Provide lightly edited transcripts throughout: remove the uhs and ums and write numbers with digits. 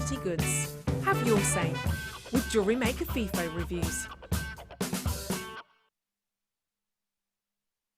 quality goods. Have your say with Jewellery Maker FIFO reviews.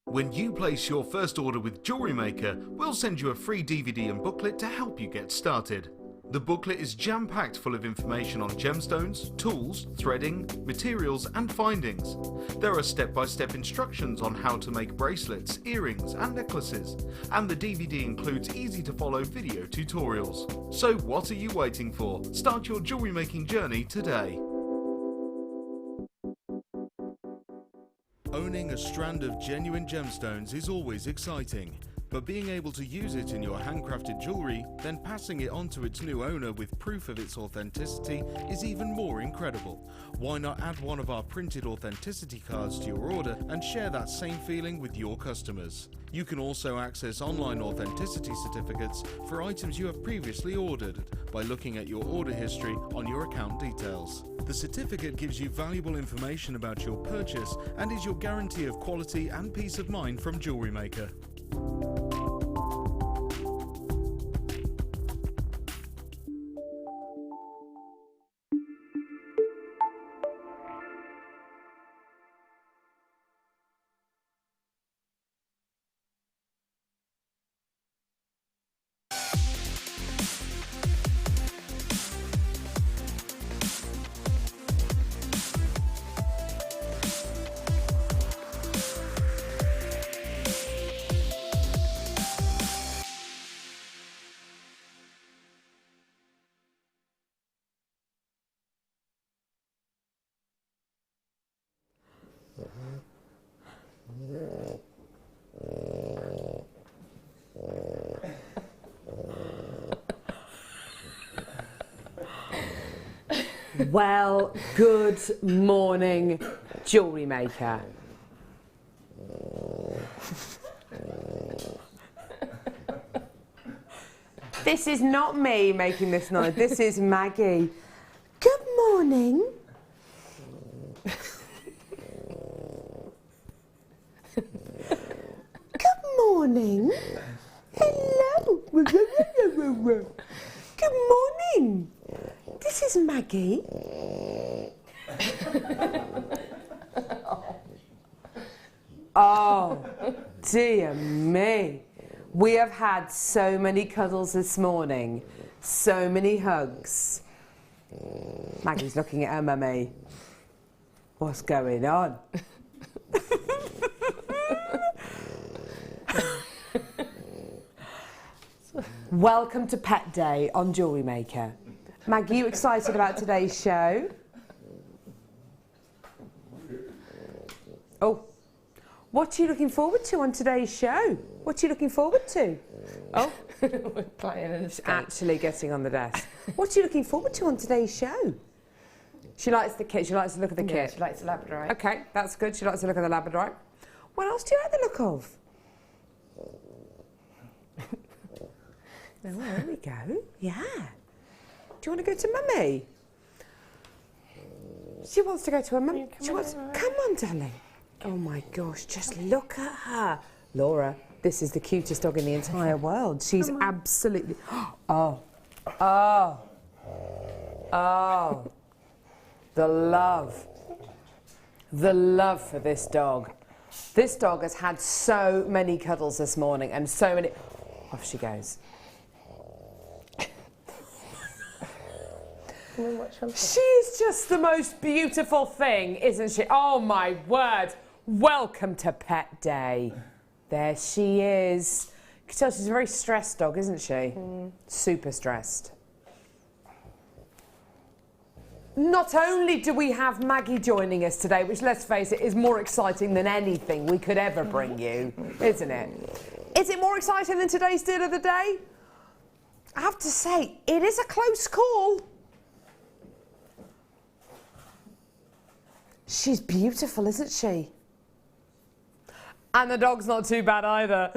When you place your first order with Jewellery Maker, we'll send you a free DVD and booklet to help you get started. The booklet is jam-packed full of information on gemstones, tools, threading, materials and findings. There are step-by-step instructions on how to make bracelets, earrings and necklaces, and the DVD includes easy-to-follow video tutorials. So what are you waiting for? Start your jewellery making journey today. Owning a strand of genuine gemstones is always exciting, but being able to use it in your handcrafted jewellery, then passing it on to its new owner with proof of its authenticity is even more incredible. Why not add one of our printed authenticity cards to your order and share that same feeling with your customers? You can also access online authenticity certificates for items you have previously ordered by looking at your order history on your account details. The certificate gives you valuable information about your purchase and is your guarantee of quality and peace of mind from Jewellery Maker. Well, good morning, Jewellery Maker. This is not me making this noise, this is Maggie. Good morning. Good morning. Hello. Good morning. This is Maggie. Oh, dear me. We have had so many cuddles this morning, so many hugs. Maggie's looking at her mummy. What's going on? Welcome to Pet Day on Jewellery Maker. Maggie, you excited about today's show? Oh, what are you looking forward to on today's show? What are you looking forward to? Oh, We're playing in the she's actually getting on the desk. What are you looking forward to on today's show? She likes the kit. She likes to look at the Yeah, kit. she likes the Labradorite. Okay, that's good. She likes to look at the Labradorite. What else do you like the look of? Oh, there we go. Yeah. Do you want to go to Mummy? She wants to go to her mum. Come on, darling. Oh my gosh, just look at her. Laura, this is the cutest dog in the entire world. She's absolutely... Oh. The love. The love for this dog. This dog has had so many cuddles this morning and so many... Off she goes. She's just the most beautiful thing, isn't she? Oh my word. Welcome to Pet Day. There she is. You can tell she's a very stressed dog, isn't she? Super stressed. Not only do we have Maggie joining us today, which, let's face it, is more exciting than anything we could ever bring you, isn't it? Is it more exciting than today's deal of the day? I have to say, it is a close call. She's beautiful, isn't she? And the dog's not too bad either.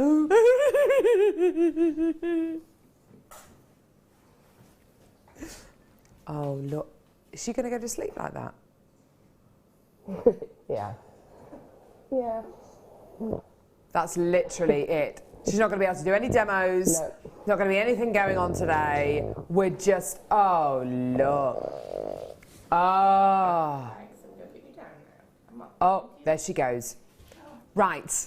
Oh, look. Is she going to go to sleep like that? Yeah. Yeah. That's literally it. She's not going to be able to do any demos. No. There's not going to be anything going on today. We're just, oh, look. Oh. Oh, there she goes. Right.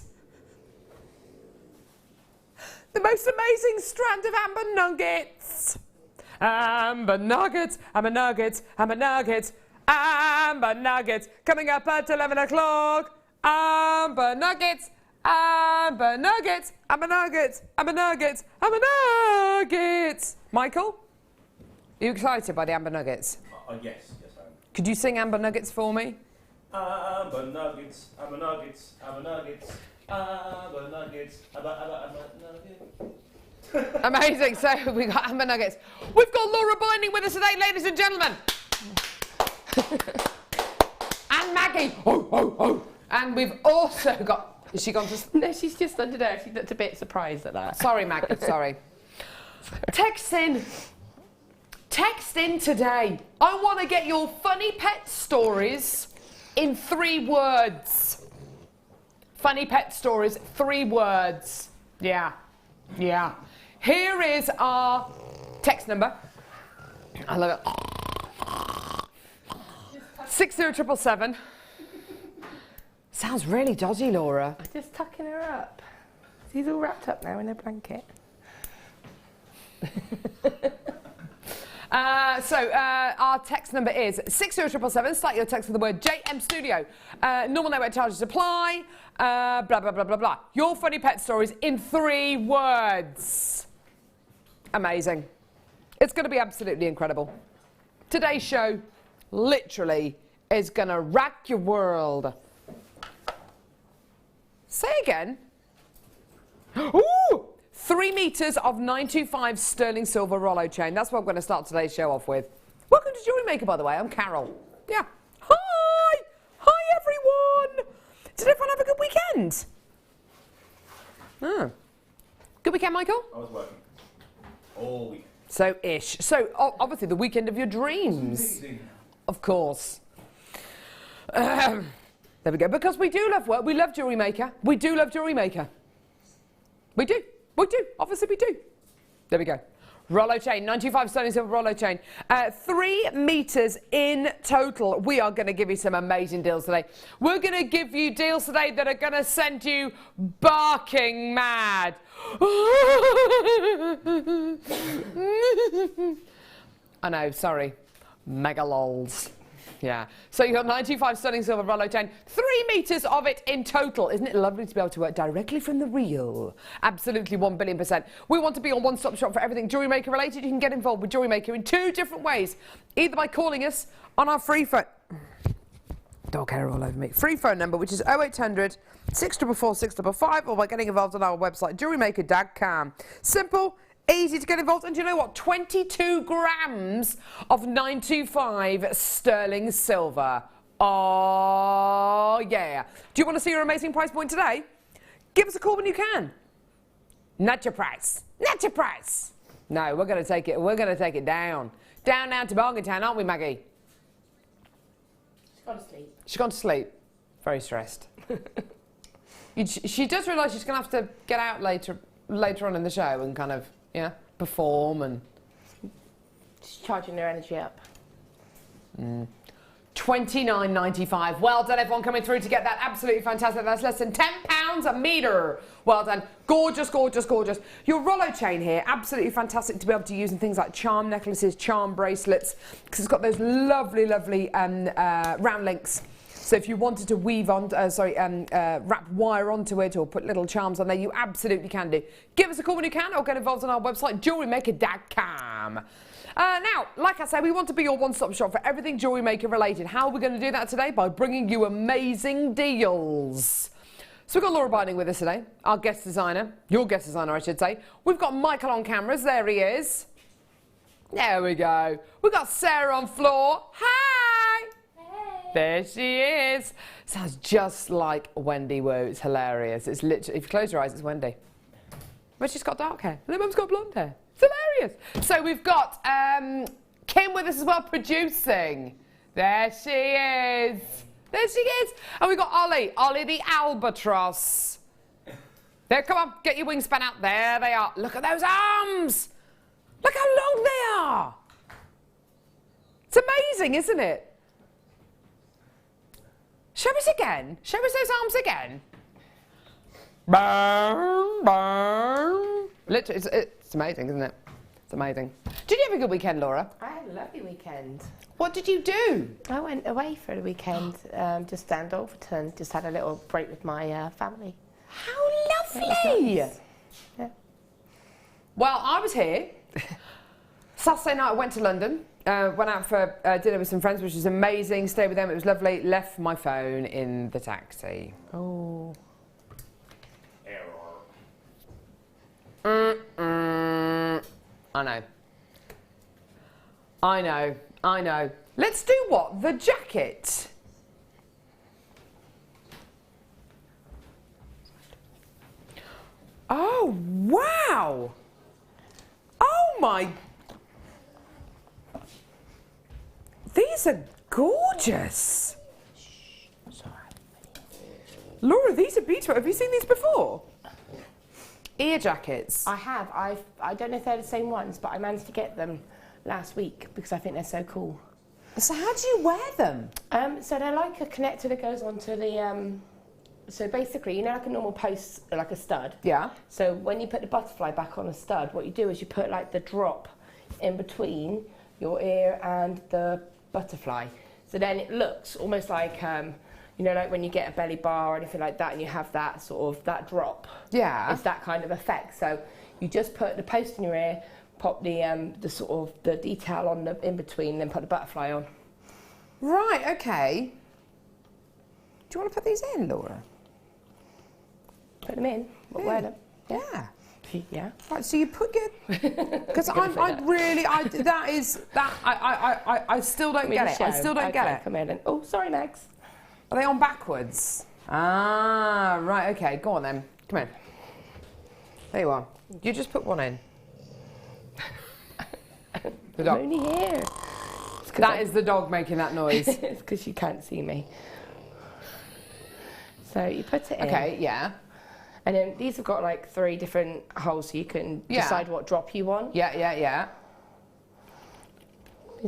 The most amazing strand of amber nuggets. Amber nuggets, amber nuggets, amber nuggets, amber nuggets. Coming up at 11 o'clock. Amber nuggets, amber nuggets, amber nuggets, amber nuggets, amber nuggets. Michael, are you excited by the amber nuggets? Yes, I am. Could you sing amber nuggets for me? Amber nuggets, amber nuggets, amber nuggets, amber nuggets, amber nuggets. Amazing. So we got amber nuggets. We've got Laura Binding with us today, ladies and gentlemen. And Maggie. Oh, oh, oh. And we've also got. Is she gone to? No, she's just under there. She looked a bit surprised at that. Sorry, Maggie. Sorry. Text in. Text in today. I want to get your funny pet stories in 3 words. Funny pet stories, 3 words. Yeah. Yeah. Here is our text number. I love it. 60777. Sounds really dodgy, Laura. Just tucking her up. She's all wrapped up now in her blanket. Our text number is 60777. Start your text with the word JM Studio. Normal network charges apply. Blah, blah, blah, blah, blah. Your funny pet stories in 3 words. Amazing. It's going to be absolutely incredible. Today's show, literally, is going to rack your world. Say again. Ooh! 3 meters of 925 sterling silver Rollo chain. That's what I'm going to start today's show off with. Welcome to Jewellery Maker, by the way. I'm Carol. Yeah. Hi! Hi, everyone! Did everyone have a good weekend? Oh. Good weekend, Michael? I was working all week. So, ish. So, obviously, the weekend of your dreams. Of course. There we go. Because we do love work. We love Jewellery Maker. We do love Jewellery Maker. We do. We do. Obviously, we do. There we go. Rollo chain, 925 sterling silver Rollo chain. 3 meters in total. We are going to give you some amazing deals today. We're going to give you deals today that are going to send you barking mad. I know, sorry. Mega lols. Yeah. So you've got 925 sterling silver Rollo chain, 3 meters of it in total. Isn't it lovely to be able to work directly from the reel? Absolutely 1 billion%. We want to be your one-stop shop for everything Jewellery Maker related. You can get involved with Jewellery Maker in 2 different ways. Either by calling us on our free phone. Dog hair all over me. Free phone number, which is 0800 644 655, or by getting involved on our website, jewellerymaker.com. Simple. Easy to get involved, and do you know what? 22 grams of 925 sterling silver. Oh, yeah. Do you want to see your amazing price point today? Give us a call when you can. Not your price. Not your price. No, we're going to take it. We're going to take it down. Down to Bargain Town, aren't we, Maggie? She's gone to sleep. She's gone to sleep. Very stressed. She does realise she's going to have to get out later on in the show and kind of, yeah, perform and... She's charging her energy up. $29.95. Well done, everyone coming through to get that. Absolutely fantastic. That's less than £10 a metre. Well done. Gorgeous, gorgeous, gorgeous. Your Rollo chain here, absolutely fantastic to be able to use in things like charm necklaces, charm bracelets, because it's got those lovely, lovely round links. So if you wanted to weave on, wrap wire onto it or put little charms on there, you absolutely can do. Give us a call when you can, or get involved on our website, JewelleryMaker.com. Now, like I said, we want to be your one-stop shop for everything Jewellery Maker related. How are we going to do that today? By bringing you amazing deals. So we've got Laura Binding with us today, our guest designer, your guest designer, I should say. We've got Michael on cameras. There he is. There we go. We've got Sarah on floor. Hi. Hey. There she is. Sounds just like Wendy Wu. It's hilarious. It's literally, if you close your eyes, it's Wendy. But she's got dark hair. And her mum's got blonde hair. It's hilarious. So we've got Kim with us as well, producing. There she is. There she is. And we've got Ollie the albatross. There, come on, get your wingspan out. There they are. Look at those arms. Look how long they are. It's amazing, isn't it? Show us again. Show us those arms again. Burn, burn. Literally, it's amazing, isn't it? It's amazing. Did you have a good weekend, Laura? I had a lovely weekend. What did you do? I went away for the weekend, just down to Alverton. Just had a little break with my family. How lovely! Nice. Yeah. Well, I was here. Saturday night I went to London, went out for dinner with some friends, which was amazing. Stayed with them, it was lovely. Left my phone in the taxi. Oh. I know. I know. I know. Let's do what? The jacket. Oh, wow. Oh, my. These are gorgeous. Sorry. Laura, these are beautiful. Have you seen these before? Ear jackets. I have. I don't know if they're the same ones, but I managed to get them last week because I think they're so cool. So how do you wear them? So they're like a connector that goes onto the. So basically, you know, like a normal post, like a stud. Yeah. So when you put the butterfly back on a stud, what you do is you put like the drop in between your ear and the butterfly. So then it looks almost like, you know, like when you get a belly bar or anything like that, and you have that sort of that drop. Yeah. It's that kind of effect. So you just put the post in your ear, pop the sort of the detail on the in between, then put the butterfly on. Right. Okay. Do you want to put these in, Laura? Put them in. But wear them. Yeah. Yeah. Right, so you put your, because I still don't get it. I still don't get it. Come in and, oh, sorry, Max. Are they on backwards? Ah, right, okay, go on then. Come in. There you are. You just put one in. The dog. I'm only here. That is the dog making that noise. It's because you can't see me. So you put it in. Okay, yeah. And then these have got like 3 different holes, so you can decide what drop you want. Yeah, yeah, yeah.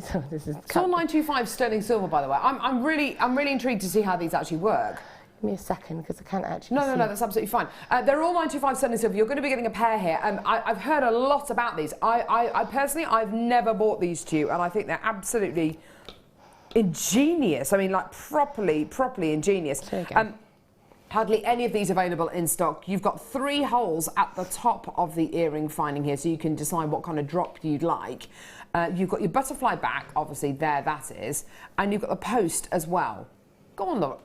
So this is. It's all 925 sterling silver, by the way. I'm really intrigued to see how these actually work. Give me a second, because I can't actually. No, that's absolutely fine. They're all 925 sterling silver. You're going to be getting a pair here. I've heard a lot about these. I personally, I've never bought these to you, and I think they're absolutely ingenious. I mean, like properly ingenious. Hardly any of these available in stock. You've got 3 holes at the top of the earring finding here, so you can decide what kind of drop you'd like. You've got your butterfly back, obviously there that is, and you've got the post as well. Go on, Laura.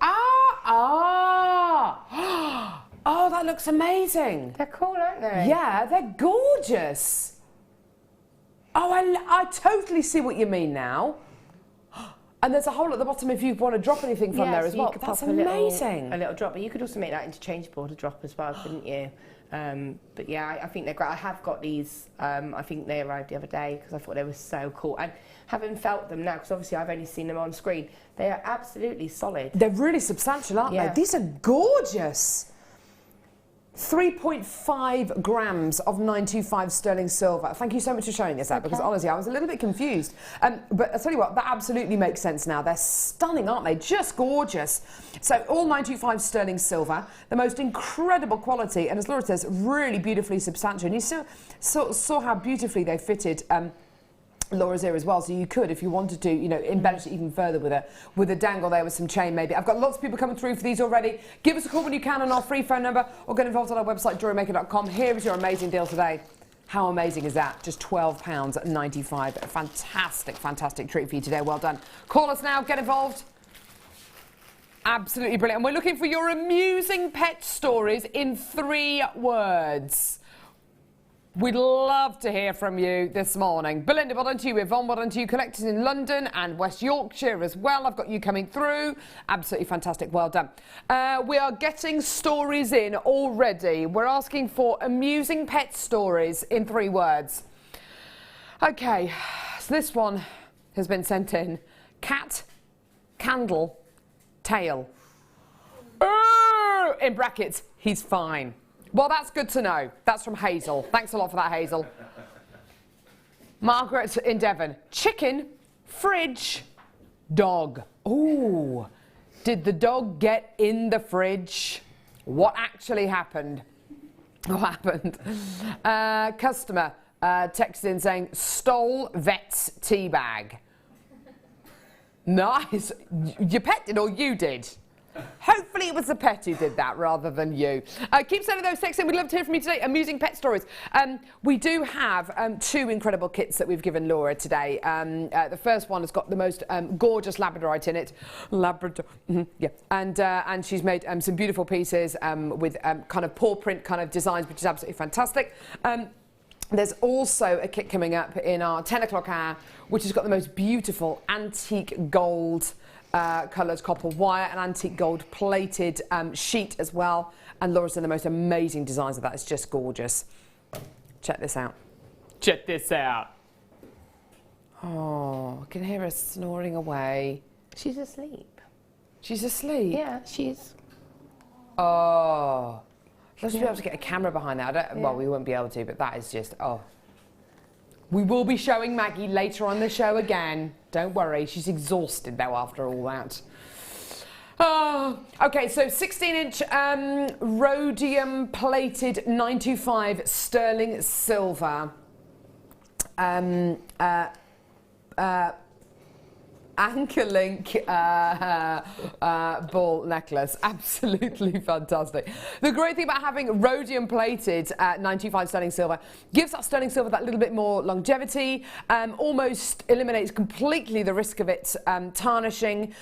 Oh, that looks amazing. They're cool, aren't they? Yeah, they're gorgeous. Oh, I totally see what you mean now. And there's a hole at the bottom if you want to drop anything from there as well. That's amazing. A little drop, but you could also make that interchangeable to drop as well, couldn't you? But yeah, I think they're great. I have got these. I think they arrived the other day because I thought they were so cool. And having felt them now, because obviously I've only seen them on screen, they are absolutely solid. They're really substantial, aren't they? These are gorgeous. 3.5 grams of 925 sterling silver. Thank you so much for showing us that, because honestly I was a little bit confused. But I'll tell you what, that absolutely makes sense now. They're stunning, aren't they? Just gorgeous. So all 925 sterling silver, the most incredible quality, and as Laura says, really beautifully substantial. And you saw how beautifully they fitted Laura's ear as well, so you could, if you wanted to, you know, embellish it even further with a dangle there with some chain maybe. I've got lots of people coming through for these already. Give us a call when you can on our free phone number, or get involved on our website jewellerymaker.com. Here is your amazing deal today. How amazing is that? Just £12.95. Fantastic treat for you today. Well done. Call us now, get involved. Absolutely brilliant. And we're looking for your amusing pet stories in 3 words. We'd love to hear from you this morning. Belinda, well done to you. Yvonne, well done to you. Collectors in London and West Yorkshire as well. I've got you coming through. Absolutely fantastic. Well done. We are getting stories in already. We're asking for amusing pet stories in 3 words. Okay, so this one has been sent in. Cat, candle, tail. In brackets, he's fine. Well, that's good to know. That's from Hazel. Thanks a lot for that, Hazel. Margaret in Devon. Chicken, fridge, dog. Ooh. Did the dog get in the fridge? What actually happened? What happened? Customer texted in saying, stole vet's tea bag. Nice. Your pet did or you did? Hopefully it was the pet who did that rather than you. Keep sending those texts in. We'd love to hear from you today. Amusing pet stories. We do have 2 incredible kits that we've given Laura today. The first one has got the most gorgeous Labradorite in it. Labrador, yeah. And she's made some beautiful pieces with kind of paw print kind of designs, which is absolutely fantastic. There's also a kit coming up in our 10 o'clock hour, which has got the most beautiful antique gold coloured copper wire and antique gold plated sheet as well. And Laura's done the most amazing designs of that. It's just gorgeous. Check this out. Check this out. Oh, I can hear her snoring away. She's asleep. She's asleep? Yeah, she's... Oh. Let's be able to get a camera behind that. Well, we won't be able to, but that is just, oh. We will be showing Maggie later on the show again. Don't worry, she's exhausted though after all that. Oh, okay, so 16-inch rhodium plated 925 sterling silver anchor link ball necklace. Absolutely fantastic. The great thing about having rhodium plated 925 sterling silver gives that sterling silver that little bit more longevity, almost eliminates completely the risk of it tarnishing.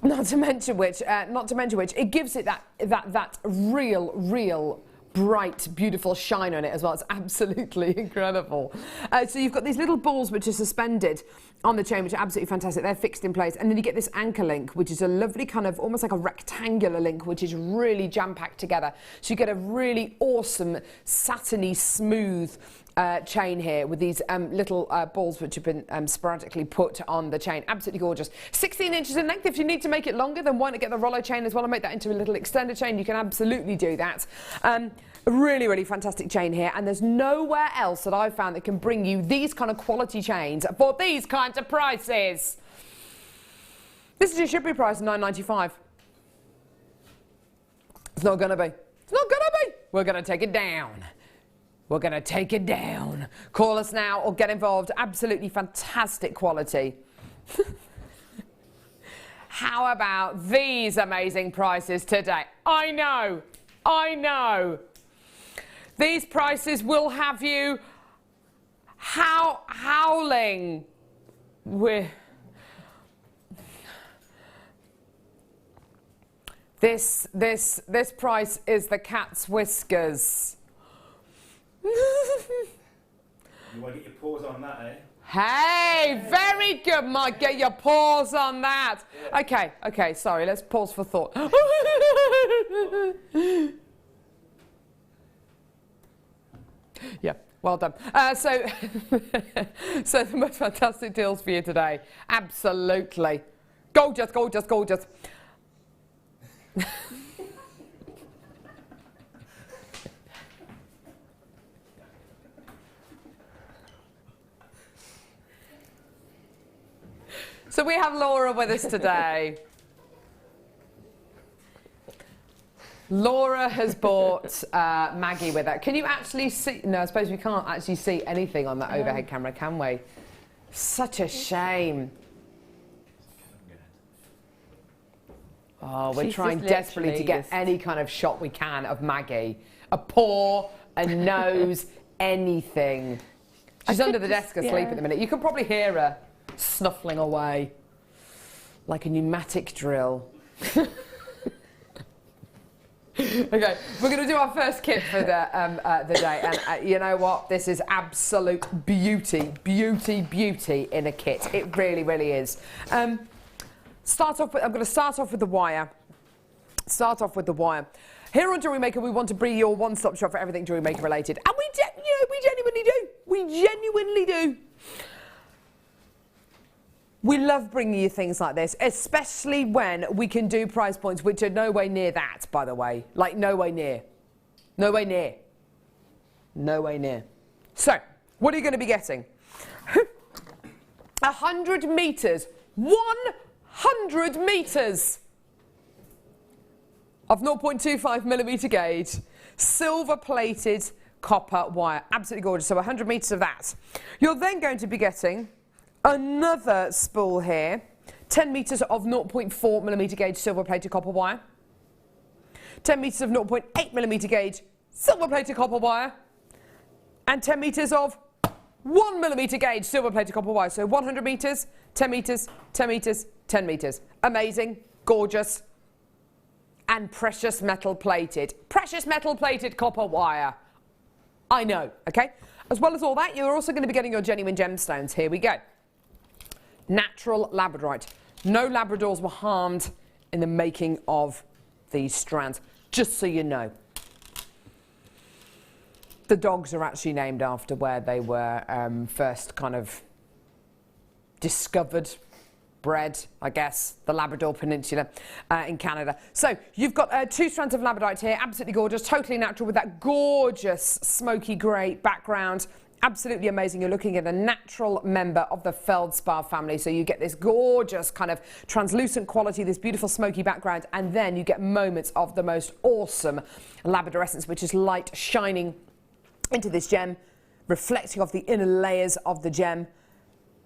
Not to mention which, it gives it that real bright, beautiful shine on it as well. It's absolutely incredible. So you've got these little balls which are suspended on the chain, which are absolutely fantastic. They're fixed in place. And then you get this anchor link, which is a lovely kind of almost like a rectangular link, which is really jam-packed together. So you get a really awesome, satiny, smooth chain here with these little balls which have been sporadically put on the chain. Absolutely gorgeous. 16 inches in length. If you need to make it longer, then why not get the Rollo chain as well and make that into a little extender chain? You can absolutely do that. Really fantastic chain here, and there's nowhere else that I've found that can bring you these kind of quality chains for these kinds of prices. This is your shipping price, $9.95. It's not gonna be. It's not gonna be. We're gonna take it down. We're going to take it down. Call us now or get involved. Absolutely fantastic quality. How about these amazing prices today? I know. These prices will have you howling with... This price is the cat's whiskers. You want to get your paws on that, eh? Hey, very good, Mike. Get your paws on that. Yeah. Okay, sorry, let's pause for thought. Yeah, well done. So the most fantastic deals for you today. Absolutely. Gorgeous. So we have Laura with us today. Laura has bought Maggie with her. Can you actually see? No, I suppose we can't actually see anything on that overhead camera, can we? Such a shame. Oh, we're trying desperately to get any kind of shot we can of Maggie. A paw, a nose, anything. She's under the desk asleep at the minute. You can probably hear her snuffling away like a pneumatic drill. Okay, we're going to do our first kit for the day, and you know what? This is absolute beauty in a kit. It really is. I'm going to start off with the wire. Here on Jewellery Maker, we want to be your one-stop shop for everything Jewellery Maker related, and we genuinely do. We genuinely do. We love bringing you things like this, especially when we can do price points which are nowhere near that, by the way. Like, nowhere near. No way near. No way near. So, what are you going to be getting? 100 metres. 100 metres of 0.25 millimetre gauge, silver plated copper wire. Absolutely gorgeous. So 100 metres of that. You're then going to be getting another spool here, 10 metres of 0.4 millimetre gauge silver plated copper wire, 10 metres of 0.8 millimetre gauge silver plated copper wire, and 10 metres of 1 millimetre gauge silver plated copper wire. So 100 metres, 10 metres, 10 metres, 10 metres. Amazing, gorgeous, and precious metal plated. Precious metal plated copper wire. I know, okay? As well as all that, you're also going to be getting your genuine gemstones. Here we go. Natural labradorite. No Labradors were harmed in the making of these strands, just so you know. The dogs are actually named after where they were first kind of discovered, bred, I guess, the Labrador Peninsula in Canada. So you've got 2 strands of labradorite here, absolutely gorgeous, totally natural with that gorgeous smoky grey background. Absolutely amazing. You're looking at a natural member of the feldspar family. So you get this gorgeous kind of translucent quality, this beautiful smoky background, and then you get moments of the most awesome labradorescence, which is light shining into this gem, reflecting off the inner layers of the gem.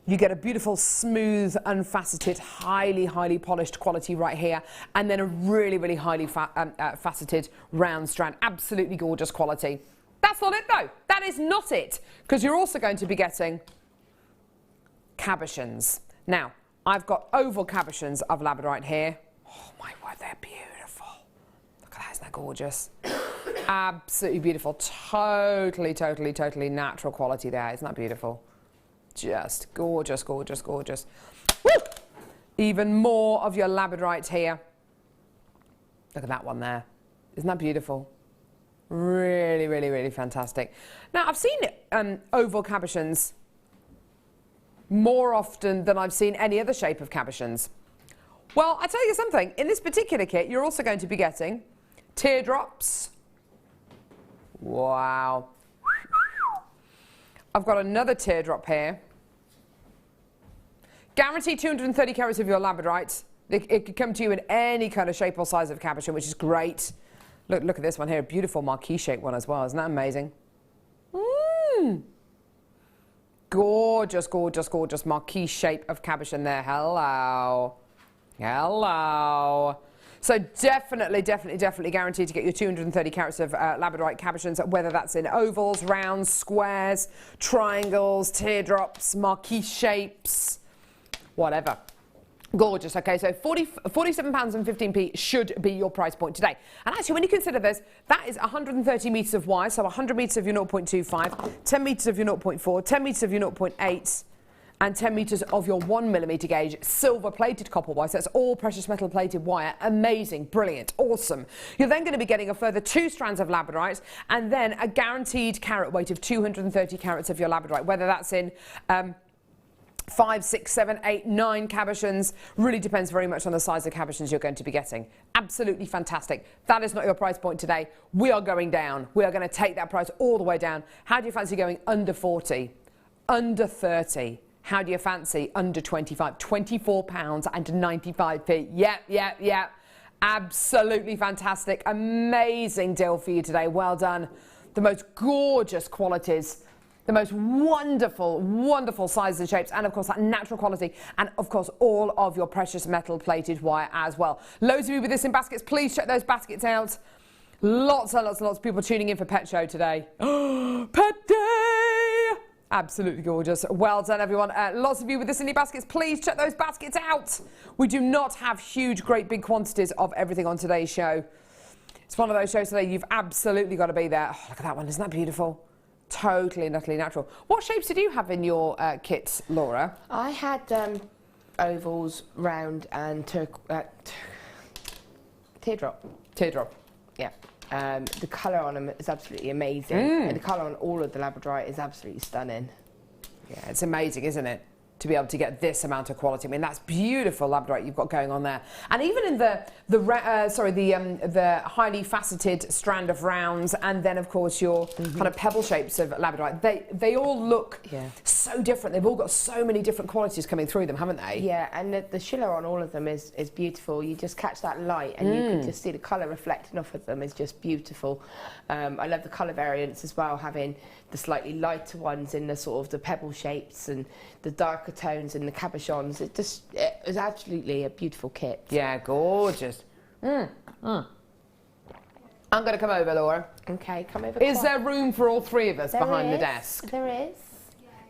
You get a beautiful, smooth, unfaceted, highly polished quality right here, and then a really highly faceted round strand. Absolutely gorgeous quality. That's not it though. That is not it, because you're also going to be getting cabochons. Now, I've got oval cabochons of labradorite here. Oh my word, they're beautiful. Look at that, isn't that gorgeous? Absolutely beautiful. Totally natural quality there. Isn't that beautiful? Just gorgeous, gorgeous, gorgeous. Woo! Even more of your labradorite here. Look at that one there. Isn't that beautiful? Really fantastic. Now, I've seen oval cabochons more often than I've seen any other shape of cabochons. Well, I tell you something. In this particular kit, you're also going to be getting teardrops. Wow. I've got another teardrop here. Guaranteed 230 carats of your labradorite. It could come to you in any kind of shape or size of cabochon, which is great. Look at this one here, a beautiful marquee shaped one as well. Isn't that amazing? Gorgeous, gorgeous, gorgeous marquee shape of cabochon there. Hello. Hello. So definitely guaranteed to get your 230 carats of labradorite cabochons, whether that's in ovals, rounds, squares, triangles, teardrops, marquee shapes, whatever. Gorgeous. Okay, so £47.15 should be your price point today. And actually, when you consider this, that is 130 metres of wire, so 100 metres of your 0.25, 10 metres of your 0.4, 10 metres of your 0.8, and 10 metres of your 1 millimetre gauge silver plated copper wire. So that's all precious metal plated wire. Amazing, brilliant, awesome. You're then going to be getting a further 2 strands of labradorite, and then a guaranteed carat weight of 230 carats of your labradorite, whether that's in 5, 6, 7, 8, 9 cabochons. Really depends very much on the size of cabochons you're going to be getting. Absolutely fantastic. That is not your price point today. We are going down. We are going to take that price all the way down. How do you fancy going under 40? Under 30? How do you fancy under 25? £24.95. Yep. Absolutely fantastic. Amazing deal for you today. Well done. The most gorgeous qualities, the most wonderful sizes and shapes, and of course that natural quality, and of course all of your precious metal plated wire as well. Loads of you with this in baskets. Please check those baskets out. Lots and lots of people tuning in for Pet Show today. Pet Day! Absolutely gorgeous. Well done, everyone. Lots of you with this in your baskets. Please check those baskets out. We do not have huge, great big quantities of everything on today's show. It's one of those shows today you've absolutely got to be there. Oh, look at that one. Isn't that beautiful? Totally and utterly natural. What shapes did you have in your kits, Laura? I had ovals, round, and teardrop. Teardrop. Yeah. The colour on them is absolutely amazing. And the colour on all of the labradorite is absolutely stunning. Yeah, it's amazing, isn't it? to be able to get this amount of quality. I mean, that's beautiful labradorite you've got going on there. And even in the highly faceted strand of rounds, and then of course your kind of pebble shapes of labradorite, they all look so different. They've all got so many different qualities coming through them, haven't they? Yeah, and the shiller on all of them is beautiful. You just catch that light and you can just see the colour reflecting off of them is just beautiful. I love the colour variants as well, having the slightly lighter ones in the sort of the pebble shapes and the darker tones in the cabochons. It was absolutely a beautiful kit. Yeah, gorgeous. I'm going to come over, Laura. Okay, come over. Is there room for all three of us behind the desk? There is.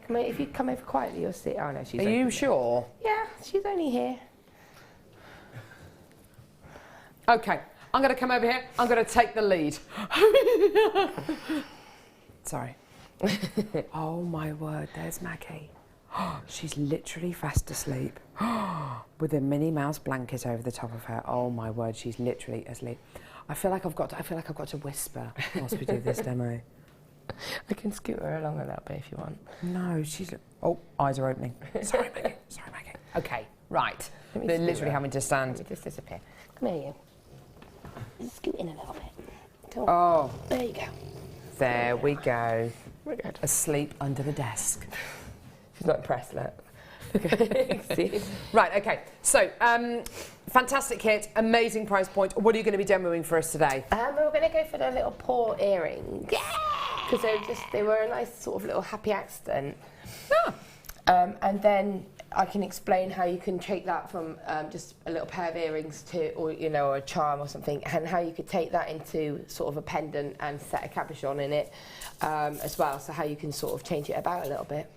Come on, if you come over quietly, you'll see. Oh no, she's. Are you sure? Yeah, she's only here. Okay, I'm going to come over here. I'm going to take the lead. Sorry. Oh my word, there's Maggie. She's literally fast asleep with a Minnie Mouse blanket over the top of her. Oh my word, she's literally asleep. I feel like I've got to whisper whilst we do this demo. I can scoot her along a little bit if you want. No, she's... Oh, eyes are opening. Sorry, Maggie. Sorry, Maggie. Okay, right. They're literally having to stand. Let me just disappear. Come here, you. Scoot in a little bit. Oh. There you go. There we go. We're good. Asleep under the desk. She's not impressed, look. Okay. Right, okay. So, fantastic kit, amazing price point. What are you going to be demoing for us today? We're going to go for the little paw earrings. Yeah! Because they were a nice sort of little happy accident. Ah. And then I can explain how you can take that from just a little pair of earrings to, or a charm or something, and how you could take that into sort of a pendant and set a cabochon in it as well. So how you can sort of change it about a little bit.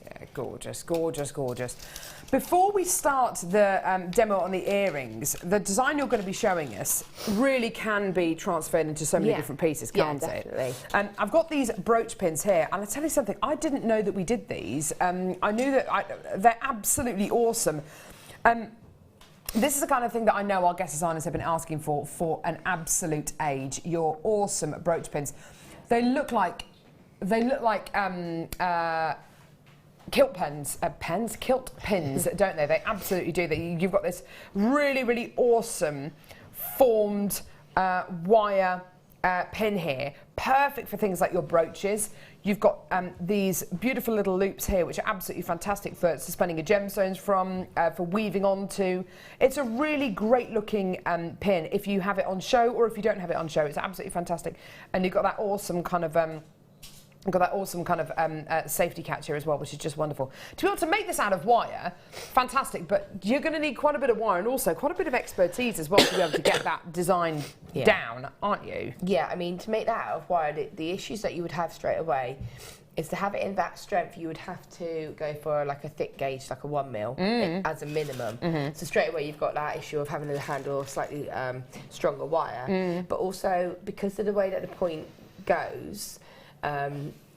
Yeah, gorgeous, gorgeous, gorgeous. Before we start the demo on the earrings, the design you're going to be showing us really can be transferred into so many different pieces, can't it? Definitely. I've got these brooch pins here, and I'll tell you something, I didn't know that we did these. I knew that they're absolutely awesome. This is the kind of thing that I know our guest designers have been asking for an absolute age. Your awesome brooch pins. They look like kilt pins, don't they? They absolutely do. You've got this really, really awesome formed wire pin here, perfect for things like your brooches. You've got these beautiful little loops here, which are absolutely fantastic for suspending your gemstones from, for weaving onto. It's a really great looking pin if you have it on show, or if you don't have it on show. It's absolutely fantastic. And you've got that awesome kind of safety catch here as well, which is just wonderful. To be able to make this out of wire, fantastic, but you're going to need quite a bit of wire and also quite a bit of expertise as well to be able to get that design down, aren't you? Yeah, I mean, to make that out of wire, the issues that you would have straight away is to have it in that strength, you would have to go for like a thick gauge, like a 1mm as a minimum. So straight away you've got that issue of having to handle slightly stronger wire, but also because of the way that the point goes,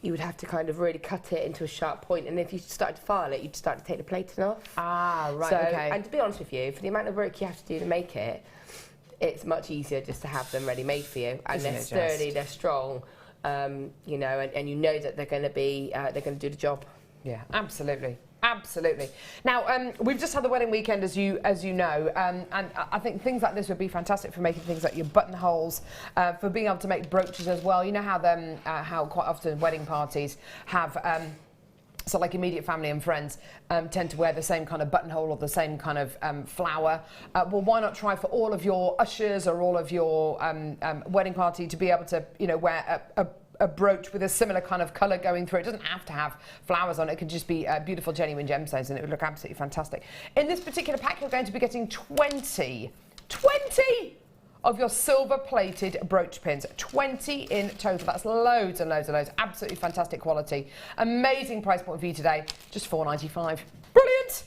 you would have to kind of really cut it into a sharp point, and if you started to file it, you'd start to take the plating off. Ah, right, so, okay. And to be honest with you, for the amount of work you have to do to make it, it's much easier just to have them ready made for you. And they're sturdy, they're strong, and you know that they're going to be, they're going to do the job. Yeah, absolutely. Absolutely. Now, we've just had the wedding weekend, as you know, and I think things like this would be fantastic for making things like your buttonholes, for being able to make brooches as well. You know how quite often wedding parties have, so like immediate family and friends tend to wear the same kind of buttonhole or the same kind of flower. Well, why not try for all of your ushers or all of your wedding party to be able to, wear a brooch with a similar kind of colour going through. It doesn't have to have flowers on it. It could just be beautiful, genuine gemstones, and it would look absolutely fantastic. In this particular pack, you're going to be getting 20 of your silver-plated brooch pins. 20 in total. That's loads and loads and loads. Absolutely fantastic quality. Amazing price point for you today. Just $4.95. Brilliant.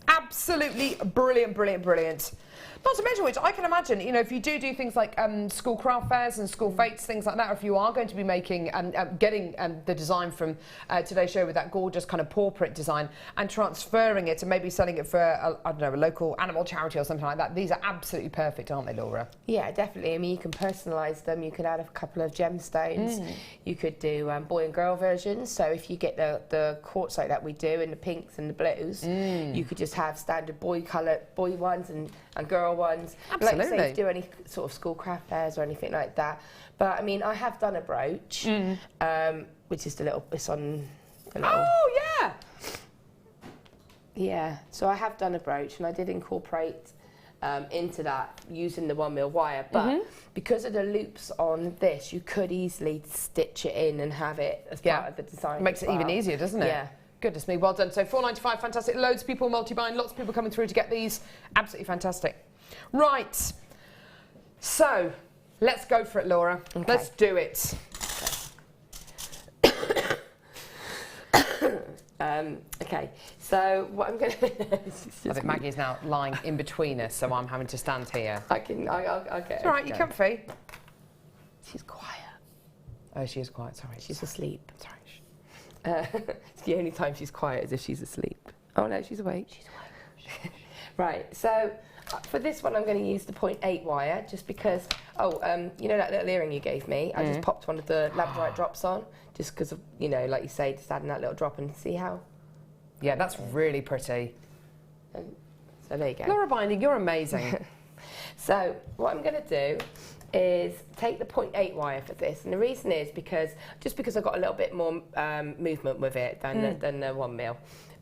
Absolutely brilliant, brilliant, brilliant. Not to mention which, I can imagine, you know, if you do things like school craft fairs and school fetes, things like that, or if you are going to be making getting the design from today's show with that gorgeous kind of paw print design and transferring it and maybe selling it for, I don't know, a local animal charity or something like that, these are absolutely perfect, aren't they, Laura? Yeah, definitely. I mean, you can personalise them. You could add a couple of gemstones. You could do boy and girl versions. So if you get the quartzite that we do in the pinks and the blues, you could just have standard boy ones and girl ones. Absolutely. Like you say, do any sort of school craft fairs or anything like that. But I mean, I have done a brooch, which is the little. It's on. The little, Oh yeah. Yeah. So I have done a brooch, and I did incorporate into that using the 1mm wire. But because of the loops on this, you could easily stitch it in and have it as part of the design. Makes it even easier, doesn't it? Yeah. Goodness me, well done. So £4.95, fantastic. Loads of people multi-buying, lots of people coming through to get these. Absolutely fantastic. Right. So, let's go for it, Laura. Okay. Let's do it. Okay, so what I'm going to... I think Maggie's now lying in between us, so I'm having to stand here. I'll get it. It's all right, you're comfy. She's quiet. Oh, she is quiet, sorry. She's asleep. Sorry. It's the only time she's quiet is if she's asleep. Oh no, she's awake. She's awake. Right, so for this one I'm going to use the 0.8 wire just because, you know that little earring you gave me? I just popped one of the labradorite drops on just because of, you know, like you say, just adding that little drop and see how. Yeah, that's really pretty. So there you go. Laura Binding, you're amazing. So what I'm going to do is take the 0.8 wire for this, and the reason is because I've got a little bit more movement with it than the 1mm.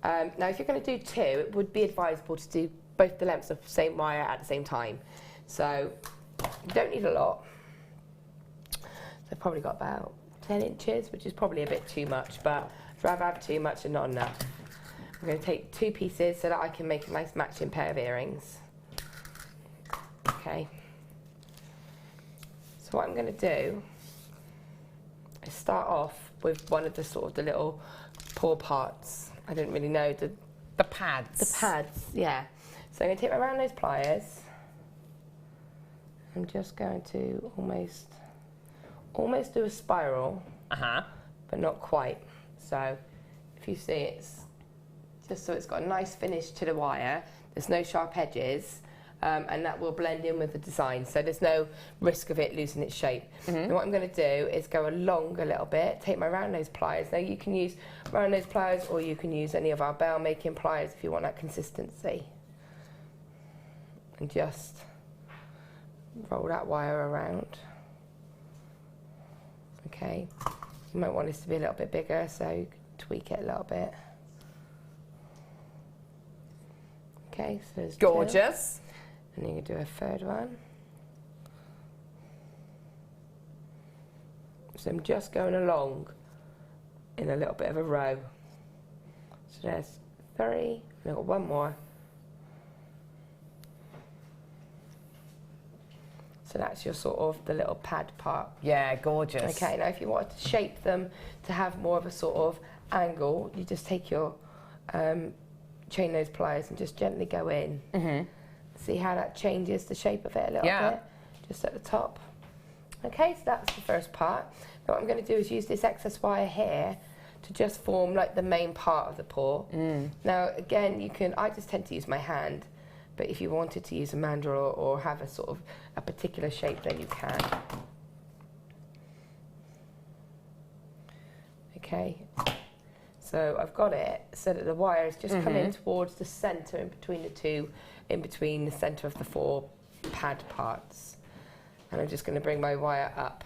Now, if you're going to do two, it would be advisable to do both the lengths of the same wire at the same time. So you don't need a lot. So I've probably got about 10 inches, which is probably a bit too much, but I'd rather have too much and not enough. I'm going to take two pieces so that I can make a nice matching pair of earrings. Okay. So what I'm going to do is start off with one of the sort of the little paw parts. I don't really know the pads. The pads, yeah. So I'm going to take my round nose pliers. I'm just going to almost do a spiral, but not quite. So if you see, it's just so it's got a nice finish to the wire. There's no sharp edges. And that will blend in with the design, so there's no risk of it losing its shape. And what I'm going to do is go along a little bit, take my round nose pliers. Now you can use round nose pliers or you can use any of our bell making pliers if you want that consistency. And just roll that wire around. Okay, you might want this to be a little bit bigger, so you can tweak it a little bit. Okay, so there's gorgeous. Two. And then you do a third one. So I'm just going along in a little bit of a row. So there's 3, and I've got one more. So that's your sort of the little pad part. Yeah, gorgeous. Okay, now if you wanted to shape them to have more of a sort of angle, you just take your chain nose pliers and just gently go in. See how that changes the shape of it a little bit, just at the top. Okay, so that's the first part. Now what I'm going to do is use this excess wire here to just form like the main part of the paw. Now again, I just tend to use my hand, but if you wanted to use a mandrel or have a sort of a particular shape, then you can. Okay, so I've got it so that the wire is just coming towards the centre in between the two, in between the centre of the 4 pad parts. And I'm just going to bring my wire up.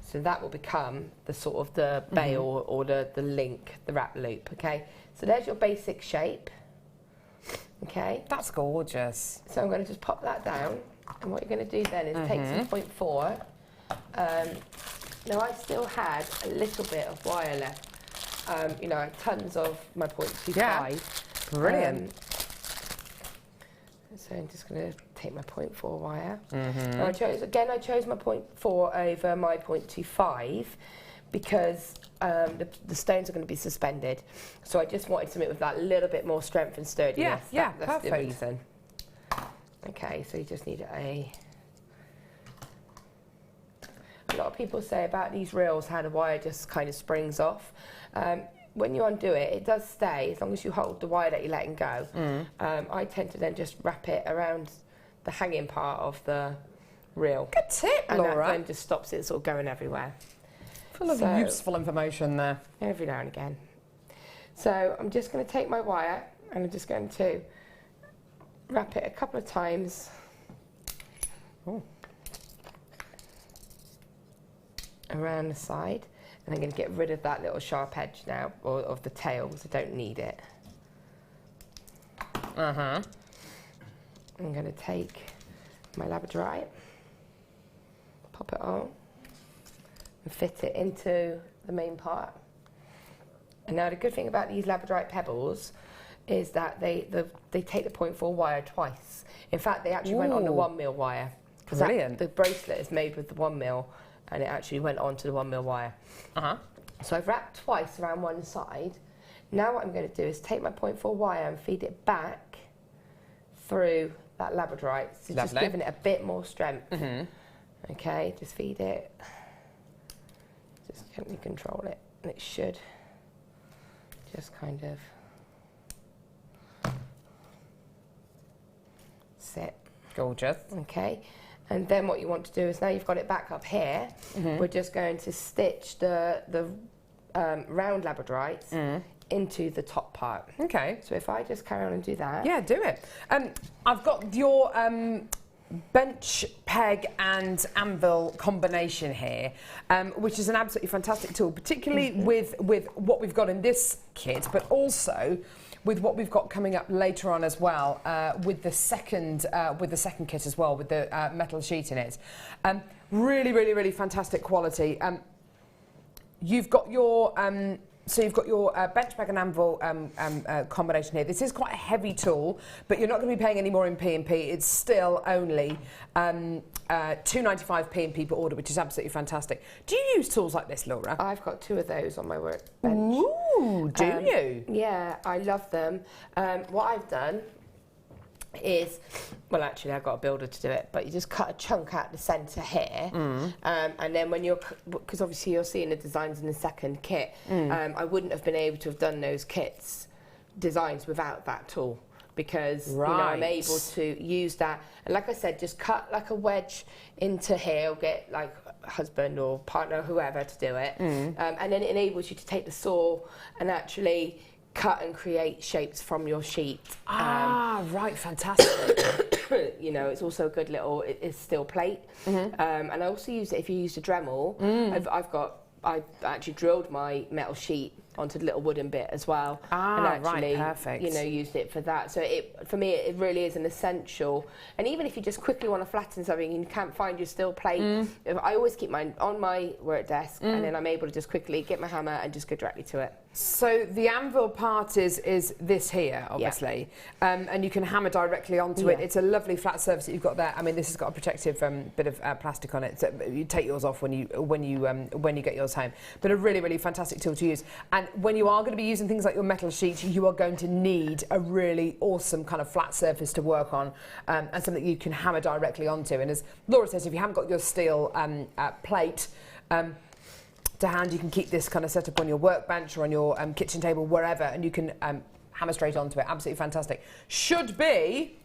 So that will become the sort of the bay or the link, the wrap loop, okay? So there's your basic shape, okay? That's gorgeous. So I'm going to just pop that down. And what you're going to do then is take some 0.4. Now I still had a little bit of wire left. You know, tons of my 0.25. Yeah. Brilliant. So I'm just going to take my 0.4 wire. Now I chose my 0.4 over my 0.25 because the stones are going to be suspended. So I just wanted something with that little bit more strength and sturdiness. Yeah, that's perfect. the reason. Okay, so you just need a lot of people say about these reels how the wire just kind of springs off. When you undo it, it does stay as long as you hold the wire that you're letting go. I tend to then just wrap it around the hanging part of the reel. Good tip, and Laura. that then just stops it sort of going everywhere. Full of useful information there. Every now and again. So I'm just going to take my wire and I'm just going to wrap it a couple of times. Around the side, and I'm going to get rid of that little sharp edge now, or of the tail, because I don't need it. I'm going to take my labradorite, pop it on, and fit it into the main part. And now the good thing about these labradorite pebbles is that they take the 0.4 wire twice. In fact, they actually went on the 1mm wire. Brilliant. The bracelet is made with the 1mm, and it actually went onto the 1mm wire. So I've wrapped twice around one side. Now what I'm going to do is take my 0.4 wire and feed it back through that labradorite, so just giving it a bit more strength. Okay, just feed it, just gently control it, and it should just kind of sit. Gorgeous. Okay. And then what you want to do is, now you've got it back up here, we're just going to stitch the round labradorites into the top part. Okay. So if I just carry on and do that. Yeah, do it. I've got your bench, peg and anvil combination here, which is an absolutely fantastic tool, particularly with what we've got in this kit, but also with what we've got coming up later on as well, with the second kit as well, with the metal sheet in it. Really fantastic quality. You've got your bench, peg and anvil combination here. This is quite a heavy tool, but you're not going to be paying any more in P&P. It's still only £2.95 P&P per order, which is absolutely fantastic. Do you use tools like this, Laura? I've got 2 of those on my workbench. Ooh, do you? Yeah, I love them. What I've done is, well, actually I've got a builder to do it, but you just cut a chunk out the centre here, and then when because obviously you're seeing the designs in the second kit, I wouldn't have been able to have done those designs without that tool, because you know, I'm able to use that, and like I said, just cut like a wedge into here, or get like a husband or partner, whoever, to do it, and then it enables you to take the saw and actually cut and create shapes from your sheet. Right, fantastic. You know, it's also a good little, it's steel plate. And I also use it if you use a Dremel. I actually drilled my metal sheet onto the little wooden bit as well, and actually, right, perfect. you know, used it for that. So for me, it really is an essential. And even if you just quickly want to flatten something and you can't find your steel plate, I always keep mine on my work desk, and then I'm able to just quickly get my hammer and just go directly to it. So the anvil part is this here, obviously, and you can hammer directly onto it. It's a lovely flat surface that you've got there. I mean, this has got a protective bit of plastic on it, so you take yours off when you get yours home. But a really fantastic tool to use. And when you are going to be using things like your metal sheet, you are going to need a really awesome kind of flat surface to work on, and something you can hammer directly onto. And as Laura says, if you haven't got your steel plate to hand, you can keep this kind of set up on your workbench or on your kitchen table, wherever, and you can hammer straight onto it. Absolutely fantastic. Should be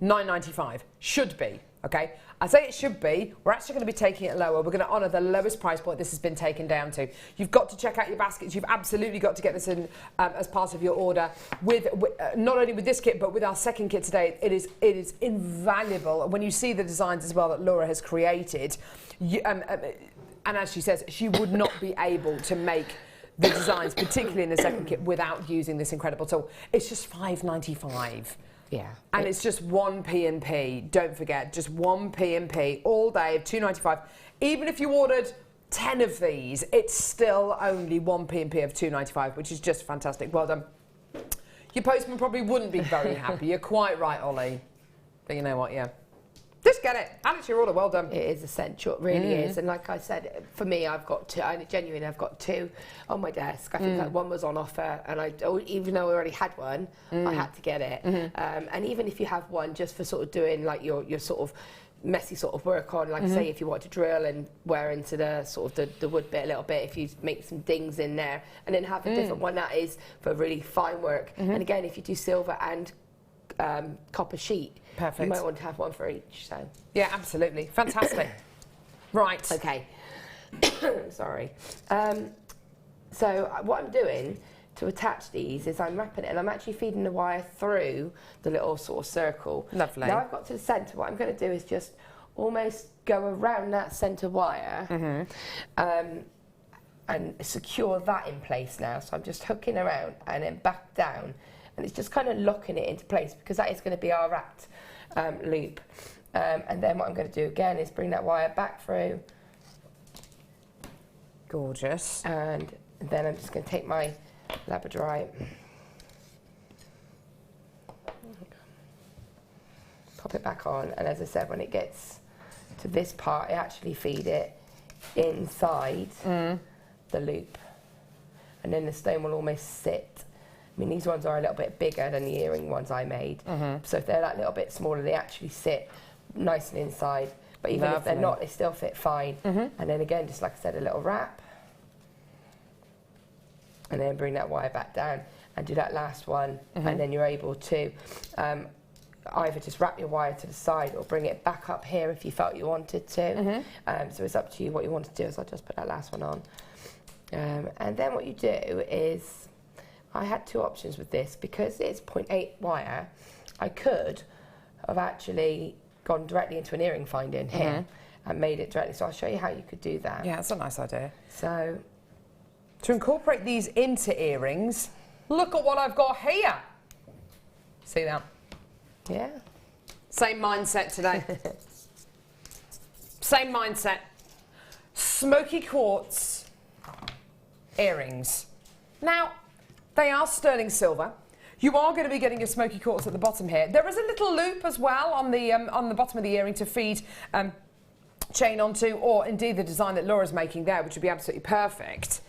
£9.95. Should be. Okay, I say it should be. We're actually going to be taking it lower. We're going to honour the lowest price point this has been taken down to. You've got to check out your baskets. You've absolutely got to get this in as part of your order. With not only with this kit, but with our second kit today, it is invaluable. When you see the designs as well that Laura has created, and as she says, she would not be able to make the designs, particularly in the second kit, without using this incredible tool. It's just £5.95. Yeah. And it's just one P&P. Don't forget, just one P&P all day of £2.95. Even if you ordered 10 of these, it's still only one P&P of £2.95, which is just fantastic. Well done. Your postman probably wouldn't be very happy. You're quite right, Ollie. But you know what, yeah. Do Just get it. Add it to your order. Well done. It is essential, it really is. And like I said, for me, I've got two. Genuinely, I've got two on my desk. I think that one was on offer, and even though I already had one, I had to get it. And even if you have one, just for sort of doing like your sort of messy sort of work on, like say if you want to drill and wear into the sort of the wood bit a little bit, if you make some dings in there, and then have a different one that is for really fine work. And again, if you do silver and copper sheet, perfect. You might want to have one for each. So yeah, absolutely fantastic. Right. Okay. Sorry. So what I'm doing to attach these is I'm wrapping it, and I'm actually feeding the wire through the little sort of circle. Lovely. Now I've got to the centre. What I'm going to do is just almost go around that centre wire and secure that in place now. So I'm just hooking around and then back down, and it's just kind of locking it into place because that is going to be our wrapped loop. And then what I'm going to do again is bring that wire back through. Gorgeous. And then I'm just going to take my Labradorite, pop it back on, and as I said, when it gets to this part, I actually feed it inside the loop, and then the stone will almost sit. I mean, these ones are a little bit bigger than the earring ones I made, so if they're that little bit smaller, they actually sit nice and inside, but even if they're not, they still fit fine. And then again, just like I said, a little wrap, and then bring that wire back down and do that last one, and then you're able to either just wrap your wire to the side or bring it back up here if you felt you wanted to. So it's up to you what you want to do. So I'll just put that last one on. And then what you do is, I had two options with this. Because it's 0.8 wire, I could have actually gone directly into an earring finding here and made it directly. So I'll show you how you could do that. Yeah, that's a nice idea. So to incorporate these into earrings, look at what I've got here. See that? yeah. Same mindset today. Same mindset. Smoky quartz earrings. Now, they are sterling silver. You are going to be getting your smoky quartz at the bottom here. There is a little loop as well on the bottom of the earring to feed chain onto, or indeed the design that Laura's making there, which would be absolutely perfect.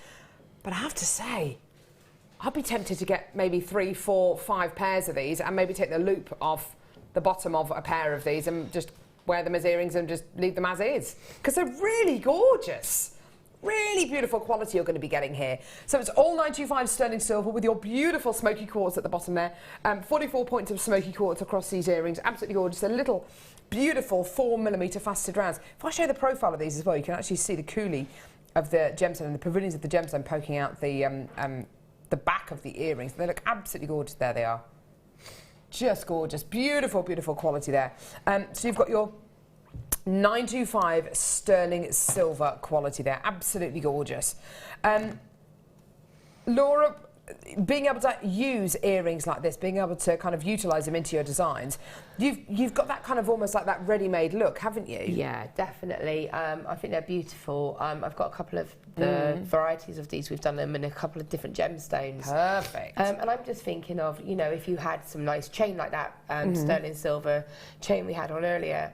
But I have to say, I'd be tempted to get maybe 3, 4, 5 pairs of these and maybe take the loop off the bottom of a pair of these and just wear them as earrings and just leave them as is. Because they're really gorgeous. Really beautiful quality you're going to be getting here. So it's all 925 sterling silver with your beautiful smoky quartz at the bottom there. 44 points of smoky quartz across these earrings. Absolutely gorgeous. A little beautiful 4mm faceted rounds. If I show you the profile of these as well, you can actually see the coulis of the gemstone and the pavilions of the gemstone poking out the back of the earrings. They look absolutely gorgeous. There they are. Just gorgeous. Beautiful, beautiful quality there. So you've got your 925 sterling silver quality there. Absolutely gorgeous. Laura, being able to use earrings like this, being able to kind of utilise them into your designs, you've got that kind of almost like that ready-made look, haven't you? Yeah, definitely. I think they're beautiful. I've got a couple of the varieties of these. We've done them in a couple of different gemstones. Perfect. And I'm just thinking of, you know, if you had some nice chain like that, sterling silver chain we had on earlier,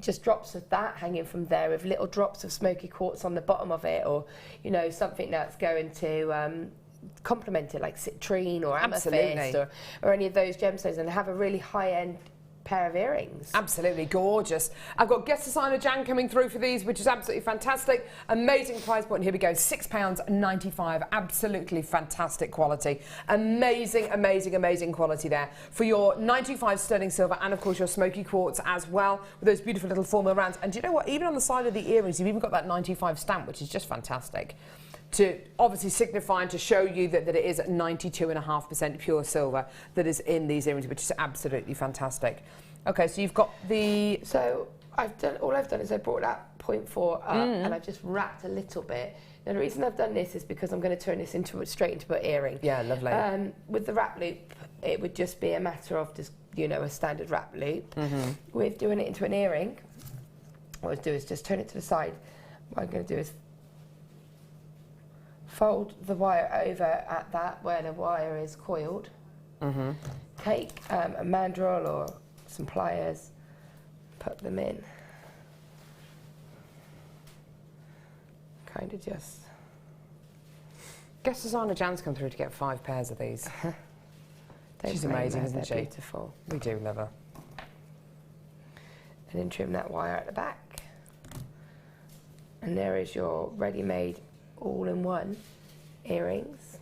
just drops of that hanging from there with little drops of smoky quartz on the bottom of it, or, you know, something that's going to complement it, like citrine or amethyst or any of those gemstones, and have a really high-end pair of earrings. Absolutely gorgeous. I've got guest designer Jan coming through for these, which is absolutely fantastic. Amazing price point. Here we go, £6.95. Absolutely fantastic quality. Amazing, amazing, amazing quality there for your 925 sterling silver, and of course your smoky quartz as well, with those beautiful little formula rounds. And do you know what? Even on the side of the earrings, you've even got that 925 stamp, which is just fantastic, to obviously signify and to show you that it is 92.5% pure silver that is in these earrings, which is absolutely fantastic. Okay, so you've got the... So all I've done is I brought that 0.4 up and I've just wrapped a little bit. Now the reason I've done this is because I'm going to turn this straight into an earring. Yeah, lovely. With the wrap loop, it would just be a matter of just, you know, a standard wrap loop. With doing it into an earring, what I'd do is just turn it to the side. What I'm going to do is fold the wire over at that where the wire is coiled. Take a mandrel or some pliers, put them in. Kind of just... Guess Susanna Jan's come through to get 5 pairs of these. She's amazing, isn't she? Beautiful. We do love her. And then trim that wire at the back. And there is your ready-made all-in-one earrings.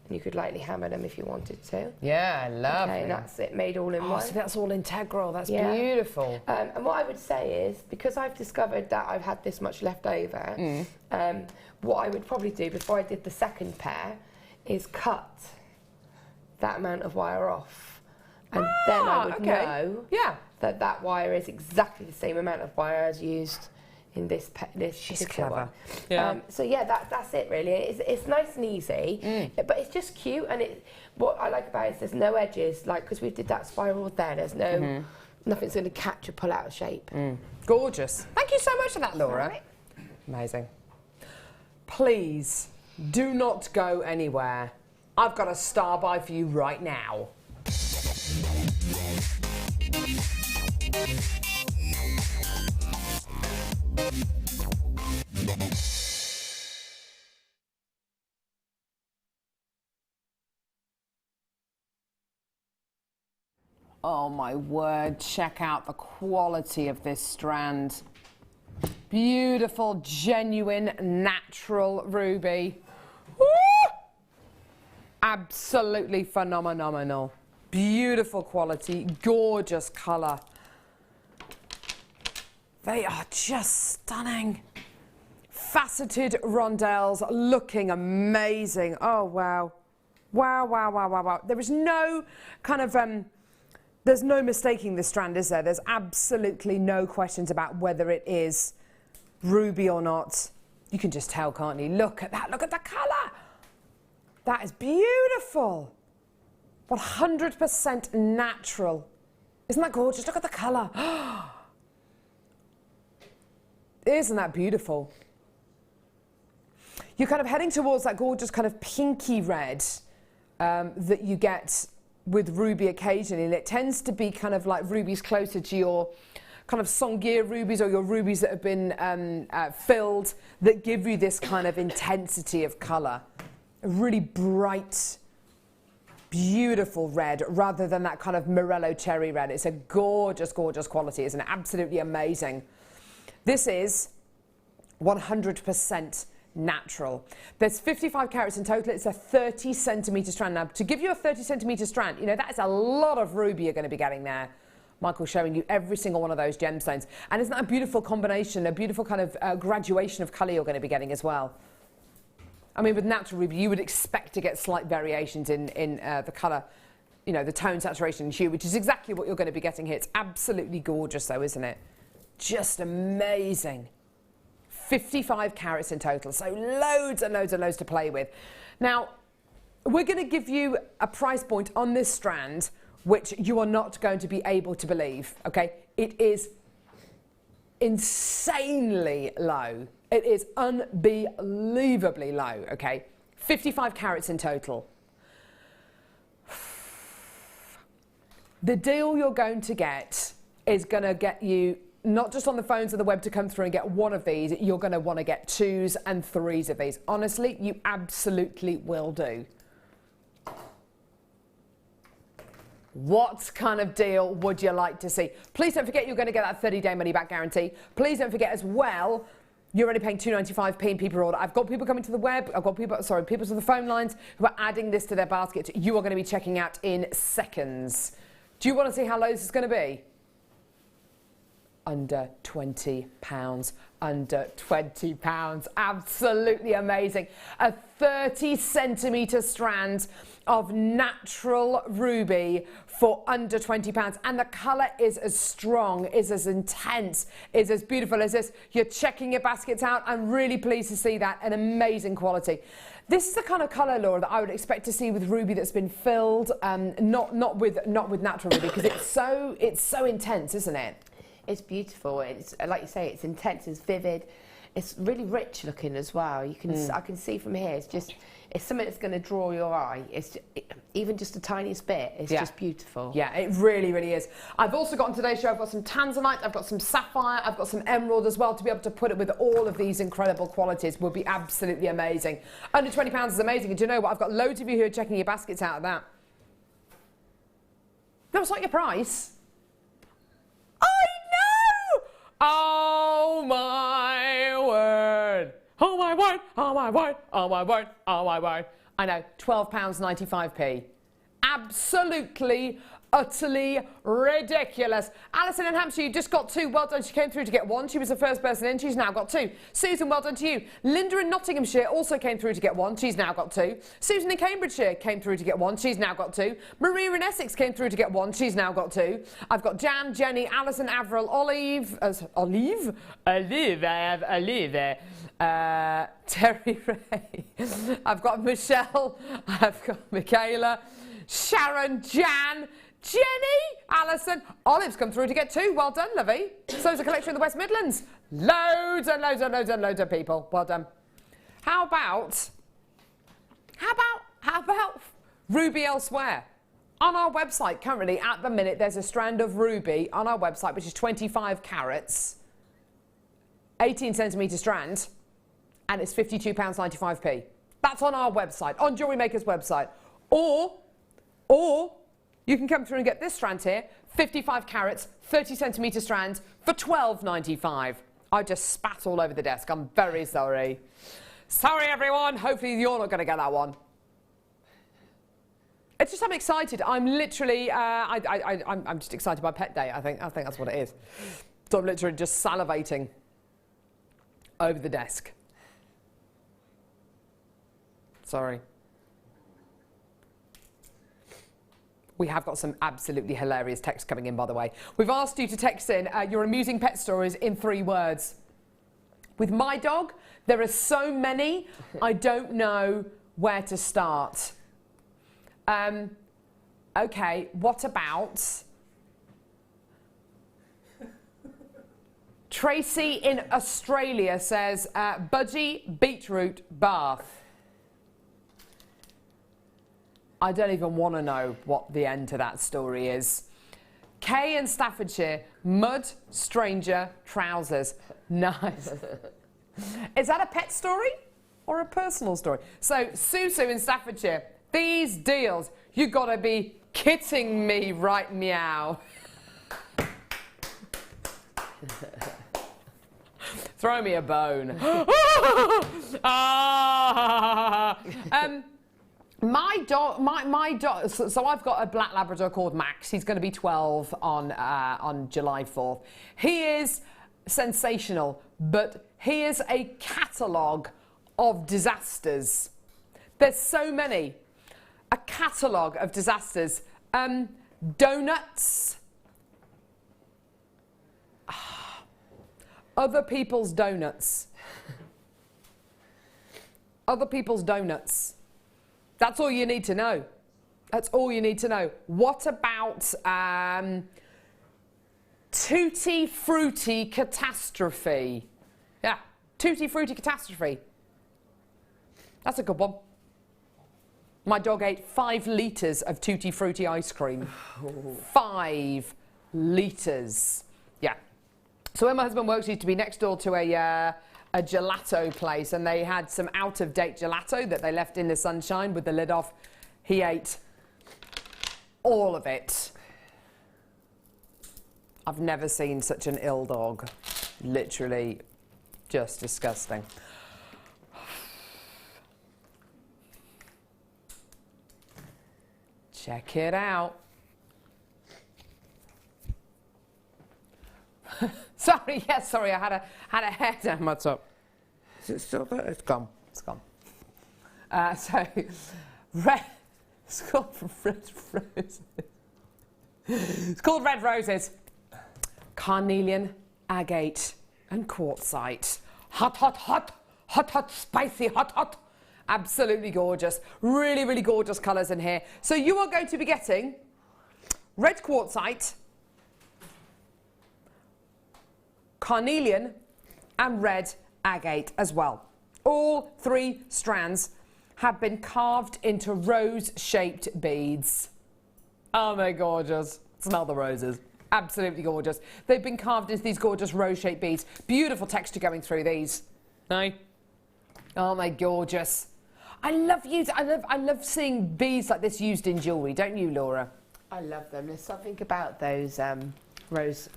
And you could lightly hammer them if you wanted to. Yeah, lovely. Okay, and that's it, made all in Oh, one. so that's all integral. That's Yeah. beautiful. And what I would say is, because I've discovered that I've had this much left over, what I would probably do before I did the second pair is cut that amount of wire off. And then I would know that that wire is exactly the same amount of wire as used in this She's particular clever. one. Yeah. So yeah, that's it really. It's nice and easy, but it's just cute. And what I like about it is there's no edges, like because we did that spiral there. There's no nothing's going to catch or pull out of shape. Gorgeous. Thank you so much for that, Laura. Right. Amazing. Please do not go anywhere. I've got a star buy for you right now. Oh my word, check out the quality of this strand. Beautiful, genuine, natural ruby. Woo! Absolutely phenomenal. Beautiful quality, gorgeous colour. They are just stunning. Faceted rondelles, looking amazing. Oh, wow. Wow, wow, wow, wow, wow. There is no kind of... there's no mistaking this strand, is there? There's absolutely no questions about whether it is ruby or not. You can just tell, can't you? Look at that. Look at the colour. That is beautiful. 100% natural. Isn't that gorgeous? Look at the colour. Isn't that beautiful? You're kind of heading towards that gorgeous kind of pinky red that you get with ruby occasionally, and it tends to be kind of like rubies closer to your kind of Sanguier rubies or your rubies that have been filled that give you this kind of intensity of colour. A really bright, beautiful red rather than that kind of Morello cherry red. It's a gorgeous, gorgeous quality, isn't it? Absolutely amazing. This is 100% natural. There's 55 carats in total. It's a 30 centimetre strand. Now, to give you a 30 centimetre strand, you know, that is a lot of ruby you're going to be getting there. Michael's showing you every single one of those gemstones. And isn't that a beautiful combination, a beautiful kind of graduation of colour you're going to be getting as well? I mean, with natural ruby, you would expect to get slight variations in the colour, you know, the tone, saturation, and hue, which is exactly what you're going to be getting here. It's absolutely gorgeous, though, isn't it? Just amazing. 55 carats in total, so loads and loads and loads to play with. Now, we're going to give you a price point on this strand which you are not going to be able to believe, okay? It is insanely low. It is unbelievably low, okay? 55 carats in total. The deal you're going to get is going to get you not just on the phones or the web to come through and get one of these, you're going to want to get 2s and 3s of these. Honestly, you absolutely will do. What kind of deal would you like to see? Please don't forget you're going to get that 30-day money-back guarantee. Please don't forget as well, you're only paying £2.95 in per order. I've got people coming to the web. I've got people, people to the phone lines who are adding this to their basket. You are going to be checking out in seconds. Do you want to see how low this is going to be? Under £20, under £20, absolutely amazing. A 30 centimetre strand of natural ruby for under £20, and the colour is as strong, is as intense, is as beautiful as this. You're checking your baskets out. I'm really pleased to see that, an amazing quality. This is the kind of colour, Laura, that I would expect to see with ruby that's been filled, not with natural ruby, because it's so intense, isn't it? It's beautiful. It's like you say, it's intense, it's vivid. It's really rich looking as well. You can, I can see from here. It's something that's going to draw your eye. Even just the tiniest bit. It's just beautiful. Yeah, it really, really is. I've also got on today's show, I've got some tanzanite, I've got some sapphire, I've got some emerald as well. To be able to put it with all of these incredible qualities would be absolutely amazing. Under £20 is amazing. And do you know what? I've got loads of you who are checking your baskets out of that. No, it's not your price. I know! Oh my word! Oh my word! Oh my word! Oh my word! Oh my word! I know, £12.95p. Absolutely, utterly ridiculous. Alison in Hampshire, you just got 2. Well done. She came through to get 1. She was the first person in. She's now got 2. Susan, well done to you. Linda in Nottinghamshire also came through to get 1. She's now got 2. Susan in Cambridgeshire came through to get 1. She's now got 2. Maria in Essex came through to get 1. She's now got 2. I've got Jan, Jenny, Alison, Avril, Olive. Olive. I have Olive there. Terry Ray. I've got Michelle. I've got Michaela. Sharon, Jan, Jenny, Alison, Olive's come through to get 2. Well done, lovey. So's a collection of the West Midlands. Loads and loads and loads and loads of people. Well done. How about ruby elsewhere? On our website currently, at the minute, there's a strand of ruby on our website, which is 25 carats, 18 centimetre strand, and it's £52.95p. That's on our website, on Jewellery Maker's website. Or you can come through and get this strand here, 55 carats, 30 centimetre strand for £12.95. I just spat all over the desk. I'm very sorry. Sorry, everyone. Hopefully you're not going to get that one. It's just I'm excited. I'm literally, I'm just excited by Pet Day. I think that's what it is. So I'm literally just salivating over the desk. Sorry. We have got some absolutely hilarious text coming in, by the way. We've asked you to text in your amusing pet stories in 3 words. With my dog, there are so many, I don't know where to start. Okay, what about Tracy in Australia says, budgie beetroot bath. I don't even want to know what the end to that story is. Kay in Staffordshire, mud, stranger, trousers. Nice. Is that a pet story or a personal story? So, Susu in Staffordshire, these deals, you gotta be kidding me, right meow. Throw me a bone. My dog, so I've got a black Labrador called Max. He's going to be 12 on July 4th. He is sensational, but he is a catalogue of disasters. There's so many. A catalogue of disasters. Donuts. Other people's donuts. Other people's donuts. That's all you need to know. That's all you need to know. What about Tutti Frutti Catastrophe? Yeah, Tutti Frutti Catastrophe. That's a good one. My dog ate 5 litres of Tutti Frutti ice cream. 5 litres. Yeah. So where my husband works used to be next door to a gelato place, and they had some out-of-date gelato that they left in the sunshine with the lid off. He ate all of it. I've never seen such an ill dog. Literally just disgusting. Check it out. Sorry, yes, sorry, I had a hair down my top. Is it still there? It's gone. It's gone. So, it's called Red Roses. It's called Red Roses. Carnelian, agate, and quartzite. Hot, hot, hot, hot, hot, spicy, hot, hot. Absolutely gorgeous. Really, really gorgeous colours in here. So you are going to be getting red quartzite, carnelian, and red agate as well. All 3 strands have been carved into rose-shaped beads. Aren't they gorgeous? Smell the roses. Absolutely gorgeous. They've been carved into these gorgeous rose-shaped beads. Beautiful texture going through these. No? Aren't they gorgeous? I love seeing beads like this used in jewellery, don't you, Laura? I love them. There's something about those rose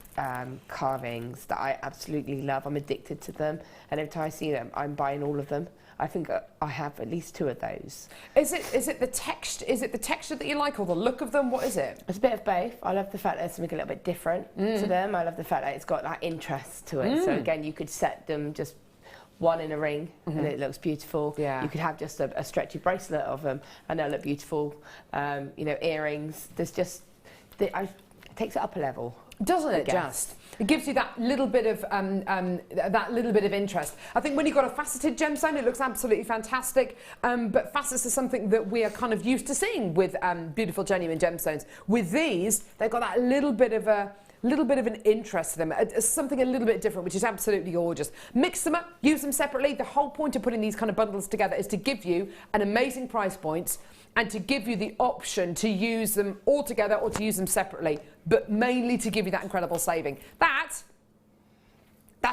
carvings that I absolutely love. I'm addicted to them, and every time I see them, I'm buying all of them. I think I have at least 2 of those. Is it the texture? Is it the texture that you like, or the look of them? What is it? It's a bit of both. I love the fact that there's something a little bit different to them. I love the fact that it's got that interest to it. So again, you could set them just one in a ring and it looks beautiful. Yeah. You could have just a stretchy bracelet of them and they'll look beautiful. You know, earrings. There's just it takes it up a level. Doesn't it just? It gives you that little bit of interest. I think when you've got a faceted gemstone, it looks absolutely fantastic. But facets is something that we are kind of used to seeing with beautiful, genuine gemstones. With these, they've got that little bit of an interest to them, something a little bit different, which is absolutely gorgeous. Mix them up, use them separately. The whole point of putting these kind of bundles together is to give you an amazing price point and to give you the option to use them all together or to use them separately, but mainly to give you that incredible saving. That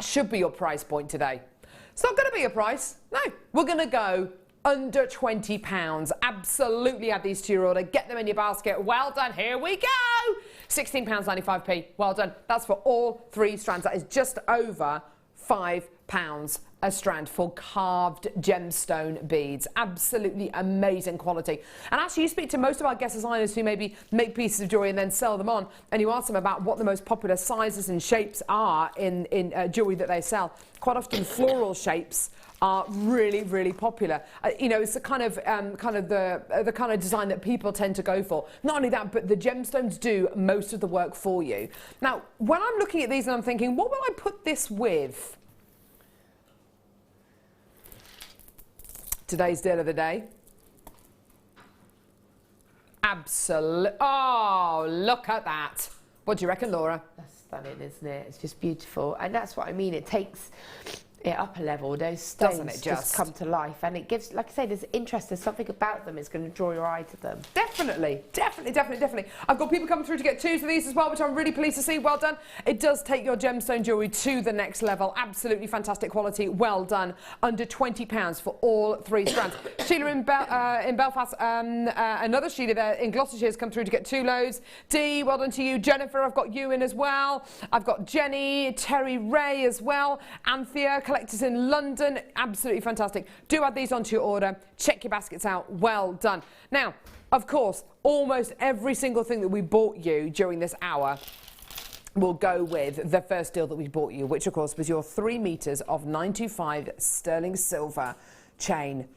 should be your price point today. It's not going to be a price. No, we're going to go under £20. Absolutely add these to your order. Get them in your basket. Well done. Here we go. £16.95p. Well done. That's for all 3 strands. That is just over £5 a strand for carved gemstone beads. Absolutely amazing quality. And actually, you speak to most of our guest designers who maybe make pieces of jewellery and then sell them on, and you ask them about what the most popular sizes and shapes are in jewellery that they sell. Quite often, floral shapes are really, really popular. You know, it's the kind of design that people tend to go for. Not only that, but the gemstones do most of the work for you. Now, when I'm looking at these and I'm thinking, what will I put this with? Today's deal of the day. Absolute. Oh, look at that. What do you reckon, Laura? That's stunning, isn't it? It's just beautiful. And that's what I mean. It takes it up a level. Those stones just come to life. And it gives, like I say, there's interest. There's something about them that's going to draw your eye to them. Definitely. I've got people coming through to get 2 of these as well, which I'm really pleased to see. Well done. It does take your gemstone jewellery to the next level. Absolutely fantastic quality. Well done. Under £20 for all 3 strands. Sheila in Belfast, another Sheila there in Gloucestershire has come through to get 2 loads. Dee, well done to you. Jennifer, I've got you in as well. I've got Jenny, Terry Ray as well. Anthea, collectors in London. Absolutely fantastic. Do add these onto your order. Check your baskets out. Well done. Now, of course, almost every single thing that we bought you during this hour will go with the first deal that we bought you, which of course was your 3 meters of 925 sterling silver chain.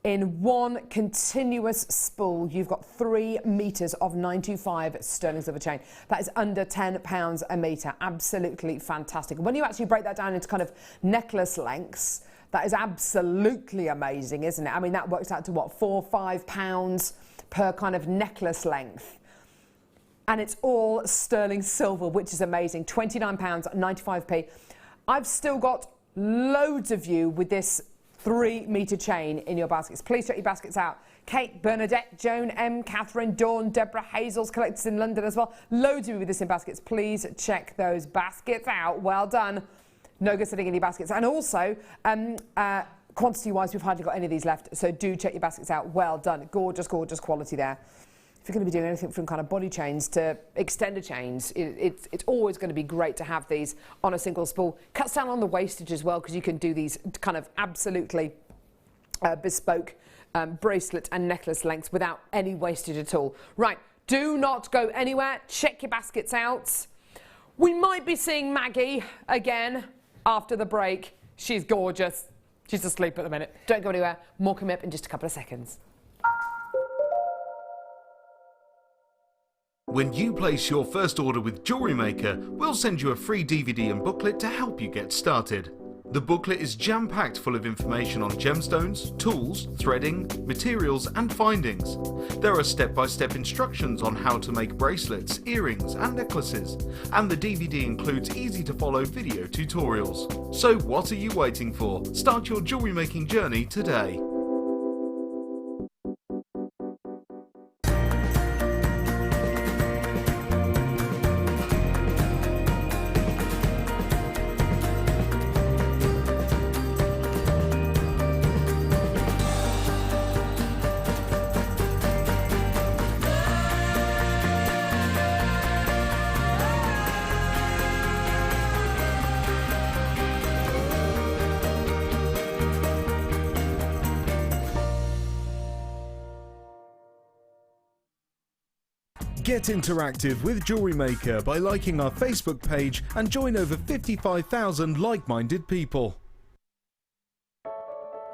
In one continuous spool, you've got 3 meters of 925 sterling silver chain. That is under £10 a metre. Absolutely fantastic. When you actually break that down into kind of necklace lengths, that is absolutely amazing, isn't it? I mean, that works out to what, £4 or £5 per kind of necklace length. And it's all sterling silver, which is amazing. £29.95p. I've still got loads of you with this 3 metre chain in your baskets. Please check your baskets out. Kate, Bernadette, Joan, M, Catherine, Dawn, Deborah, Hazel's collectors in London as well. Loads of you with this in baskets. Please check those baskets out. Well done. No good sitting in your baskets. And also, quantity-wise, we've hardly got any of these left, so do check your baskets out. Well done. Gorgeous, gorgeous quality there. If you're going to be doing anything from kind of body chains to extender chains, it's always going to be great to have these on a single spool. Cuts down on the wastage as well, because you can do these kind of absolutely bespoke bracelet and necklace lengths without any wastage at all. Right, do not go anywhere. Check your baskets out. We might be seeing Maggie again after the break. She's gorgeous. She's asleep at the minute. Don't go anywhere. More coming up in just a couple of seconds. When you place your first order with Jewellery Maker, we'll send you a free DVD and booklet to help you get started. The booklet is jam-packed full of information on gemstones, tools, threading, materials and findings. There are step-by-step instructions on how to make bracelets, earrings and necklaces, and the DVD includes easy-to-follow video tutorials. So what are you waiting for? Start your jewellery making journey today. Get interactive with Jewellery Maker by liking our Facebook page and join over 55,000 like-minded people.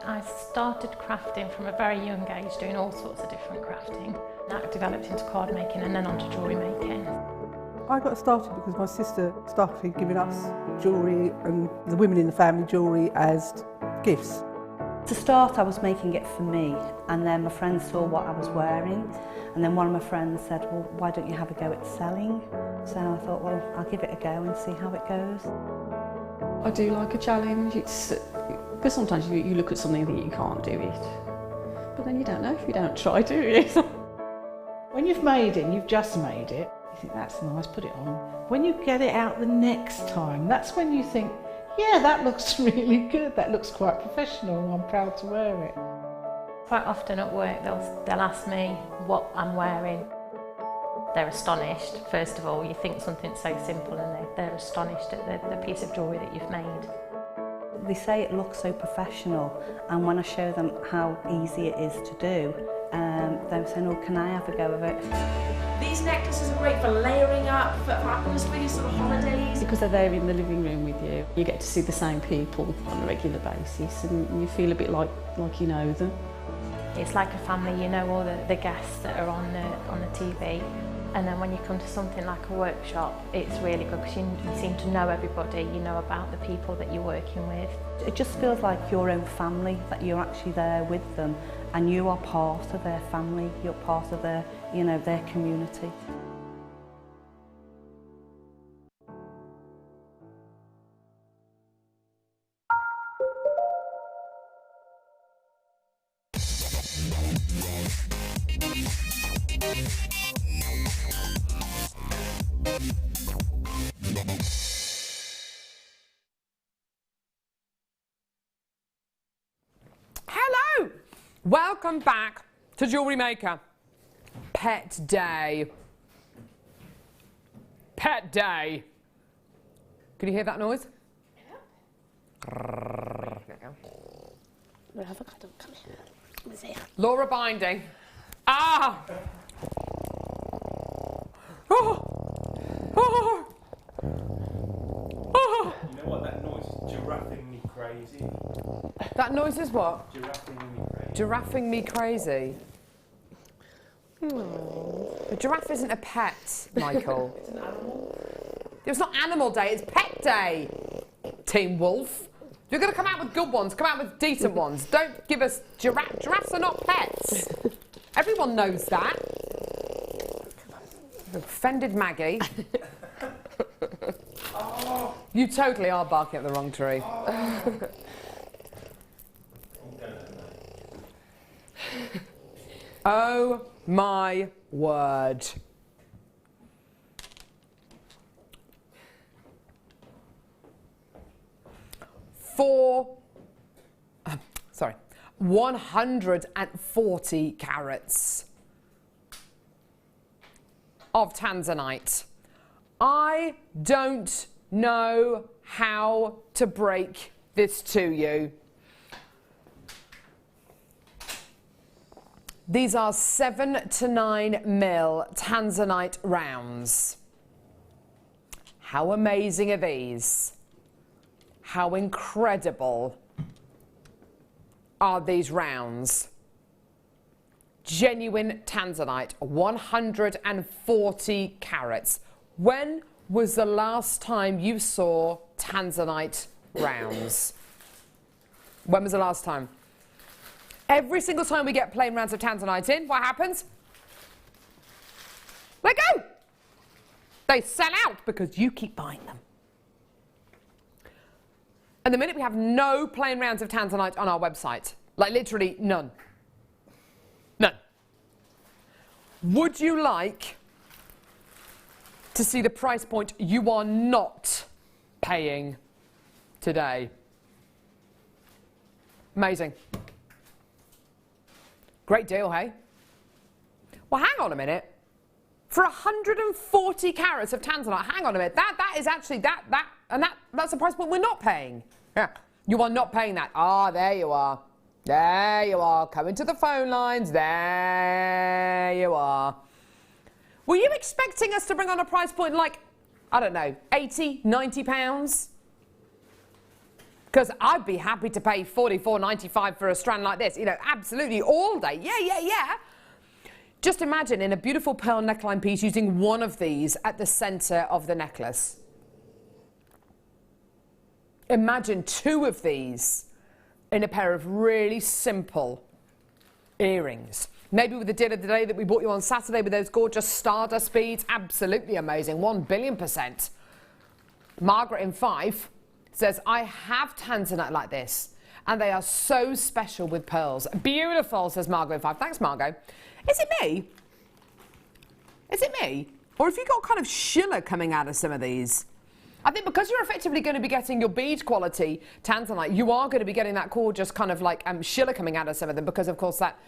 I started crafting from a very young age, doing all sorts of different crafting. That developed into card making and then onto jewellery making. I got started because my sister started giving us jewellery and the women in the family jewellery as gifts. To start, I was making it for me, and then my friends saw what I was wearing, and then one of my friends said, well, why don't you have a go at selling? So I thought, well, I'll give it a go and see how it goes. I do like a challenge. It's because sometimes you look at something and think you can't do it, but then you don't know if you don't try, do you? When you've made it, and you've just made it, you think that's nice, put it on. When you get it out the next time, that's when you think, yeah, that looks really good, that looks quite professional, I'm proud to wear it. Quite often at work they'll ask me what I'm wearing. They're astonished. First of all, you think something's so simple and they're astonished at the piece of jewellery that you've made. They say it looks so professional, and when I show them how easy it is to do, they're saying, oh, can I have a go of it? These necklaces are great for layering up, for atmosphere, sort of holidays. Because they're there in the living room with you, you get to see the same people on a regular basis and you feel a bit like you know them. It's like a family, you know all the guests that are on the TV, and then when you come to something like a workshop, it's really good because you seem to know everybody, you know about the people that you're working with. It just feels like your own family, that you're actually there with them and you are part of their family, you're part of their, you know, their community. Hello! Welcome back to Jewellery Maker. Pet Day. Pet Day. Can you hear that noise? Laura binding. Ah! Oh! Oh! Oh! You know what, that noise is giraffing me crazy. That noise is what? Giraffing me crazy. Giraffing me crazy. A giraffe isn't a pet, Michael. It's an animal. It's not Animal Day, it's Pet Day. Team Wolf. You're going to come out with good ones, come out with decent ones. Don't give us giraffes are not pets. Everyone knows that. Offended Maggie. Oh. You totally are barking at the wrong tree. Oh my word. Sorry, 140 carats of tanzanite. I don't know how to break this to you. These are 7 to 9 mil tanzanite rounds. How amazing are these? How incredible are these rounds? Genuine tanzanite, 140 carats. When was the last time you saw tanzanite rounds? When was the last time? Every single time we get plain rounds of tanzanite in, what happens? They go! They sell out because you keep buying them. And the minute we have no plain rounds of tanzanite on our website, like literally none. None. Would you like to see the price point you are not paying today? Amazing. Great deal, hey? Well, hang on a minute. For 140 carats of tanzanite, hang on a minute. That is actually that's the price point we're not paying. Yeah. You are not paying that. Ah, there you are. There you are. Coming to the phone lines. There you are. Were you expecting us to bring on a price point like, I don't know, 80, 90 pounds? Because I'd be happy to pay $44.95 for a strand like this. You know, absolutely all day. Yeah. Just imagine in a beautiful pearl neckline piece using one of these at the centre of the necklace. Imagine two of these in a pair of really simple earrings. Maybe with the deal of the day that we bought you on Saturday with those gorgeous Stardust beads. Absolutely amazing. 1,000,000,000%. Margaret in 5 says, I have tanzanite like this, and they are so special with pearls. Beautiful, says Margot in 5. Thanks, Margot. Is it me? Is it me? Or have you got kind of Schiller coming out of some of these? I think because you're effectively going to be getting your bead quality tanzanite, you are going to be getting that gorgeous kind of like Schiller coming out of some of them because, of course, that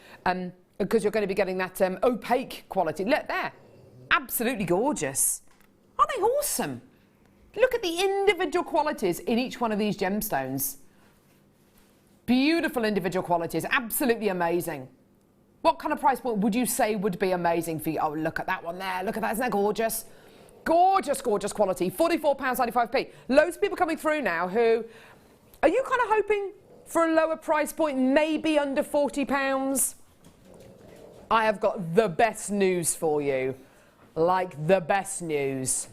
because you're going to be getting that opaque quality. Look there. Absolutely gorgeous. Aren't they awesome? Look at the individual qualities in each one of these gemstones. Beautiful individual qualities. Absolutely amazing. What kind of price point would you say would be amazing for you? Oh, look at that one there. Look at that. Isn't that gorgeous? Gorgeous, gorgeous quality. £44.95p. Loads of people coming through now who... Are you kind of hoping for a lower price point, maybe under £40? I have got the best news for you. Like the best news.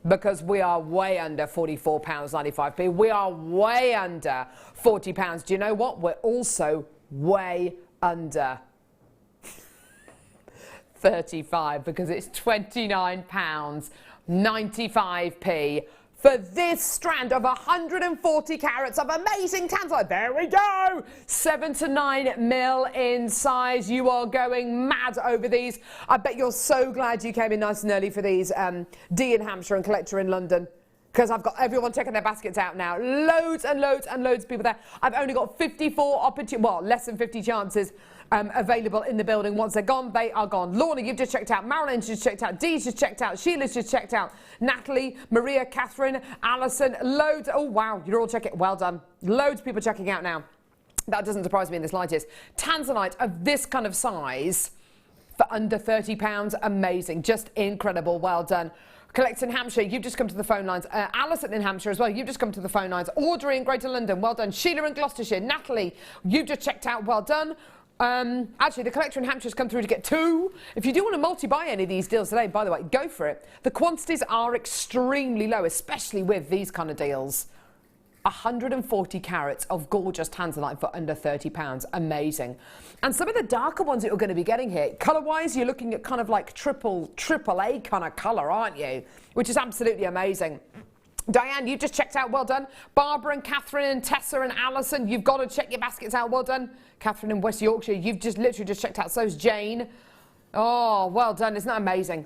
Because we are way under £44.95p. We are way under £40. Do you know what? We're also way under 35 because it's £29.95p for this strand of 140 carats of amazing tanzanite. There we go. 7 to 9 mil in size. You are going mad over these. I bet you're so glad you came in nice and early for these. Dee in Hampshire and Collector in London. Because I've got everyone checking their baskets out now. Loads and loads and loads of people there. I've only got 54 opportunities, well, less than 50 chances available in the building. Once they're gone, they are gone. Lorna, you've just checked out. Marilyn's just checked out. Dee's just checked out. Sheila's just checked out. Natalie, Maria, Catherine, Alison, loads. Oh, wow, you're all checking. Well done. Loads of people checking out now. That doesn't surprise me in the slightest. Tanzanite of this kind of size for under £30. Amazing. Just incredible. Well done. Collect in Hampshire, you've just come to the phone lines. Alison in Hampshire as well, you've just come to the phone lines. Audrey in Greater London, well done. Sheila in Gloucestershire. Natalie, you've just checked out, well done. Actually, the Collector in Hampshire's come through to get 2. If you do want to multi-buy any of these deals today, by the way, go for it. The quantities are extremely low, especially with these kind of deals. 140 carats of gorgeous tanzanite for under £30. Amazing. And some of the darker ones that you're going to be getting here, colour-wise, you're looking at kind of like triple A kind of colour, aren't you? Which is absolutely amazing. Diane, you've just checked out, well done. Barbara and Catherine and Tessa and Alison, you've got to check your baskets out, well done. Catherine in West Yorkshire, you've just literally just checked out, so's Jane. Oh, well done, isn't that amazing?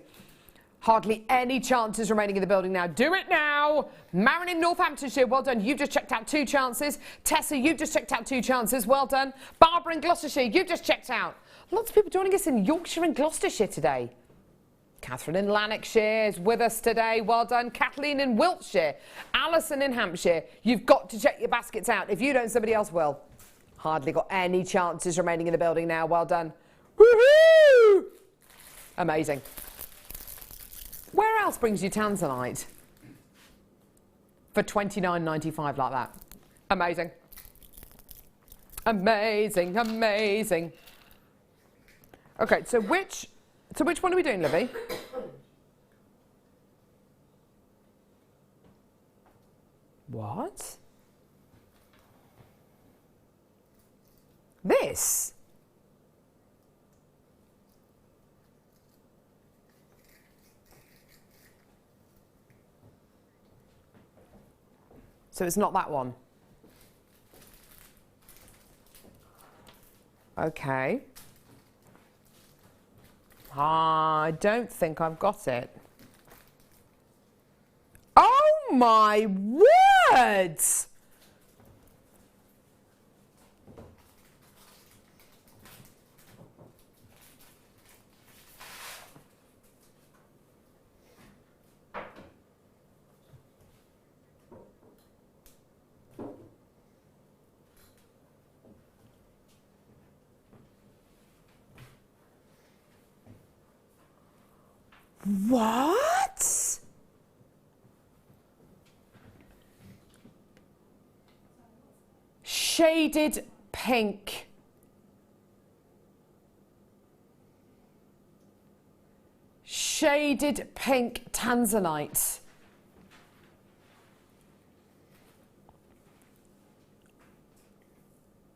Hardly any chances remaining in the building now. Do it now. Marin in Northamptonshire, well done. You've just checked out 2 chances. Tessa, you've just checked out 2 chances. Well done. Barbara in Gloucestershire, you've just checked out. Lots of people joining us in Yorkshire and Gloucestershire today. Catherine in Lanarkshire is with us today. Well done. Kathleen in Wiltshire. Alison in Hampshire. You've got to check your baskets out. If you don't, somebody else will. Hardly got any chances remaining in the building now. Well done. Woohoo! Amazing. Where else brings you tanzanite for £29.95 like that? Amazing. Amazing, amazing. Okay, so which one are we doing, Livy? What? this. So it's not that one. Okay. I don't think I've got it. Oh my words! What? Shaded pink. Shaded pink tanzanite.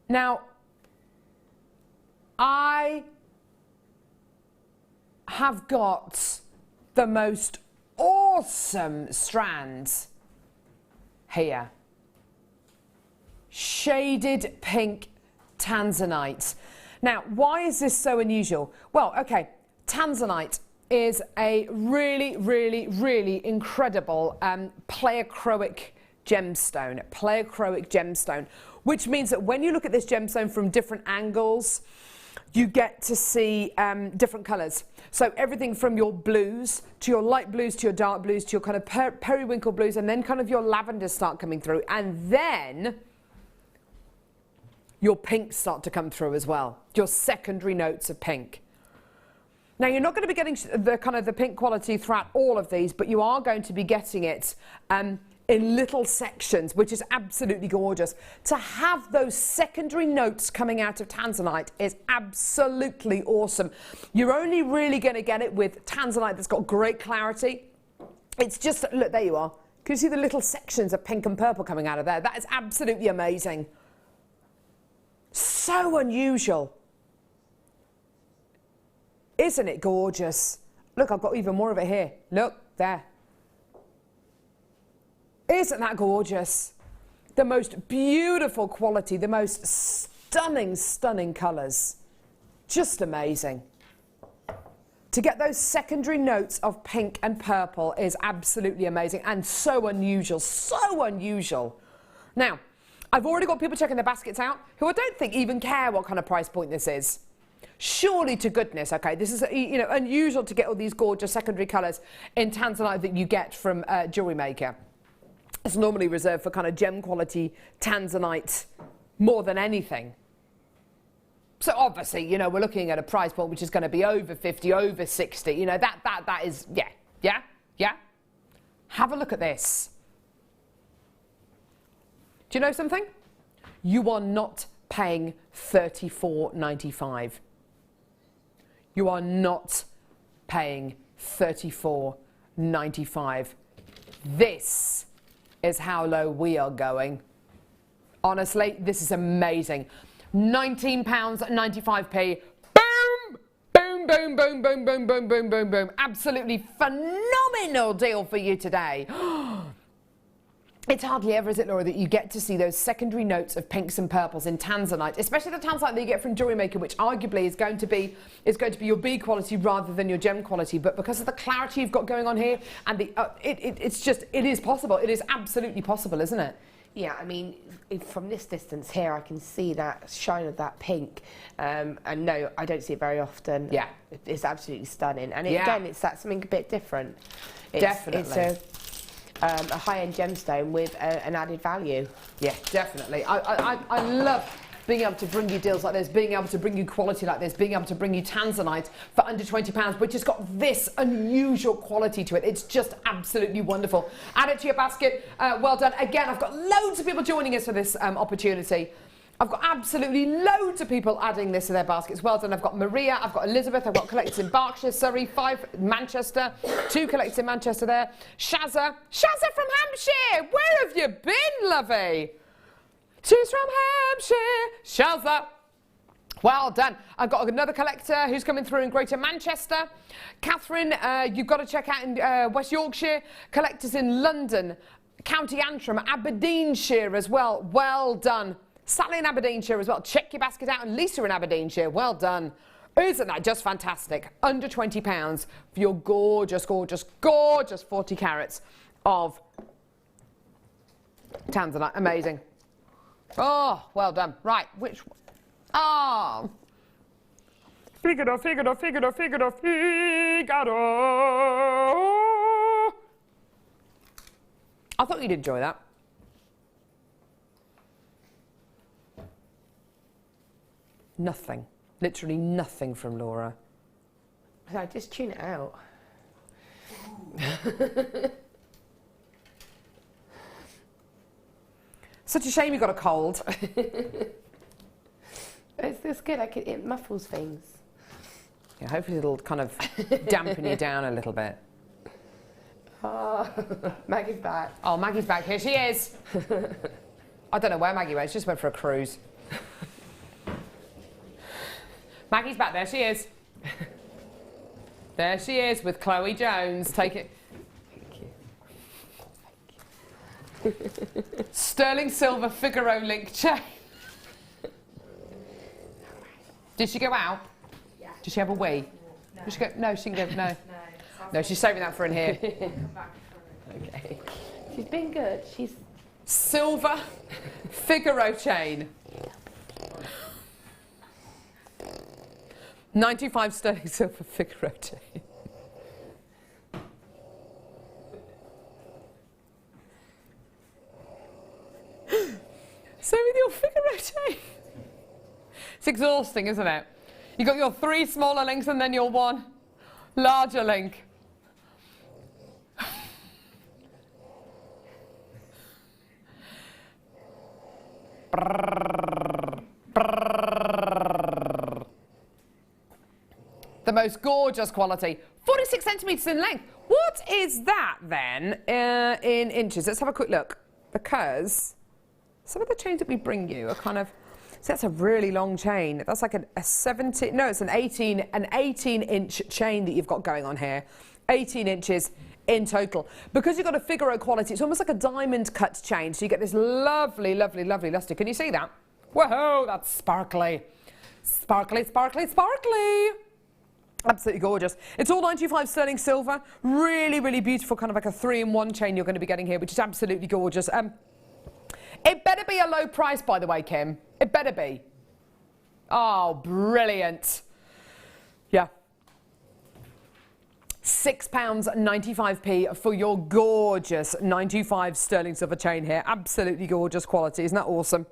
Now, I have got the most awesome strands here. Shaded pink tanzanite. Now, why is this so unusual? Well, okay, tanzanite is a really, really, really incredible pleochroic gemstone, which means that when you look at this gemstone from different angles, you get to see different colours. So everything from your blues to your light blues to your dark blues to your kind of periwinkle blues, and then kind of your lavenders start coming through, and then your pinks start to come through as well, your secondary notes of pink. Now, you're not going to be getting the kind of the pink quality throughout all of these, but you are going to be getting it in little sections, which is absolutely gorgeous. To have those secondary notes coming out of tanzanite is absolutely awesome. You're only really going to get it with tanzanite that's got great clarity. It's just, look, there you are. Can you see the little sections of pink and purple coming out of there? That is absolutely amazing. So unusual. Isn't it gorgeous? Look, I've got even more of it here. Look, there. Isn't that gorgeous? The most beautiful quality, the most stunning, stunning colours. Just amazing. To get those secondary notes of pink and purple is absolutely amazing and so unusual, so unusual. Now, I've already got people checking their baskets out who I don't think even care what kind of price point this is. Surely to goodness, okay, this is, you know, unusual to get all these gorgeous secondary colours in tanzanite that you get from Jewellery Maker. It's normally reserved for kind of gem quality tanzanite more than anything. So obviously, you know, we're looking at a price point which is going to be over 50, over 60. You know, that is, yeah. Have a look at this. Do you know something? You are not paying $34.95. You are not paying $34.95. This is how low we are going. Honestly, this is amazing. £19.95. Boom! Boom, boom, boom, boom, boom, boom, boom, boom, boom. Absolutely phenomenal deal for you today. It's hardly ever, is it, Laura, that you get to see those secondary notes of pinks and purples in tanzanite, especially the tanzanite that you get from Jewellery Maker, which arguably is going to be your B quality rather than your gem quality. But because of the clarity you've got going on here, and the it is possible. It is absolutely possible, isn't it? Yeah, I mean, from this distance here, I can see that shine of that pink. And no, I don't see it very often. Yeah. It's absolutely stunning. And again, it's something a bit different. Definitely. It's a high-end gemstone with an added value. Yeah, definitely. I love being able to bring you deals like this, being able to bring you quality like this, being able to bring you tanzanite for under £20, which has got this unusual quality to it. It's just absolutely wonderful. Add it to your basket. Well done. Again, I've got loads of people joining us for this opportunity. I've got absolutely loads of people adding this to their baskets. Well done. I've got Maria, I've got Elizabeth, I've got collectors in Berkshire, Surrey, 5 Manchester, 2 collectors in Manchester there. Shazza from Hampshire, where have you been, lovey? She's from Hampshire. Shazza Well done. I've got another collector who's coming through in Greater Manchester. Catherine, you've got to check out in West Yorkshire. Collectors in London, County Antrim, Aberdeenshire as well. Well done. Sally in Aberdeenshire as well. Check your basket out. And Lisa in Aberdeenshire. Well done. Isn't that just fantastic? Under £20 for your gorgeous, gorgeous, gorgeous 40 carats of tanzanite. Amazing. Oh, well done. Right, which one? Oh. Figaro, Figaro, Figaro, Figaro, Figaro. I thought you'd enjoy that. Nothing. Literally nothing from Laura. So just tune it out. Such a shame you got a cold. It's good, it muffles things. Yeah, hopefully it'll kind of dampen you down a little bit. Oh, Maggie's back. Oh, Maggie's back. Here she is. I don't know where Maggie went. She just went for a cruise. Maggie's back. There she is. There she is with Chloe Jones. Take it. Thank you. Sterling silver Figaro link chain. Did she go out? Yeah. Did she have a wee? No. Did she go? No, she didn't go. No. No, she's saving that for in here. Okay. She's been good. She's silver Figaro chain. 95 sterling silver Figaro chain. So with your Figaro chain. It's exhausting, isn't it? You've got your 3 smaller links and then your 1 larger link. The most gorgeous quality. 46 centimetres in length. What is that then in inches? Let's have a quick look. Because some of the chains that we bring you are kind of... So that's a really long chain. That's like a 17... No, it's an 18-inch chain that you've got going on here. 18 inches in total. Because you've got a Figaro quality, it's almost like a diamond cut chain. So you get this lovely, lovely, lovely lustre. Can you see that? Whoa, that's sparkly. Sparkly, sparkly, sparkly. Absolutely gorgeous. It's all 95 sterling silver. Really, really beautiful, kind of like a 3-in-1 chain you're going to be getting here, which is absolutely gorgeous. It better be a low price, by the way, Kim. It better be. Oh, brilliant. Yeah. £6.95p for your gorgeous 95 sterling silver chain here. Absolutely gorgeous quality. Isn't that awesome?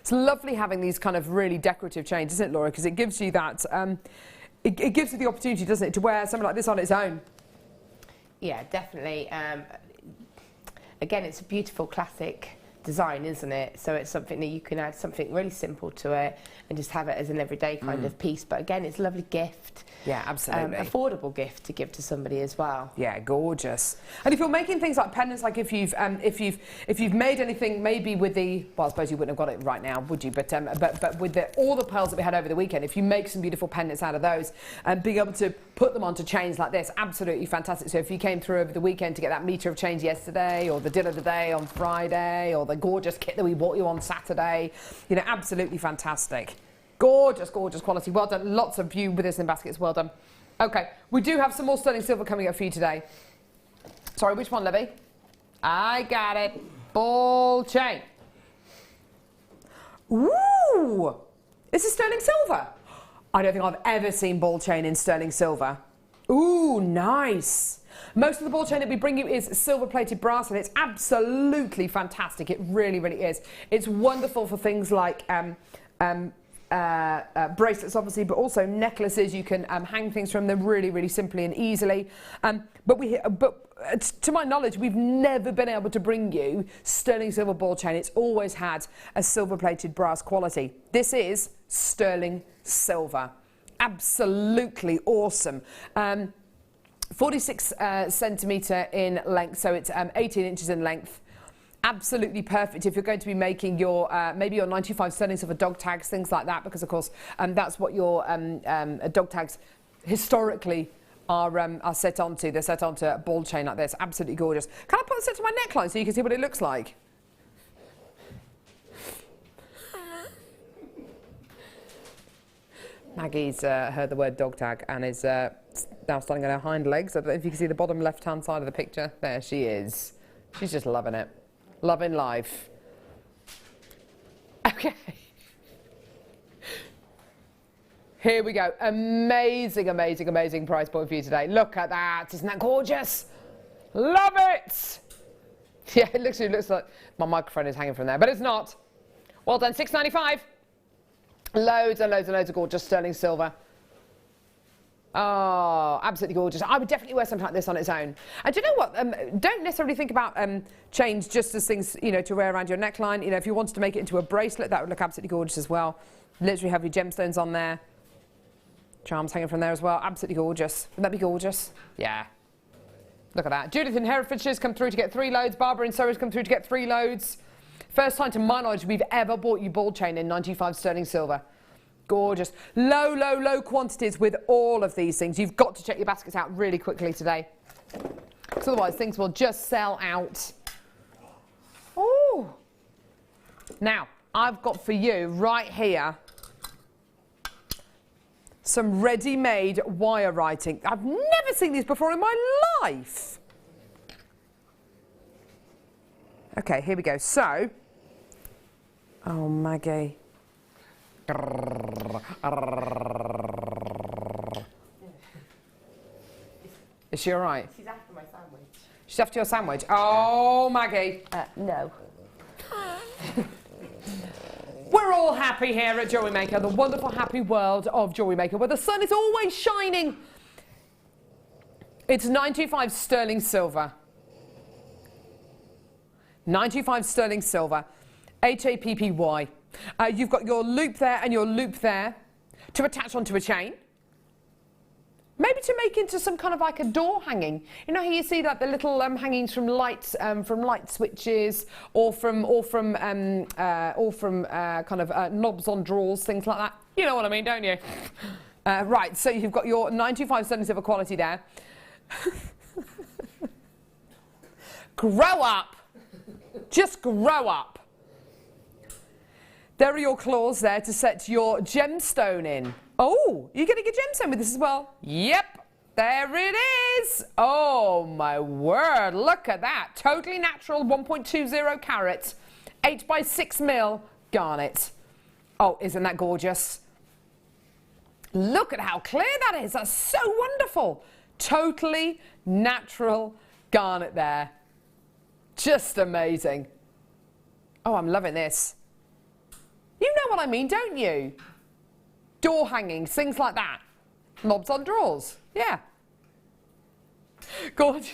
It's lovely having these kind of really decorative chains, isn't it, Laura? Because it gives you that... It gives you the opportunity, doesn't it, to wear something like this on its own. Yeah, definitely. Again, it's a beautiful classic design, isn't it? So it's something that you can add something really simple to it and just have it as an everyday kind of piece. But again, it's a lovely gift. Yeah, absolutely. Affordable gift to give to somebody as well. Yeah, gorgeous. And if you're making things like pendants, like if you've made anything maybe with the, well, I suppose you wouldn't have got it right now, would you? But with all the pearls that we had over the weekend, if you make some beautiful pendants out of those and being able to put them onto chains like this, absolutely fantastic. So if you came through over the weekend to get that metre of chains yesterday, or the deal of the day on Friday, or the gorgeous kit that we bought you on Saturday, you know, absolutely fantastic. Gorgeous, gorgeous quality. Well done. Lots of you with this in baskets. Well done. Okay, we do have some more sterling silver coming up for you today. Sorry, which one, Libby? I got it. Ball chain. Ooh! This is sterling silver. I don't think I've ever seen ball chain in sterling silver. Ooh, nice. Most of the ball chain that we bring you is silver-plated brass, and it's absolutely fantastic. It really, really is. It's wonderful for things like bracelets, obviously, but also necklaces. You can hang things from them really, really simply and easily. But to my knowledge, we've never been able to bring you sterling silver ball chain. It's always had a silver-plated brass quality. This is sterling silver. Absolutely awesome. 46 centimetre in length, so it's 18 inches in length. absolutely perfect if you're going to be making your maybe your 95 sterling silver dog tags, things like that, because of course that's what your dog tags historically are set onto. They're set onto a ball chain like this. Absolutely gorgeous. Can I put this to my neckline so you can see what it looks like? Maggie's heard the word dog tag and is now standing on her hind legs. I don't know if you can see the bottom left-hand side of the picture. There she is. She's just loving it. Loving life. Okay. Here we go. Amazing, amazing, amazing price point for you today. Look at that. Isn't that gorgeous? Love it. Yeah, it looks like my microphone is hanging from there, but it's not. Well done, $6.95. Loads and loads and loads of gorgeous sterling silver. Oh, absolutely gorgeous. I would definitely wear something like this on its own. And do you know what? Don't necessarily think about chains just as things, you know, to wear around your neckline. You know, if you wanted to make it into a bracelet, that would look absolutely gorgeous as well. Literally have your gemstones on there. Charms hanging from there as well. Absolutely gorgeous. Wouldn't that be gorgeous? Yeah. Look at that. Judith in Herefordshire's come through to get 3 loads. Barbara in Surrey's come through to get 3 loads. First time to my knowledge we've ever bought you ball chain in 95 sterling silver. Gorgeous. Low, low, low quantities with all of these things. You've got to check your baskets out really quickly today, because otherwise things will just sell out. Oh. Now, I've got for you right here some ready-made wire writing. I've never seen these before in my life. Okay, here we go. So, oh, Maggie. Is she all right? She's after my sandwich. She's after your sandwich? Oh, Maggie. No. We're all happy here at Jewellery Maker, the wonderful, happy world of Jewellery Maker, where the sun is always shining. It's 95 sterling silver. 95 sterling silver. HAPPY. You've got your loop there and your loop there to attach onto a chain. Maybe to make into some kind of like a door hanging. You know how you see like the little hangings from light switches, or from kind of knobs on drawers, things like that. You know what I mean, don't you? Right. So you've got your 95 sterling silver quality there. Grow up. Just grow up. There are your claws there to set your gemstone in. Oh, you're getting a gemstone with this as well? Yep, there it is. Oh, my word, look at that. Totally natural, 1.20 carats, 8 by 6 mil garnet. Oh, isn't that gorgeous? Look at how clear that is. That's so wonderful. Totally natural garnet there. Just amazing. Oh, I'm loving this. You know what I mean, don't you? Door hangings, things like that. Knobs on drawers, yeah. Gorgeous.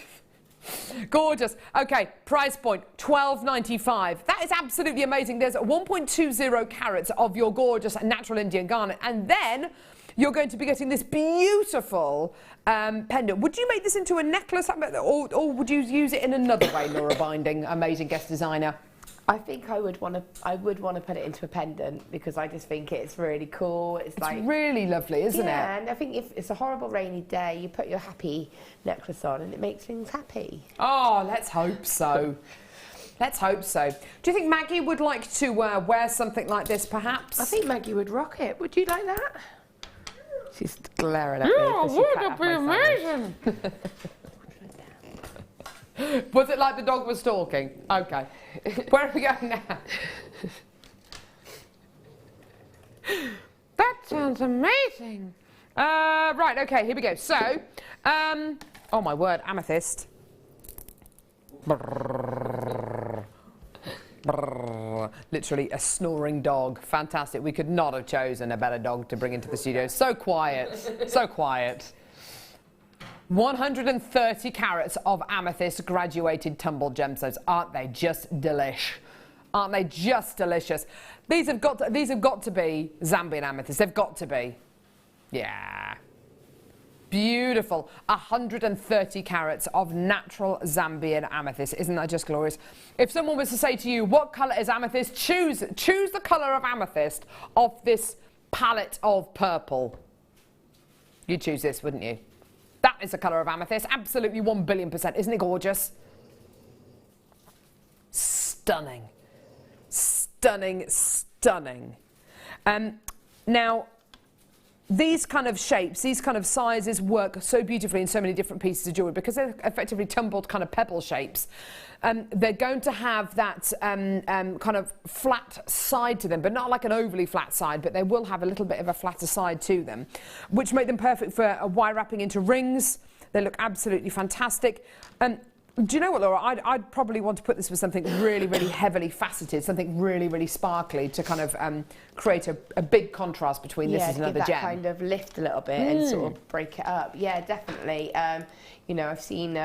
Gorgeous. Okay, price point, $12.95. That is absolutely amazing. There's 1.20 carats of your gorgeous natural Indian garnet, and then you're going to be getting this beautiful pendant. Would you make this into a necklace, or would you use it in another way, Laura Binding, amazing guest designer? I think I would want to put it into a pendant, because I just think it's really cool. It's like really lovely, isn't it? Yeah, and I think if it's a horrible rainy day, you put your happy necklace on and it makes things happy. Oh, let's hope so. Let's hope so. Do you think Maggie would like to wear something like this, perhaps? I think Maggie would rock it. Would you like that? She's glaring at me. Yeah, would it be amazing? Was it like the dog was talking? Okay. Where are we going now? That sounds amazing. Right, okay, here we go. So, oh my word, amethyst. Literally a snoring dog. Fantastic. We could not have chosen a better dog to bring into the studio. So quiet. So quiet. 130 carats of amethyst graduated tumbled gemstones. Aren't they just delish? Aren't they just delicious? These have got to be Zambian amethyst. They've got to be. Yeah. Beautiful. 130 carats of natural Zambian amethyst. Isn't that just glorious? If someone was to say to you, what colour is amethyst? Choose the colour of amethyst of this palette of purple. You'd choose this, wouldn't you? That is the colour of amethyst. Absolutely 1,000,000,000%. Isn't it gorgeous? Stunning. Stunning, stunning. Now, these kind of shapes, these kind of sizes work so beautifully in so many different pieces of jewellery because they're effectively tumbled kind of pebble shapes. They're going to have that kind of flat side to them, but not like an overly flat side, but they will have a little bit of a flatter side to them, which make them perfect for wire wrapping into rings. They look absolutely fantastic. Do you know what, Laura? I'd probably want to put this with something really, really heavily faceted, something really, really sparkly to kind of create a big contrast between this and another gem. Yeah, kind of lift a little bit and sort of break it up. Yeah, definitely. You know, I've seen...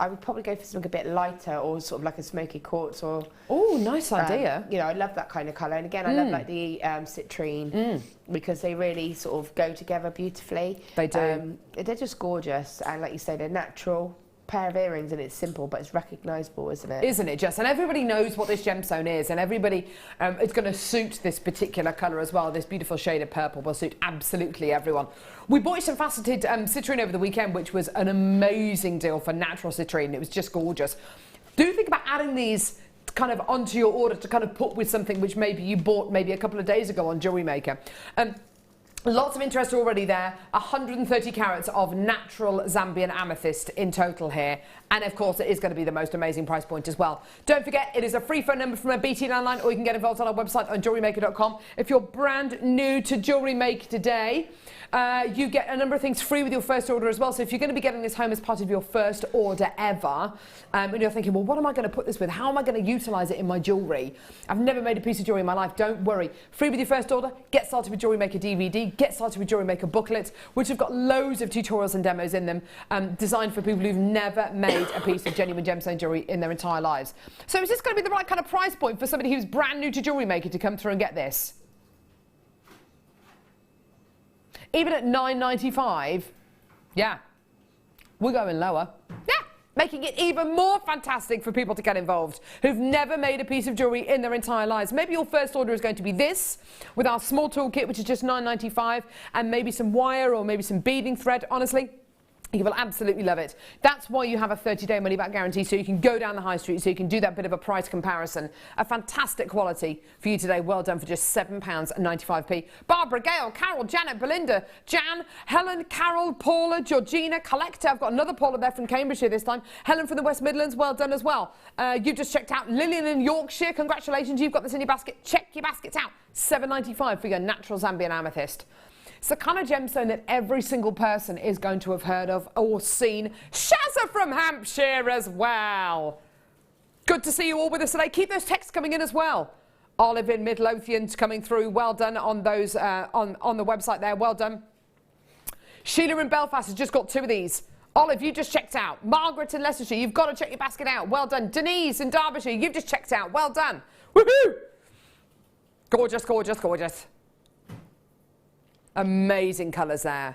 I would probably go for something a bit lighter or sort of like a smoky quartz or... Oh, nice idea. You know, I love that kind of colour. And again, I love like the citrine because they really sort of go together beautifully. They do. They're just gorgeous. And like you say, they're natural. Pair of earrings and it's simple but it's recognisable, isn't it? Isn't it just? And everybody knows what this gemstone is and everybody it's going to suit this particular colour as well. This beautiful shade of purple will suit absolutely everyone. We bought you some faceted citrine over the weekend, which was an amazing deal for natural citrine. It was just gorgeous. Do think about adding these kind of onto your order to kind of put with something which maybe you bought maybe a couple of days ago on Jewellery Maker. Lots of interest already there. 130 carats of natural Zambian amethyst in total here. And of course, it is going to be the most amazing price point as well. Don't forget, it is a free phone number from a BT landline, or you can get involved on our website on JewelleryMaker.com. If you're brand new to Jewellery Maker today, you get a number of things free with your first order as well. So if you're going to be getting this home as part of your first order ever, and you're thinking, well, what am I going to put this with? How am I going to utilise it in my jewellery? I've never made a piece of jewellery in my life. Don't worry. Free with your first order. Get started with Jewellery Maker DVD. Get started with Jewellery Maker booklets, which have got loads of tutorials and demos in them, designed for people who've never made a piece of genuine gemstone jewellery in their entire lives. So is this going to be the right kind of price point for somebody who's brand new to Jewellery Maker to come through and get this? Even at $9.95, yeah, we're going lower. Yeah, making it even more fantastic for people to get involved who've never made a piece of jewellery in their entire lives. Maybe your first order is going to be this, with our small toolkit, which is just $9.95, and maybe some wire or maybe some beading thread. Honestly, you will absolutely love it. That's why you have a 30-day money-back guarantee, so you can go down the high street, so you can do that bit of a price comparison. A fantastic quality for you today. Well done for just £7.95p. Barbara, Gail, Carol, Janet, Belinda, Jan, Helen, Carol, Paula, Georgina, Collector. I've got another Paula there from Cambridgeshire this time. Helen from the West Midlands, well done as well. You've just checked out Lillian in Yorkshire. Congratulations, you've got this in your basket. Check your baskets out. £7.95 for your natural Zambian amethyst. It's the kind of gemstone that every single person is going to have heard of or seen. Shazza from Hampshire as well. Good to see you all with us today. Keep those texts coming in as well. Olive in Midlothian's coming through. Well done on those on the website there. Well done. Sheila in Belfast has just got 2 of these. Olive, you just checked out. Margaret in Leicestershire, you've got to check your basket out. Well done. Denise in Derbyshire, you've just checked out. Well done. Woohoo! Gorgeous, gorgeous, gorgeous. Amazing colours there.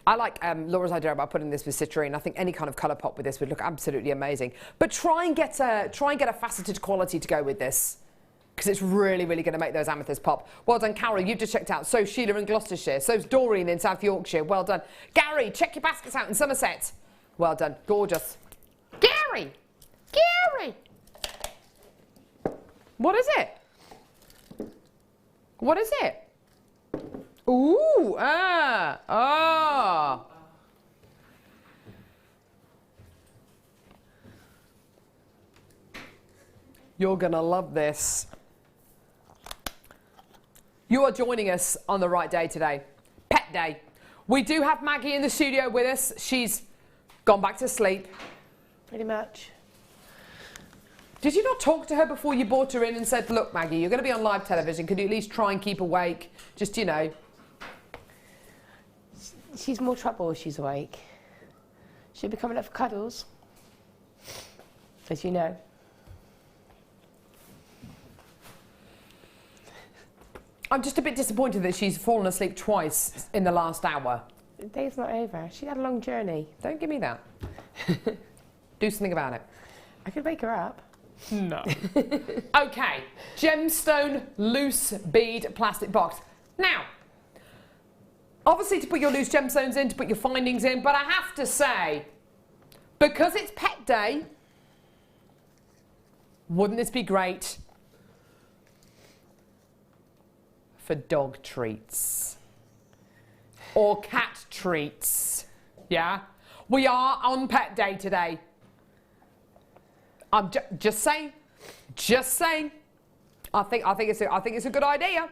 I like Laura's idea about putting this with citrine. I think any kind of colour pop with this would look absolutely amazing. But try and get a faceted quality to go with this, because it's really, really going to make those amethysts pop. Well done, Carol. You've just checked out. So Sheila in Gloucestershire. So's Doreen in South Yorkshire. Well done. Gary, check your baskets out in Somerset. Well done. Gorgeous. Gary! Gary! What is it? What is it? Ooh, You're gonna love this. You are joining us on the right day today. Pet Day. We do have Maggie in the studio with us. She's gone back to sleep. Pretty much. Did you not talk to her before you brought her in and said, look, Maggie, you're going to be on live television. Could you at least try and keep awake? Just, you know. She's more trouble if she's awake. She'll be coming up for cuddles, as you know. I'm just a bit disappointed that she's fallen asleep twice in the last hour. The day's not over. She had a long journey. Don't give me that. Do something about it. I could wake her up. No. Okay, gemstone loose bead plastic box. Now, obviously to put your loose gemstones in, to put your findings in, but I have to say, because it's Pet Day, wouldn't this be great for dog treats? Or cat treats, yeah? We are on Pet Day today. I'm just saying. I think it's a good idea.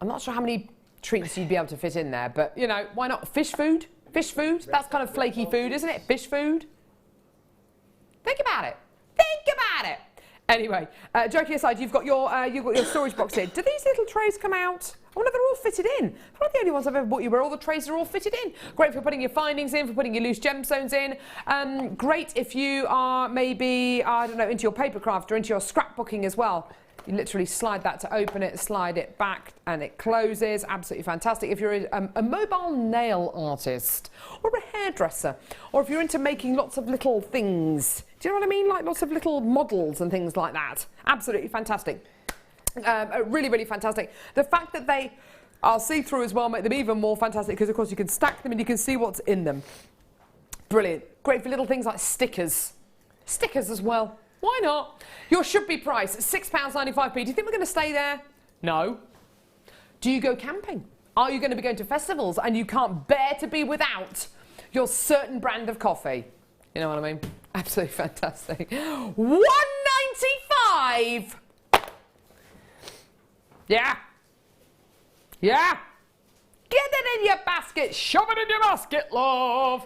I'm not sure how many treats you'd be able to fit in there, but you know, why not? Fish food? Fish food? That's kind of flaky food, isn't it? Fish food? Think about it. Think about it. Anyway, joking aside, you've got your storage box here. Do these little trays come out? I wonder if they're all fitted in. They're not the only ones I've ever bought you where all the trays are all fitted in. Great for putting your findings in, for putting your loose gemstones in. Great if you are maybe, I don't know, into your paper craft or into your scrapbooking as well. You literally slide that to open it, slide it back and it closes. Absolutely fantastic. If you're a mobile nail artist or a hairdresser, or if you're into making lots of little things, do you know what I mean? Like lots of little models and things like that. Absolutely fantastic. Really, really fantastic. The fact that they are see-through as well make them even more fantastic because, of course, you can stack them and you can see what's in them. Brilliant. Great for little things like stickers. Stickers as well. Why not? Your should-be price, £6.95p. Do you think we're going to stay there? No. Do you go camping? Are you going to be going to festivals and you can't bear to be without your certain brand of coffee? You know what I mean? Absolutely fantastic. £1.95. Yeah. Yeah. Get it in your basket. Shove it in your basket, love.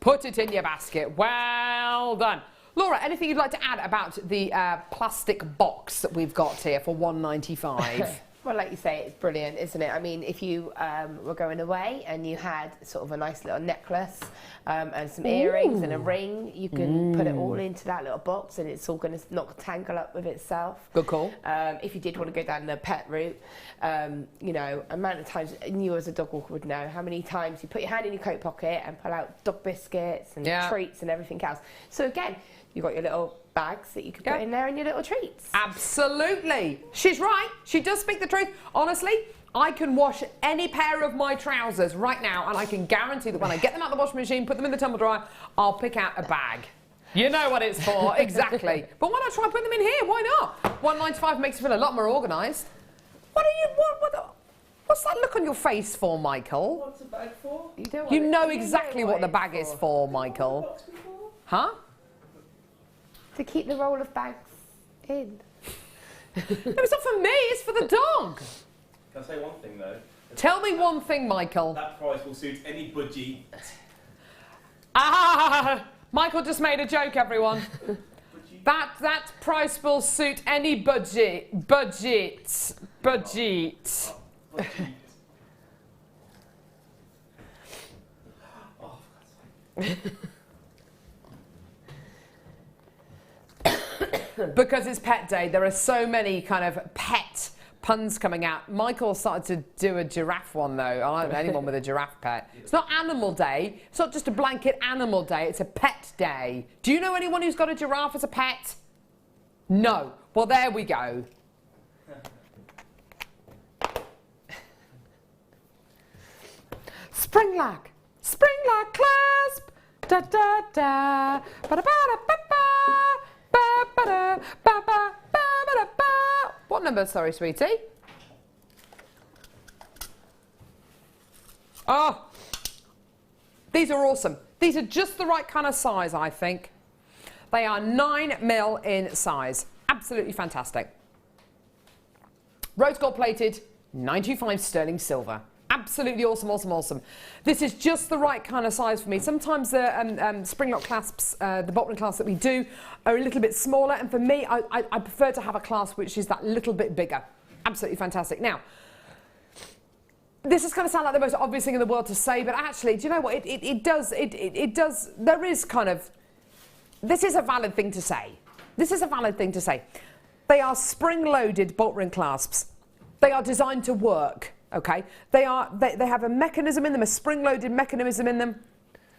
Put it in your basket. Well done. Laura, anything you'd like to add about the plastic box that we've got here for £1.95? Well, like you say, it's brilliant, isn't it? I mean, if you were going away and you had sort of a nice little necklace and some earrings and a ring, you can put it all into that little box and it's all going to not tangle up with itself. Good call. If you did want to go down the pet route, you know, amount of times, and you as a dog walker would know how many times you put your hand in your coat pocket and pull out dog biscuits and treats and everything else. So again, you've got your little bags that you could put in there and your little treats. Absolutely. She's right. She does speak the truth. Honestly, I can wash any pair of my trousers right now and I can guarantee that when I get them out of the washing machine, put them in the tumble dryer, I'll pick out a bag. You know what it's for, exactly. But why not try putting them in here? Why not? £1.95 makes you feel a lot more organised. What's that look on your face for, Michael? What's the bag for? You know exactly what the bag is for, Michael. Huh? To keep the roll of bags in. No, it's not for me, it's for the dog. Can I say one thing though? Tell me one thing, Michael. That price will suit any budgie. Ah, Michael just made a joke, everyone. that price will suit any budget. Budget. Oh, Because it's Pet Day, there are so many kind of pet puns coming out. Michael started to do a giraffe one though. I don't know anyone with a giraffe pet. It's not Animal Day. It's not just a blanket Animal Day. It's a Pet Day. Do you know anyone who's got a giraffe as a pet? No. Well, there we go. Springlock. Springlock clasp. Da da da. Ba da ba da ba ba. What number, sorry, sweetie? Oh, these are awesome. These are just the right kind of size, I think. They are 9mm in size. Absolutely fantastic. Rose gold plated, 925 sterling silver. Absolutely awesome, awesome, awesome. This is just the right kind of size for me. Sometimes the springlock clasps, the bottom clasp that we do, are a little bit smaller, and for me, I prefer to have a clasp which is that little bit bigger. Absolutely fantastic. Now, this is going to sound like the most obvious thing in the world to say, but actually, do you know what? It does, there is kind of, this is a valid thing to say. This is a valid thing to say. They are spring-loaded bolt ring clasps. They are designed to work. okay? They have a mechanism in them, a spring-loaded mechanism in them,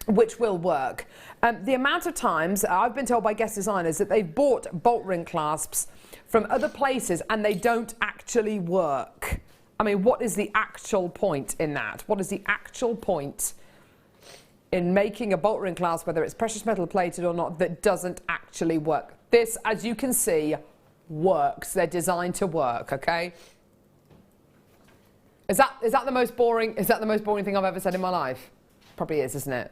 which will work. The amount of times I've been told by guest designers that they've bought bolt ring clasps from other places and they don't actually work. I mean, what is the actual point in that? What is the actual point in making a bolt ring clasp, whether it's precious metal plated or not, that doesn't actually work? This, as you can see, works. They're designed to work, okay? Is that the most boring? Is that the most boring thing I've ever said in my life? Probably is, isn't it?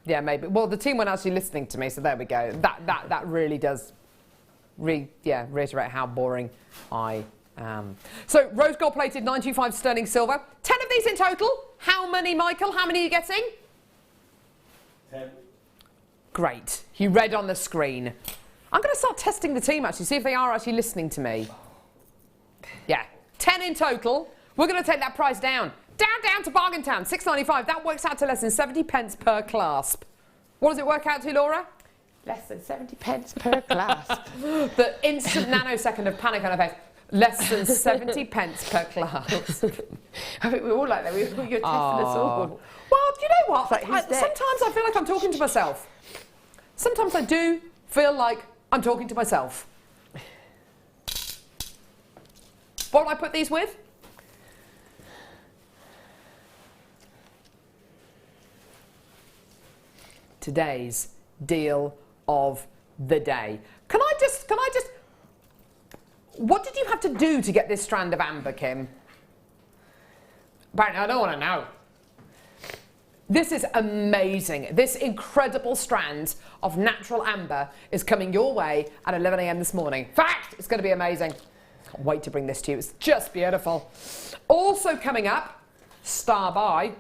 Yeah, maybe. Well, the team weren't actually listening to me, so there we go. That really does, reiterate how boring I am. So rose gold plated 925 sterling silver. 10 of these in total. How many, Michael? How many are you getting? 10. Great. You read on the screen. I'm going to start testing the team actually, see if they are actually listening to me. Yeah, 10 in total. We're going to take that price down. Down to bargain town, £6.95. That works out to less than 70 pence per clasp. What does it work out to, Laura? Less than 70 pence per clasp. The instant nanosecond of panic on her face. Less than 70 pence per clasp. I think we're all like that. You're testing us all. Well, you know what? Like, sometimes I feel like I'm talking to myself. Sometimes I do feel like I'm talking to myself. What will I put these with? Today's deal of the day. Can I just, what did you have to do to get this strand of amber, Kim? Apparently, I don't want to know. This is amazing. This incredible strand of natural amber is coming your way at 11 a.m. this morning. Fact, it's going to be amazing. Can't wait to bring this to you. It's just beautiful. Also coming up, star by.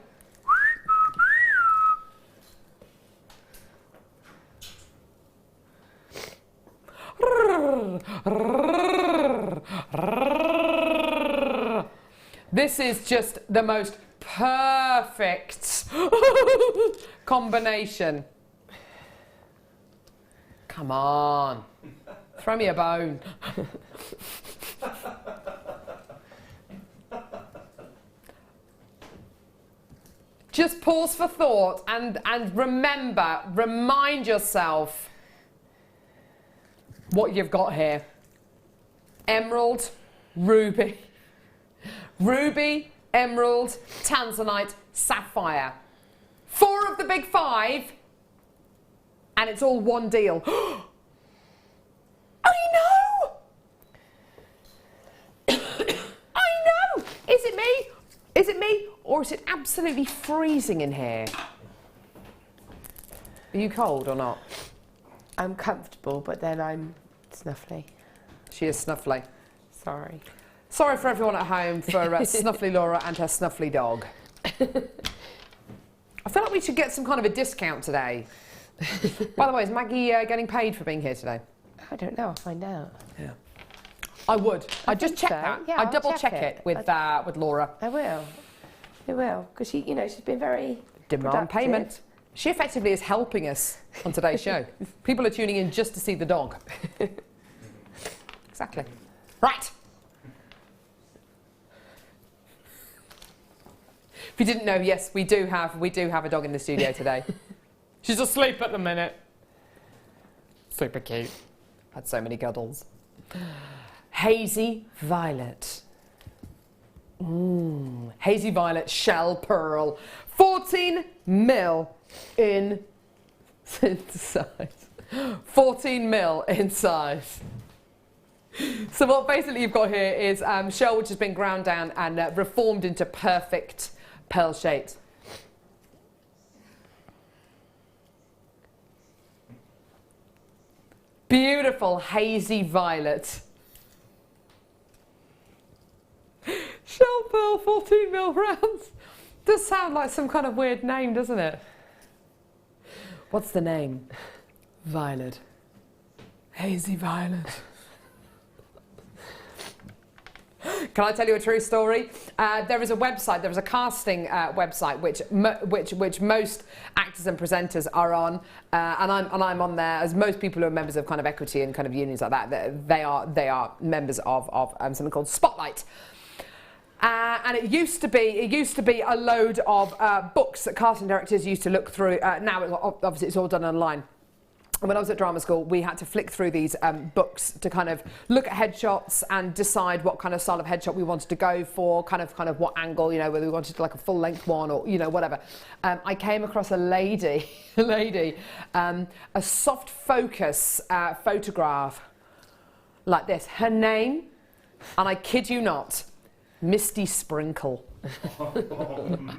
This is just the most perfect combination. Come on, throw me a bone. Just pause for thought and remind yourself what you've got here. Emerald, ruby, emerald, tanzanite, sapphire. 4 of the big 5, and it's all one deal. I know! I know! Is it me? Is it me? Or is it absolutely freezing in here? Are you cold or not? I'm comfortable, but then I'm snuffly. She is snuffly. Sorry. Sorry for everyone at home for Snuffly Laura and her snuffly dog. I feel like we should get some kind of a discount today. By the way, is Maggie getting paid for being here today? I don't know. I'll find out. Yeah. I would. I'd just check that. Yeah, I'd double check it with Laura. I will. I will. Because she, she's been very demand productive. payment. She effectively is helping us on today's show. People are tuning in just to see the dog. Exactly. Right. If you didn't know, yes, we do have a dog in the studio today. She's asleep at the minute. Super cute. Had so many cuddles. Hazy violet. Hazy violet shell pearl. 14 mil in size. 14 mil in size. So what basically you've got here is shell which has been ground down and reformed into perfect pearl shapes. Beautiful hazy violet. Shell pearl 14 mil rounds. Does sound like some kind of weird name, doesn't it? What's the name? Violet. Hazy violet. Can I tell you a true story? There is a website, there is a casting website which most actors and presenters are on, and I'm on there, as most people who are members of kind of equity and kind of unions like that, they are members of something called Spotlight. And it used to be a load of books that casting directors used to look through. Now, obviously, it's all done online. And when I was at drama school, we had to flick through these books to kind of look at headshots and decide what kind of style of headshot we wanted to go for, kind of what angle, you know, whether we wanted like a full length one or, you know, whatever. I came across a lady, a soft focus photograph like this. Her name, and I kid you not, Misty Sprinkle. I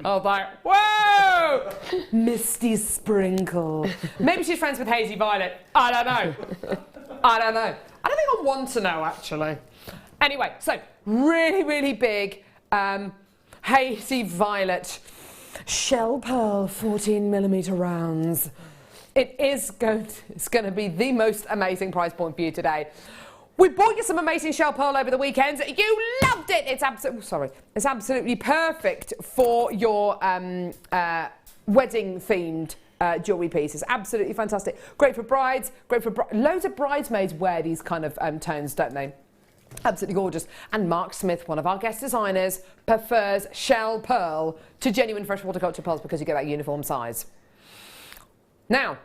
was like, whoa! Misty Sprinkle. Maybe she's friends with Hazy Violet. I don't know. I don't think I want to know, actually. Anyway, so really, really big Hazy Violet shell pearl 14mm rounds. It's going to be the most amazing price point for you today. We bought you some amazing shell pearl over the weekend. You loved it. It's absolutely perfect for your wedding-themed jewellery pieces. Absolutely fantastic. Great for brides. Loads of bridesmaids wear these kind of tones, don't they? Absolutely gorgeous. And Mark Smith, one of our guest designers, prefers shell pearl to genuine freshwater culture pearls because you get that uniform size. Now,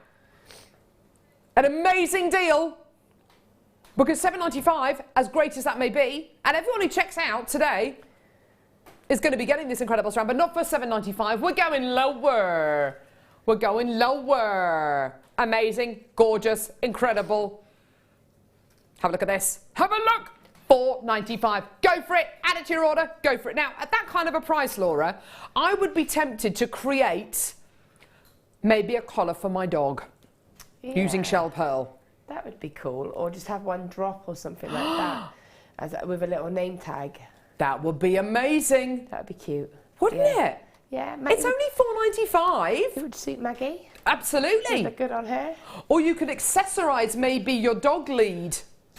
an amazing deal. Because $7.95, as great as that may be, and everyone who checks out today is going to be getting this incredible strand, but not for $7.95. We're going lower. We're going lower. Amazing, gorgeous, incredible. Have a look at this. Have a look. $4.95. Go for it. Add it to your order. Go for it. Now, at that kind of a price, Laura, I would be tempted to create maybe a collar for my dog using shell pearl. That would be cool, or just have one drop or something like that, with a little name tag. That would be amazing. That would be cute. Wouldn't it? Yeah. It's only $4.95. It would suit Maggie. Absolutely. Look good on her. Or you could accessorise maybe your dog lead,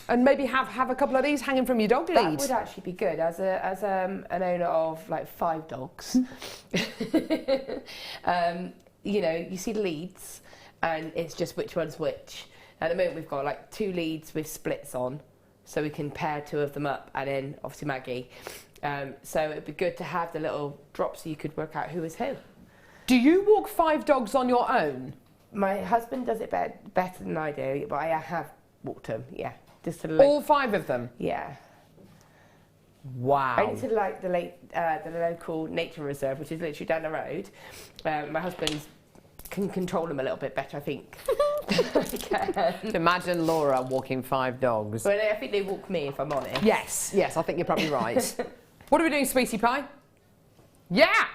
and maybe have a couple of these hanging from your dog lead. That would actually be good as an owner of like 5 dogs. You know, you see leads, and it's just which one's which. At the moment, we've got like 2 leads with splits on, so we can pair 2 of them up, and then obviously Maggie. So it'd be good to have the little drops so you could work out who is who. Do you walk 5 dogs on your own? My husband does it better than I do, but I have walked them, yeah. Just to all 5 of them? Yeah. Wow. Only to like the local nature reserve, which is literally down the road. My husband can control them a little bit better, I think. Imagine Laura walking 5 dogs. Well, I think they walk me, if I'm honest. Yes, I think you're probably right. What are we doing, sweetie pie? Yeah!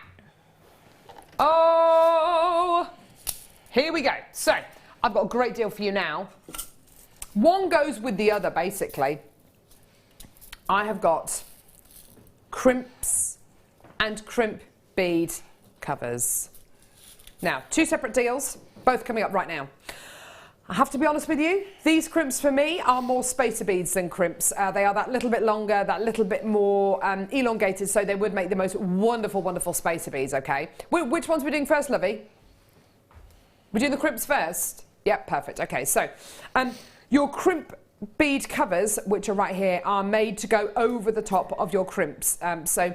Oh! Here we go. So, I've got a great deal for you now. One goes with the other, basically. I have got crimps and crimp bead covers. Now, 2 separate deals, both coming up right now. I have to be honest with you, these crimps for me are more spacer beads than crimps. They are that little bit longer, that little bit more elongated, so they would make the most wonderful, wonderful spacer beads, okay? Which ones are we doing first, Lovey? We're doing the crimps first? Yep, perfect. Okay, so your crimp bead covers, which are right here, are made to go over the top of your crimps. So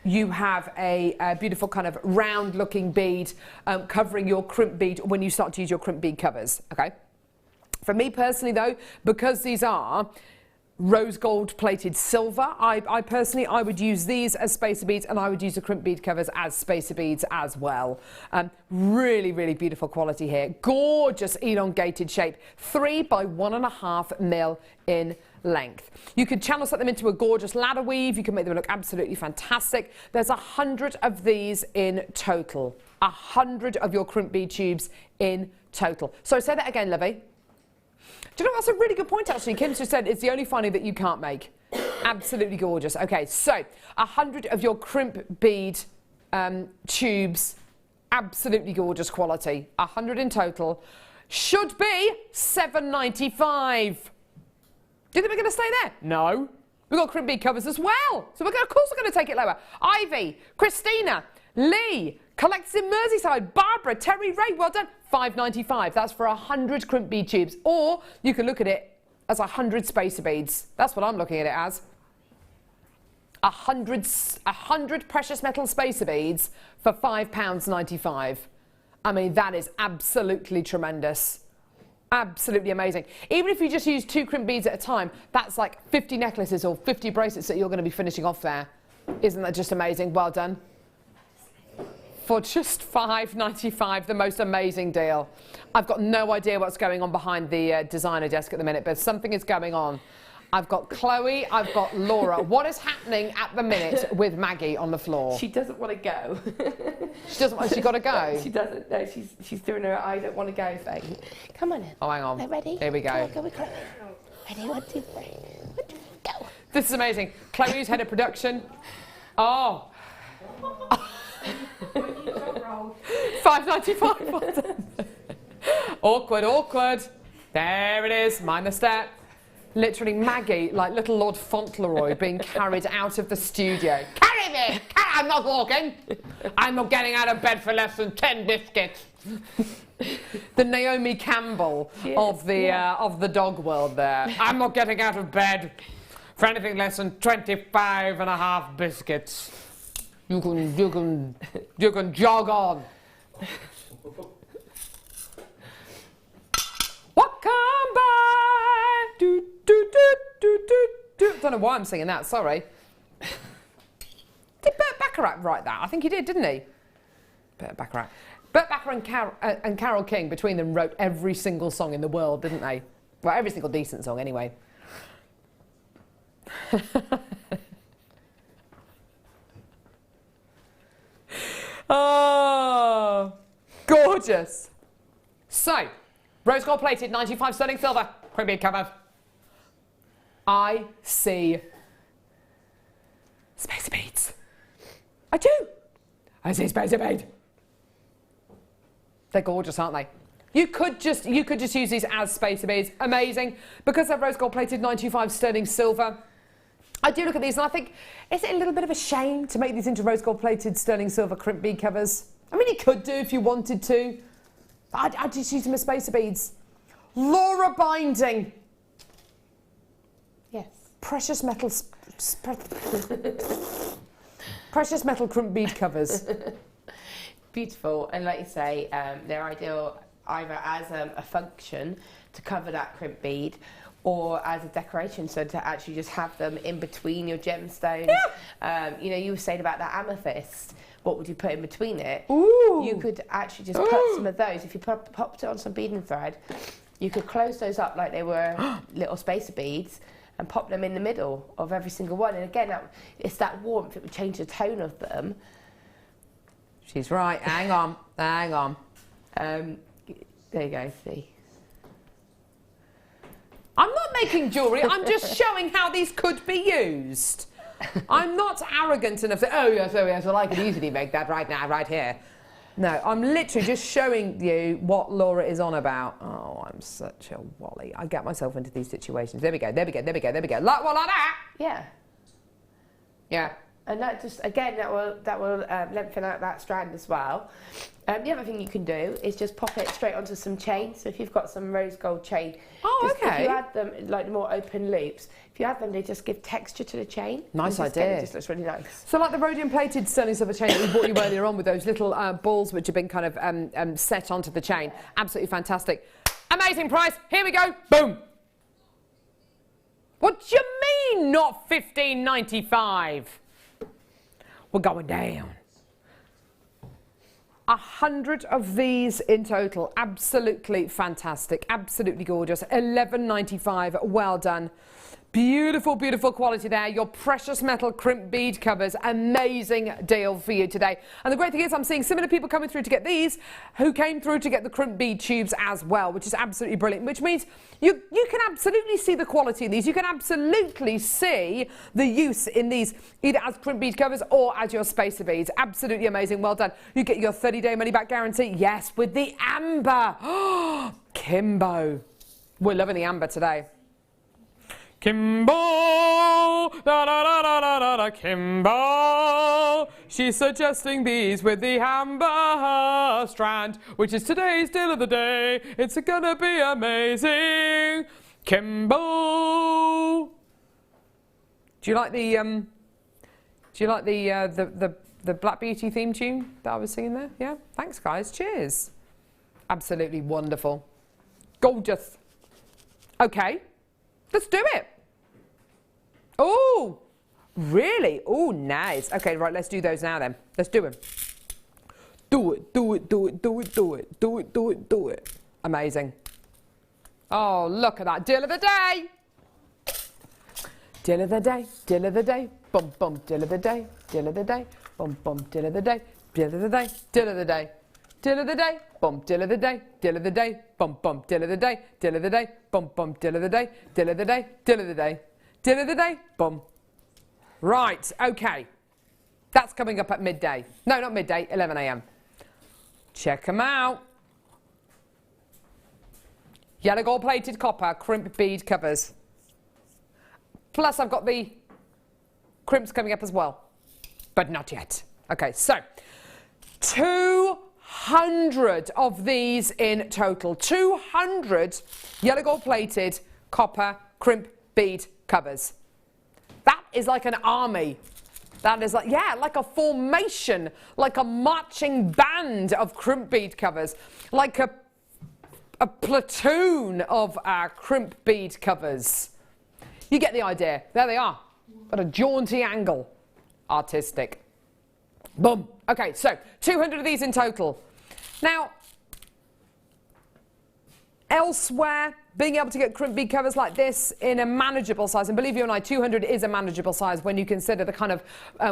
you have a beautiful kind of round looking bead covering your crimp bead when you start to use your crimp bead covers, okay? For me personally though, because these are rose gold plated silver, I personally would use these as spacer beads, and I would use the crimp bead covers as spacer beads as well. Really, really beautiful quality here. Gorgeous elongated shape, 3 by 1.5 mil in length. You could channel set them into a gorgeous ladder weave. You can make them look absolutely fantastic. There's 100 of these in total. 100 of your crimp bead tubes in total. So say that again, Lovey. Do you know, that's a really good point actually. Kim just said it's the only finding that you can't make. Absolutely gorgeous. Okay, so 100 of your crimp bead tubes, absolutely gorgeous quality. 100 in total. Should be $7.95. Do you think we're going to stay there? No. We've got crimp bead covers as well. So of course we're going to take it lower. Ivy, Christina, Lee, Collects in Merseyside, Barbara, Terry Ray, well done. $5.95. That's for 100 crimp bead tubes. Or you can look at it as 100 spacer beads. That's what I'm looking at it as. 100 precious metal spacer beads for £5.95. I mean, that is absolutely tremendous. Absolutely amazing. Even if you just use 2 crimp beads at a time, that's like 50 necklaces or 50 bracelets that you're going to be finishing off there. Isn't that just amazing? Well done. For just £5.95, the most amazing deal. I've got no idea what's going on behind the designer desk at the minute, but something is going on. I've got Chloe, I've got Laura. What is happening at the minute with Maggie on the floor? She doesn't want to go. She doesn't want, she got to go? She doesn't, no, she's doing her I don't want to go thing. Come on in. Oh, hang on. Are ready? Here we go. Go, Chloe. Ready, 1, 2, 3. 1, 2, go. This is amazing. Chloe's head of production. Oh. £5.95. Awkward, awkward. There it is. Mind the step. Literally Maggie, like little Lord Fauntleroy, being carried out of the studio. Carry me! I'm not walking. I'm not getting out of bed for less than 10 biscuits. The Naomi Campbell of the dog world there. I'm not getting out of bed for anything less than 25.5 biscuits. You can jog on. Welcome back. Do, do, do, do, do, do. Don't know why I'm singing that, sorry. Did Burt Bacharach write that? I think he did, didn't he? Burt Bacharach. Burt Bacharach and Carole King, between them, wrote every single song in the world, didn't they? Well, every single decent song, anyway. Oh, gorgeous. So, rose gold plated, 95 sterling silver, crimp bead cover. I see spacer beads. I do. I see spacer bead. They're gorgeous, aren't they? You could just use these as spacer beads. Amazing. Because they're rose gold plated, 95 sterling silver. I do look at these and I think, is it a little bit of a shame to make these into rose gold plated sterling silver crimp bead covers? I mean, you could do if you wanted to. I'd just use them as spacer beads. Laura binding. Yes. Precious metal precious metal crimp bead covers. Beautiful, and like you say, they're ideal either as a function to cover that crimp bead, or as a decoration, so to actually just have them in between your gemstones. Yeah. You know, you were saying about that amethyst. What would you put in between it? Ooh. You could actually just put some of those. If you popped it on some beading thread, you could close those up like they were little spacer beads and pop them in the middle of every single one. And again, it's that warmth. It would change the tone of them. She's right. Hang on. Hang on. There you go. See. I'm not making jewellery. I'm just showing how these could be used. I'm not arrogant enough to, oh yes, well I could easily make that right now, right here. No, I'm literally just showing you what Laura is on about. Oh, I'm such a wally. I get myself into these situations. There we go, there we go, there we go, there we go. Like that. Yeah. Yeah. And that just, again, that will lengthen out that strand as well. The other thing you can do is just pop it straight onto some chain. So if you've got some rose gold chain, okay. If you add them, like the more open loops, if you add them, they just give texture to the chain. Nice idea. It just looks really nice. So like the rhodium plated sterling silver chain that we brought you earlier on with those little balls which have been kind of set onto the chain. Absolutely fantastic. Amazing price. Here we go. Boom. What do you mean not $15.95? We're going down. 100 of these in total. Absolutely fantastic. Absolutely gorgeous. $11.95. Well done. Beautiful, beautiful quality there. Your precious metal crimp bead covers. Amazing deal for you today. And the great thing is I'm seeing similar people coming through to get these who came through to get the crimp bead tubes as well, which is absolutely brilliant, which means you can absolutely see the quality in these. You can absolutely see the use in these either as crimp bead covers or as your spacer beads. Absolutely amazing. Well done. You get your 30-day money-back guarantee. Yes, with the amber. Oh, Kimbo. We're loving the amber today. Kimbo, da da da da da da da, Kimbo. She's suggesting these with the amber strand, which is today's deal of the day. It's gonna be amazing. Kimbo. Do you like the Do you like the Black Beauty theme tune that I was singing there? Yeah? Thanks, guys. Cheers. Absolutely wonderful. Gorgeous. Okay, let's do it. Oh, really? Oh, nice. Okay, right, let's do those now then. Let's do them. Do it, do it, do it, do it, do it, do it, do it, do it. Amazing. Oh, look at that. Deal of the day. Deal of the day, deal of the day, bum bum, deal of the day, deal of the day, bum bum, deal of the day, deal of the day, deal of the day, deal of the day, bum, deal of the day, deal of the day, bum bum, deal of the day, deal of the day, bum bum, deal of the day, deal of the day, deal of the day, deal of the day, bum. Right, okay. That's coming up at midday. No, not midday, 11 a.m. Check them out. Yellow gold plated copper crimp bead covers. Plus I've got the crimps coming up as well, but not yet. Okay, so 200 of these in total. 200 yellow gold plated copper crimp bead covers. That is like an army. That is like, yeah, like a formation, like a marching band of crimp bead covers, like a platoon of crimp bead covers. You get the idea. There they are. At a jaunty angle. Artistic. Boom. Okay, so 200 of these in total. Now, elsewhere, being able to get crimp bead covers like this in a manageable size, and believe you and I, 200 is a manageable size when you consider the kind of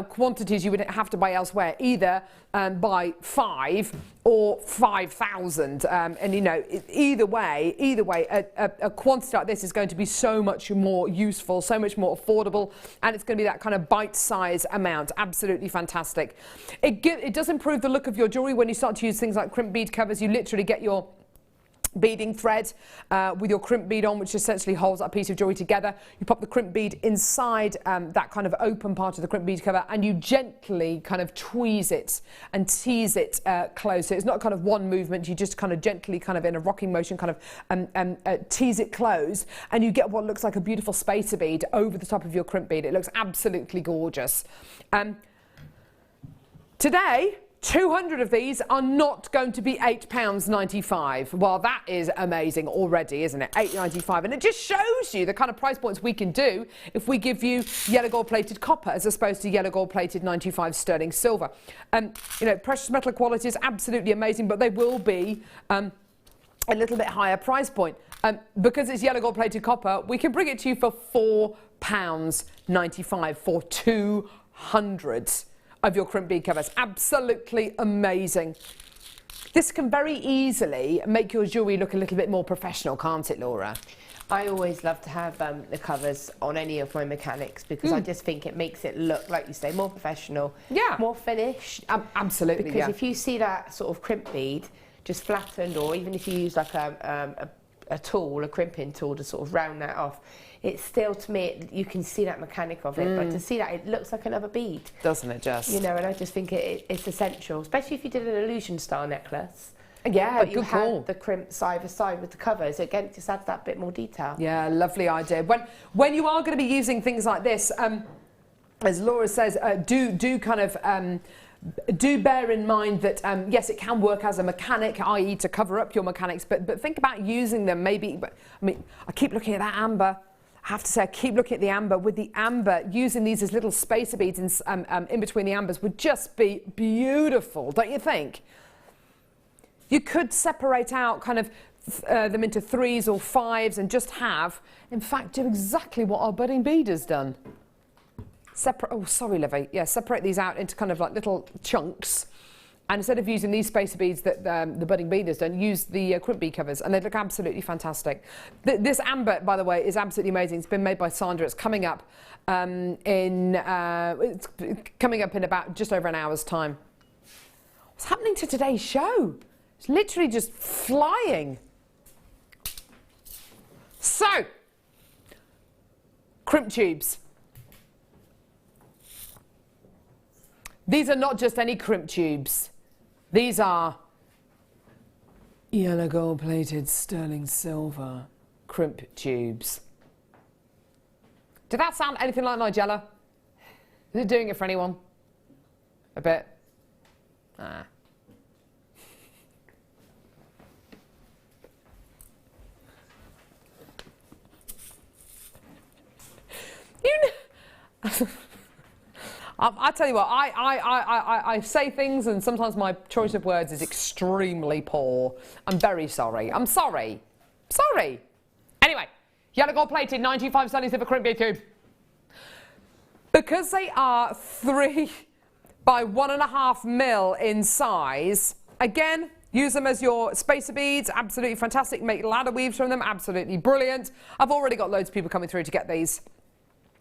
quantities you would have to buy elsewhere, either buy 5 or 5,000. And you know, either way, a quantity like this is going to be so much more useful, so much more affordable, and it's going to be that kind of bite-size amount. Absolutely fantastic. It does improve the look of your jewellery when you start to use things like crimp bead covers. You literally get your beading thread with your crimp bead on, which essentially holds that piece of jewellery together. You pop the crimp bead inside that kind of open part of the crimp bead cover, and you gently kind of tweeze it and tease it close. So it's not kind of one movement, you just kind of gently, kind of in a rocking motion, kind of tease it close, and you get what looks like a beautiful spacer bead over the top of your crimp bead. It looks absolutely gorgeous. Today, 200 of these are not going to be £8.95. Well, that is amazing already, isn't it? £8.95. And it just shows you the kind of price points we can do if we give you yellow gold plated copper as opposed to yellow gold plated 95 sterling silver. You know, precious metal quality is absolutely amazing, but they will be a little bit higher price point. Because it's yellow gold plated copper, we can bring it to you for £4.95 for 200 of your crimp bead covers. Absolutely amazing. This can very easily make your jewellery look a little bit more professional, can't it, Laura? I always love to have the covers on any of my mechanics because I just think it makes it look, like you say, more professional, more finished. Absolutely, because if you see that sort of crimp bead just flattened, or even if you use like a tool, a crimping tool to sort of round that off, it's still, to me, you can see that mechanic of it, but to see that, it looks like another bead. Doesn't it just? You know, and I just think it's essential, especially if you did an illusion style necklace. Yeah, but you good call. had the crimp side by side with the covers. Again, it just adds that bit more detail. Yeah, lovely idea. When you are going to be using things like this, as Laura says, do bear in mind that, yes, it can work as a mechanic, i.e. to cover up your mechanics, but think about using them maybe. I mean, I keep looking at that amber. I have to say, I keep looking at the amber. With the amber, using these as little spacer beads in between the ambers would just be beautiful, don't you think? You could separate out kind of them into 3s or 5s and just have, in fact, do exactly what our budding bead has done. Oh, sorry, Livy. Yeah, separate these out into kind of like little chunks. And instead of using these spacer beads that the budding bead has done, use the crimp bead covers, and they look absolutely fantastic. This amber, by the way, is absolutely amazing. It's been made by Sandra. It's coming up in about just over an hour's time. What's happening to today's show? It's literally just flying. So, crimp tubes. These are not just any crimp tubes. These are yellow gold plated sterling silver crimp tubes. Did that sound anything like Nigella? Is it doing it for anyone? A bit? Ah. I tell you what, I say things and sometimes my choice of words is extremely poor. I'm very sorry. I'm sorry. Sorry. Anyway, yellow gold plated 925 Sunny Silver Caribbean tube. Because they are 3 by 1.5 mil in size, again, use them as your spacer beads, absolutely fantastic. Make ladder weaves from them, absolutely brilliant. I've already got loads of people coming through to get these.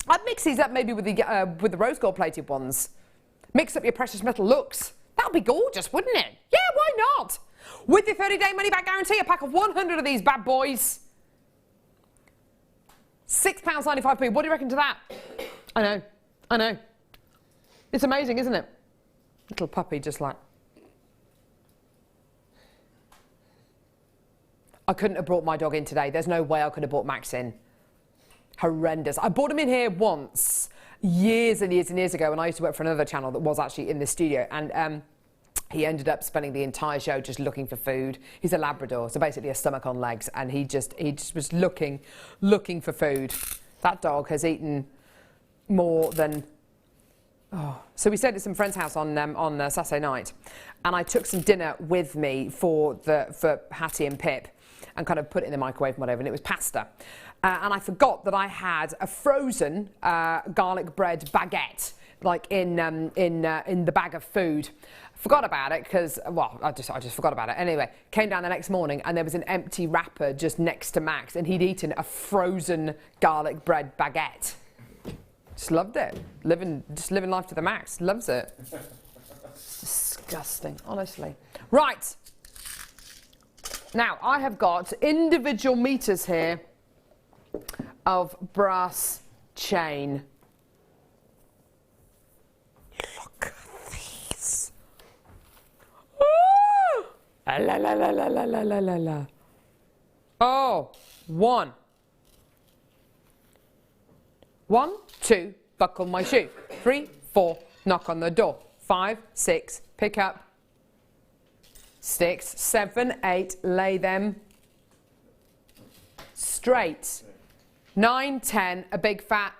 I'd mix these up maybe with the rose gold plated ones. Mix up your precious metal looks. That would be gorgeous, wouldn't it? Yeah, why not? With your 30-day money-back guarantee, a pack of 100 of these bad boys. £6.95p. What do you reckon to that? I know. I know. It's amazing, isn't it? Little puppy just like... I couldn't have brought my dog in today. There's no way I could have brought Max in. Horrendous. I brought him in here once, years and years and years ago, when I used to work for another channel that was actually in the studio, and he ended up spending the entire show just looking for food. He's a Labrador, so basically a stomach on legs, and he just was looking for food. That dog has eaten more than... Oh. So we stayed at some friend's house on Saturday night, and I took some dinner with me for Hattie and Pip, and kind of put it in the microwave and whatever, and it was pasta. And I forgot that I had a frozen garlic bread baguette, like in the bag of food. Forgot about it because, well, I just forgot about it. Anyway, came down the next morning and there was an empty wrapper just next to Max, and he'd eaten a frozen garlic bread baguette. Just loved it. Just living life to the max. Loves it. It's disgusting, honestly. Right. Now, I have got individual meters here of brass chain. Look at these. Oh! La la la la la la la la la. Oh, 1. 1, 2, buckle my shoe. 3, 4, knock on the door. 5, 6, pick up. 6, 7, 8, lay them straight. 9, 10, a big fat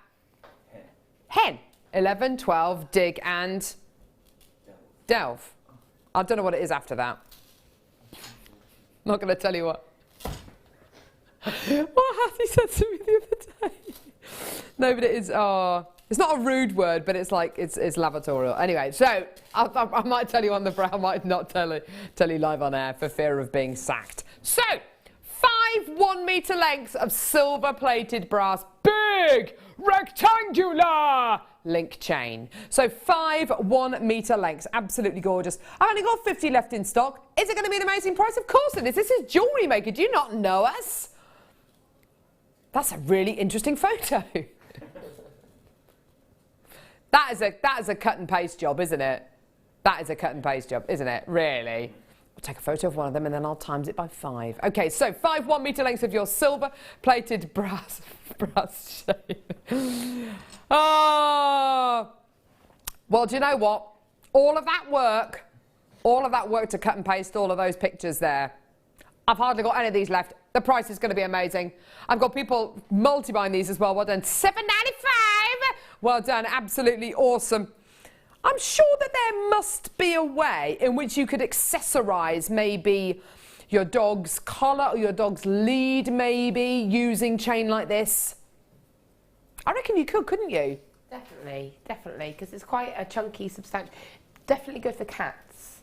hen. 11, 12, dig and delve. I don't know what it is after that. I'm not going to tell you what. What Hattie said to me the other day. No, but it is, it's not a rude word, but it's like, it's lavatorial. Anyway, so I might tell you on the brow, I might not tell you live on air for fear of being sacked. So, 5 1-meter lengths of silver-plated brass, big, rectangular link chain. So 5 1-meter lengths, absolutely gorgeous. I've only got 50 left in stock. Is it going to be an amazing price? Of course it is. This is Jewellery Maker. Do you not know us? That's a really interesting photo. That is a cut and paste job, isn't it? That is a cut and paste job, isn't it? Really? I'll take a photo of one of them and then I'll times it by 5. Okay, so 5 1-meter lengths of your silver-plated brass chain. Oh! Well, do you know what? All of that work to cut and paste all of those pictures there. I've hardly got any of these left. The price is going to be amazing. I've got people multi-buying these as well. Well done. $7.95. Well done. Absolutely awesome. I'm sure that there must be a way in which you could accessorize maybe your dog's collar or your dog's lead, maybe, using chain like this. I reckon you could, couldn't you? Definitely, definitely, because it's quite a chunky, substantial. Definitely good for cats.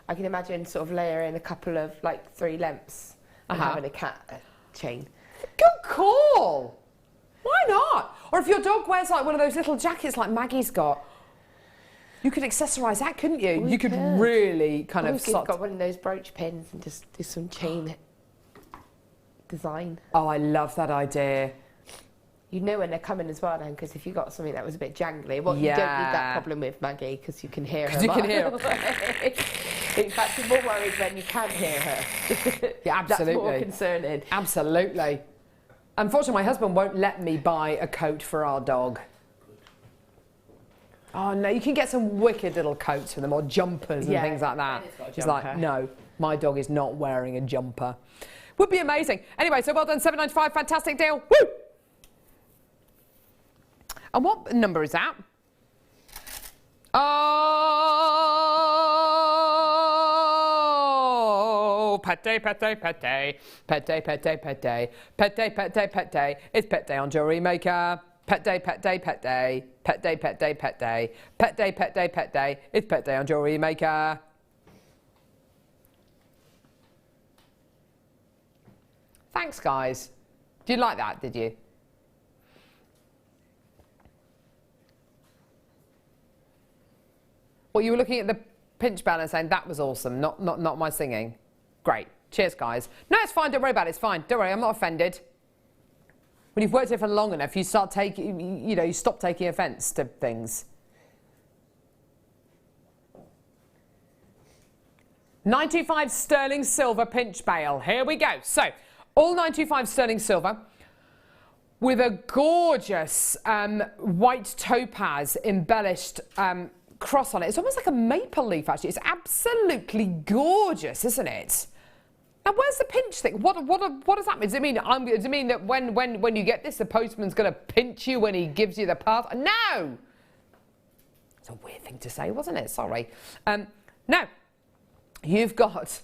I can imagine sort of layering a couple of, like, 3 lengths and having a cat chain. Good call. Why not? Or if your dog wears, like, one of those little jackets like Maggie's got, you could accessorise that, couldn't you? You could really kind of... You've got one of those brooch pins and just do some chain design. Oh, I love that idea. You know when they're coming as well then, because if you got something that was a bit jangly, well, you don't need that problem with Maggie, because you can hear her. You can hear her. In fact, you're more worried when you can't hear her. Yeah, absolutely. That's more concerning. Absolutely. Unfortunately, my husband won't let me buy a coat for our dog. Oh no, you can get some wicked little coats for them, or jumpers and things like that. She's like, no, my dog is not wearing a jumper. Would be amazing. Anyway, so well done, £7.95, fantastic deal. Woo! And what number is that? Oh, pet day, pet day, pet day, pet day, pet day, pet day, pet day, pet day, pet day. It's pet day on Jewellery Maker. Pet day, pet day, pet day, pet day, pet day, pet day, pet day, pet day, pet day. It's pet day on Jewellery Maker. Thanks, guys. Did you like that, did you? Well, you were looking at the pinch bell and saying that was awesome, not my singing. Great. Cheers, guys. No, it's fine. Don't worry about it. It's fine. Don't worry. I'm not offended. When you've worked here for long enough, you start taking, you stop taking offence to things. 925 sterling silver pinch bail. Here we go. So, all 925 sterling silver with a gorgeous white topaz embellished cross on it. It's almost like a maple leaf, actually. It's absolutely gorgeous, isn't it? Now, where's the pinch thing? What does that mean? Does it mean that when you get this, the postman's going to pinch you when he gives you the pass? No! It's a weird thing to say, wasn't it? Sorry. Now, you've got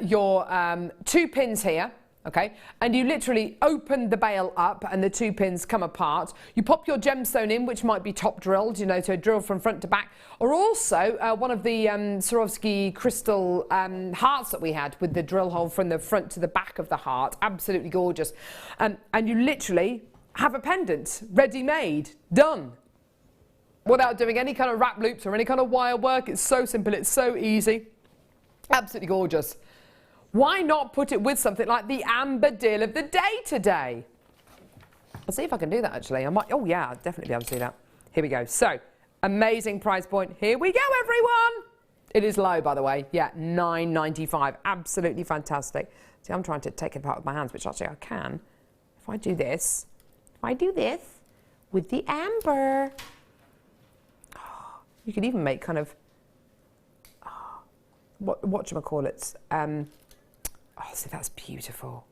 your 2 pins here. Okay, and you literally open the bail up and the 2 pins come apart. You pop your gemstone in, which might be top drilled, so drill from front to back, or also one of the Swarovski crystal hearts that we had with the drill hole from the front to the back of the heart. Absolutely gorgeous. And you literally have a pendant ready-made, done, without doing any kind of wrap loops or any kind of wire work. It's so simple, it's so easy. Absolutely gorgeous. Why not put it with something like the amber deal of the day today? I'll see if I can do that, actually. I might. Oh, yeah, I'll definitely be able to do that. Here we go. So, amazing price point. Here we go, everyone. It is low, by the way. Yeah, £9.95. Absolutely fantastic. See, I'm trying to take it apart with my hands, which actually I can. If I do this with the amber, you could even make kind of, whatchamacallits, oh, see, that's beautiful.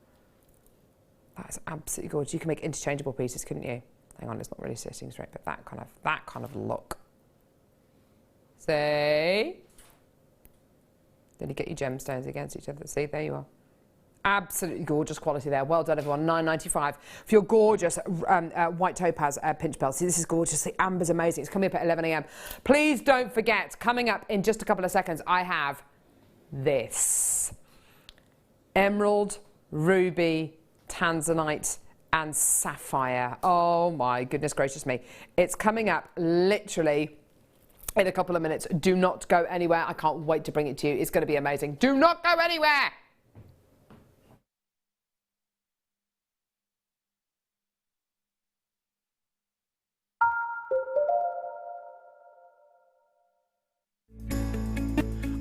That's absolutely gorgeous. You can make interchangeable pieces, couldn't you? Hang on, it's not really sitting straight, but that kind of look. See? Then you get your gemstones against each other. See, there you are. Absolutely gorgeous quality there. Well done, everyone. £9.95 for your gorgeous white topaz pinch belt. See, this is gorgeous. The amber's amazing. It's coming up at 11 AM. Please don't forget, coming up in just a couple of seconds, I have this. Emerald, ruby, tanzanite and sapphire. Oh my goodness gracious me. It's coming up literally in a couple of minutes. Do not go anywhere. I can't wait to bring it to you. It's going to be amazing. Do not go anywhere.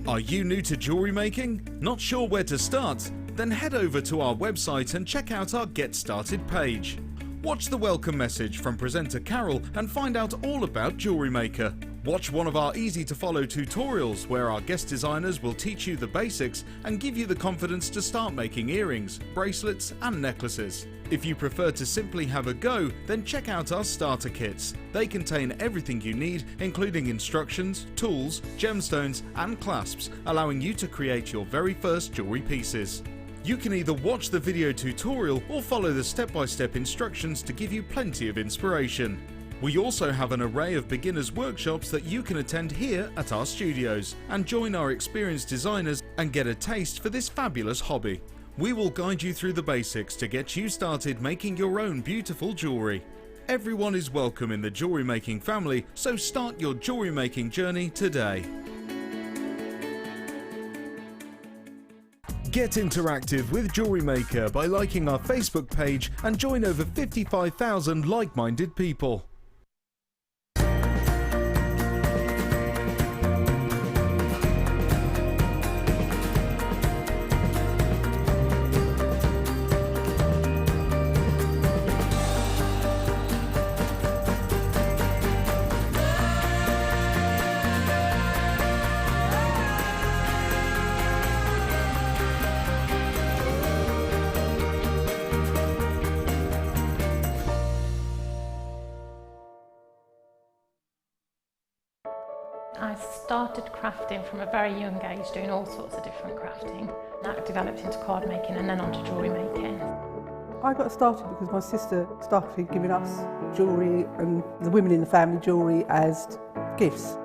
Are you new to jewellery making? Not sure where to start? Then head over to our website and check out our Get Started page. Watch the welcome message from presenter Carol and find out all about Jewellery Maker. Watch one of our easy-to-follow tutorials where our guest designers will teach you the basics and give you the confidence to start making earrings, bracelets and necklaces. If you prefer to simply have a go, then check out our starter kits. They contain everything you need, including instructions, tools, gemstones and clasps, allowing you to create your very first jewellery pieces. You can either watch the video tutorial or follow the step-by-step instructions to give you plenty of inspiration. We also have an array of beginners workshops that you can attend here at our studios and join our experienced designers and get a taste for this fabulous hobby. We will guide you through the basics to get you started making your own beautiful jewellery. Everyone is welcome in the jewellery making family, so start your jewellery making journey today. Get interactive with Jewellery Maker by liking our Facebook page and join over 55,000 like-minded people. started crafting from a very young age, doing all sorts of different crafting. That developed into card making and then onto jewellery making. I got started because my sister started giving us jewellery and the women in the family jewellery as gifts.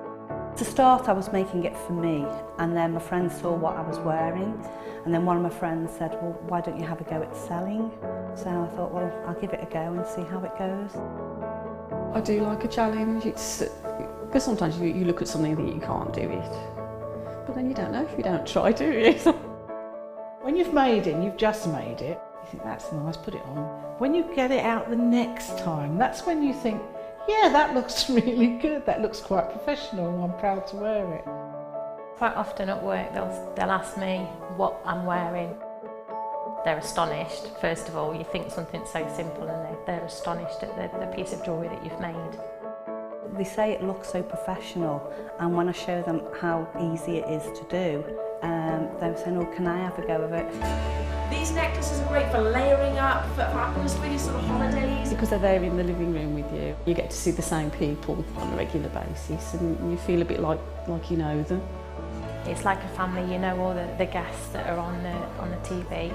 To start, I was making it for me, and then my friends saw what I was wearing, and then one of my friends said, well, why don't you have a go at selling? So I thought, well, I'll give it a go and see how it goes. I do like a challenge. It's because sometimes you look at something that you can't do it, but then you don't know if you don't try, do you? When you've made it and you've just made it, you think that's nice, put it on. When you get it out the next time, that's when you think, yeah, that looks really good, that looks quite professional, I'm proud to wear it. Quite often at work they'll ask me what I'm wearing. They're astonished. First of all, you think something so simple and they're astonished at the piece of jewellery that you've made. They say it looks so professional, and when I show them how easy it is to do, they're saying, oh, can I have a go of it? These necklaces are great for layering up, for happiness with your sort of holidays. Because they're there in the living room with you, you get to see the same people on a regular basis and you feel a bit like you know them. It's like a family, you know all the guests that are on the TV.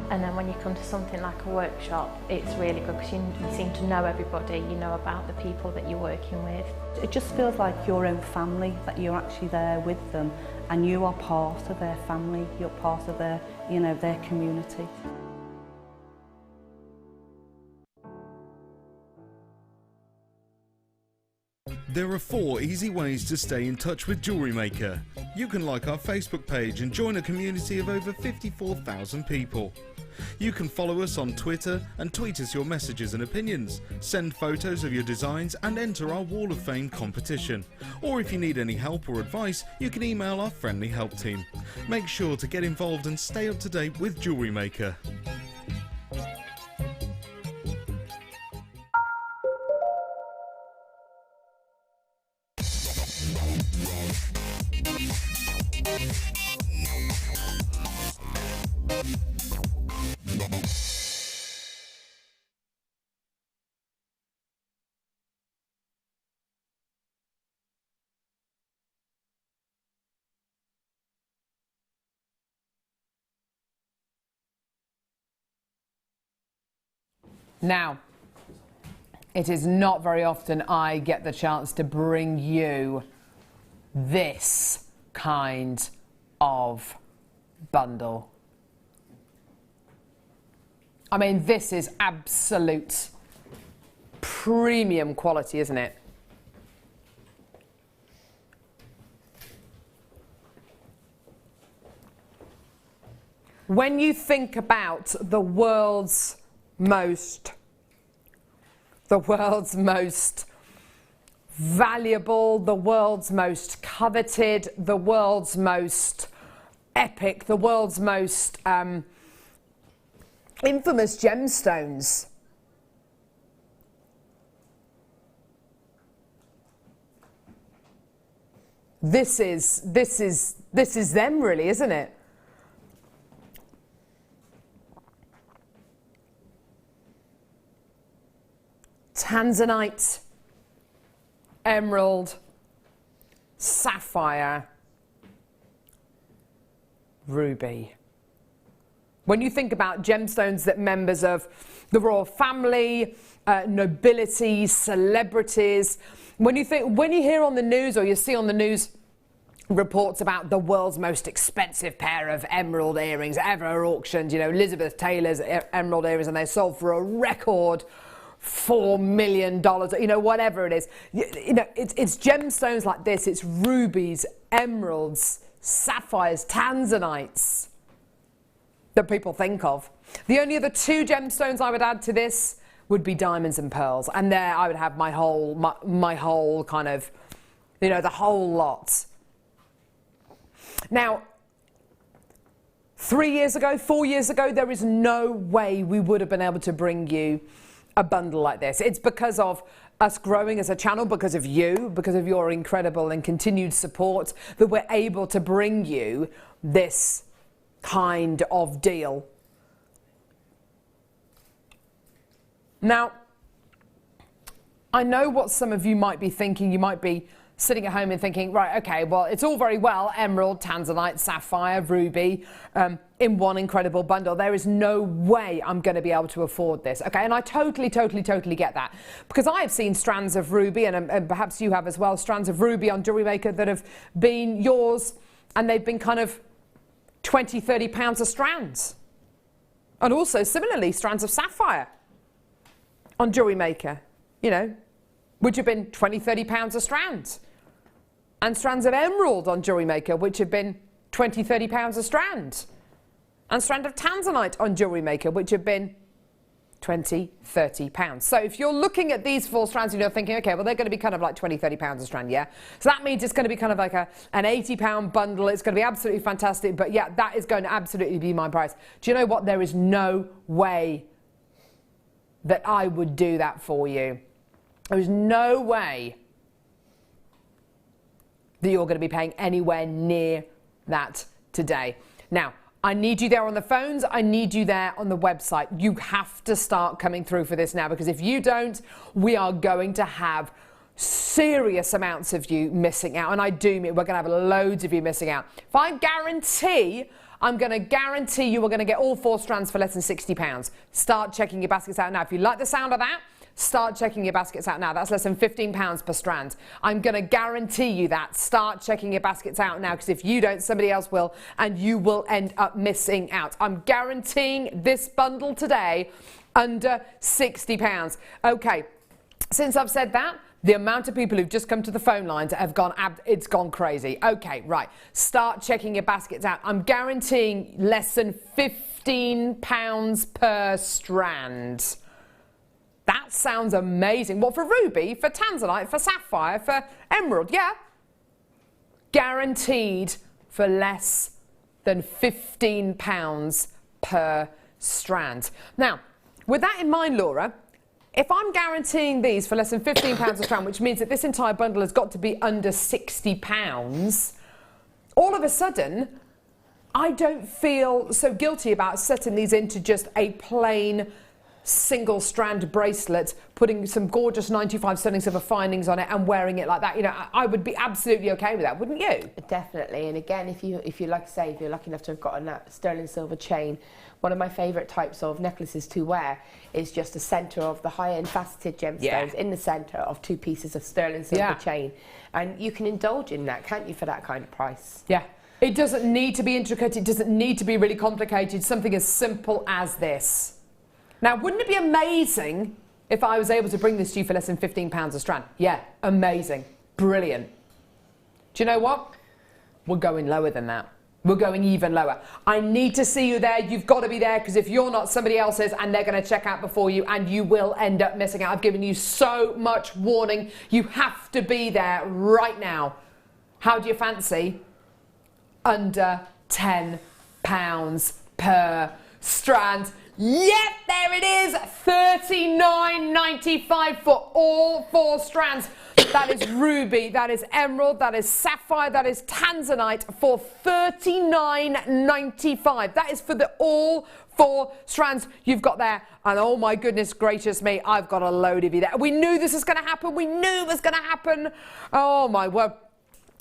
And then when you come to something like a workshop, it's really good because you seem to know everybody, you know about the people that you're working with. It just feels like your own family, that you're actually there with them and you are part of their family, you're part of their, you know, their community. There are 4 easy ways to stay in touch with Jewellery Maker. You can like our Facebook page and join a community of over 54,000 people. You can follow us on Twitter and tweet us your messages and opinions, send photos of your designs and enter our Wall of Fame competition. Or if you need any help or advice, you can email our friendly help team. Make sure to get involved and stay up to date with Jewellery Maker. Now, it is not very often I get the chance to bring you this kind of bundle. I mean, this is absolute premium quality, isn't it? When you think about the world's most valuable, the world's most coveted, the world's most epic, the world's most infamous gemstones. This is them, really, isn't it? Tanzanite, emerald, sapphire, ruby. When you think about gemstones that members of the royal family, nobility, celebrities, when you hear on the news or you see on the news reports about the world's most expensive pair of emerald earrings ever auctioned, you know, Elizabeth Taylor's emerald earrings, and they sold for a record $4 million, you know, whatever it is. You know, it's gemstones like this, it's rubies, emeralds, sapphires, tanzanites that people think of. The only other 2 gemstones I would add to this would be diamonds and pearls, and there I would have my whole kind of, you know, the whole lot. Now, 3 years ago, 4 years ago, there is no way we would have been able to bring you a bundle like this. It's because of us growing as a channel, because of you, because of your incredible and continued support, that we're able to bring you this kind of deal. Now, I know what some of you might be thinking. You might be sitting at home and thinking, right, okay, well, it's all very well, emerald, tanzanite, sapphire, ruby, in one incredible bundle. There is no way I'm going to be able to afford this, okay? And I totally get that. Because I have seen strands of ruby, and perhaps you have as well, strands of ruby on Jewellery Maker that have been yours, and they've been kind of 20, 30 pounds a strand. And also, similarly, strands of sapphire on Jewellery Maker, you know, which have been 20, 30 pounds a strand. And strands of emerald on Jewellery Maker, which have been 20, 30 pounds a strand. And strand of tanzanite on Jewellery Maker, which have been 20, 30 pounds. So if you're looking at these 4 strands and you're thinking, okay, well, they're going to be kind of like 20, 30 pounds a strand, yeah? So that means it's going to be kind of like an 80-pound bundle. It's going to be absolutely fantastic. But yeah, that is going to absolutely be my price. Do you know what? There is no way that I would do that for you. There is no way that you're going to be paying anywhere near that today. Now, I need you there on the phones. I need you there on the website. You have to start coming through for this now, because if you don't, we are going to have serious amounts of you missing out. And I do mean we're going to have loads of you missing out. If I guarantee, I'm going to guarantee you are going to get all 4 strands for less than £60. Start checking your baskets out now. If you like the sound of that, start checking your baskets out now. That's less than £15 per strand. I'm going to guarantee you that. Start checking your baskets out now, because if you don't, somebody else will, and you will end up missing out. I'm guaranteeing this bundle today under £60. Okay, since I've said that, the amount of people who've just come to the phone lines have gone, it's gone crazy. Okay, right. Start checking your baskets out. I'm guaranteeing less than £15 per strand. That sounds amazing. What, for ruby, for tanzanite, for sapphire, for emerald? Yeah. Guaranteed for less than £15 per strand. Now, with that in mind, Laura, if I'm guaranteeing these for less than £15 a strand, which means that this entire bundle has got to be under £60, all of a sudden, I don't feel so guilty about setting these into just a plain single strand bracelet, putting some gorgeous 95 sterling silver findings on it and wearing it like that. You know, I would be absolutely okay with that, wouldn't you? Definitely. And again, if you like to say, if you're lucky enough to have got a sterling silver chain, one of my favourite types of necklaces to wear is just a centre of the high-end faceted gemstones in the centre of 2 pieces of sterling silver chain. And you can indulge in that, can't you, for that kind of price? Yeah. It doesn't need to be intricate. It doesn't need to be really complicated. Something as simple as this. Now, wouldn't it be amazing if I was able to bring this to you for less than £15 a strand? Yeah, amazing. Brilliant. Do you know what? We're going lower than that. We're going even lower. I need to see you there. You've got to be there, because if you're not, somebody else is, and they're going to check out before you, and you will end up missing out. I've given you so much warning. You have to be there right now. How do you fancy under £10 per strand? Yep, there it is, $39.95 for all 4 strands. That is ruby, that is emerald, that is sapphire, that is tanzanite for $39.95. That is for the all 4 strands you've got there. And oh my goodness gracious me, I've got a load of you there. We knew this was going to happen. We knew it was going to happen. Oh my word.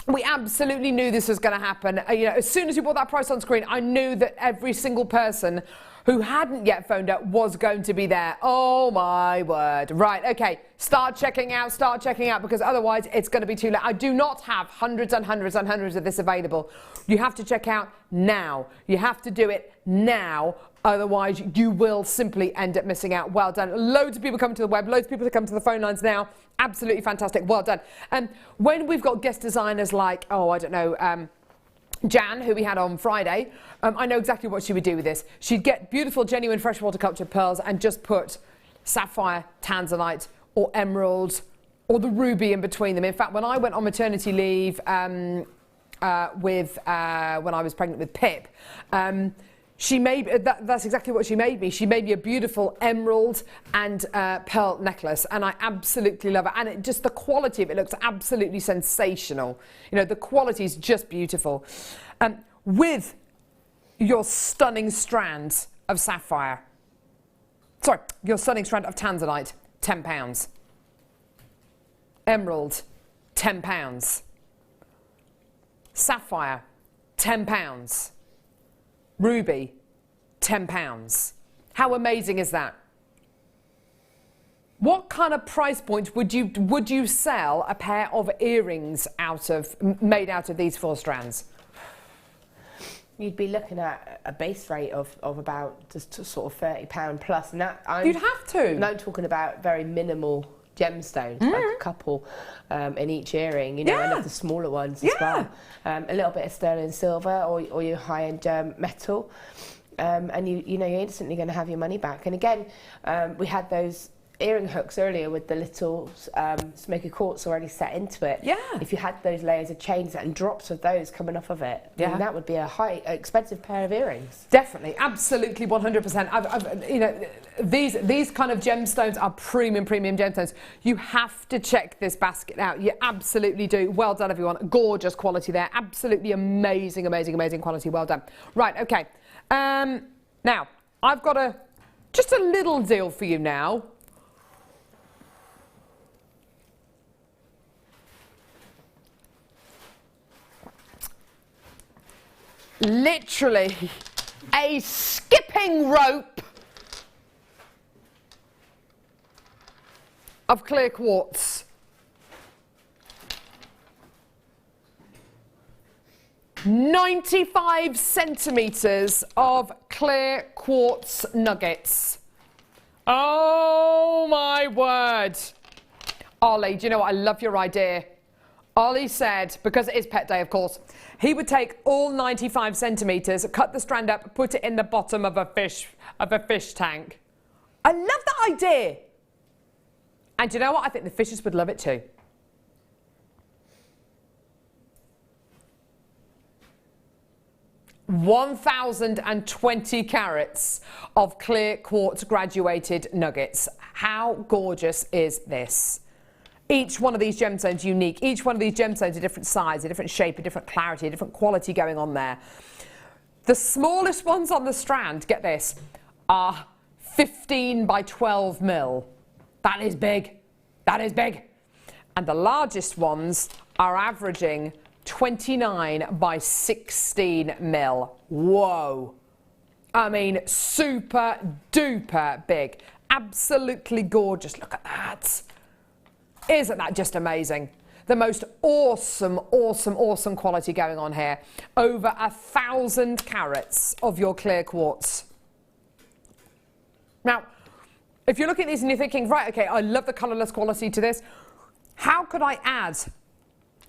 We absolutely knew this was going to happen. You know, as soon as you put that price on screen, I knew that every single person who hadn't yet phoned up was going to be there. Oh my word. Right, okay, start checking out, because otherwise it's going to be too late. I do not have hundreds and hundreds and hundreds of this available. You have to check out now. You have to do it now. Otherwise, you will simply end up missing out. Well done. Loads of people coming to the web, loads of people to come to the phone lines now. Absolutely fantastic. Well done. And when we've got guest designers like, oh, I don't know, Jan, who we had on Friday, I know exactly what she would do with this. She'd get beautiful, genuine freshwater cultured pearls and just put sapphire, tanzanite, or emerald, or the ruby in between them. In fact, when I went on maternity leave when I was pregnant with Pip, she made, that's exactly what she made me. She made me a beautiful emerald and pearl necklace, and I absolutely love it. And it, just the quality of it looks absolutely sensational. You know, the quality is just beautiful. With your stunning strands of sapphire. Sorry, your stunning strand of tanzanite, £10. Emerald, £10. £10. Sapphire, £10. Ruby, £10. How amazing is that? What kind of price point would you sell a pair of earrings made out of these 4 strands? You'd be looking at a base rate of about just sort of £30 plus, and that you'd have to. And I'm talking about very minimal gemstones, like a couple in each earring, you know, and of the smaller ones as well. A little bit of sterling silver or your high-end metal, and you know you're instantly going to have your money back. And again, we had those earring hooks earlier with the little smoky quartz already set into it. Yeah. If you had those layers of chains and drops of those coming off of it, then that would be a expensive pair of earrings. Definitely, absolutely, 100%. You know, these kind of gemstones are premium gemstones. You have to check this basket out. You absolutely do. Well done, everyone. Gorgeous quality there. Absolutely amazing quality. Well done. Right. Okay. Now I've got just a little deal for you now. Literally a skipping rope of clear quartz. "95 centimetres of clear quartz nuggets." Oh my word. Ollie, do you know what? I love your idea. Ollie said, because it is Pet Day, of course, he would take all 95 centimetres, cut the strand up, put it in the bottom of a fish tank. I love that idea. And you know what? I think the fishes would love it too. "1,020 carats of clear quartz graduated nuggets." How gorgeous is this? Each one of these gemstones unique. Each one of these gemstones a different size, a different shape, a different clarity, a different quality going on there. The smallest ones on the strand, get this, are 15 by 12 mil. That is big. That is big. And the largest ones are averaging 29 by 16 mil. Whoa. I mean, super duper big. Absolutely gorgeous. Look at that. Isn't that just amazing? The most awesome quality going on here. Over 1,000 carats of your clear quartz. Now, if you're looking at these and you're thinking, right, okay, I love the colourless quality to this. How could I add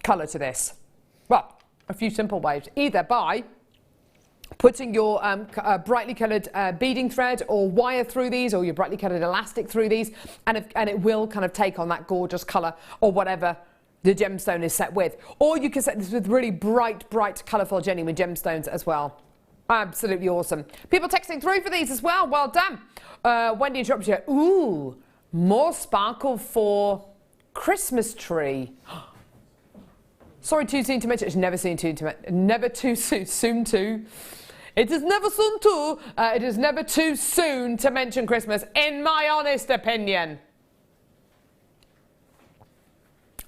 colour to this? Well, a few simple ways. Either by putting your brightly coloured beading thread or wire through these, or your brightly coloured elastic through these, and it will kind of take on that gorgeous colour or whatever the gemstone is set with. Or you can set this with really bright, colourful, genuine gemstones as well. Absolutely awesome. People texting through for these as well. Well done. Wendy interrupts you. Ooh, more sparkle for Christmas tree. Sorry, too soon to mention. It's never soon to never too soon to. It is never soon to. It is never too soon to mention Christmas, in my honest opinion.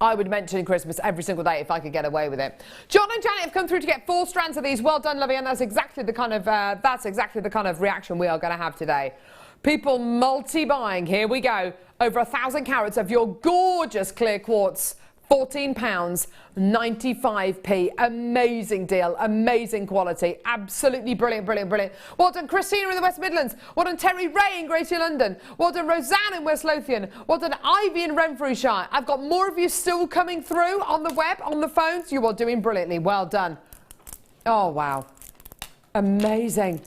I would mention Christmas every single day if I could get away with it. John and Janet have come through to get 4 strands of these. Well done, lovey, and that's exactly the kind of reaction we are going to have today. People multi-buying. Here we go. Over 1,000 carats of your gorgeous clear quartz. £14, 95p. Amazing deal, amazing quality, absolutely brilliant. Well done, Christina in the West Midlands. Well done, Terry Ray in Greater London. Well done, Roseanne in West Lothian. Well done, Ivy in Renfrewshire. I've got more of you still coming through on the web, on the phones. You are doing brilliantly. Well done. Oh, wow. Amazing.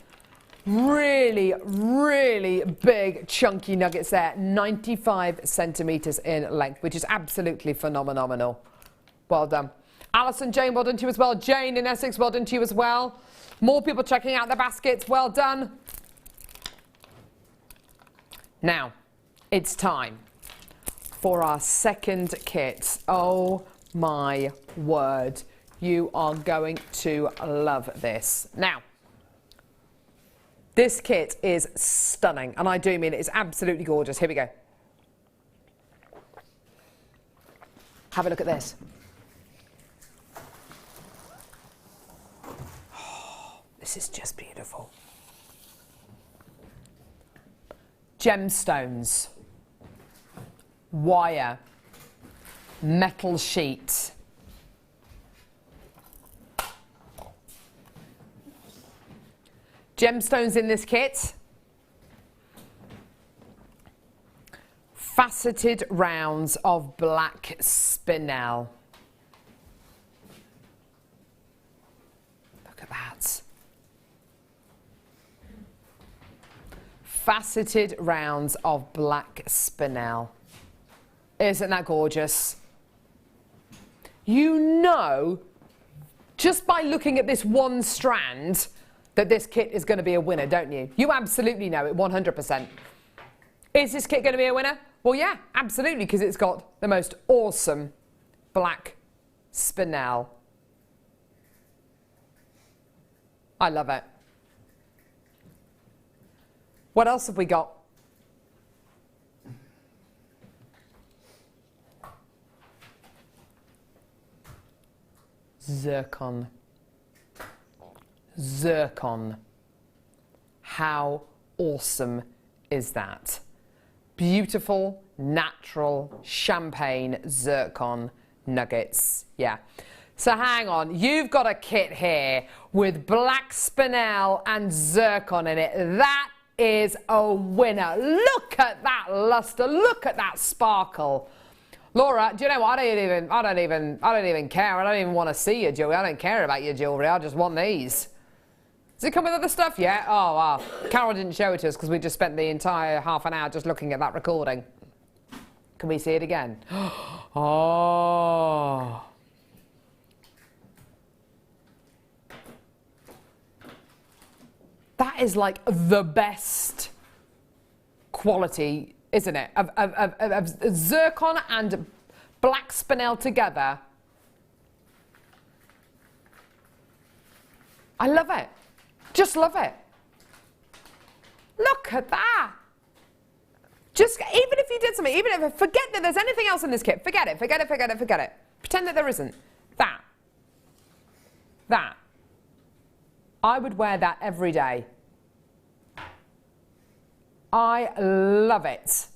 Really big chunky nuggets there. 95 centimetres in length, which is absolutely phenomenal. Well done. Alison, Jane, well done to you as well. Jane in Essex, well done to you as well. More people checking out the baskets. Well done. Now, it's time for our second kit. Oh my word. You are going to love this. Now, this kit is stunning, and I do mean it. It's absolutely gorgeous. Here we go. Have a look at this. This is just beautiful. Gemstones, wire, metal sheet. Gemstones in this kit. Faceted rounds of black spinel. Look at that. Faceted rounds of black spinel. Isn't that gorgeous? You know, just by looking at this one strand, that this kit is going to be a winner, don't you? You absolutely know it, 100%. Is this kit going to be a winner? Well, yeah, absolutely, because it's got the most awesome black spinel. I love it. What else have we got? Zircon. Zircon. How awesome is that? Beautiful, natural, champagne zircon nuggets. Yeah. So hang on, you've got a kit here with black spinel and zircon in it. That is a winner. Look at that luster. Look at that sparkle. Laura, do you know what? I don't even care. I don't even want to see your jewelry. I don't care about your jewelry. I just want these. Does it come with other stuff yet? Oh, wow. Carol didn't show it to us because we just spent the entire half an hour just looking at that recording. Can we see it again? Oh. That is like the best quality, isn't it? Of zircon and black spinel together. I love it. Just love it. Look at that. Just, even if you did something, even if, forget that there's anything else in this kit. Forget it, forget it, forget it, forget it. Pretend that there isn't. That. I would wear that every day. I love it.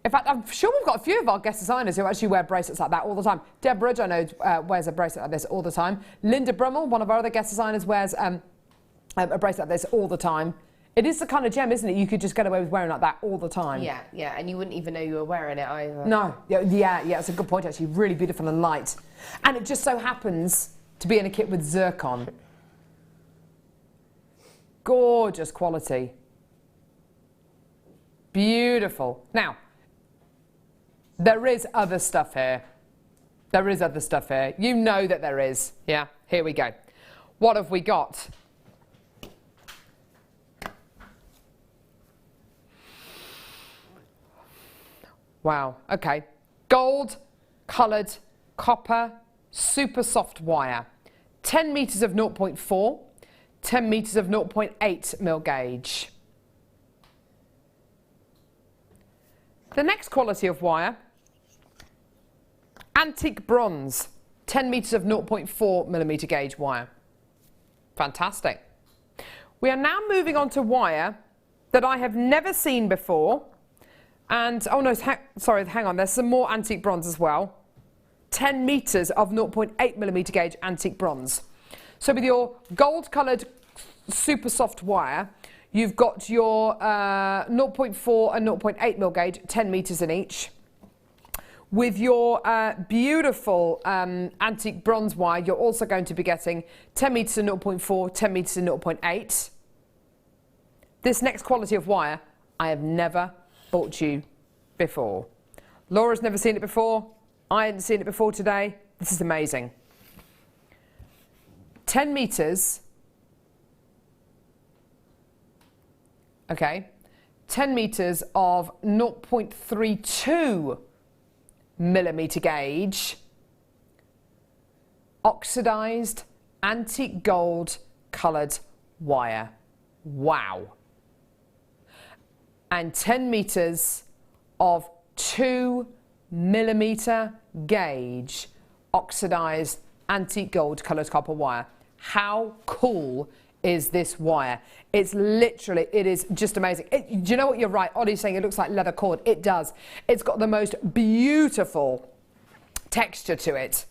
In fact, I'm sure we've got a few of our guest designers who actually wear bracelets like that all the time. Deb Rudge, I know, wears a bracelet like this all the time. Linda Brummel, one of our other guest designers, wears a bracelet like this all the time. It is the kind of gem, isn't it? You could just get away with wearing like that all the time. Yeah, yeah, and you wouldn't even know you were wearing it either. No, yeah, it's a good point actually. Really beautiful and light. And it just so happens to be in a kit with zircon. Gorgeous quality. Beautiful. Now, there is other stuff here. There is other stuff here. You know that there is. Yeah, here we go. What have we got? Wow, okay. Gold coloured copper super soft wire. 10 metres of 0.4, 10 metres of 0.8 mil gauge. The next quality of wire, antique bronze, 10 metres of 0.4 millimetre gauge wire. Fantastic. We are now moving on to wire that I have never seen before. And, oh no, sorry, hang on, there's some more antique bronze as well. 10 metres of 0.8 millimetre gauge antique bronze. So with your gold coloured super soft wire, you've got your 0.4 and 0.8 mil gauge, 10 metres in each. With your beautiful antique bronze wire, you're also going to be getting 10 metres and 0.4, 10 metres and 0.8. This next quality of wire, I have never bought you before. Laura's never seen it before. I hadn't seen it before today. This is amazing. 10 metres. Okay. 10 metres of 0.32 millimetre gauge. Oxidised antique gold coloured wire. Wow. And 10 metres of 2 millimetre gauge oxidised antique gold coloured copper wire. How cool is this wire. It's literally, it is just amazing. Do you know what, you're right, Ollie's saying it looks like leather cord. It does. It's got the most beautiful texture to it.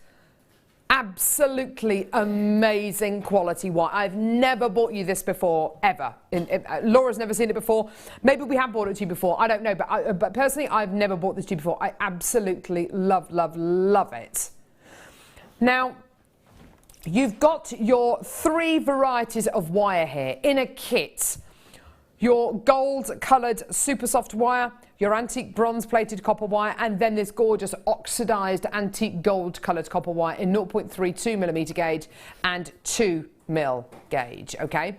Absolutely amazing quality wire. I've never bought you this before, ever. Laura's never seen it before. Maybe we have bought it to you before, I don't know, but personally I've never bought this to you before. I absolutely love, love, love it. Now, you've got your 3 varieties of wire here in a kit. Your gold coloured super soft wire, your antique bronze plated copper wire, and then this gorgeous oxidised antique gold coloured copper wire in 0.32mm gauge and 2mm gauge, okay?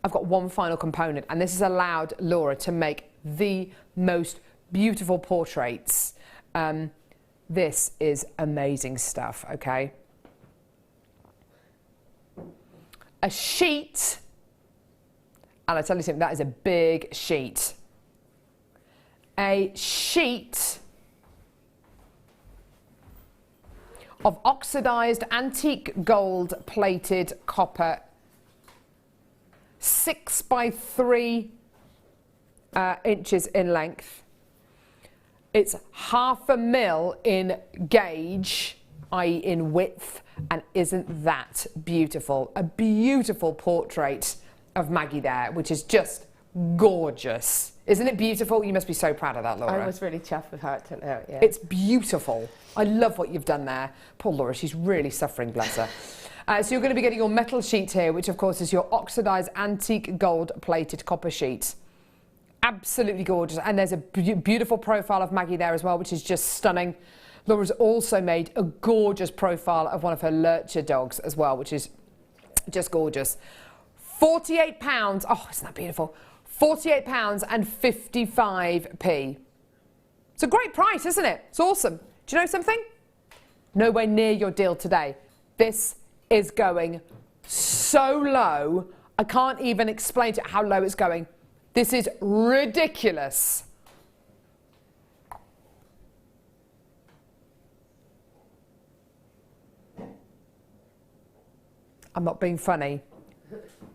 I've got one final component, and this has allowed Laura to make the most beautiful portraits. This is amazing stuff, okay? A sheet, and I tell you something, that is a big sheet. A sheet of oxidised antique gold plated copper, 6 by 3 inches in length. It's 1/2 mil in gauge, i.e. in width, and isn't that beautiful? A beautiful portrait of Maggie there, which is just gorgeous. Isn't it beautiful? You must be so proud of that, Laura. I was really chuffed with how it turned out, yeah. It's beautiful. I love what you've done there. Poor Laura, she's really suffering, bless her. So you're going to be getting your metal sheet here, which of course is your oxidised antique gold plated copper sheet. Absolutely gorgeous. And there's a beautiful profile of Maggie there as well, which is just stunning. Laura's also made a gorgeous profile of one of her lurcher dogs as well, which is just gorgeous. £48. Oh, isn't that beautiful? £48 and 55p. It's a great price, isn't it? It's awesome. Do you know something? Nowhere near your deal today. This is going so low, I can't even explain to you how low it's going. This is ridiculous. I'm not being funny.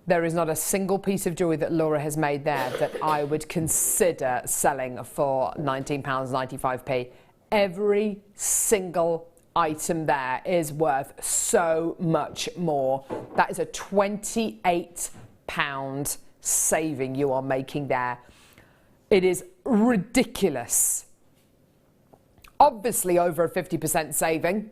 There is not a single piece of jewellery that Laura has made there that I would consider selling for £19.95p. Every single item there is worth so much more. That is a £28 saving you are making there. It is ridiculous. Obviously over a 50% saving.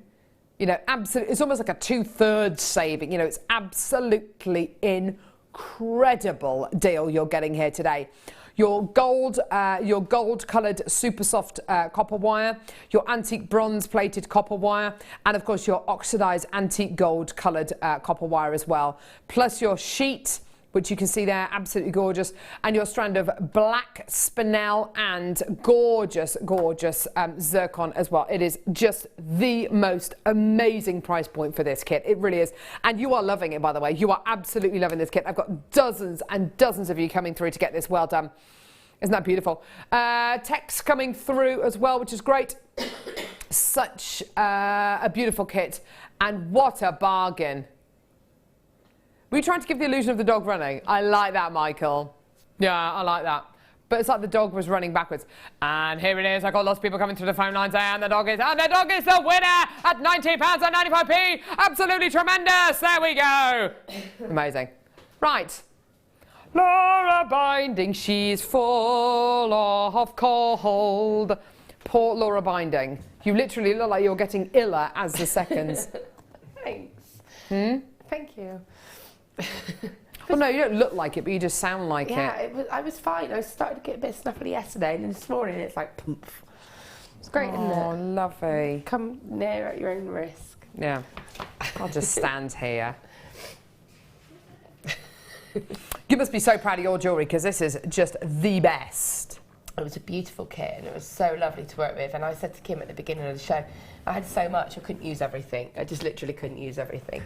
You know, absolutely, it's almost like a 2/3 saving. You know, it's absolutely incredible deal you're getting here today. Your gold coloured super soft copper wire, your antique bronze plated copper wire, and of course your oxidised antique gold coloured copper wire as well. Plus your sheet, which you can see there, absolutely gorgeous, and your strand of black spinel and gorgeous, gorgeous zircon as well. It is just the most amazing price point for this kit. It really is. And you are loving it, by the way. You are absolutely loving this kit. I've got dozens and dozens of you coming through to get this well done. Isn't that beautiful? Text coming through as well, which is great. Such a beautiful kit. And what a bargain. Were you trying to give the illusion of the dog running? I like that, Michael. Yeah, I like that. But it's like the dog was running backwards. And here it is. I got lots of people coming through the phone lines, and the dog is the winner at £19.95p. Absolutely tremendous. There we go. Amazing. Right. Laura Binding, she's full of cold. Poor Laura Binding. You literally look like you're getting iller as the seconds. Thanks. Thank you. Well, no, you don't look like it, but you just sound like it. Yeah, I was fine. I started to get a bit snuffly yesterday, and then this morning it's like, poof. It's great, isn't it? Oh, lovely. Come near at your own risk. Yeah. I'll just stand here. You must be so proud of your jewellery, because this is just the best. It was a beautiful kit, and it was so lovely to work with. And I said to Kim at the beginning of the show, I had so much, I couldn't use everything. I just literally couldn't use everything.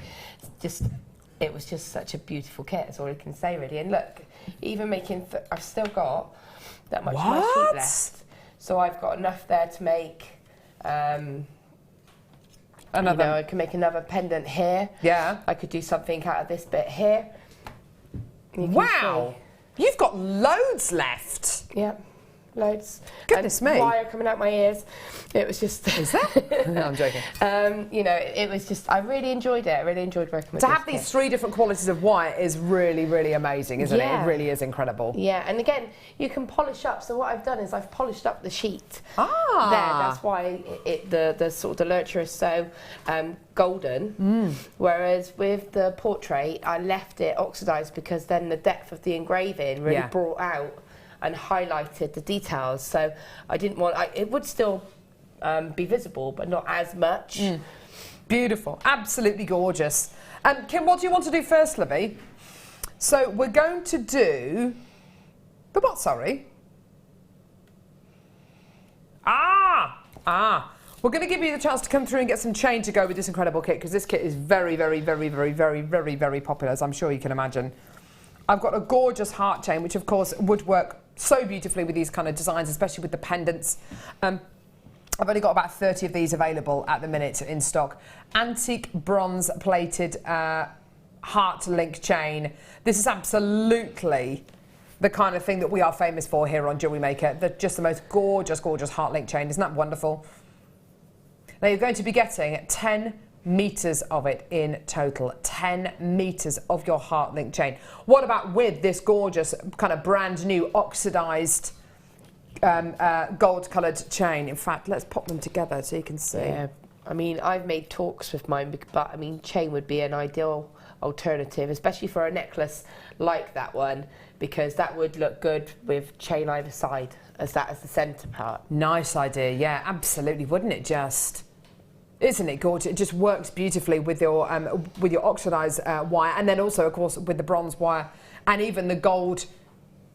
It was just such a beautiful kit, that's all I can say, really. And look, even making, I've still got that much of my sheet left. So I've got enough there to make, another. You know, I can make another pendant here. Yeah. I could do something out of this bit here. Wow. You've got loads left. Yep. Loads. Goodness me. Wire coming out my ears. It was just... Is that? No, I'm joking. You know, it was just... I really enjoyed it. I really enjoyed working with To have these 3 different qualities of wire is really, really amazing, isn't it? It really is incredible. Yeah, and again, you can polish up. So what I've done is I've polished up the sheet. Ah. There, that's why the sort of the lurcher is so golden. Whereas with the portrait, I left it oxidised because then the depth of the engraving really brought out and highlighted the details. So I didn't want... it would still be visible, but not as much. Beautiful. Absolutely gorgeous. And Kim, what do you want to do first, Libby? So we're going to do... The what, sorry? We're going to give you the chance to come through and get some chain to go with this incredible kit, because this kit is very, very, very, very, very, very, very popular, as I'm sure you can imagine. I've got a gorgeous heart chain, which of course would work so beautifully with these kind of designs, especially with the pendants. I've only got about 30 of these available at the minute in stock. Antique bronze plated heart link chain. This is absolutely the kind of thing that we are famous for here on Jewellery Maker. Just the most gorgeous, gorgeous heart link chain. Isn't that wonderful? Now you're going to be getting 10 meters of it in total. 10 meters of your heart link chain. What about with this gorgeous kind of brand new oxidized gold coloured chain? In fact, let's pop them together so you can see. Yeah, I mean, I've made talks with mine, but I mean, chain would be an ideal alternative, especially for a necklace like that one, because that would look good with chain either side as that as the centre part. Nice idea, yeah, absolutely, wouldn't it just? Isn't it gorgeous? It just works beautifully with your oxidised wire, and then also, of course, with the bronze wire, and even the gold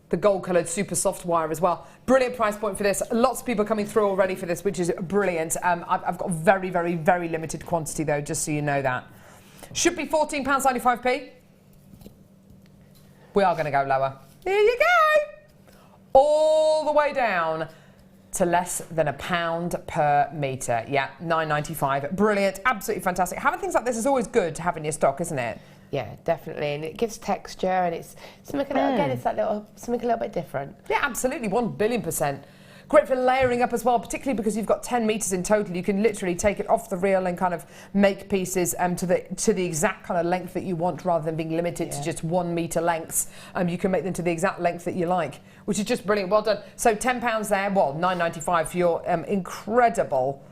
coloured super soft wire as well. Brilliant price point for this. Lots of people coming through already for this, which is brilliant. I've got very, very, very limited quantity though, just so you know that. Should be £14.95p. We are going to go lower. Here you go. All the way down to less than £1 per metre. Yeah, £9.95. Brilliant, absolutely fantastic. Having things like this is always good to have in your stock, isn't it? Yeah, definitely, and it gives texture, and it's something again. It's that something a little bit different. Yeah, absolutely, 1,000,000,000%. Great for layering up as well, particularly because you've got 10 meters in total. You can literally take it off the reel and kind of make pieces to the exact kind of length that you want, rather than being limited to just 1 meter lengths. You can make them to the exact length that you like, which is just brilliant. Well done. So £10 there, well, £9.95 for your incredible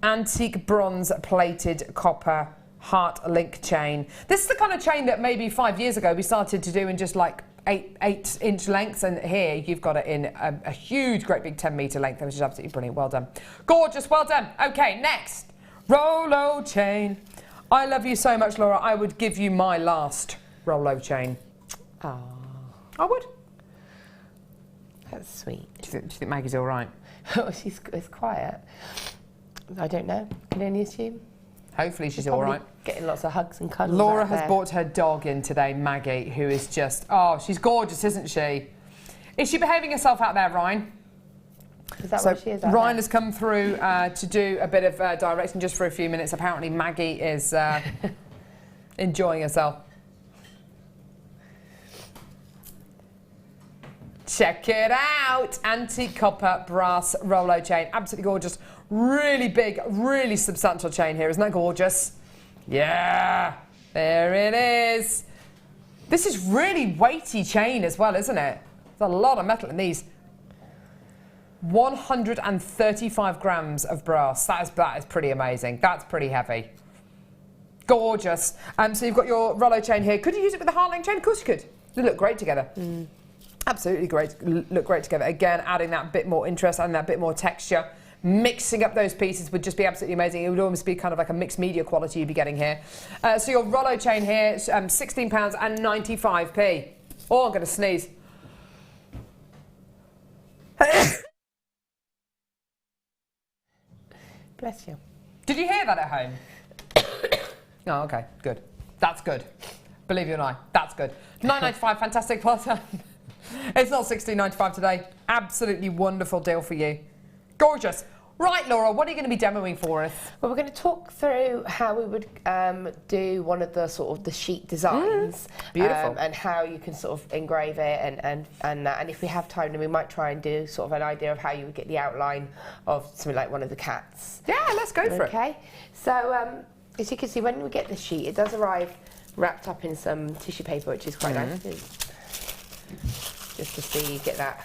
antique bronze plated copper heart link chain. This is the kind of chain that maybe 5 years ago we started to do in just like 8-inch lengths, and here you've got it in a huge, great big 10 meter length, which is absolutely brilliant. Well done. Gorgeous, well done. Okay, next, Rolo chain. I love you so much, Laura. I would give you my last Rolo chain. Oh, I would. That's sweet. Do you think Maggie's all right? Oh, she's quiet. I don't know. Can only assume. Hopefully she's all right. Getting lots of hugs and cuddles. Laura has brought her dog in today, Maggie, who is just, oh, she's gorgeous, isn't she? Is she behaving herself out there, Ryan? Is that what she is? Ryan has come through to do a bit of direction just for a few minutes. Apparently Maggie is enjoying herself. Check it out! Antique copper brass Rolo chain. Absolutely gorgeous. Really big, really substantial chain here. Isn't that gorgeous? Yeah, there it is. This is really weighty chain as well, isn't it? There's a lot of metal in these. 135 grams of brass. That is pretty amazing. That's pretty heavy. Gorgeous. So you've got your Rolo chain here. Could you use it with the heart link chain? Of course you could. They look great together. Absolutely great. Look great together. Again, adding that bit more interest and that bit more texture. Mixing up those pieces would just be absolutely amazing. It would almost be kind of like a mixed media quality you'd be getting here. So your Rolo chain here, £16.95p. Oh, I'm going to sneeze. Bless you. Did you hear that at home? Oh, okay, good. That's good. Believe you and I, that's good. £9.95, fantastic. Well done. It's not £16.95 today. Absolutely wonderful deal for you. Gorgeous. Right, Laura, what are you going to be demoing for us? Well, we're going to talk through how we would do one of the sort of the sheet designs. Beautiful. And how you can sort of engrave it and if we have time, then we might try and do sort of an idea of how you would get the outline of something like one of the cats. Yeah, let's go for it. Okay. So, as you can see, when we get the sheet, it does arrive wrapped up in some tissue paper, which is quite nice. Just to see you get that.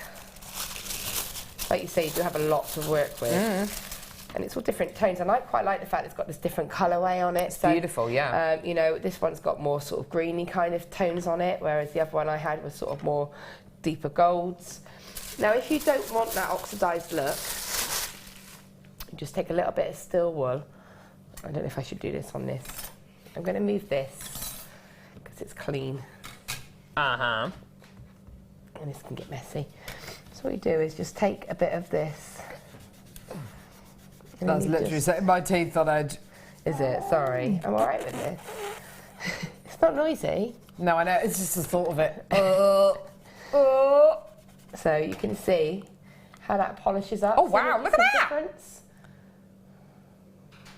Like you say, you do have a lot to work with. And it's all different tones, and I quite like the fact it's got this different colourway on it. It's beautiful, yeah. You know, this one's got more sort of greeny kind of tones on it, whereas the other one I had was sort of more deeper golds. Now, if you don't want that oxidised look, just take a little bit of steel wool. I don't know if I should do this on this. I'm going to move this because it's clean. And this can get messy. So what you do is just take a bit of this. That's literally setting my teeth on edge. Is it? Sorry. I'm all right with this. It's not noisy. No, I know. It's just the thought of it. So you can see how that polishes up. Oh, wow. Look at that. Difference.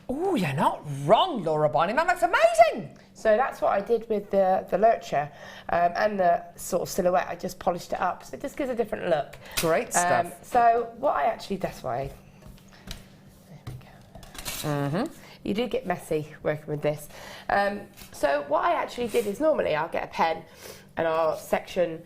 Oh, you're not wrong, Laura Barney. That looks amazing. So that's what I did with the lurcher and the sort of silhouette. I just polished it up. So it just gives a different look. Great stuff. So what I actually, that's why. There we go. You do get messy working with this. So what I actually did is normally I'll get a pen and I'll section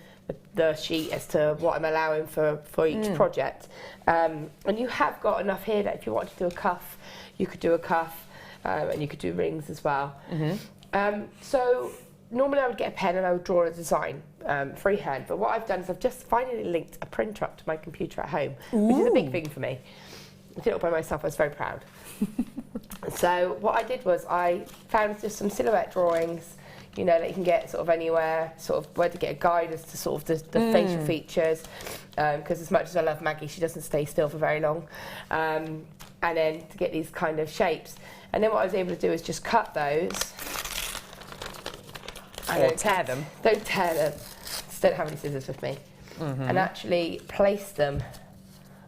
the sheet as to what I'm allowing for each project. And you have got enough here that if you wanted to do a cuff, you could do a cuff and you could do rings as well. So normally I would get a pen and I would draw a design freehand, but what I've done is I've just finally linked a printer up to my computer at home, which is a big thing for me. I did it all by myself, I was very proud. So what I did was I found just some silhouette drawings, you know, that you can get sort of anywhere, sort of where to get a guide as to sort of the facial features, because as much as I love Maggie, she doesn't stay still for very long. And then to get these kind of shapes. And then what I was able to do is just cut those. Or tear them. Don't tear them. Just don't have any scissors with me. And actually place them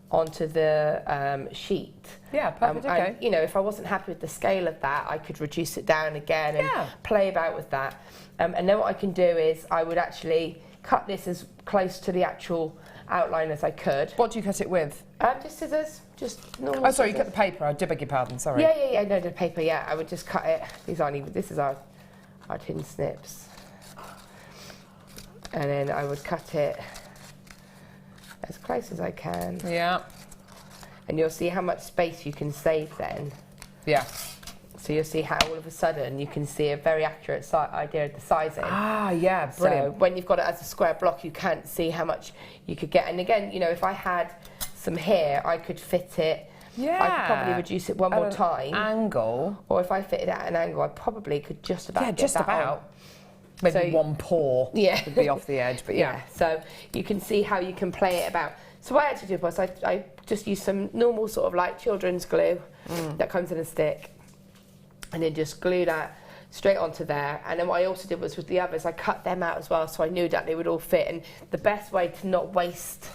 onto the sheet. Yeah, perfect, okay. And, you know, if I wasn't happy with the scale of that, I could reduce it down again and play about with that. And then what I can do is I would actually cut this as close to the actual outline as I could. What do you cut it with? Just scissors, just normal Oh, sorry, scissors. you cut the paper. I do beg your pardon, sorry. Yeah, no, the paper, yeah. I would just cut it. These aren't even, this is our tin snips. And then I would cut it as close as I can. Yeah. And you'll see how much space you can save then. Yeah. So you'll see how all of a sudden you can see a very accurate idea of the sizing. Ah, yeah, brilliant. So when you've got it as a square block, you can't see how much you could get. And again, you know, if I had some here, I could fit it. Yeah. I could probably reduce it one more time. Angle. Or if I fit it at an angle, I probably could just about get that on. Maybe one paw would be off the edge, but yeah. So you can see how you can play it about. So what I actually did was I just used some normal sort of like children's glue that comes in a stick, and then just glue that straight onto there. And then what I also did was with the others, I cut them out as well, so I knew that they would all fit. And the best way to not waste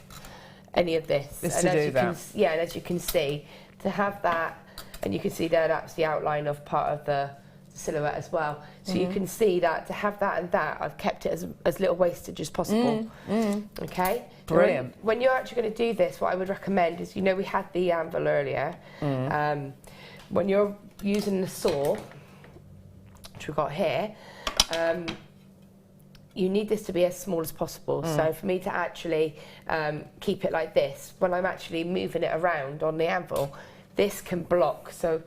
any of this is and to do that. And as you can see, to have that, and you can see there that's the outline of part of the silhouette as well. So you can see that to have that and that, I've kept it as little wastage as possible. Okay? Brilliant. When you're actually going to do this, what I would recommend is, you know, we had the anvil earlier. When you're using the saw, which we've got here, you need this to be as small as possible. So for me to actually keep it like this, when I'm actually moving it around on the anvil, this can block. So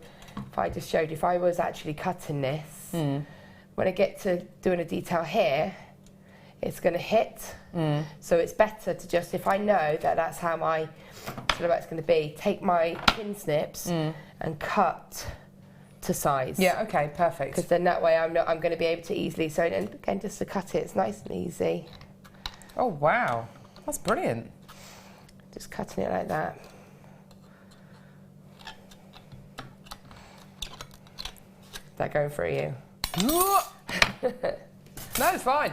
if I just showed you, if I was actually cutting this, when I get to doing a detail here, it's going to hit. So it's better to just, if I know that that's how my silhouette's going to be, take my pin snips and cut to size. Yeah, okay, perfect. Because then that way I'm going to be able to easily, so and again, just to cut it, it's nice and easy. Oh, wow. That's brilliant. Just cutting it like that. Is that going through you? No, it's fine.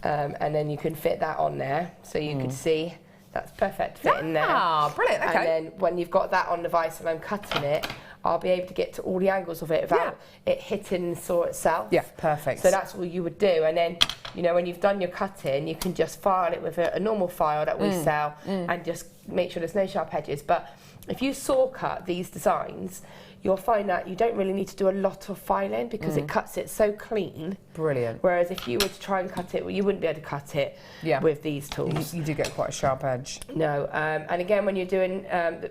And then you can fit that on there, so you could see That's perfect fit in there. Ah, brilliant, okay. And then when you've got that on the vise and I'm cutting it, I'll be able to get to all the angles of it without it hitting the saw itself. Yeah, perfect. So that's all you would do. And then, you know, when you've done your cutting, you can just file it with a normal file that we sell and just make sure there's no sharp edges. But if you saw cut these designs, you'll find that you don't really need to do a lot of filing because it cuts it so clean. Brilliant. Whereas if you were to try and cut it, well, you wouldn't be able to cut it with these tools. You do get quite a sharp edge. No, and again, when you're doing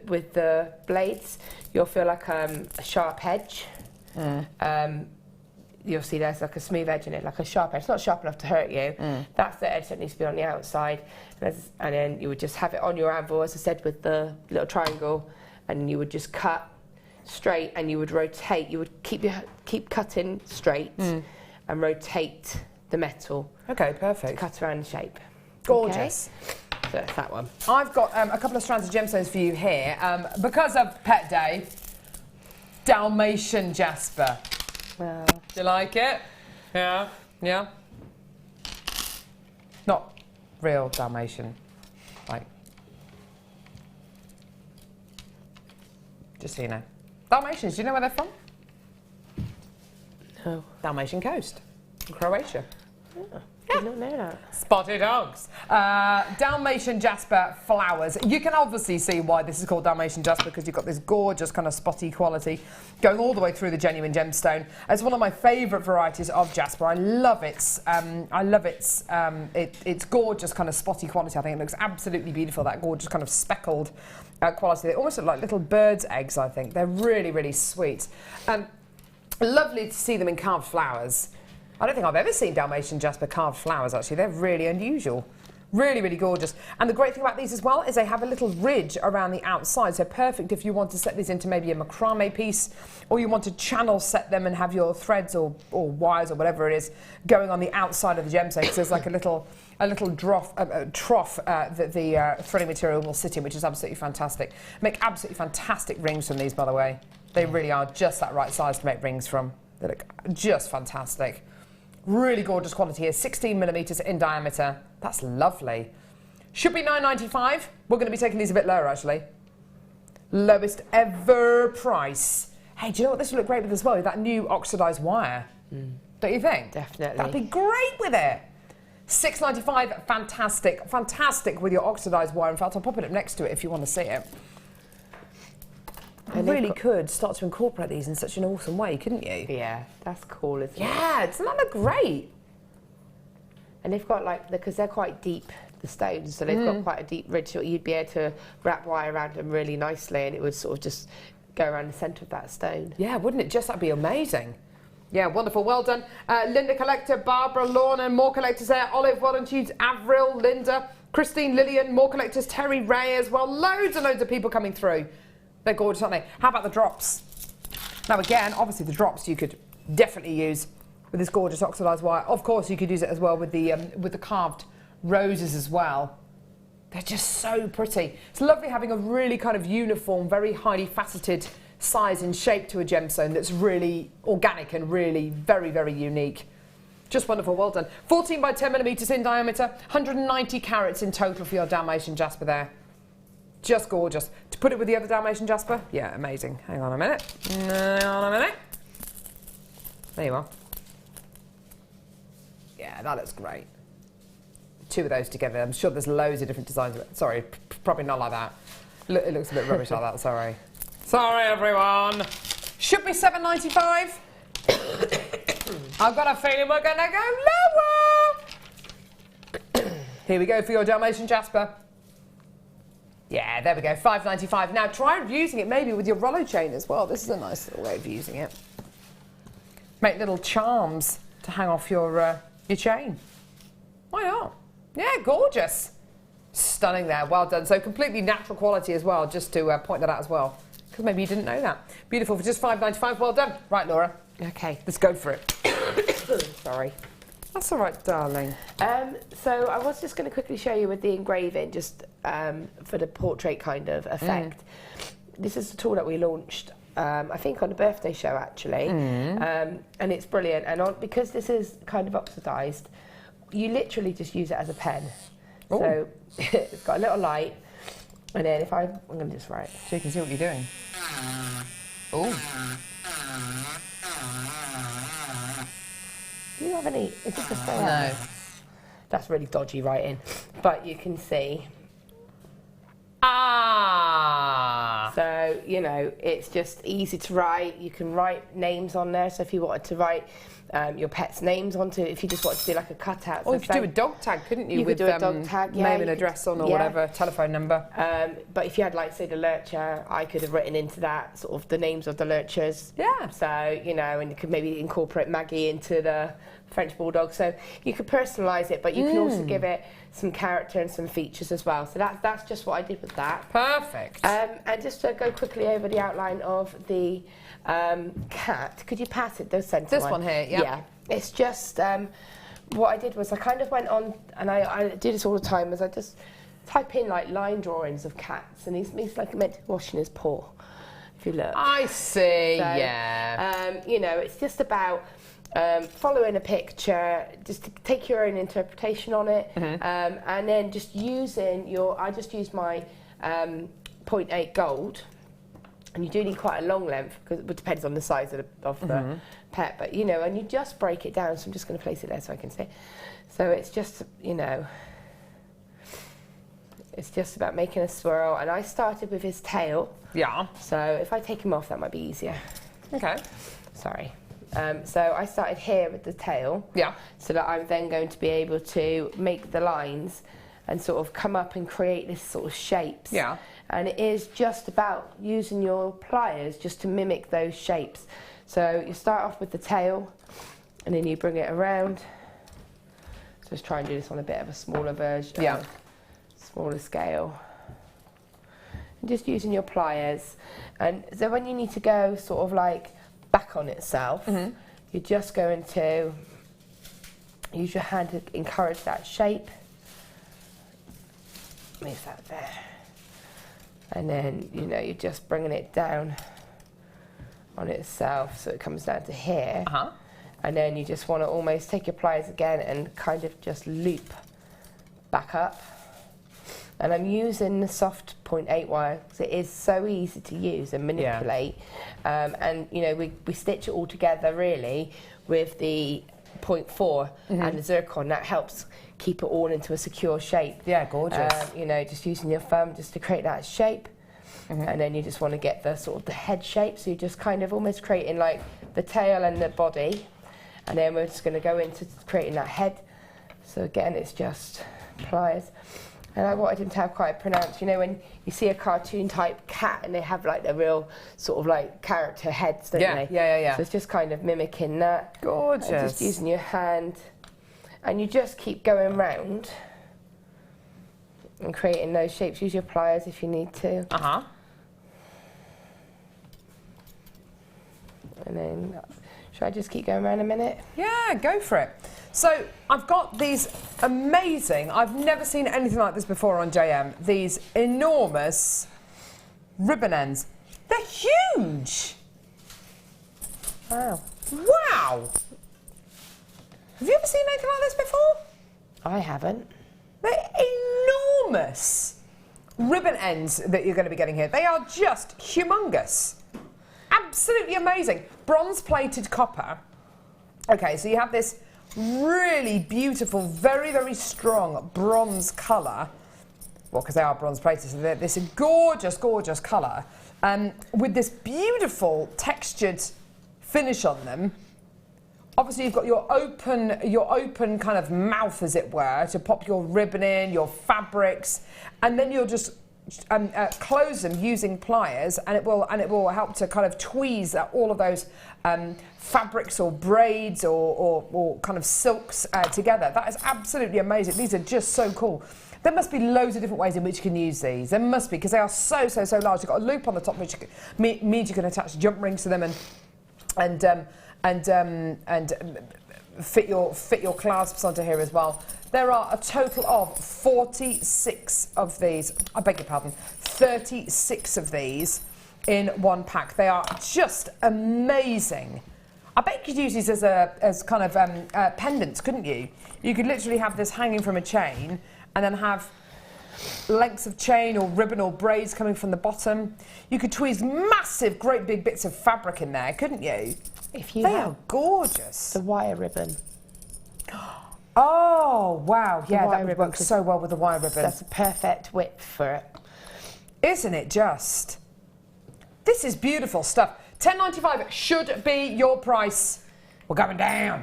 with the blades, you'll feel like a sharp edge. You'll see there's like a smooth edge in it, like a sharp edge. It's not sharp enough to hurt you. That's the edge that needs to be on the outside. And then you would just have it on your anvil, as I said, with the little triangle, and you would just cut straight and you would rotate. You would keep cutting straight and rotate the metal. Okay, perfect. To cut around the shape. Gorgeous. Okay? So that's that one. I've got a couple of strands of gemstones for you here. Because of Pet Day, Dalmatian jasper. Well, do you like it? Yeah, yeah. Not real Dalmatian, like. Just so you know. Dalmatians, do you know where they're from? No. Dalmatian coast, in Croatia. Oh, did not know that. Spotted dogs. Dalmatian jasper flowers. You can obviously see why this is called Dalmatian jasper because you've got this gorgeous kind of spotty quality going all the way through the genuine gemstone. It's one of my favourite varieties of jasper. I love its its gorgeous kind of spotty quality. I think it looks absolutely beautiful. That gorgeous kind of speckled quality. They almost look like little birds' eggs. I think they're really, really sweet. Lovely to see them in carved flowers. I don't think I've ever seen Dalmatian jasper carved flowers, actually. They're really unusual. Really, really gorgeous. And the great thing about these as well is they have a little ridge around the outside, so perfect if you want to set these into maybe a macrame piece, or you want to channel set them and have your threads or wires or whatever it is going on the outside of the gemstone, because there's like a little trough that the threading material will sit in, which is absolutely fantastic. Make absolutely fantastic rings from these, by the way. They really are just that right size to make rings from. They look just fantastic. Really gorgeous quality here, 16 millimetres in diameter. That's lovely. Should be £9.95. We're going to be taking these a bit lower, actually. Lowest ever price. Hey, do you know what this would look great with as well? That new oxidised wire. Don't you think? Definitely. That'd be great with it. £6.95, fantastic. Fantastic with your oxidised wire. In fact, I'll pop it up next to it if you want to see it. You really could start to incorporate these in such an awesome way, couldn't you? Yeah, that's cool, isn't it? Yeah, doesn't that look great? And they've got like, because they're quite deep, the stones, so they've got quite a deep ridge, so you'd be able to wrap wire around them really nicely and it would sort of just go around the centre of that stone. Yeah, wouldn't it just? That'd be amazing. Yeah, wonderful, well done. Linda Collector, Barbara, Lorna, more collectors there. Olive, well done to you. Avril, Linda, Christine, Lillian, more collectors. Terry Ray as well. Loads and loads of people coming through. They're gorgeous, aren't they? How about the drops? Now again, obviously the drops you could definitely use with this gorgeous oxidised wire. Of course, you could use it as well with the carved roses as well. They're just so pretty. It's lovely having a really kind of uniform, very highly faceted size and shape to a gemstone that's really organic and really very, very unique. Just wonderful, well done. 14 by 10 millimetres in diameter, 190 carats in total for your Dalmatian jasper there. Just gorgeous. To put it with the other Dalmatian jasper, yeah, amazing. Hang on a minute. Hang on a minute. There you are. Yeah, that looks great. Two of those together. I'm sure there's loads of different designs of it. Sorry, probably not like that. It looks a bit rubbish like that, sorry. Sorry, everyone. Should be £7.95. I've got a feeling we're going to go lower. Here we go for your Dalmatian jasper. Yeah, there we go, £5.95. Now try using it maybe with your Rollo chain as well. This is a nice little way of using it. Make little charms to hang off your chain. Why not? Yeah, gorgeous. Stunning there, well done. So completely natural quality as well, just to point that out as well. Because maybe you didn't know that. Beautiful, for just £5.95, well done. Right, Laura. Okay. Let's go for it. Sorry. That's all right, darling. So I was just going to quickly show you with the engraving, just for the portrait kind of effect. This is the tool that we launched, I think on a birthday show actually, and it's brilliant. And because this is kind of oxidised, you literally just use it as a pen. Ooh. So it's got a little light, and then if I'm going to just write. So you can see what you're doing. Oh. Do you have any? Is this a stay? No. That's really dodgy writing, but you can see. Ah! So, you know, it's just easy to write. You can write names on there. So if you wanted to write your pet's names onto it, if you just wanted to do like a cutout. Or you could do a dog tag, couldn't you? You with could do a dog tag, yeah. Name and address on or whatever, telephone number. But if you had, like, say, the lurcher, I could have written into that sort of the names of the lurchers. Yeah. So, you know, and you could maybe incorporate Maggie into the French Bulldog. So you could personalise it, but you can also give it some character and some features as well. So that's just what I did with that. Perfect. And just to go quickly over the outline of the cat, could you pass it, the centre This one? one here, yeah. Yeah. It's just, what I did was I kind of went on, and I do this all the time, is I just type in like line drawings of cats, and he's like meant to be washing his paw, if you look. I see, So, yeah. You know, it's just about following a picture, just to take your own interpretation on it, and then just using I just use my 0.8 gold, and you do need quite a long length, because it depends on the size of the pet, but you know, and you just break it down. So I'm just going to place it there so I can see. So it's just, you know, it's just about making a swirl, and I started with his tail. Yeah. So if I take him off, that might be easier. Okay. Sorry. So I started here with the tail. Yeah. So that I'm then going to be able to make the lines and sort of come up and create this sort of shapes. Yeah. And it is just about using your pliers just to mimic those shapes. So you start off with the tail, and then you bring it around. So let's try and do this on a bit of a smaller version. Yeah. Smaller scale. And just using your pliers. And so when you need to go sort of like back on itself, you're just going to use your hand to encourage that shape. Move that there. And then, you know, you're just bringing it down on itself so it comes down to here. And then you just want to almost take your pliers again and kind of just loop back up. And I'm using the soft 0.8 wire because it is so easy to use and manipulate. And, you know, we stitch it all together really with the 0.4 and the zircon. That helps keep it all into a secure shape. Yeah, gorgeous. You know, just using your thumb just to create that shape. And then you just want to get the sort of the head shape. So you're just kind of almost creating like the tail and the body. And then we're just going to go into creating that head. So again, it's just pliers. And I wanted him to have quite a pronounced, you know, when you see a cartoon type cat and they have like the real sort of like character heads, don't they? Yeah. So it's just kind of mimicking that. Gorgeous. And just using your hand. And you just keep going round and creating those shapes. Use your pliers if you need to. And then, should I just keep going around a minute? Yeah, go for it. So I've got these amazing, I've never seen anything like this before on JM, these enormous ribbon ends. They're huge! Wow. Wow! Have you ever seen anything like this before? I haven't. They're enormous ribbon ends that you're going to be getting here. They are just humongous. Absolutely amazing. Bronze plated copper. Okay, so you have this really beautiful, very, very strong bronze colour. Well, because they are bronze plated, so they're this gorgeous, gorgeous colour. With this beautiful textured finish on them. Obviously, you've got your open kind of mouth, as it were, to pop your ribbon in, your fabrics, and then you'll just close them using pliers, and it will help to kind of tweeze all of those fabrics or braids or kind of silks together. That is absolutely amazing. These are just so cool. There must be loads of different ways in which you can use these. There must be, because they are so large. You've got a loop on the top, which means you can attach jump rings to them and fit your clasps onto here as well. There are a total of 46 of these. I beg your pardon, 36 of these in one pack. They are just amazing. I bet you could use these as kind of pendants, couldn't you? You could literally have this hanging from a chain, and then have lengths of chain or ribbon or braids coming from the bottom. You could tweeze massive, great big bits of fabric in there, couldn't you? If you They are gorgeous. The wire ribbon. Oh, wow. Yeah, that would ribbon, work so well with the wire ribbon. That's a perfect width for it. Isn't it just? This is beautiful stuff. $10.95 should be your price. We're going down.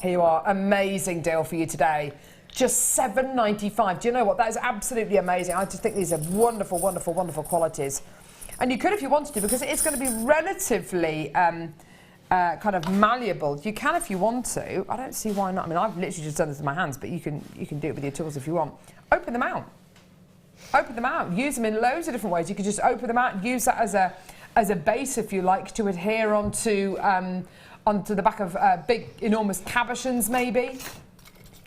Here you are. Amazing deal for you today. Just $7.95. Do you know what? That is absolutely amazing. I just think these are wonderful, wonderful, wonderful qualities. And you could if you wanted to, because it is going to be relatively kind of malleable. You can if you want to. I don't see why not. I mean, I've literally just done this with my hands, but you can do it with your tools if you want. Open them out. Open them out. Use them in loads of different ways. You could just open them out and use that as a base, if you like, to adhere onto the back of big, enormous cabochons, maybe.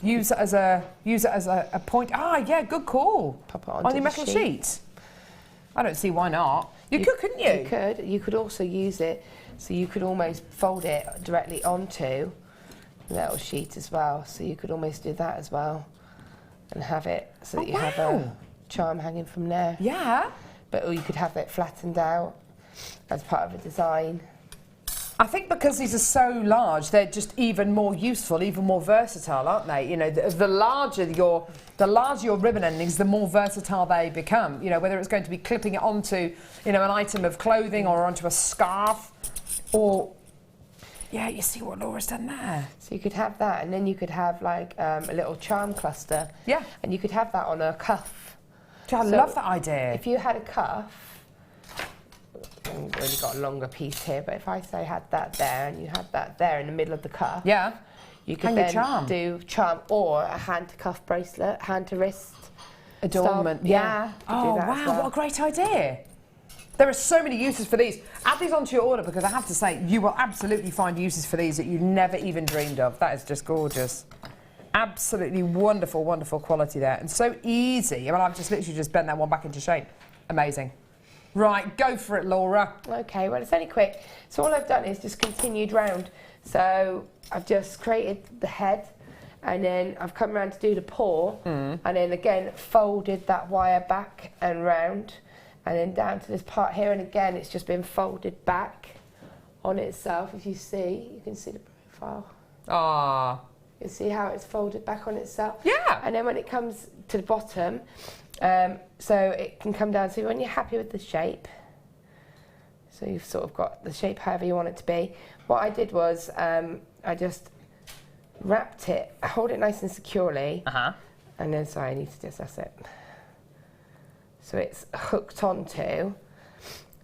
Use it as a point. Ah, yeah, good call. Pop it onto on your metal sheet. I don't see why not. You could, couldn't you? You could. You could also use it, so you could almost fold it directly onto the metal sheet as well. So you could almost do that as well, and have it so that you have a charm hanging from there. Yeah. Or you could have it flattened out as part of a design. I think because these are so large, they're just even more useful, even more versatile, aren't they? You know, the larger your ribbon endings, the more versatile they become. You know, whether it's going to be clipping it onto, you know, an item of clothing or onto a scarf, or yeah, you see what Laura's done there. So you could have that, and then you could have like a little charm cluster. Yeah. And you could have that on a cuff. I love that idea. If you had a cuff. I've really got a longer piece here, but if I say had that there and you had that there in the middle of the cuff, yeah, you could then do charm or a hand to cuff bracelet, hand to wrist adornment. Style. Yeah. Oh wow, what a great idea! There are so many uses for these. Add these onto your order because I have to say you will absolutely find uses for these that you never even dreamed of. That is just gorgeous. Absolutely wonderful, wonderful quality there, and so easy. I mean, I've just literally just bent that one back into shape. Amazing. Right, go for it, Laura. Okay, well, it's only quick. So all I've done is just continued round. So I've just created the head, and then I've come around to do the paw, and then again folded that wire back and round, and then down to this part here, and again it's just been folded back on itself. If you see, you can see the profile. Ah. You can see how it's folded back on itself. Yeah. And then when it comes to the bottom, so it can come down, so when you're happy with the shape, so you've sort of got the shape however you want it to be, what I did was I just wrapped it, hold it nice and securely, and then, sorry, I need to just, that's it. So it's hooked onto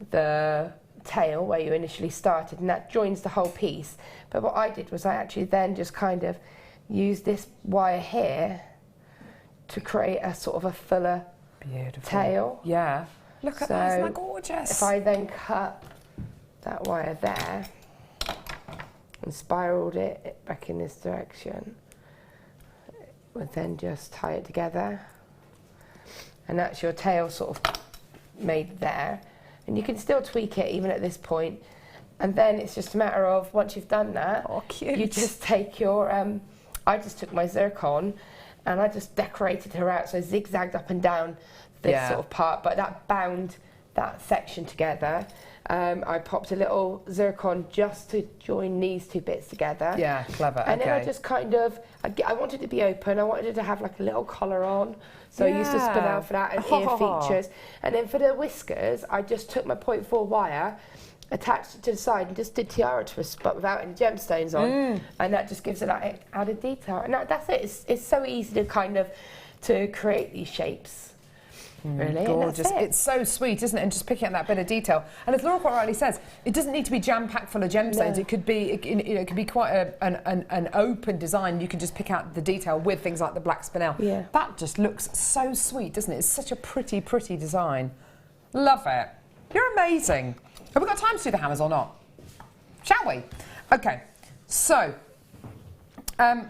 the tail where you initially started, and that joins the whole piece. But what I did was I actually then just kind of used this wire here to create a sort of a fuller tail. Yeah. Look at that, isn't that gorgeous? If I then cut that wire there and spiraled it back in this direction, it would then just tie it together. And that's your tail sort of made there. And you can still tweak it even at this point. And then it's just a matter of, once you've done that, you just take your, I just took my zircon and I just decorated her out, so I zigzagged up and down this sort of part, but that bound that section together. I popped a little zircon just to join these two bits together. Yeah, clever. And then I just kind of, I wanted it to be open, I wanted it to have like a little collar on, so I used to spin out for that, and ear features. And then for the whiskers, I just took my 0.4 wire, attached it to the side and just did tiara twists, but without any gemstones on, and that just gives it that added detail. And that's it. It's so easy to kind of to create these shapes. Really, gorgeous. It's so sweet, isn't it? And just picking up that bit of detail. And as Laura quite rightly says, it doesn't need to be jam-packed full of gemstones. No. It could be, it could be quite an open design. You can just pick out the detail with things like the black spinel. Yeah. That just looks so sweet, doesn't it? It's such a pretty, pretty design. Love it. You're amazing. Have we got time to do the hammers or not? Shall we? Okay, so I've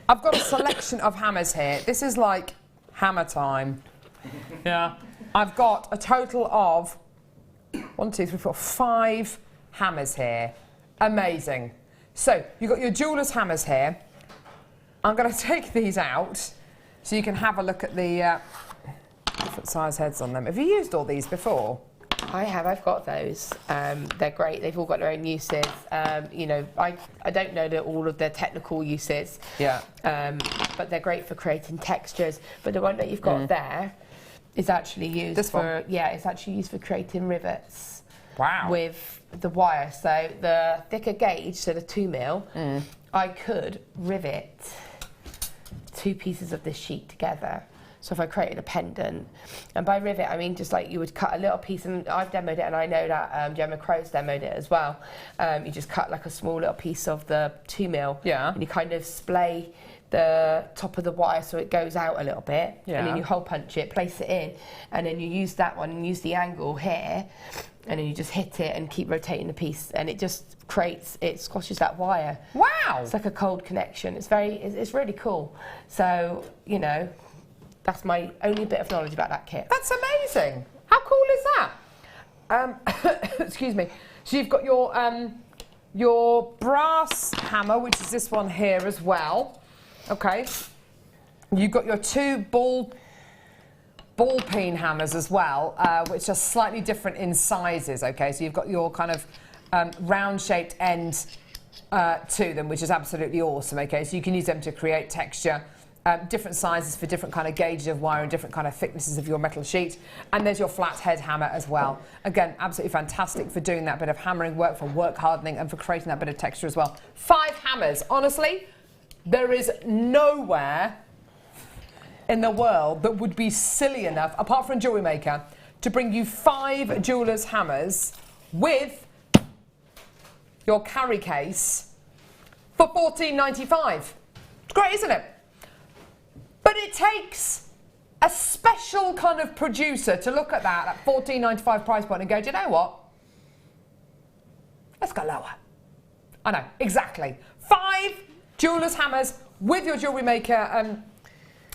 got a selection of hammers here. This is like hammer time. Yeah. I've got a total of 1, 2, 3, 4, 5 hammers here. Amazing. So you've got your jeweller's hammers here. I'm going to take these out So you can have a look at the different size heads on them. Have you used all these before? I have, I've got those. They're great, they've all got their own uses. You know, I don't know all of their technical uses, but they're great for creating textures. But the one that you've got there is actually used it's actually used for creating rivets. Wow. With the wire. So the thicker gauge, so the 2mm, I could rivet 2 pieces of this sheet together. So if I created a pendant, and by rivet I mean just like you would cut a little piece, and I've demoed it, and I know that Gemma Crow's demoed it as well. You just cut like a small little piece of the 2mm, and you kind of splay the top of the wire so it goes out a little bit, and then you hole punch it, place it in, and then you use that one and use the angle here, and then you just hit it and keep rotating the piece, and it just squashes that wire. Wow! It's like a cold connection. It's really cool. So, you know, that's my only bit of knowledge about that kit. That's amazing. How cool is that? Excuse me. So you've got your brass hammer, which is this one here as well. Okay. You've got your 2 ball peen hammers as well, which are slightly different in sizes. Okay. So you've got your kind of round-shaped end to them, which is absolutely awesome. Okay. So you can use them to create texture. Different sizes for different kind of gauges of wire and different kind of thicknesses of your metal sheet. And there's your flat head hammer as well. Again, absolutely fantastic for doing that bit of hammering work, for work hardening, and for creating that bit of texture as well. 5 hammers. Honestly, there is nowhere in the world that would be silly enough, apart from Jewellery Maker, to bring you 5 jewellers' hammers with your carry case for $14.95. It's great, isn't it? But it takes a special kind of producer to look at that $14.95 price point and go, do you know what? Let's go lower. I know, exactly. 5 jewellers' hammers with your Jewellery Maker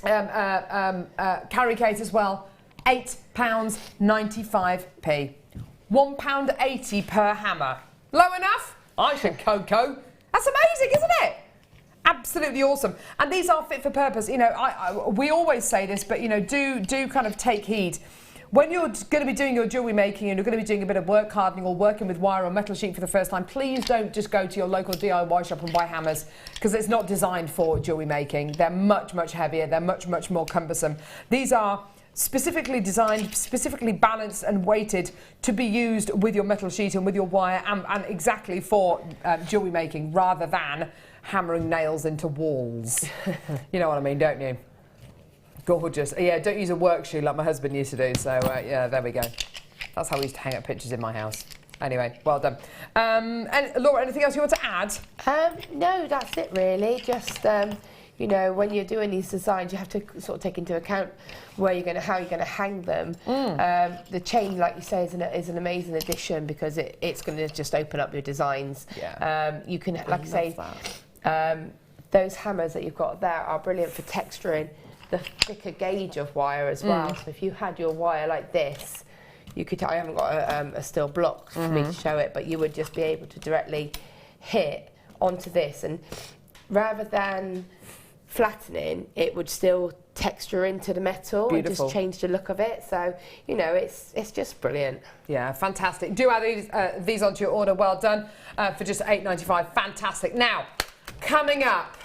carry case as well. £8.95p. £1.80 per hammer. Low enough? I think Coco. That's amazing, isn't it? Absolutely awesome. And these are fit for purpose. You know, we always say this, but, you know, do kind of take heed. When you're going to be doing your jewellery making and you're going to be doing a bit of work hardening or working with wire or metal sheet for the first time, please don't just go to your local DIY shop and buy hammers, because it's not designed for jewellery making. They're much, much heavier. They're much, much more cumbersome. These are specifically designed, specifically balanced and weighted to be used with your metal sheet and with your wire, and exactly for jewellery making, rather than hammering nails into walls. You know what I mean, don't you? Gorgeous. Yeah, don't use a work shoe like my husband used to do. So, yeah, there we go. That's how we used to hang up pictures in my house. Anyway, well done. And Laura, anything else you want to add? No, that's it really. Just, you know, when you're doing these designs, you have to sort of take into account how you're going to hang them. The chain, like you say, is an amazing addition, because it's going to just open up your designs. Yeah. You can, like I say, those hammers that you've got there are brilliant for texturing the thicker gauge of wire as well. So if you had your wire like this, you could, I haven't got a steel block for me to show it, but you would just be able to directly hit onto this, and rather than flattening, it would still texture into the metal. Beautiful. And just change the look of it. So, you know, it's just brilliant. Yeah, fantastic. Do add these onto your order. Well done, for just $8.95. Fantastic. Now, coming up,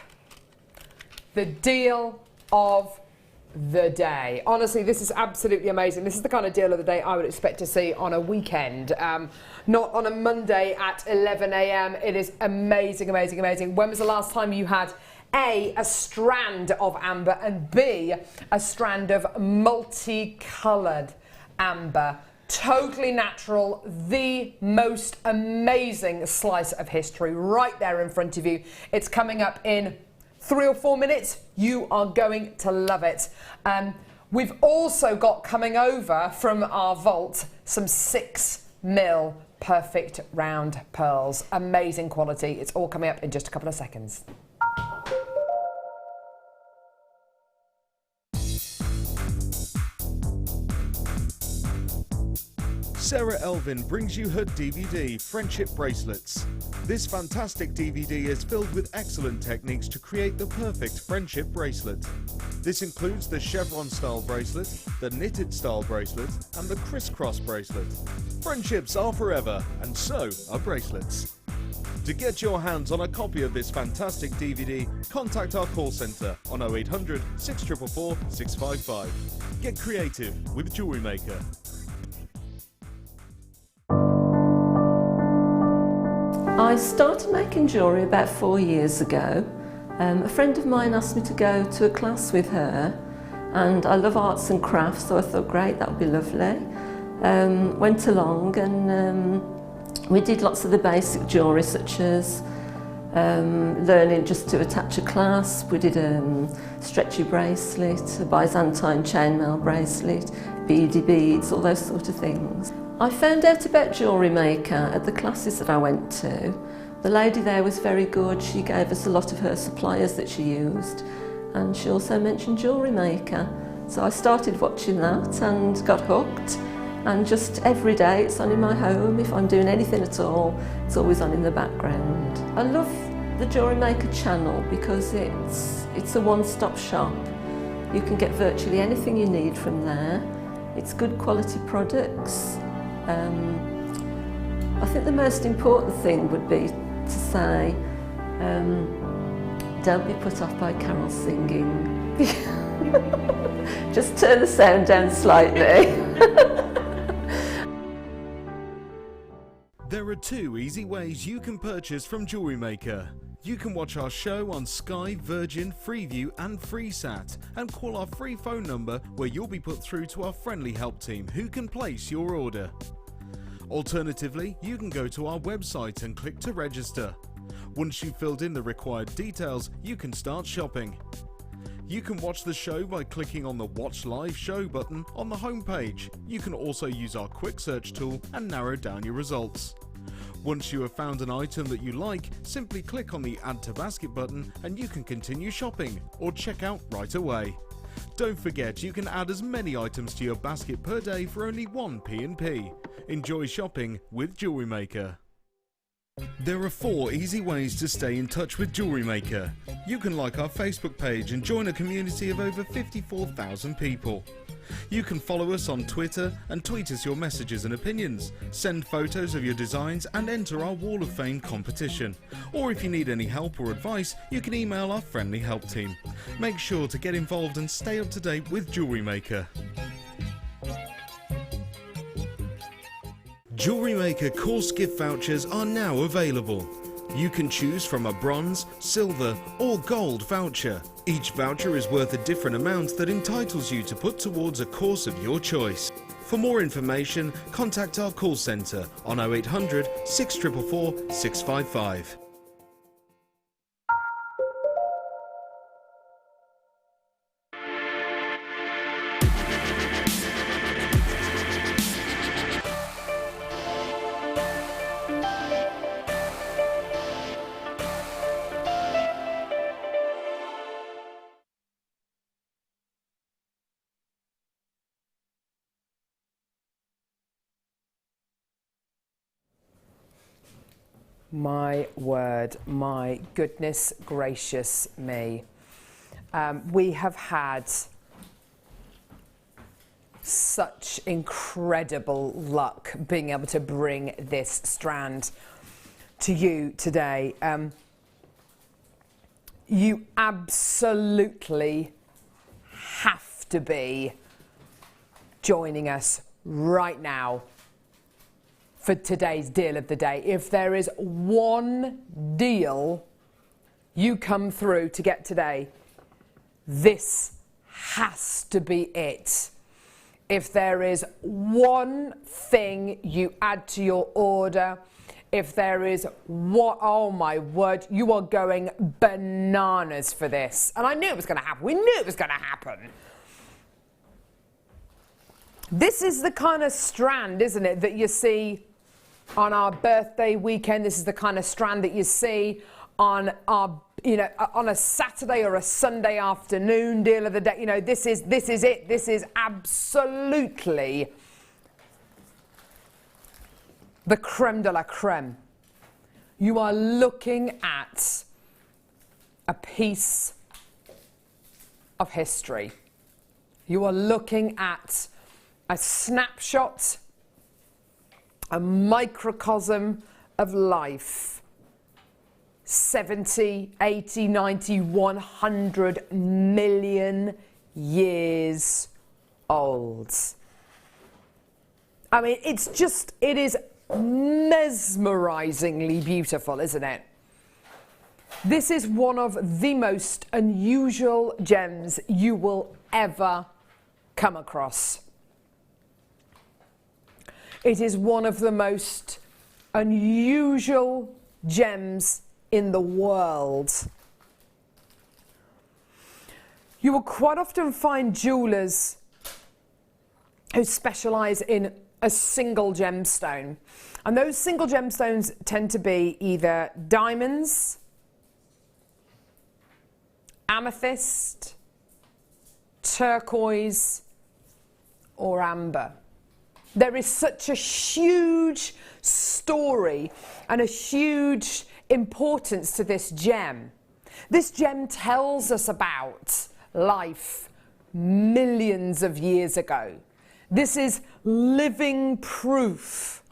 the deal of the day. Honestly, this is absolutely amazing. This is the kind of deal of the day I would expect to see on a weekend, not on a Monday at 11 a.m. It is amazing, amazing, amazing. When was the last time you had A, a strand of amber, and B, a strand of multicoloured amber? Totally natural, the most amazing slice of history right there in front of you. It's coming up in 3 or 4 minutes. You are going to love it. We've also got coming over from our vault some 6mm perfect round pearls. Amazing quality. It's all coming up in just a couple of seconds. Sarah Elvin brings you her DVD, Friendship Bracelets. This fantastic DVD is filled with excellent techniques to create the perfect friendship bracelet. This includes the chevron style bracelet, the knitted style bracelet and the crisscross bracelet. Friendships are forever, and so are bracelets. To get your hands on a copy of this fantastic DVD, contact our call centre on 0800 644 655. Get creative with Jewellery Maker. I started making jewellery about 4 years ago. A friend of mine asked me to go to a class with her, and I love arts and crafts, so I thought, great, that would be lovely. Went along and we did lots of the basic jewellery, such as learning just to attach a clasp. We did a stretchy bracelet, a Byzantine chainmail bracelet, beady beads, all those sort of things. I found out about Jewellery Maker at the classes that I went to. The lady there was very good. She gave us a lot of her suppliers that she used, and she also mentioned Jewellery Maker. So I started watching that and got hooked, and just every day it's on in my home. If I'm doing anything at all, it's always on in the background. I love the Jewellery Maker channel because it's a one-stop shop. You can get virtually anything you need from there. It's good quality products. I think the most important thing would be to say, don't be put off by Carol singing. Just turn the sound down slightly. There are 2 easy ways you can purchase from Jewellery Maker. You can watch our show on Sky, Virgin, Freeview and FreeSat, and call our free phone number where you'll be put through to our friendly help team who can place your order. Alternatively, you can go to our website and click to register. Once you've filled in the required details, you can start shopping. You can watch the show by clicking on the Watch Live Show button on the homepage. You can also use our quick search tool and narrow down your results. Once you have found an item that you like, simply click on the Add to Basket button and you can continue shopping or check out right away. Don't forget, you can add as many items to your basket per day for only 1 P&P. Enjoy shopping with Jewellery Maker. There are 4 easy ways to stay in touch with Jewellery Maker. You can like our Facebook page and join a community of over 54,000 people. You can follow us on Twitter and tweet us your messages and opinions, send photos of your designs and enter our Wall of Fame competition. Or if you need any help or advice, you can email our friendly help team. Make sure to get involved and stay up to date with Jewellery Maker. Jewellery Maker course gift vouchers are now available. You can choose from a bronze, silver or gold voucher. Each voucher is worth a different amount that entitles you to put towards a course of your choice. For more information, contact our call centre on 0800 644 655. My word, my goodness gracious me. We have had such incredible luck being able to bring this strand to you today. You absolutely have to be joining us right now for today's deal of the day. If there is one deal you come through to get today, this has to be it. If there is one thing you add to your order, if there is what, oh my word, you are going bananas for this. And I knew it was going to happen. We knew it was going to happen. This is the kind of strand, isn't it, that you see on our birthday weekend. This is the kind of strand that you see on our, on a Saturday or a Sunday afternoon deal of the day. This is it. This is absolutely the creme de la creme. You are looking at a piece of history. You are looking at a snapshot, a microcosm of life. 70, 80, 90, 100 million years old. I mean, it is mesmerizingly beautiful, isn't it? This is one of the most unusual gems you will ever come across. It is one of the most unusual gems in the world. You will quite often find jewelers who specialize in a single gemstone. And those single gemstones tend to be either diamonds, amethyst, turquoise, or amber. There is such a huge story and a huge importance to this gem. This gem tells us about life millions of years ago. This is living proof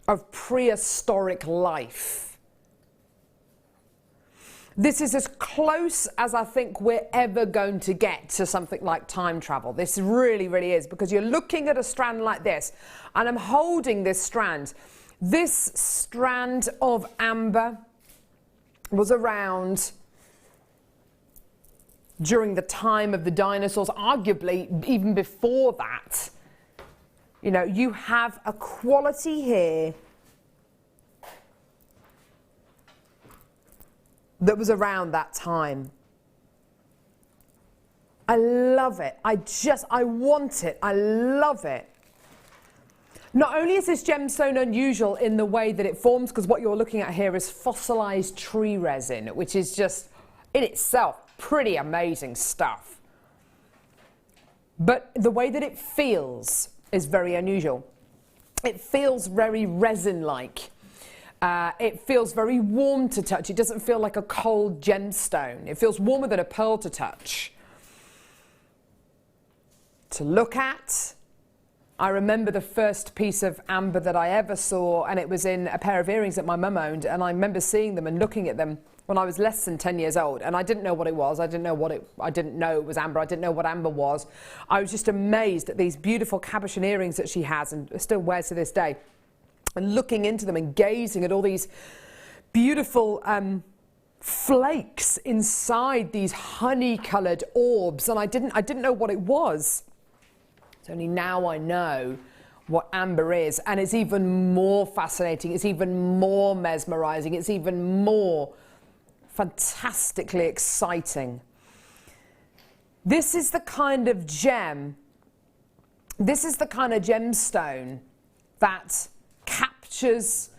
of prehistoric life. This is as close as I think we're ever going to get to something like time travel. This really, really is, because you're looking at a strand like this, and I'm holding this strand. This strand of amber was around during the time of the dinosaurs, arguably even before that. You know, you have a quality here that was around that time. I love it. I want it. I love it. Not only is this gemstone unusual in the way that it forms, because what you're looking at here is fossilized tree resin, which is just in itself pretty amazing stuff. But the way that it feels is very unusual. It feels very resin-like. It feels very warm to touch. It doesn't feel like a cold gemstone. It feels warmer than a pearl to touch. To look at. I remember the first piece of amber that I ever saw, and it was in a pair of earrings that my mum owned, and I remember seeing them and looking at them when I was less than 10 years old, and I didn't know what it was. I didn't know it was amber. I didn't know what amber was. I was just amazed at these beautiful cabochon earrings that she has and still wears to this day, and looking into them and gazing at all these beautiful flakes inside these honey-coloured orbs, and I didn't know what it was. It's only now I know what amber is, and it's even more fascinating. It's even more mesmerising. It's even more fantastically exciting. This is the kind of gem, this is the kind of gemstone that captures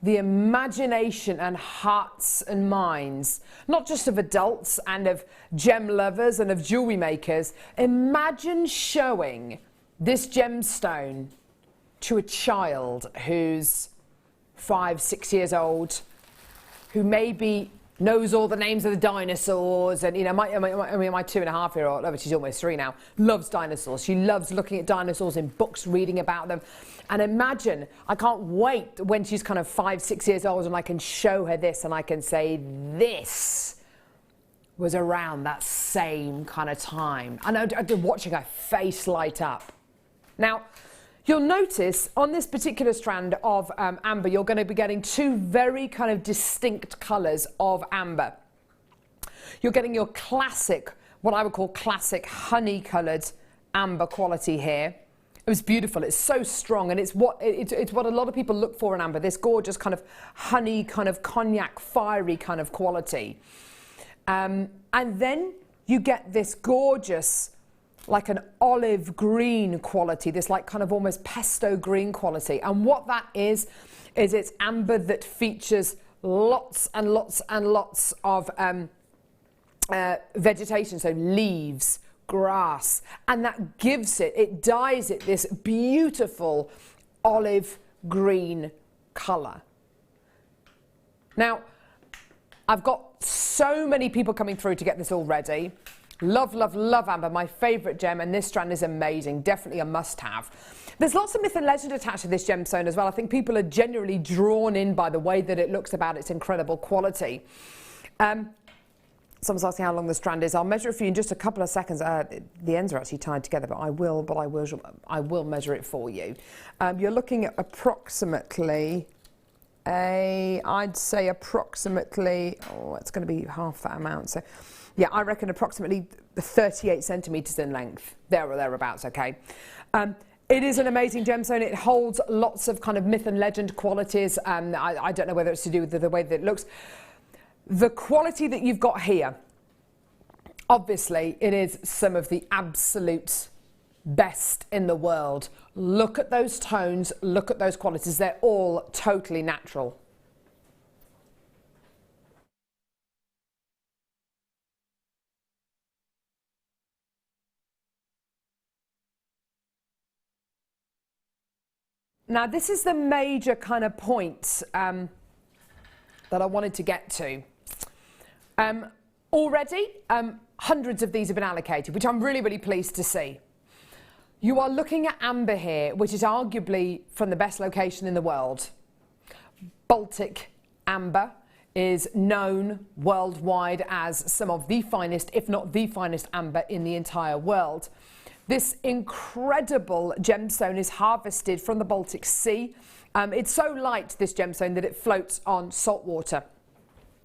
the imagination and hearts and minds, not just of adults and of gem lovers and of jewellery makers. Imagine showing this gemstone to a child who's 5, 6 years old, who maybe knows all the names of the dinosaurs, and you know, my 2.5-year-old, oh, she's almost 3 now, loves dinosaurs. She loves looking at dinosaurs in books, reading about them. And imagine, I can't wait when she's kind of 5, 6 years old and I can show her this and I can say, this was around that same kind of time. And I'm watching her face light up. Now, you'll notice on this particular strand of amber, you're going to be getting 2 very kind of distinct colours of amber. You're getting your classic, what I would call classic honey-coloured amber quality here. It was beautiful. It's so strong, and it's what a lot of people look for in amber, this gorgeous kind of honey, kind of cognac, fiery kind of quality. And then you get this gorgeous, like an olive green quality, this like kind of almost pesto green quality. And what that is it's amber that features lots and lots and lots of vegetation, so leaves, grass, and that gives it dyes it this beautiful olive green colour. Now, I've got so many people coming through to get this already. Love, love, love amber, my favourite gem, and this strand is amazing, definitely a must-have. There's lots of myth and legend attached to this gemstone as well. I think people are genuinely drawn in by the way that it looks, about its incredible quality. Someone's asking how long the strand is. I'll measure it for you in just a couple of seconds. The ends are actually tied together, but I will measure it for you. You're looking at approximately I'd say approximately, it's going to be half that amount. So, yeah, I reckon approximately 38 centimetres in length, there or thereabouts, okay? It is an amazing gemstone. It holds lots of kind of myth and legend qualities. I don't know whether it's to do with the way that it looks. The quality that you've got here, obviously, it is some of the absolute best in the world. Look at those tones, look at those qualities. They're all totally natural. Now, this is the major kind of point that I wanted to get to. Already, hundreds of these have been allocated, which I'm really, really pleased to see. You are looking at amber here, which is arguably from the best location in the world. Baltic amber is known worldwide as some of the finest, if not the finest amber in the entire world. This incredible gemstone is harvested from the Baltic Sea. It's so light, this gemstone, that it floats on salt water.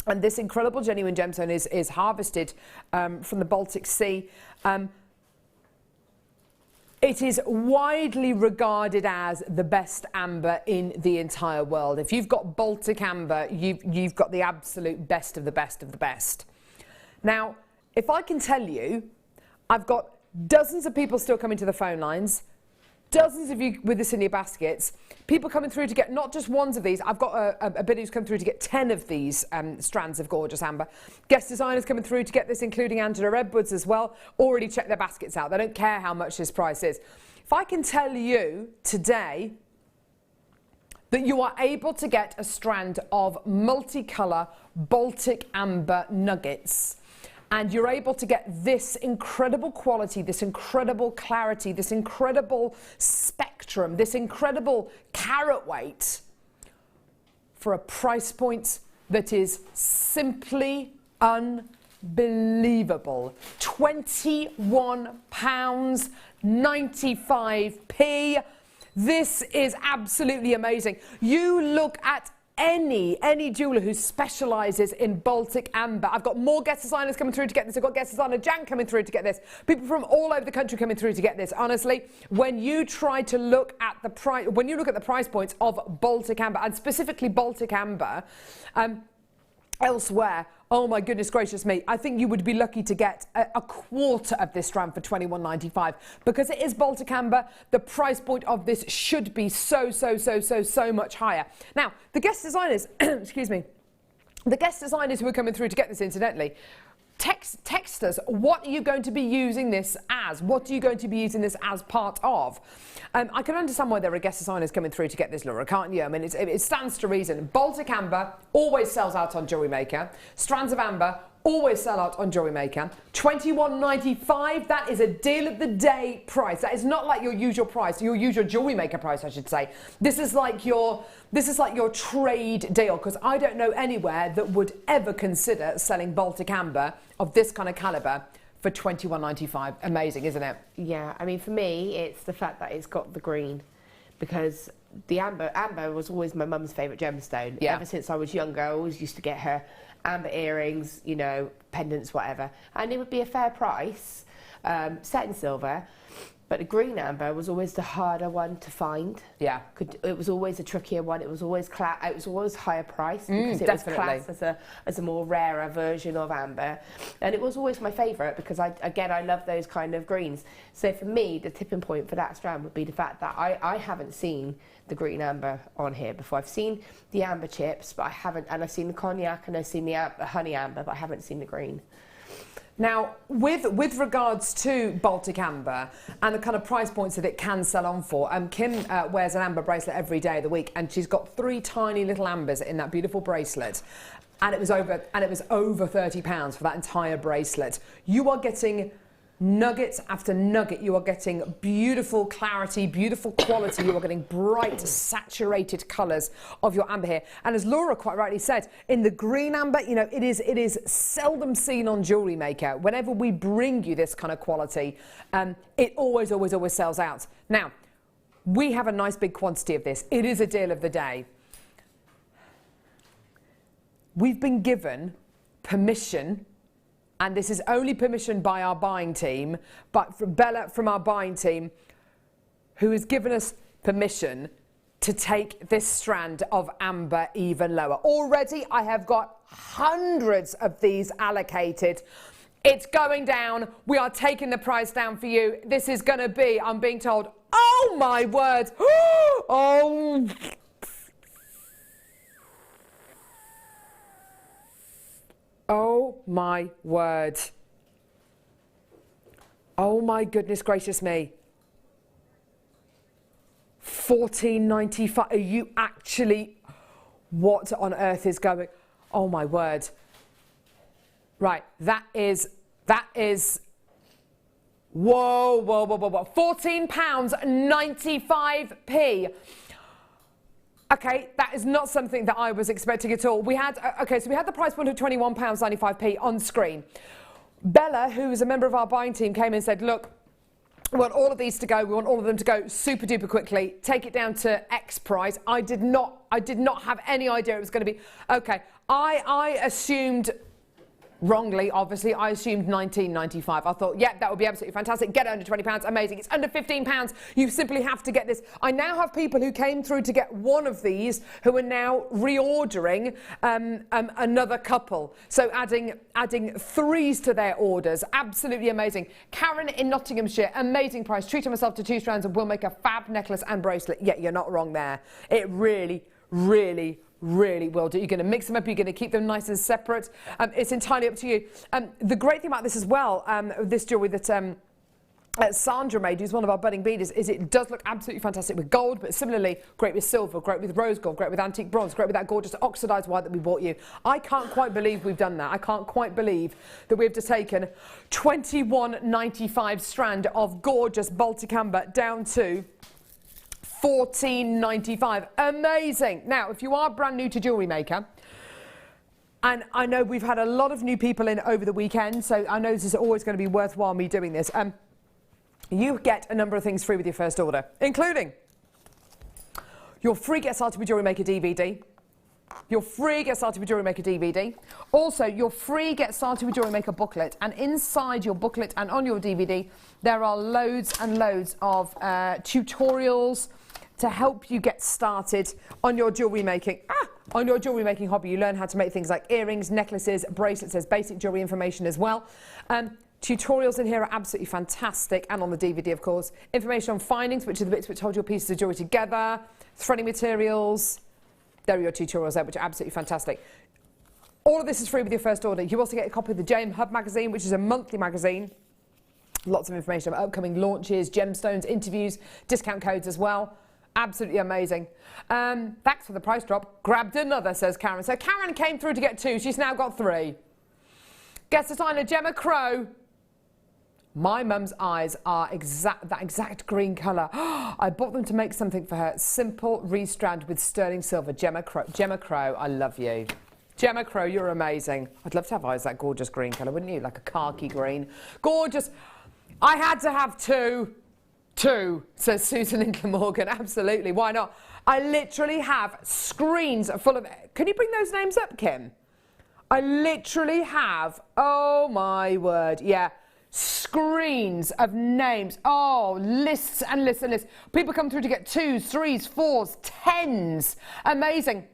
And this incredible genuine gemstone is harvested from the Baltic Sea. It is widely regarded as the best amber in the entire world. If you've got Baltic amber, you've got the absolute best of the best of the best. Now, if I can tell you, I've got dozens of people still coming to the phone lines, dozens of you with this in your baskets, people coming through to get not just ones of these. I've got a biddy who's come through to get 10 of these strands of gorgeous amber. Guest designers coming through to get this, including Angela Edwards as well. Already checked their baskets out. They don't care how much this price is. If I can tell you today that you are able to get a strand of multicolour Baltic amber nuggets, and you're able to get this incredible quality, this incredible clarity, this incredible spectrum, this incredible carat weight for a price point that is simply unbelievable. £21.95. This is absolutely amazing. You look at any jeweller who specialises in Baltic amber. I've got more guest designers coming through to get this. I've got guest designer Jan coming through to get this. People from all over the country coming through to get this. Honestly, when you try to look at the price, when you look at the price points of Baltic amber, and specifically Baltic amber, elsewhere, oh my goodness gracious me, I think you would be lucky to get a quarter of this strand for £21.95. Because it is Baltic amber, the price point of this should be so much higher. Now, the guest designers, excuse me, the guest designers who are coming through to get this, incidentally, text us, what are you going to be using this as? What are you going to be using this as part of? I can understand why there are guest designers coming through to get this, Laura, can't you? I mean, it stands to reason. Baltic amber always sells out on Jewellery Maker. Strands of amber always sell out on Jewellery Maker. £21.95, that is a deal of the day price. That is not like your usual price, your usual Jewellery Maker price, I should say. This is like your trade deal, because I don't know anywhere that would ever consider selling Baltic amber of this kind of calibre for £21.95. Amazing, isn't it? Yeah, I mean, for me, it's the fact that it's got the green, because the amber was always my mum's favourite gemstone. Yeah. Ever since I was younger, I always used to get her amber earrings, you know, pendants, whatever, and it would be a fair price, set in silver. But the green amber was always the harder one to find. Yeah. It was always a trickier one. It was always higher priced, because it was classed as a more rarer version of amber. And it was always my favourite, because I love those kind of greens. So for me, the tipping point for that strand would be the fact that I haven't seen the green amber on here before. I've seen the amber chips, but I haven't, and I've seen the cognac and I've seen the honey amber, but I haven't seen the green. Now, with regards to Baltic amber and the kind of price points that it can sell on for, Kim wears an amber bracelet every day of the week, and she's got 3 tiny little ambers in that beautiful bracelet. and it was over £30 for that entire bracelet. You are getting nuggets after nugget. You are getting beautiful clarity, beautiful quality. You are getting bright, saturated colours of your amber here. And as Laura quite rightly said, in the green amber, you know, it is seldom seen on Jewellery Maker. Whenever we bring you this kind of quality, it always sells out. Now, we have a nice big quantity of this. It is a deal of the day. We've been given permission, and this is only permission by our buying team, but from Bella from our buying team, who has given us permission to take this strand of amber even lower. Already I have got hundreds of these allocated. It's going down. We are taking the price down for you. This is going to be, I'm being told, oh my word. Oh. Oh my word. Oh my goodness gracious me. $14.95. Are you actually, what on earth is going? Oh my word. Right, that is, whoa. £14.95. Okay, that is not something that I was expecting at all. We had, so we had the price point of £21.95 on screen. Bella, who is a member of our buying team, came in and said, look, we want all of these to go. We want all of them to go super duper quickly. Take it down to X price. I did not have any idea it was going to be. Okay, I assumed, wrongly, obviously, I assumed £19.95. I thought, yeah, that would be absolutely fantastic. Get it under £20, amazing. It's under £15. You simply have to get this. I now have people who came through to get one of these who are now reordering another couple. So adding threes to their orders. Absolutely amazing. Karen in Nottinghamshire, amazing price. Treating myself to 2 strands and will make a fab necklace and bracelet. Yeah, you're not wrong there. It really will do. You're going to mix them up, you're going to keep them nice and separate. It's entirely up to you. The great thing about this as well, this jewellery that Sandra made, who's one of our budding beaders, is it does look absolutely fantastic with gold, but similarly great with silver, great with rose gold, great with antique bronze, great with that gorgeous oxidised white that we bought you. I can't quite believe we've done that. I can't quite believe that we've just taken £21.95 strand of gorgeous Baltic amber down to $14.95. Amazing. Now, if you are brand new to Jewellery Maker, and I know we've had a lot of new people in over the weekend, so I know this is always going to be worthwhile me doing this. You get a number of things free with your first order, including your free Get Started with Jewellery Maker DVD, your free Get Started with Jewellery Maker DVD, also your free Get Started with Jewellery Maker booklet, and inside your booklet and on your DVD, there are loads and loads of tutorials to help you get started on your jewellery making. Hobby. You learn how to make things like earrings, necklaces, bracelets. There's basic jewellery information as well. Tutorials in here are absolutely fantastic, and on the DVD, of course. Information on findings, which are the bits which hold your pieces of jewellery together. Threading materials. There are your tutorials there, which are absolutely fantastic. All of this is free with your first order. You also get a copy of the JM Hub magazine, which is a monthly magazine. Lots of information about upcoming launches, gemstones, interviews, discount codes as well. Absolutely amazing. Thanks for the price drop. Grabbed another, says Karen. So Karen came through to get 2. She's now got 3. Guest designer Gemma Crow. My mum's eyes are that exact green colour. I bought them to make something for her. Simple restrand with sterling silver. Gemma Crow, I love you. Gemma Crow, you're amazing. I'd love to have eyes that gorgeous green colour, wouldn't you? Like a khaki green. Gorgeous. I had to have 2. 2, says Susan in Glamorgan. Absolutely, why not? I literally have screens full of... Can you bring those names up, Kim? I literally have, oh my word, yeah, screens of names. Oh, lists and lists and lists. People come through to get 2s, 3s, 4s, 10s. Amazing.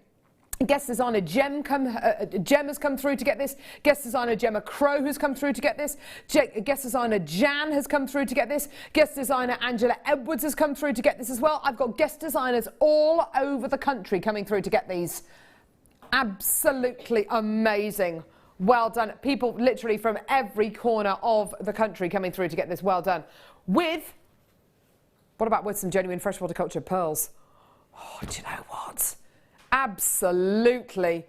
Guest designer Jem has come through to get this. Guest designer Gemma Crow has come through to get this. Guest designer Jan has come through to get this. Guest designer Angela Edwards has come through to get this as well. I've got guest designers all over the country coming through to get these. Absolutely amazing. Well done. People literally from every corner of the country coming through to get this. Well done. What about with some genuine freshwater cultured pearls? Oh, do you know what? Absolutely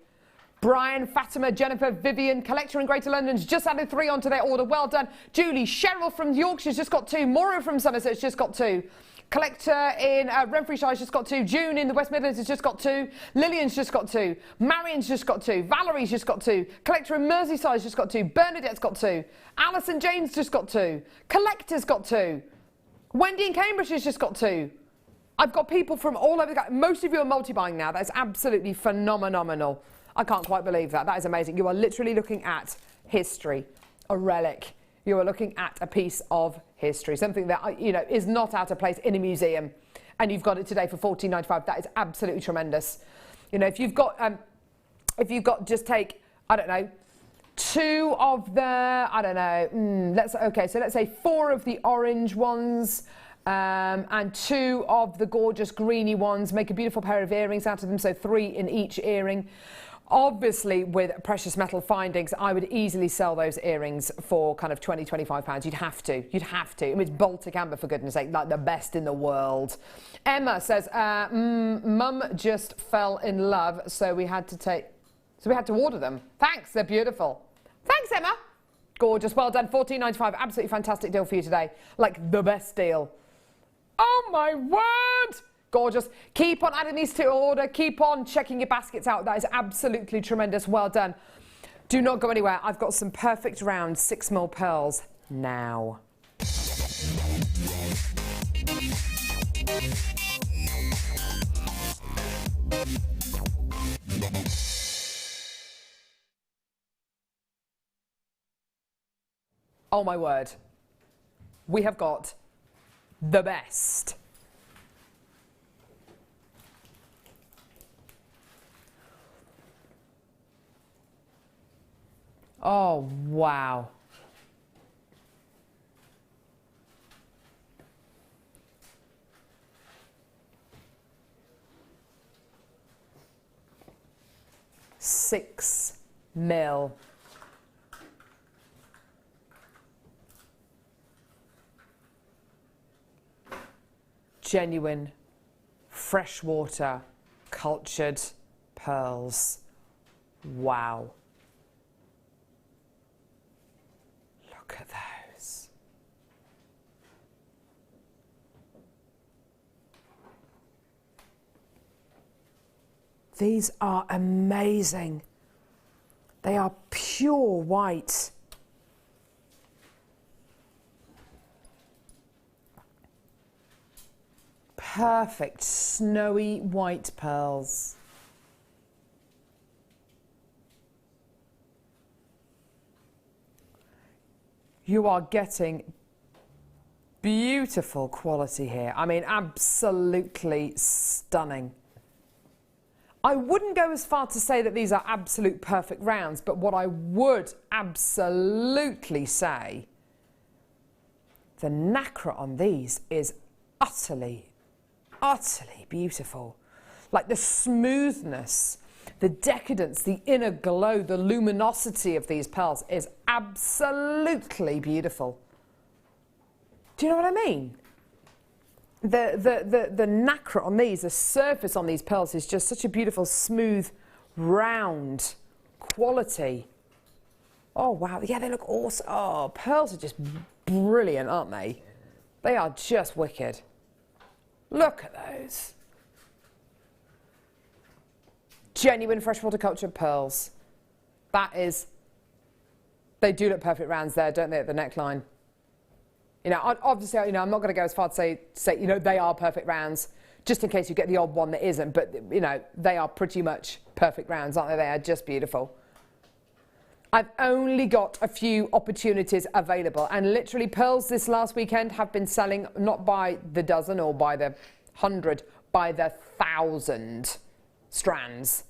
Brian, Fatima, Jennifer, Vivian, Collector in Greater London's just added 3 onto their order. Well done. Julie, Cheryl from Yorkshire's just got 2. Maura from Somerset's just got 2. Collector in Renfrewshire's just got 2. June in the West Midlands has just got 2. Lillian's just got 2. Marion's just got 2. Valerie's just got 2. Collector in Merseyside's just got 2. Bernadette's got 2. Alison Jane's just got 2. Collector's got 2. Wendy in Cambridge has just got 2. I've got people from all over the country. Most of you are multi-buying now. That's absolutely phenomenal. I can't quite believe that. That is amazing. You are literally looking at history, a relic. You are looking at a piece of history, something that, you know, is not out of place in a museum, and you've got it today for £14.95. That is absolutely tremendous. You know, if you've got just take, I don't know, 2 of the, I don't know, let's say 4 of the orange ones, and 2 of the gorgeous greeny ones, make a beautiful pair of earrings out of them, so 3 in each earring. Obviously, with precious metal findings, I would easily sell those earrings for kind of £20, £25. You'd have to. I mean, it's Baltic amber, for goodness sake, like the best in the world. Emma says, Mum just fell in love, so we had to order them. Thanks, they're beautiful. Thanks, Emma. Gorgeous, well done. £14.95, absolutely fantastic deal for you today. Like the best deal. Oh my word! Gorgeous. Keep on adding these to order. Keep on checking your baskets out. That is absolutely tremendous. Well done. Do not go anywhere. I've got some perfect round 6mm pearls now. Oh my word. We have got the best. Oh, wow. £6mm. Genuine, freshwater, cultured pearls. Wow. Look at those. These are amazing. They are pure white. Perfect snowy white pearls. You are getting beautiful quality here. I mean, absolutely stunning. I wouldn't go as far to say that these are absolute perfect rounds, but what I would absolutely say, the nacre on these is utterly beautiful. Like the smoothness, the decadence, the inner glow, the luminosity of these pearls is absolutely beautiful. Do you know what I mean? The nacre on these, the surface on these pearls is just such a beautiful, smooth, round quality. Oh, wow. Yeah, they look awesome. Oh, pearls are just brilliant, aren't they? They are just wicked. Look at those. Genuine freshwater cultured pearls. That is, they do look perfect rounds there, don't they, at the neckline? You know, obviously, you know, I'm not going to go as far to say, you know, they are perfect rounds, just in case you get the odd one that isn't, but, you know, they are pretty much perfect rounds, aren't they? They are just beautiful. I've only got a few opportunities available, and literally pearls this last weekend have been selling not by the dozen or by the 100, by the 1,000 strands.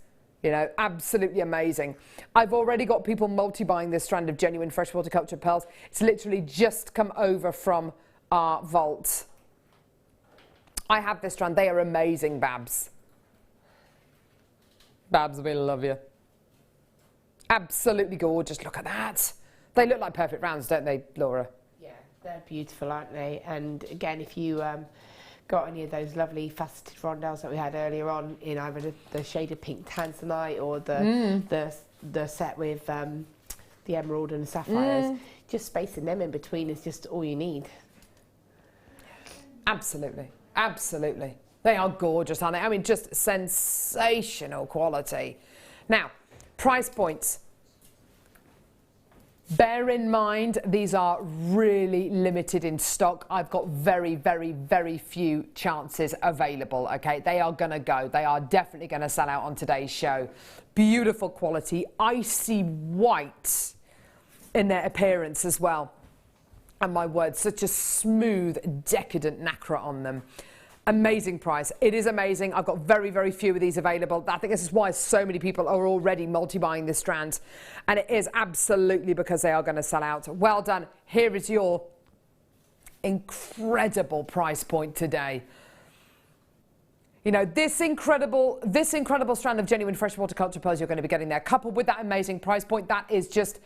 You know, absolutely amazing. I've already got people multi-buying this strand of genuine freshwater cultured pearls. It's literally just come over from our vault. I have this strand. They are amazing, Babs. Babs, we love you. Absolutely gorgeous. Look at that. They look like perfect rounds, don't they, Laura? Yeah, they're beautiful, aren't they? And again, if you got any of those lovely faceted rondelles that we had earlier on in either the shade of pink tanzanite or the set with the emerald and the sapphires, just spacing them in between is just all you need. Absolutely, absolutely. They are gorgeous, aren't they? I mean, just sensational quality. Now, price points. Bear in mind, these are really limited in stock. I've got very, very, very few chances available, okay? They are gonna go. They are definitely gonna sell out on today's show. Beautiful quality, icy white in their appearance as well. And my word, such a smooth, decadent nacre on them. Amazing price. It is amazing. I've got very, very few of these available. I think this is why so many people are already multi-buying this strand. And it is absolutely because they are going to sell out. Well done. Here is your incredible price point today. You know, this incredible strand of genuine freshwater culture pearls you're going to be getting there, coupled with that amazing price point, that is just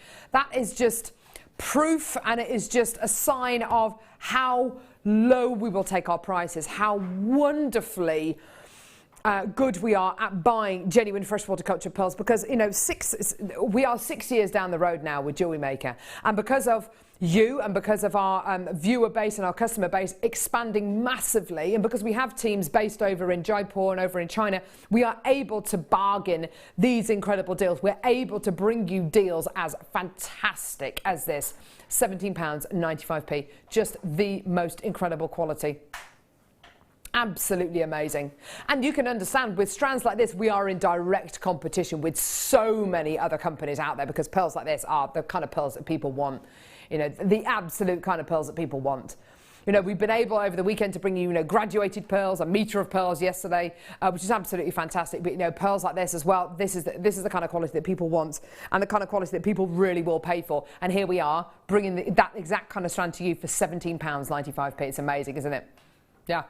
proof, and it is just a sign of how low we will take our prices, how wonderfully good we are at buying genuine freshwater culture pearls, because, you know, we are 6 years down the road now with Jewellery Maker, and because of you and because of our viewer base and our customer base expanding massively, and because we have teams based over in Jaipur and over in China, we are able to bargain these incredible deals. We're able to bring you deals as fantastic as this. £17.95p, just the most incredible quality. Absolutely amazing. And you can understand, with strands like this, we are in direct competition with so many other companies out there, because pearls like this are the kind of pearls that people want. You know, the absolute kind of pearls that people want. You know, we've been able over the weekend to bring you, graduated pearls, a metre of pearls yesterday, which is absolutely fantastic. But, you know, pearls like this as well, this is the kind of quality that people want, and the kind of quality that people really will pay for. And here we are, bringing that exact kind of strand to you for £17.95p. It's amazing, isn't it? Yeah.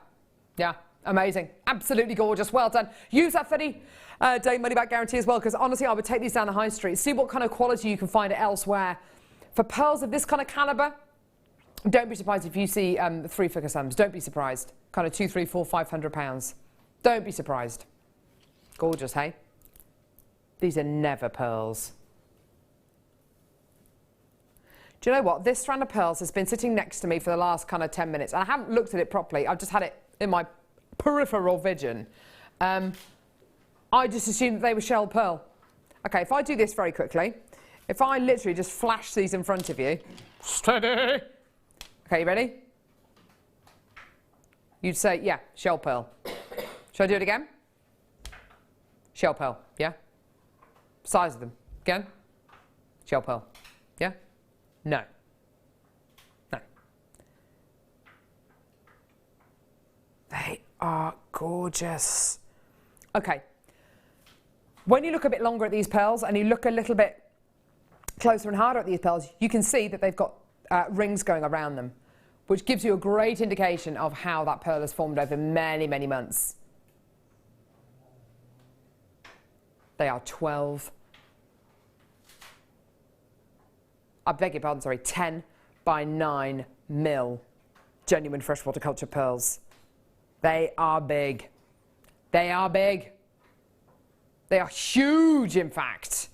Yeah, amazing. Absolutely gorgeous. Well done. Use that 30-day money-back guarantee as well, because honestly, I would take these down the high street. See what kind of quality you can find elsewhere. For pearls of this kind of calibre, don't be surprised if you see three-figure sums. Don't be surprised. Kind of £200, £300, £400, £500. Don't be surprised. Gorgeous, hey? These are never pearls. Do you know what? This strand of pearls has been sitting next to me for the last kind of 10 minutes, and I haven't looked at it properly. I've just had it in my peripheral vision. I just assumed that they were shell pearl. Okay, if I do this very quickly, if I literally just flash these in front of you, steady. Okay, you ready? You'd say, yeah, shell pearl. Shall I do it again? Shell pearl, yeah? Size of them, again? Shell pearl, yeah? No. No. They are gorgeous. Okay. When you look a bit longer at these pearls and you look a little bit closer and harder at these pearls, you can see that they've got rings going around them, which gives you a great indication of how that pearl has formed over many, many months. They are 10 by 9 mil genuine freshwater culture pearls. They are big. They are big. They are huge, in fact.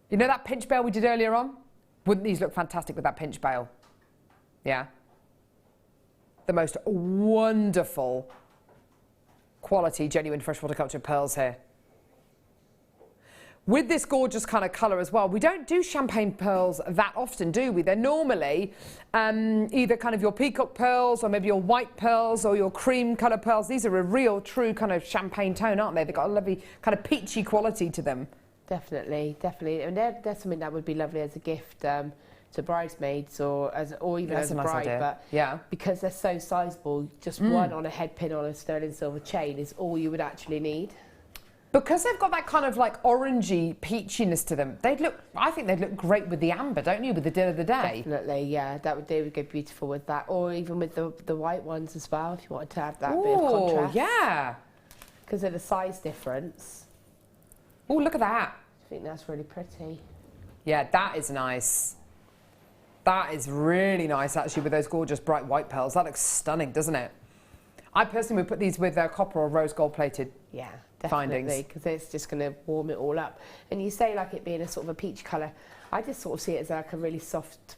You know that pinch bail we did earlier on? Wouldn't these look fantastic with that pinch bail? Yeah. The most wonderful quality genuine freshwater culture pearls here. With this gorgeous kind of colour as well, we don't do champagne pearls that often, do we? They're normally either kind of your peacock pearls, or maybe your white pearls, or your cream colour pearls. These are a real, true kind of champagne tone, aren't they? They've got a lovely kind of peachy quality to them. Definitely, definitely. And they're something that would be lovely as a gift to bridesmaids, or even as a bride. Idea. But yeah, because they're so sizable, just one on a head pin on a sterling silver chain is all you would actually need. Because they've got that kind of like orangey peachiness to them, I think they'd look great with the amber, don't you, with the deal of the day? Definitely, yeah, they would go beautiful with that, or even with the white ones as well, if you wanted to have that bit of contrast. Yeah. Because of the size difference. Oh, look at that. I think that's really pretty. Yeah, that is nice. That is really nice, actually, with those gorgeous bright white pearls. That looks stunning, doesn't it? I personally would put these with copper or rose gold plated. Yeah, findings. definitely, because it's just going to warm it all up. And you say like it being a sort of a peach colour. I just sort of see it as like a really soft,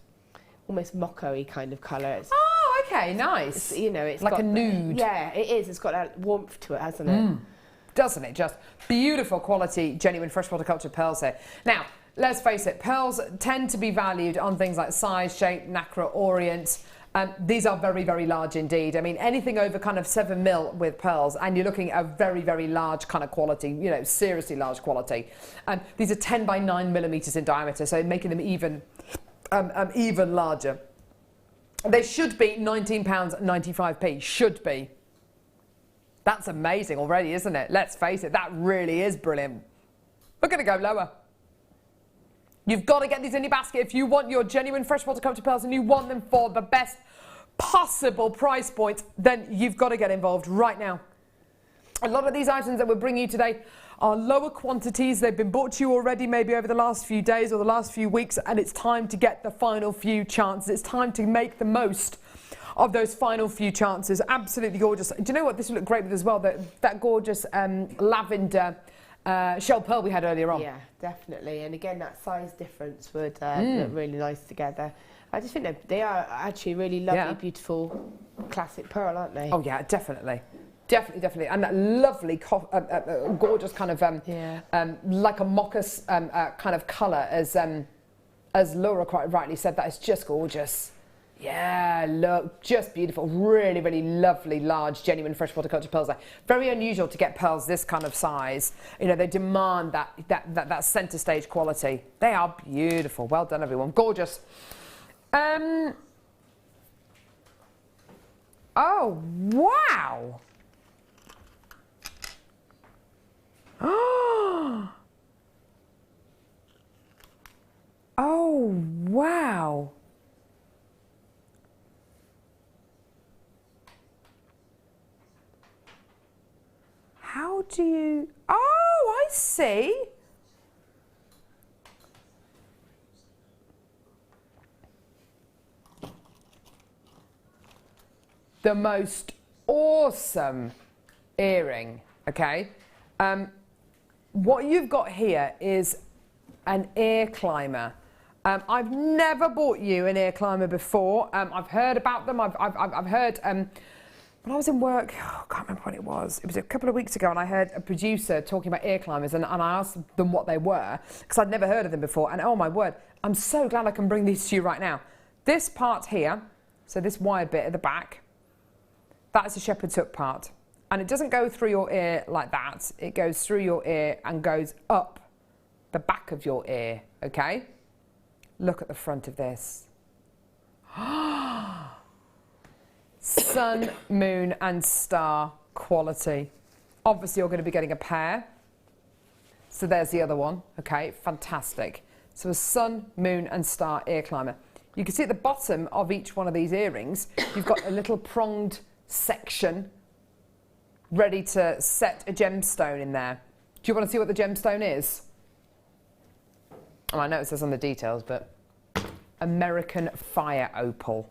almost mocho-y kind of colour. Oh, okay, nice. You know, it's like got, a nude. Yeah, it is. It's got that warmth to it, hasn't it? Doesn't it? Just beautiful quality, genuine freshwater cultured pearls here. Now, let's face it, pearls tend to be valued on things like size, shape, nacre, orient. These are very, very large indeed. I mean, anything over kind of 7 mil with pearls, and you're looking at a very, very large kind of quality, you know, seriously large quality. These are 10 by 9 millimeters in diameter, so making them even larger. They should be £19.95p, should be. That's amazing already, isn't it? Let's face it, that really is brilliant. We're going to go lower. You've got to get these in your basket if you want your genuine freshwater cultured pearls and you want them for the best possible price point, then you've got to get involved right now. A lot of these items that we're bringing you today are lower quantities. They've been bought to you already maybe over the last few days or the last few weeks, and it's time to get the final few chances. It's time to make the most of those final few chances. Absolutely gorgeous. Do you know what this would look great with as well? That gorgeous lavender shell pearl we had earlier on. Yeah, definitely. And again, that size difference would look really nice together. I just think they are actually really lovely, beautiful, classic pearl, aren't they? Oh yeah, definitely. Definitely. And that lovely, gorgeous kind of, like a mocha kind of colour, as Laura quite rightly said, that is just gorgeous. Yeah, look, just beautiful. Really, really lovely, large, genuine freshwater cultured pearls. Very unusual to get pearls this kind of size. You know, they demand that centre stage quality. They are beautiful. Well done, everyone. Gorgeous. Oh, wow. Oh, wow. How do you... Oh, I see. The most awesome earring, okay? What you've got here is an ear climber. I've never bought you an ear climber before. I've heard about them. I've heard... when I was in work, I can't remember when it was a couple of weeks ago, and I heard a producer talking about ear climbers, and I asked them what they were, because I'd never heard of them before, and oh my word, I'm so glad I can bring these to you right now. This part here, so this wire bit at the back, that's a shepherd's hook part, and it doesn't go through your ear like that, it goes through your ear and goes up the back of your ear, okay? Look at the front of this. Sun, moon and star quality. Obviously you're going to be getting a pair. So there's the other one. Okay, fantastic. So a sun, moon and star ear climber. You can see at the bottom of each one of these earrings, you've got a little pronged section ready to set a gemstone in there. Do you want to see what the gemstone is? Oh, I know it says on the details, but American fire opal.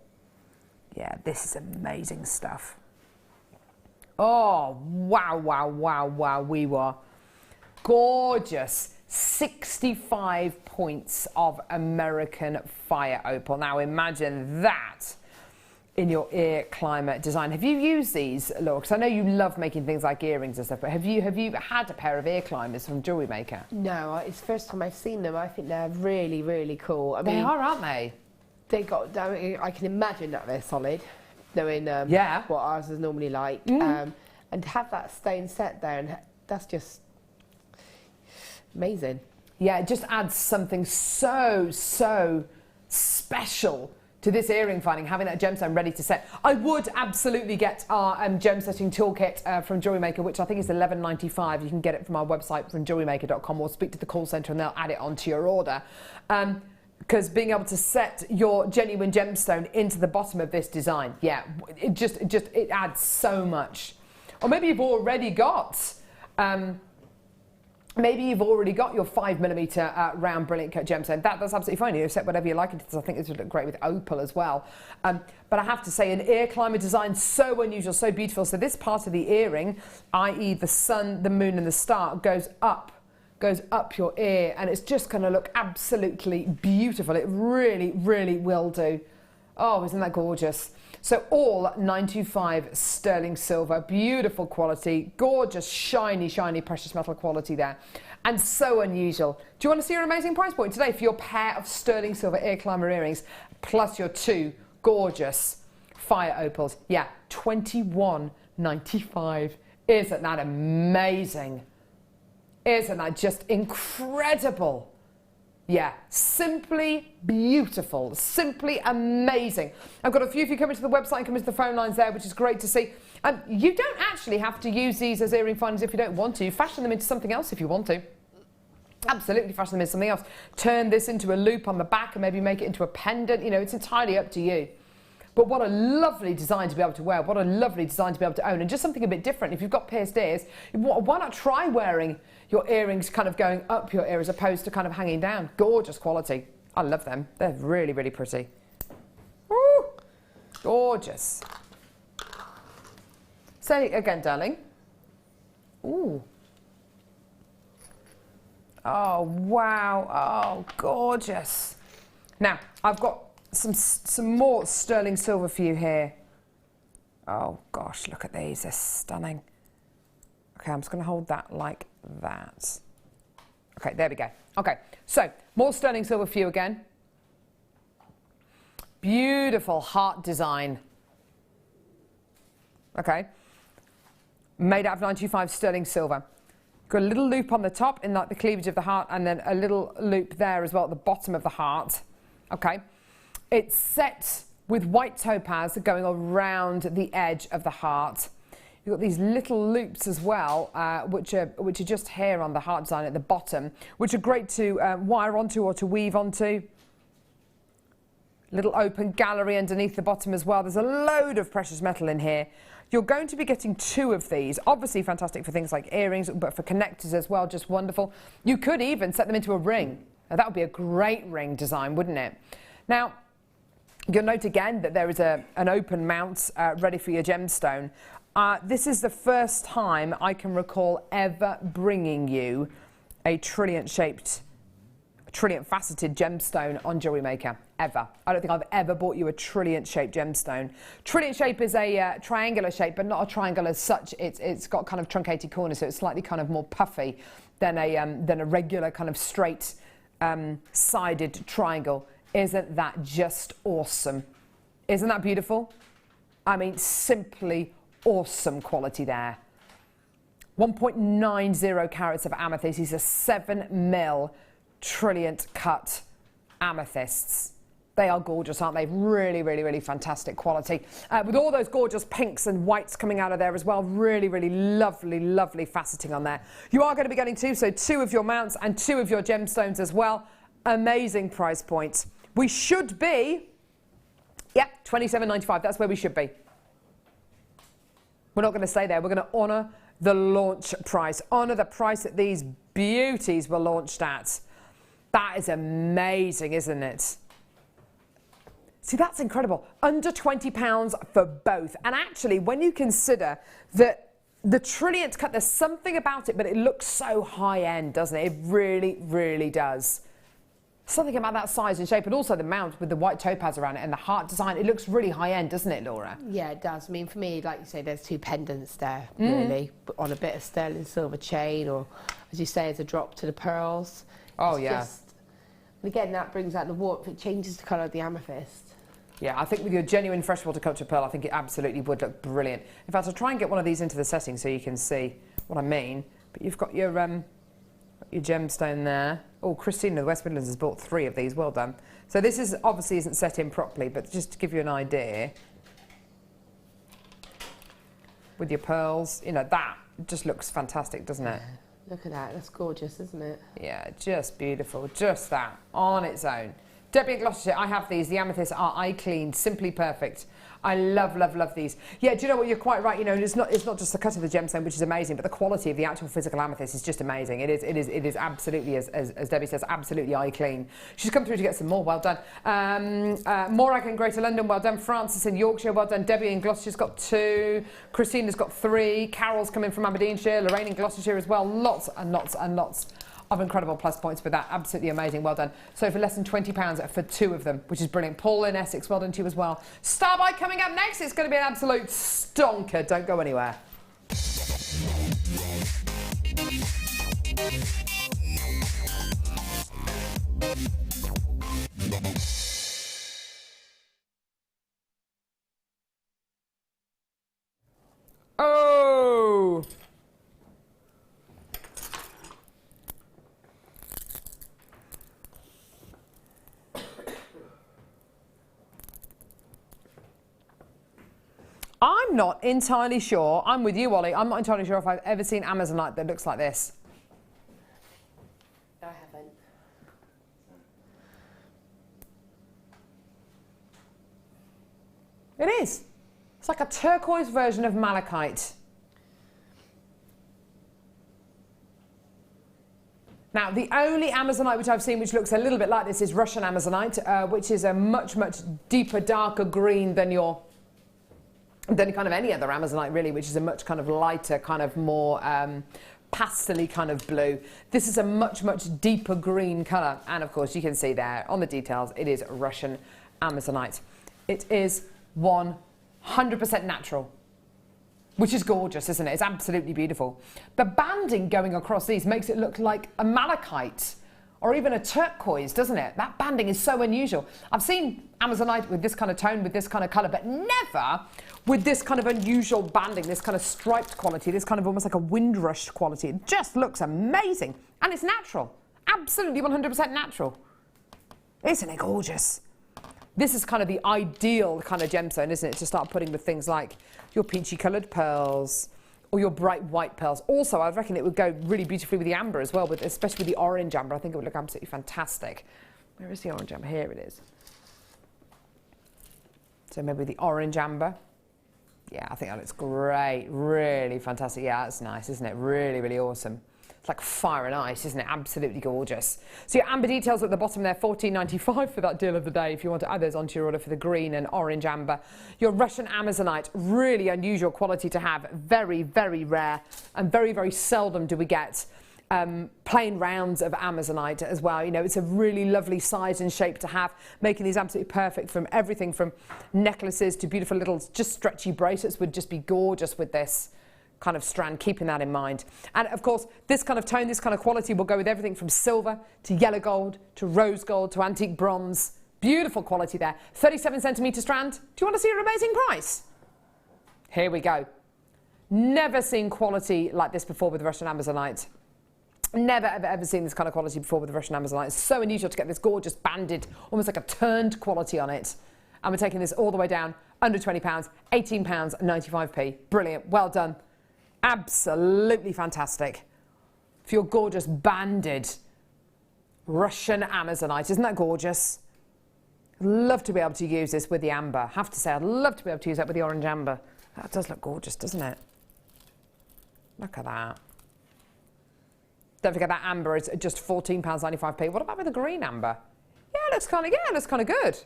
Yeah, this is amazing stuff. Oh, wow, wow, wow, wow, we were gorgeous. 65 points of American fire opal. Now imagine that in your ear climber design. Have you used these, Laura? Because I know you love making things like earrings and stuff, but have you had a pair of ear climbers from Jewellery Maker? No, it's the first time I've seen them. I think they're really, really cool. I mean, they are, aren't they? They got. I can imagine that they're solid, knowing what ours is normally like, and to have that stone set there, and that's just amazing. Yeah, it just adds something so special to this earring finding, having that gemstone ready to set. I would absolutely get our gem setting toolkit from Jewellery Maker, which I think is $11.95. You can get it from our website from jewellerymaker.com, or speak to the call centre and they'll add it onto your order. Because being able to set your genuine gemstone into the bottom of this design, yeah, it adds so much. Or maybe you've already got Maybe you've already got your 5mm round brilliant cut gemstone. That's absolutely fine. You set whatever you like into this. I think this would look great with opal as well. But I have to say, an ear climber design, so unusual, so beautiful. So this part of the earring, i.e. the sun, the moon and the star, goes up your ear, and it's just going to look absolutely beautiful. It really, really will do. Oh, isn't that gorgeous? So all 925 sterling silver, beautiful quality, gorgeous, shiny, shiny precious metal quality there, and so unusual. Do you want to see your amazing price point today for your pair of sterling silver ear climber earrings, plus your 2 gorgeous fire opals? Yeah, $21.95. Isn't that amazing? Isn't that just incredible? Yeah, simply beautiful, simply amazing. I've got a few of you coming to the website and coming to the phone lines there, which is great to see. You don't actually have to use these as earring finders if you don't want to. Fashion them into something else if you want to. Absolutely fashion them into something else. Turn this into a loop on the back and maybe make it into a pendant. You know, it's entirely up to you. But what a lovely design to be able to wear. What a lovely design to be able to own. And just something a bit different. If you've got pierced ears, why not try wearing your earrings kind of going up your ear as opposed to kind of hanging down? Gorgeous quality. I love them. They're really, really pretty. Woo! Gorgeous. Say it again, darling. Ooh. Oh, wow. Oh, gorgeous. Now, I've got some more sterling silver for you here. Oh gosh, look at these, they're stunning. Okay, I'm just going to hold that like that. Okay, there we go. Okay, so more sterling silver for you again. Beautiful heart design. Okay, made out of 925 sterling silver. Got a little loop on the top in like the cleavage of the heart, and then a little loop there as well at the bottom of the heart. Okay. It's set with white topaz going around the edge of the heart. You've got these little loops as well, which are just here on the heart design at the bottom, which are great to wire onto or to weave onto. Little open gallery underneath the bottom as well. There's a load of precious metal in here. You're going to be getting 2 of these. Obviously fantastic for things like earrings, but for connectors as well, just wonderful. You could even set them into a ring. Now, that would be a great ring design, wouldn't it? Now, you'll note again that there is an open mount ready for your gemstone. This is the first time I can recall ever bringing you a trilliant-faceted gemstone on Jewellery Maker, ever. I don't think I've ever bought you a trilliant-shaped gemstone. Trilliant shape is a triangular shape, but not a triangle as such. It's got kind of truncated corners, so it's slightly kind of more puffy than a regular kind of straight sided triangle. Isn't that just awesome? Isn't that beautiful? I mean, simply awesome quality there. 1.90 carats of amethyst. These are 7mm trilliant cut amethysts. They are gorgeous, aren't they? Really, really, really fantastic quality. With all those gorgeous pinks and whites coming out of there as well. Really, really lovely, lovely faceting on there. You are going to be getting 2, so 2 of your mounts and 2 of your gemstones as well. Amazing price points. We should be, yeah, $27.95. That's where we should be. We're not going to stay there. We're going to honour the launch price. Honour the price that these beauties were launched at. That is amazing, isn't it? See, that's incredible. Under £20 for both. And actually, when you consider that the trilliant cut, there's something about it, but it looks so high-end, doesn't it? It really, really does. Something about that size and shape, and also the mount with the white topaz around it and the heart design. It looks really high-end, doesn't it, Laura? Yeah, it does. I mean, for me, like you say, there's 2 pendants there, really, on a bit of sterling silver chain, or, as you say, as a drop to the pearls. Oh, yeah. Again, that brings out the warmth. It changes the colour of the amethyst. Yeah, I think with your genuine freshwater culture pearl, I think it absolutely would look brilliant. In fact, I'll try and get one of these into the setting so you can see what I mean. But you've got your gemstone there. Oh, Christina of the West Midlands has bought 3 of these. Well done. So this is obviously isn't set in properly, but just to give you an idea, with your pearls, you know, that just looks fantastic, doesn't it? Look at that. That's gorgeous, isn't it? Yeah, just beautiful. Just that on its own. Debbie in Gloucestershire, I have these. The amethysts are eye clean, simply perfect. I love, love, love these. Yeah, do you know what? You're quite right. You know, it's not just the cut of the gemstone, which is amazing, but the quality of the actual physical amethyst is just amazing. It is absolutely, as Debbie says, absolutely eye clean. She's come through to get some more. Well done. Morag in Greater London. Well done. Francis in Yorkshire. Well done. Debbie in Gloucestershire's got 2. Christina's got 3. Carol's coming from Aberdeenshire. Lorraine in Gloucestershire as well. Lots and lots and lots of incredible plus points for that. Absolutely amazing. Well done. So for less than £20 for 2 of them, which is brilliant. Paul in Essex, well done to you as well. Starbuy coming up next. It's going to be an absolute stonker. Don't go anywhere. Oh! I'm not entirely sure. I'm with you, Ollie. I'm not entirely sure if I've ever seen Amazonite that looks like this. I haven't. It is. It's like a turquoise version of malachite. Now, the only Amazonite which I've seen which looks a little bit like this is Russian Amazonite, which is a much, much deeper, darker green than kind of any other Amazonite really, which is a much kind of lighter, kind of more pastel-y kind of blue. This is a much, much deeper green colour. And of course, you can see there on the details, it is Russian Amazonite. It is 100% natural, which is gorgeous, isn't it? It's absolutely beautiful. The banding going across these makes it look like a malachite or even a turquoise, doesn't it? That banding is so unusual. I've seen Amazonite with this kind of tone, with this kind of colour, but never with this kind of unusual banding, this kind of striped quality, this kind of almost like a windrush quality. It just looks amazing. And it's natural. Absolutely 100% natural. Isn't it gorgeous? This is kind of the ideal kind of gemstone, isn't it? To start putting with things like your peachy coloured pearls, or your bright white pearls. Also, I reckon it would go really beautifully with the amber as well, especially with the orange amber. I think it would look absolutely fantastic. Where is the orange amber? Here it is. So maybe the orange amber. Yeah, I think that looks great. Really fantastic. Yeah, that's nice, isn't it? Really, really awesome. It's like fire and ice, isn't it? Absolutely gorgeous. So your amber details at the bottom there, $14.95 for that deal of the day if you want to add those onto your order for the green and orange amber. Your Russian Amazonite, really unusual quality to have. Very, very rare and very, very seldom do we get plain rounds of Amazonite as well. You know, it's a really lovely size and shape to have, making these absolutely perfect from everything from necklaces to beautiful little just stretchy bracelets would just be gorgeous with this kind of strand, keeping that in mind. And of course, this kind of tone, this kind of quality will go with everything from silver to yellow gold to rose gold to antique bronze. Beautiful quality there. 37 centimetre strand. Do you want to see an amazing price? Here we go. Never seen quality like this before with Russian Amazonite. Never, ever, ever seen this kind of quality before with the Russian Amazonite. It's so unusual to get this gorgeous banded, almost like a turned quality on it. And we're taking this all the way down, under £20, £18.95p. Brilliant, well done. Absolutely fantastic. For your gorgeous banded Russian Amazonite. Isn't that gorgeous? I'd love to be able to use this with the amber. I have to say, I'd love to be able to use that with the orange amber. That does look gorgeous, doesn't it? Look at that. Don't forget that amber is just £14.95p. What about with the green amber? Yeah, it looks kind of good.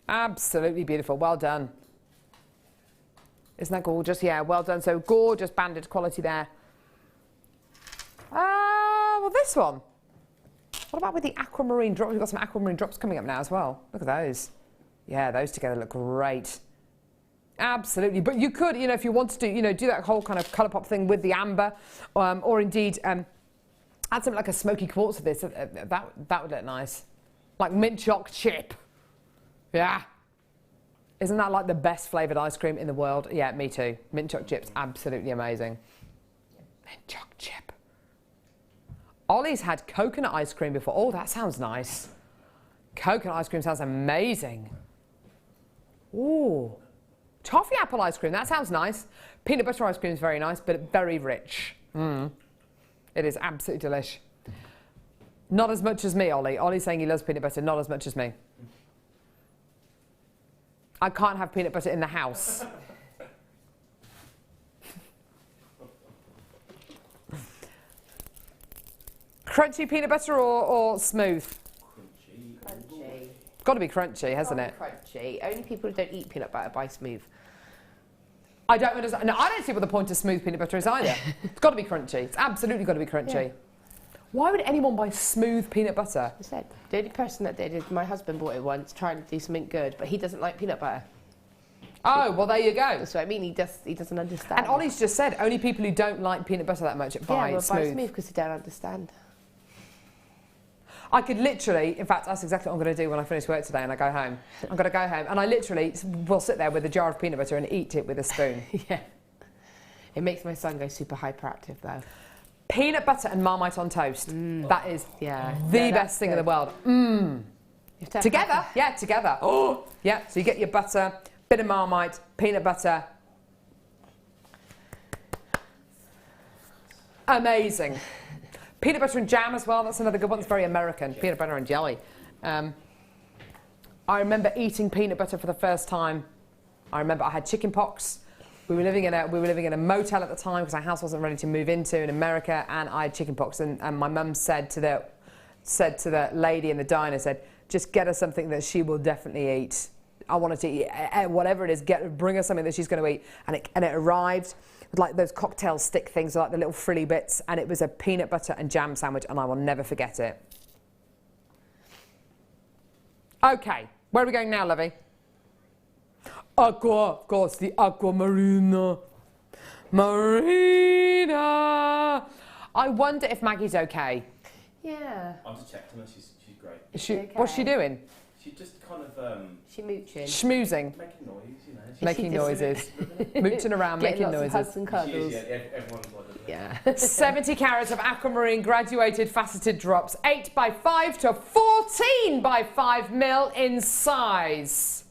Absolutely beautiful. Well done. Isn't that gorgeous? Yeah, well done. So gorgeous banded quality there. Well, this one. What about with the aquamarine drops? We've got some aquamarine drops coming up now as well. Look at those. Yeah, those together look great. Absolutely. But you could, you know, if you wanted to, you know, do that whole kind of colour pop thing with the amber, or indeed add something like a smoky quartz with this. That would look nice. Like mint choc chip. Yeah. Isn't that like the best flavoured ice cream in the world? Yeah, me too. Mint choc chip's absolutely amazing. Mint choc chip. Ollie's had coconut ice cream before. Oh, that sounds nice. Coconut ice cream sounds amazing. Ooh. Toffee apple ice cream, that sounds nice. Peanut butter ice cream is very nice, but very rich. It is absolutely delish. Not as much as me, Ollie. Ollie's saying he loves peanut butter, not as much as me. I can't have peanut butter in the house. Crunchy peanut butter or smooth? Crunchy. Got to be crunchy, hasn't it? Crunchy. Only people who don't eat peanut butter buy smooth. I don't understand. No, I don't see what the point of smooth peanut butter is either. It's got to be crunchy. It's absolutely got to be crunchy. Yeah. Why would anyone buy smooth peanut butter? I said, the only person that did is my husband bought it once, trying to do something good, but he doesn't like peanut butter. Oh, well, there you go. That's what I mean. He doesn't understand. And Ollie's just said only people who don't like peanut butter that much buy smooth. Buy smooth because they don't understand. I could literally, in fact, that's exactly what I'm going to do when I finish work today and I go home. I'm going to go home and I literally will sit there with a jar of peanut butter and eat it with a spoon. Yeah. It makes my son go super hyperactive though. Peanut butter and Marmite on toast. That is the best thing in the world. Together, yeah, together. Oh, yeah. So you get your butter, bit of Marmite, peanut butter. Amazing. Peanut butter and jam as well. That's another good one. It's very American. Peanut butter and jelly. I remember eating peanut butter for the first time. I remember I had chicken pox. We were living in a motel at the time because our house wasn't ready to move into in America, and I had chicken pox. And my mum said to the lady in the diner, said, just get her something that she will definitely eat. I want her to eat whatever it is. Bring her something that she's going to eat. And it arrived with like those cocktail stick things, like the little frilly bits, and it was a peanut butter and jam sandwich, and I will never forget it. Okay, where are we going now, Lovey? Aqua, of course, the Aqua Marina. Marina! I wonder if Maggie's okay. Yeah. I've just checked her, she's great. Is she, okay? What's she doing? She just kind of... She mooching. Schmoozing. Making noise, you know. Making noises. Mooching around, making noises. Hugs and cuddles. Everyone's like yeah. 70 carats of aquamarine graduated faceted drops. 8x5 to 14x5 mil in size.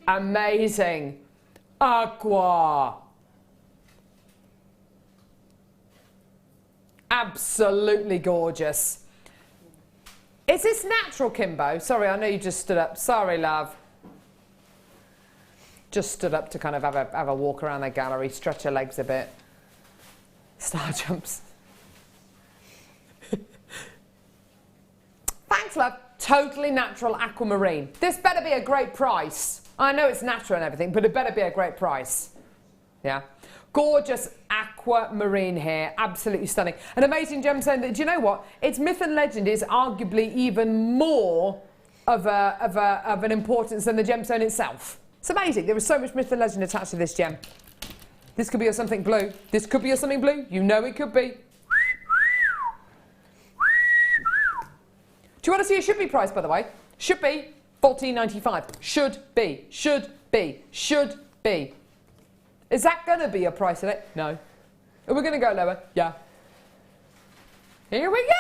Amazing. Aqua. Absolutely gorgeous. Is this natural, Kimbo? Sorry, I know you just stood up. Sorry, love. Just stood up to kind of have a walk around the gallery, stretch her legs a bit. Star jumps. Thanks, love. Totally natural aquamarine. This better be a great price. I know it's natural and everything, but it better be a great price. Yeah. Gorgeous aquamarine here, absolutely stunning. An amazing gemstone that, do you know what? Its myth and legend is arguably even more of an importance than the gemstone itself. It's amazing. There is so much myth and legend attached to this gem. This could be your something blue. This could be your something blue. You know it could be. Do you want to see a should be price, by the way? Should be $14.95. Should be. Should be. Should be. Is that going to be a price of it? No. Are we going to go lower? Yeah. Here we go!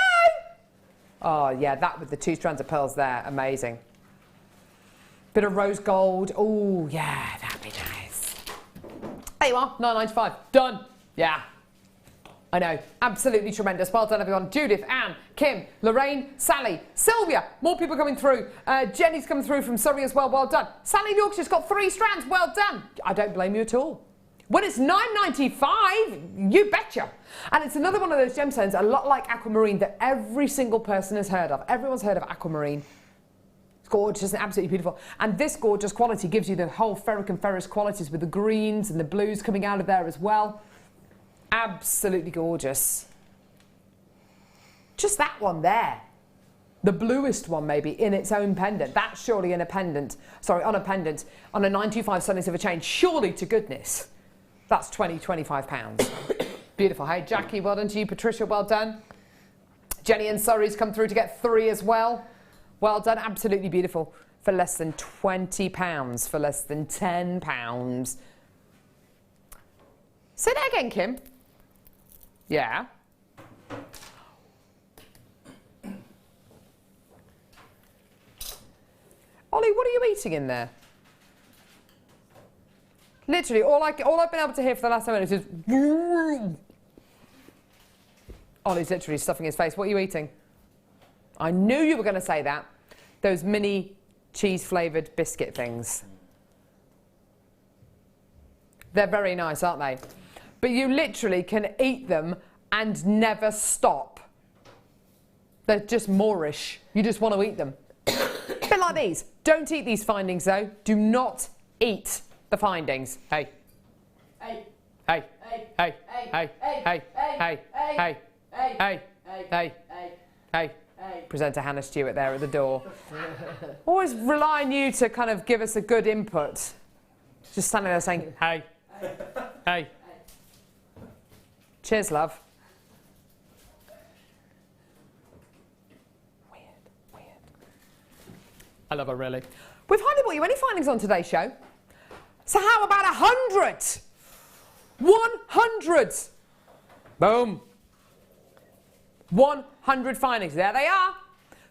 Oh, yeah, that with the 2 strands of pearls there. Amazing. Bit of rose gold. Oh, yeah, that'd be nice. There you are, $9.95. Done. Yeah. I know. Absolutely tremendous. Well done, everyone. Judith, Anne, Kim, Lorraine, Sally, Sylvia. More people coming through. Jenny's coming through from Surrey as well. Well done. Sally in Yorkshire's got 3 strands. Well done. I don't blame you at all. When it's $9.95, you betcha. And it's another one of those gemstones, a lot like aquamarine, that every single person has heard of. Everyone's heard of aquamarine. It's gorgeous and absolutely beautiful. And this gorgeous quality gives you the whole ferric and ferrous qualities with the greens and the blues coming out of there as well. Absolutely gorgeous. Just that one there. The bluest one maybe in its own pendant. That's surely in a pendant. Sorry, on a pendant. On a 925 Sunny Silver chain. Surely to goodness. That's £25. Beautiful. Hey, Jackie, well done to you. Patricia, well done. Jenny and Surrey's come through to get 3 as well. Well done. Absolutely beautiful. For less than £20. For less than £10. Say that again, Kim. Yeah. Ollie, what are you eating in there? Literally, all I've been able to hear for the last 10 minutes is... Ollie's literally stuffing his face. What are you eating? I knew you were going to say that. Those mini cheese-flavoured biscuit things. They're very nice, aren't they? But you literally can eat them and never stop. They're just Moorish. You just want to eat them. A bit like these. Don't eat these findings, though. Do not eat the findings. Hey. Hey. Hey. Hey. Hey. Hey. Hey. Hey. Hey. Hey. Hey. Hey. Presenter Hannah Stewart there at the door. Always rely on you to kind of give us a good input. Just standing there saying, hey. Hey. Cheers, love. Weird. I love her, really. We've hardly brought you any findings on today's show. So how about 100? 100! Boom. 100 findings. There they are.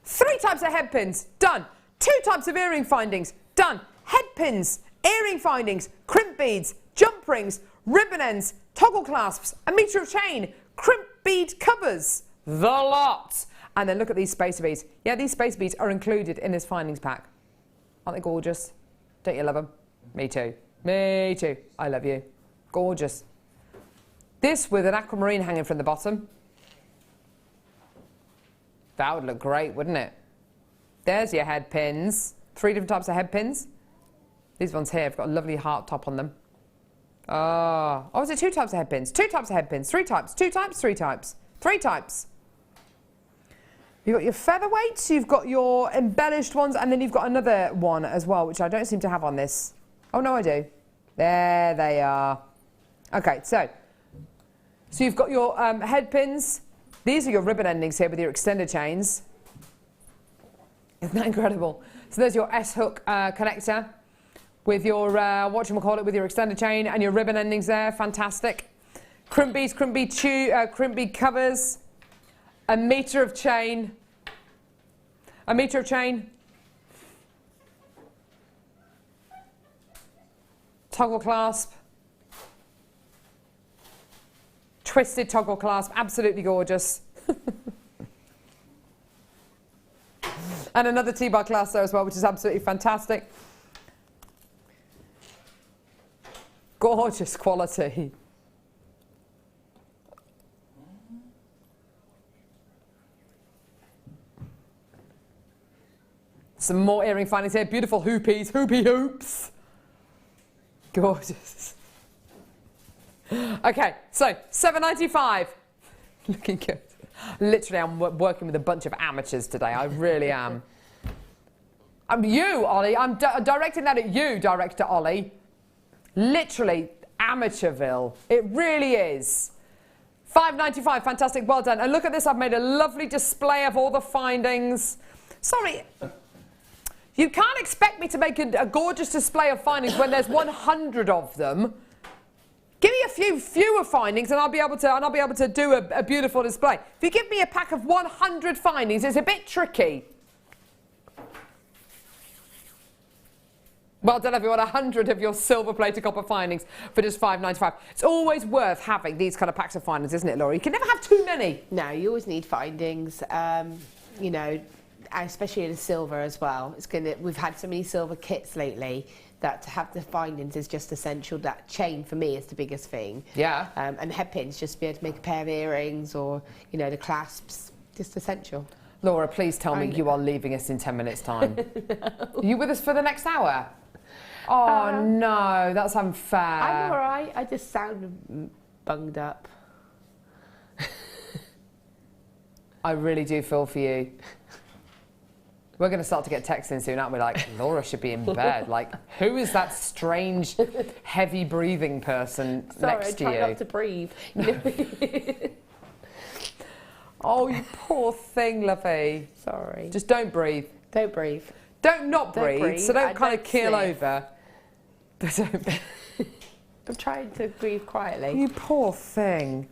3 types of head pins. Done. 2 types of earring findings. Done. Head pins, earring findings, crimp beads, jump rings, ribbon ends, toggle clasps, a metre of chain, crimp bead covers. The lot. And then look at these spacer beads. Yeah, these spacer beads are included in this findings pack. Aren't they gorgeous? Don't you love them? Me too. Me too. I love you. Gorgeous. This with an aquamarine hanging from the bottom. That would look great, wouldn't it? There's your head pins. 3 different types of head pins. These ones here have got a lovely heart top on them. Oh, is it 2 types of head pins? 2 types of head pins. 3 types. 2 types, 3 types. 3 types. You've got your featherweights, you've got your embellished ones, and then you've got another one as well, which I don't seem to have on this. Oh, no, I do. There they are. Okay, so you've got your head pins. These are your ribbon endings here with your extender chains. Isn't that incredible? So there's your S-hook connector with your, whatchamacallit, with your extender chain and your ribbon endings there. Fantastic. Crimp beads, crimp bead covers. A metre of chain. A metre of chain. Toggle clasp. Twisted toggle clasp, absolutely gorgeous. And another T-bar clasp there as well, which is absolutely fantastic. Gorgeous quality. Some more earring findings here, beautiful hoopies, hoopy hoops. Gorgeous. Okay, so $7.95. Looking good. Literally, I'm working with a bunch of amateurs today. I really am. You, Ollie. I'm directing that at you, Director Ollie. Literally, Amateurville. It really is. $5.95. Fantastic. Well done. And look at this. I've made a lovely display of all the findings. Sorry. You can't expect me to make a gorgeous display of findings when there's 100 of them. Give me a few fewer findings and I'll be able to do a beautiful display. If you give me a pack of 100 findings, it's a bit tricky. Well done, everyone. 100 of your silver-plated copper findings for just $5.95. It's always worth having these kind of packs of findings, isn't it, Laura? You can never have too many. No, you always need findings. You know, especially in silver as well. We've had so many silver kits lately that to have the findings is just essential. That chain for me is the biggest thing. Yeah. And head pins, just to be able to make a pair of earrings or, you know, the clasps, just essential. Laura, please tell me you are leaving us in 10 minutes' time. No. Are you with us for the next hour? Oh, no, that's unfair. I'm all right. I just sound bunged up. I really do feel for you. We're going to start to get texts in soon, aren't we? Like, Laura should be in bed. Like, who is that strange, heavy breathing person next to you? Sorry, I try not to breathe. Oh, you poor thing, lovey. Sorry. Just don't breathe. Don't breathe. Don't not breathe, so don't kind of keel over. But don't. I'm trying to breathe quietly. You poor thing.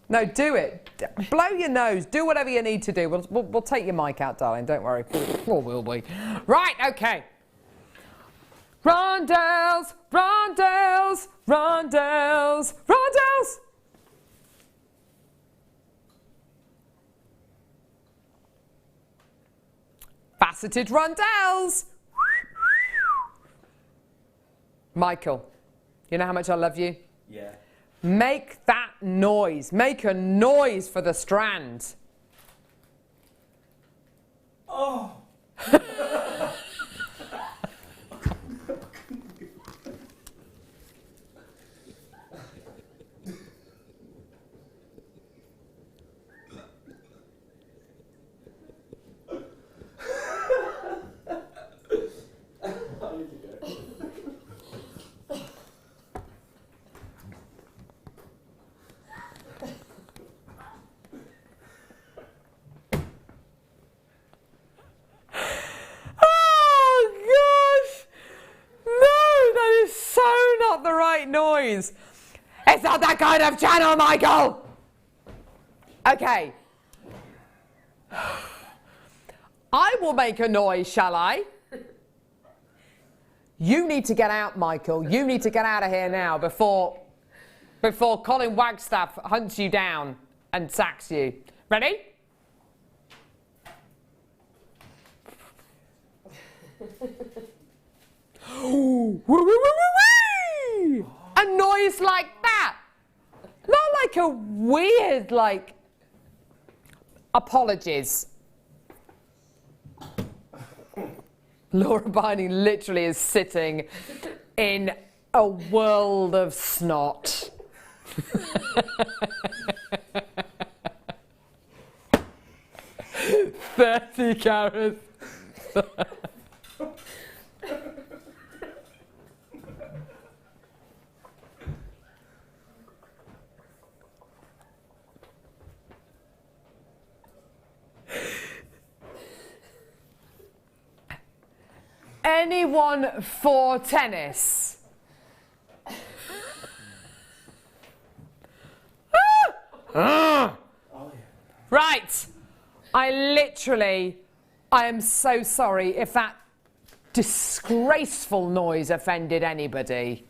No, do it. Blow your nose. Do whatever you need to do. We'll take your mic out, darling. Don't worry. Or will we? Right, okay. Rondelles, rondelles, rondelles, rondelles. faceted rondelles. Michael, you know how much I love you? Yeah. Make that noise. Make a noise for the strand. Oh! The right noise. It's not that kind of channel, Michael. Okay. I will make a noise, shall I? You need to get out, Michael. You need to get out of here now before Colin Wagstaff hunts you down and sacks you. Ready? A noise like that. Not like a weird, like, apologies. Laura Binding literally is sitting in a world of snot. 30 carats. Anyone for tennis? Right. I am so sorry if that disgraceful noise offended anybody.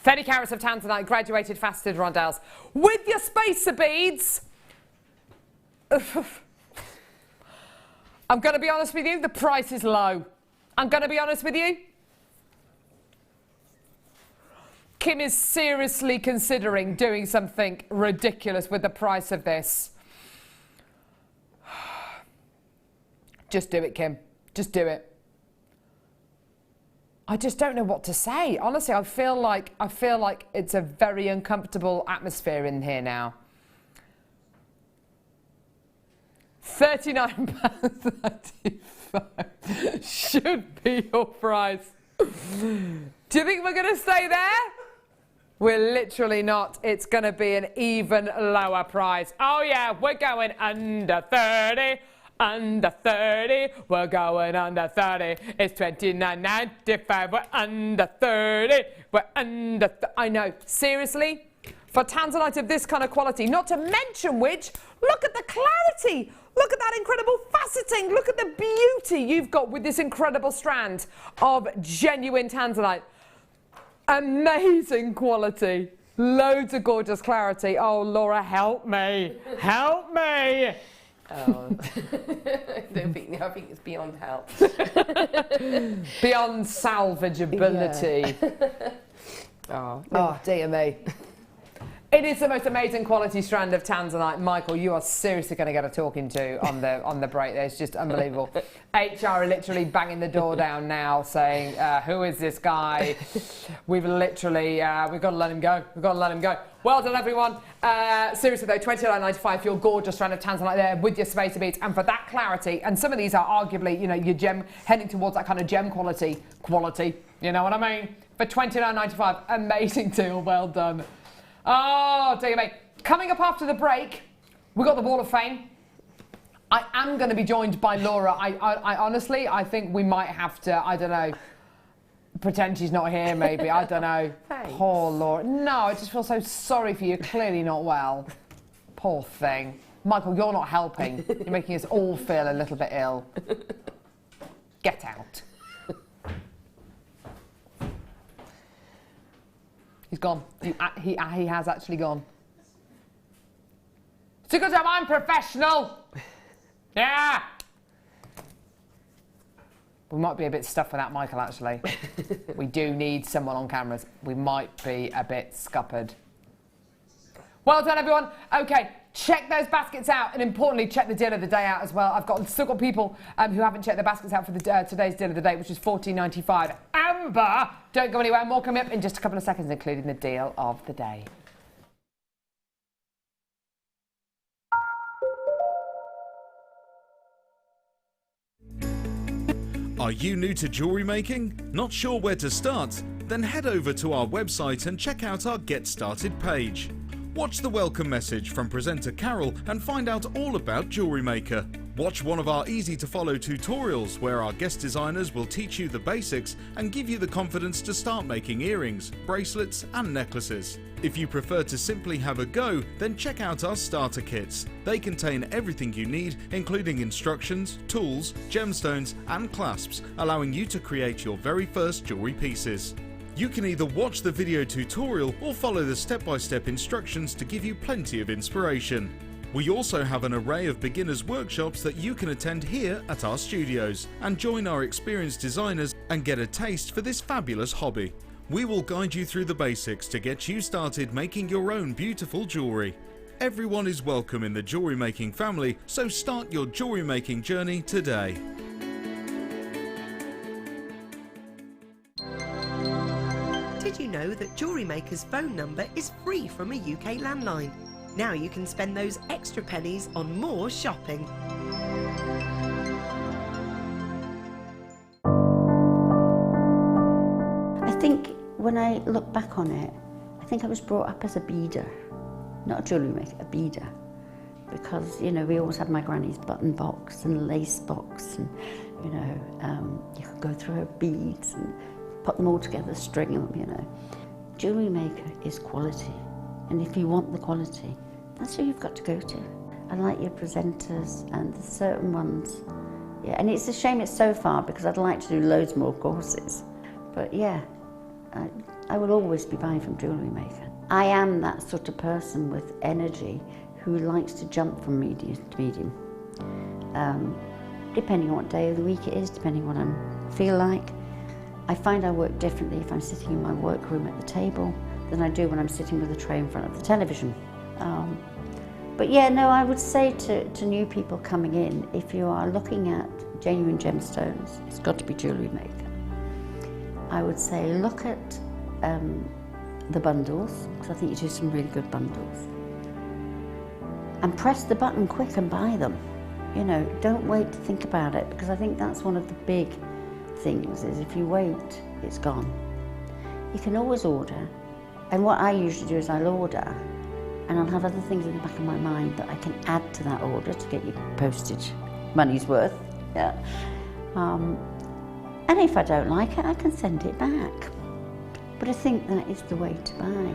30 carats of tanzanite, graduated faceted rondelles. With your spacer beads. I'm going to be honest with you, the price is low. I'm going to be honest with you. Kim is seriously considering doing something ridiculous with the price of this. Just do it, Kim. Just do it. I just don't know what to say. Honestly, I feel like it's a very uncomfortable atmosphere in here now. £39.35 should be your price. Do you think we're going to stay there? We're literally not. It's going to be an even lower price. Oh yeah, we're going under 30. Under 30. We're going under 30. It's $29.95. We're under 30. We're under. I know. Seriously, for tanzanite of this kind of quality, not to mention which, look at the clarity. Look at that incredible faceting. Look at the beauty you've got with this incredible strand of genuine tanzanite. Amazing quality. Loads of gorgeous clarity. Oh, Laura, help me. Help me. Oh. I think it's beyond help. Beyond salvageability. Yeah. Oh, dear me. It is the most amazing quality strand of tanzanite. Michael, you are seriously going to get a talking to on the break there. It's just unbelievable. HR are literally banging the door down now saying, who is this guy? We've literally, we've got to let him go. We've got to let him go. Well done, everyone. Seriously, though, $29.95 for your gorgeous strand of tanzanite there with your spacer beads. And for that clarity, and some of these are arguably, you know, your gem, heading towards that kind of gem quality. You know what I mean? For $29.95, amazing deal. Well done. Oh, dear me. Coming up after the break, we've got the Wall of Fame. I am going to be joined by Laura. I honestly, I think we might have to, I don't know, pretend she's not here maybe. I don't know. Thanks. Poor Laura. No, I just feel so sorry for you. You're clearly not well. Poor thing. Michael, you're not helping. You're making us all feel a little bit ill. Get out. He's gone. He has actually gone. because I'm professional. Yeah. We might be a bit stuffed without Michael, actually. We do need someone on cameras. We might be a bit scuppered. Well done, everyone. Okay, check those baskets out, and importantly, check the deal of the day out as well. I've still got people who haven't checked their baskets out for today's deal of the day, which is $14.95. Amber, don't go anywhere. More coming up in just a couple of seconds, including the deal of the day. Are you new to jewellery making? Not sure where to start? Then head over to our website and check out our Get Started page. Watch the welcome message from presenter Carol and find out all about Jewellery Maker. Watch one of our easy to follow tutorials where our guest designers will teach you the basics and give you the confidence to start making earrings, bracelets and necklaces. If you prefer to simply have a go, then check out our starter kits. They contain everything you need, including instructions, tools, gemstones and clasps, allowing you to create your very first jewellery pieces. You can either watch the video tutorial or follow the step-by-step instructions to give you plenty of inspiration. We also have an array of beginners workshops that you can attend here at our studios and join our experienced designers and get a taste for this fabulous hobby. We will guide you through the basics to get you started making your own beautiful jewellery. Everyone is welcome in the jewellery making family, so start your jewellery making journey today. Did you know that Jewellery Maker's phone number is free from a UK landline? Now you can spend those extra pennies on more shopping. I think when I look back on it, I think I was brought up as a beader, not a jewellery maker, a beader. Because, you know, we always had my granny's button box and lace box and, you know, you could go through her beads and put them all together, string them, you know. Jewellery Maker is quality, and if you want the quality, that's who you've got to go to. I like your presenters and the certain ones, yeah, and it's a shame it's so far because I'd like to do loads more courses. But yeah, I will always be buying from Jewellery Maker. I am that sort of person with energy who likes to jump from medium to medium. Depending on what day of the week it is, depending on what I feel like. I find I work differently if I'm sitting in my workroom at the table than I do when I'm sitting with a tray in front of the television. But yeah, no, I would say to new people coming in, if you are looking at genuine gemstones, it's got to be Jewellery Maker. I would say look at the bundles, because I think you do some really good bundles. And press the button quick and buy them. You know, don't wait to think about it, because I think that's one of the big things is if you wait, it's gone. You can always order, and what I usually do is I'll order and I'll have other things in the back of my mind that I can add to that order to get your postage money's worth. Yeah. And if I don't like it, I can send it back. But I think that is the way to buy.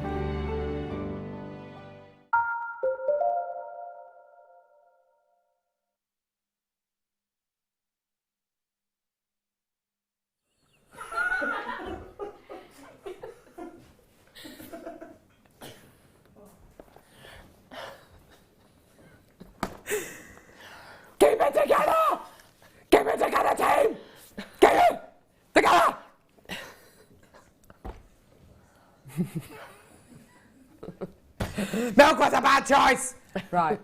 Keep it together! Keep it together, team! Keep it together! Milk was a bad choice! Right.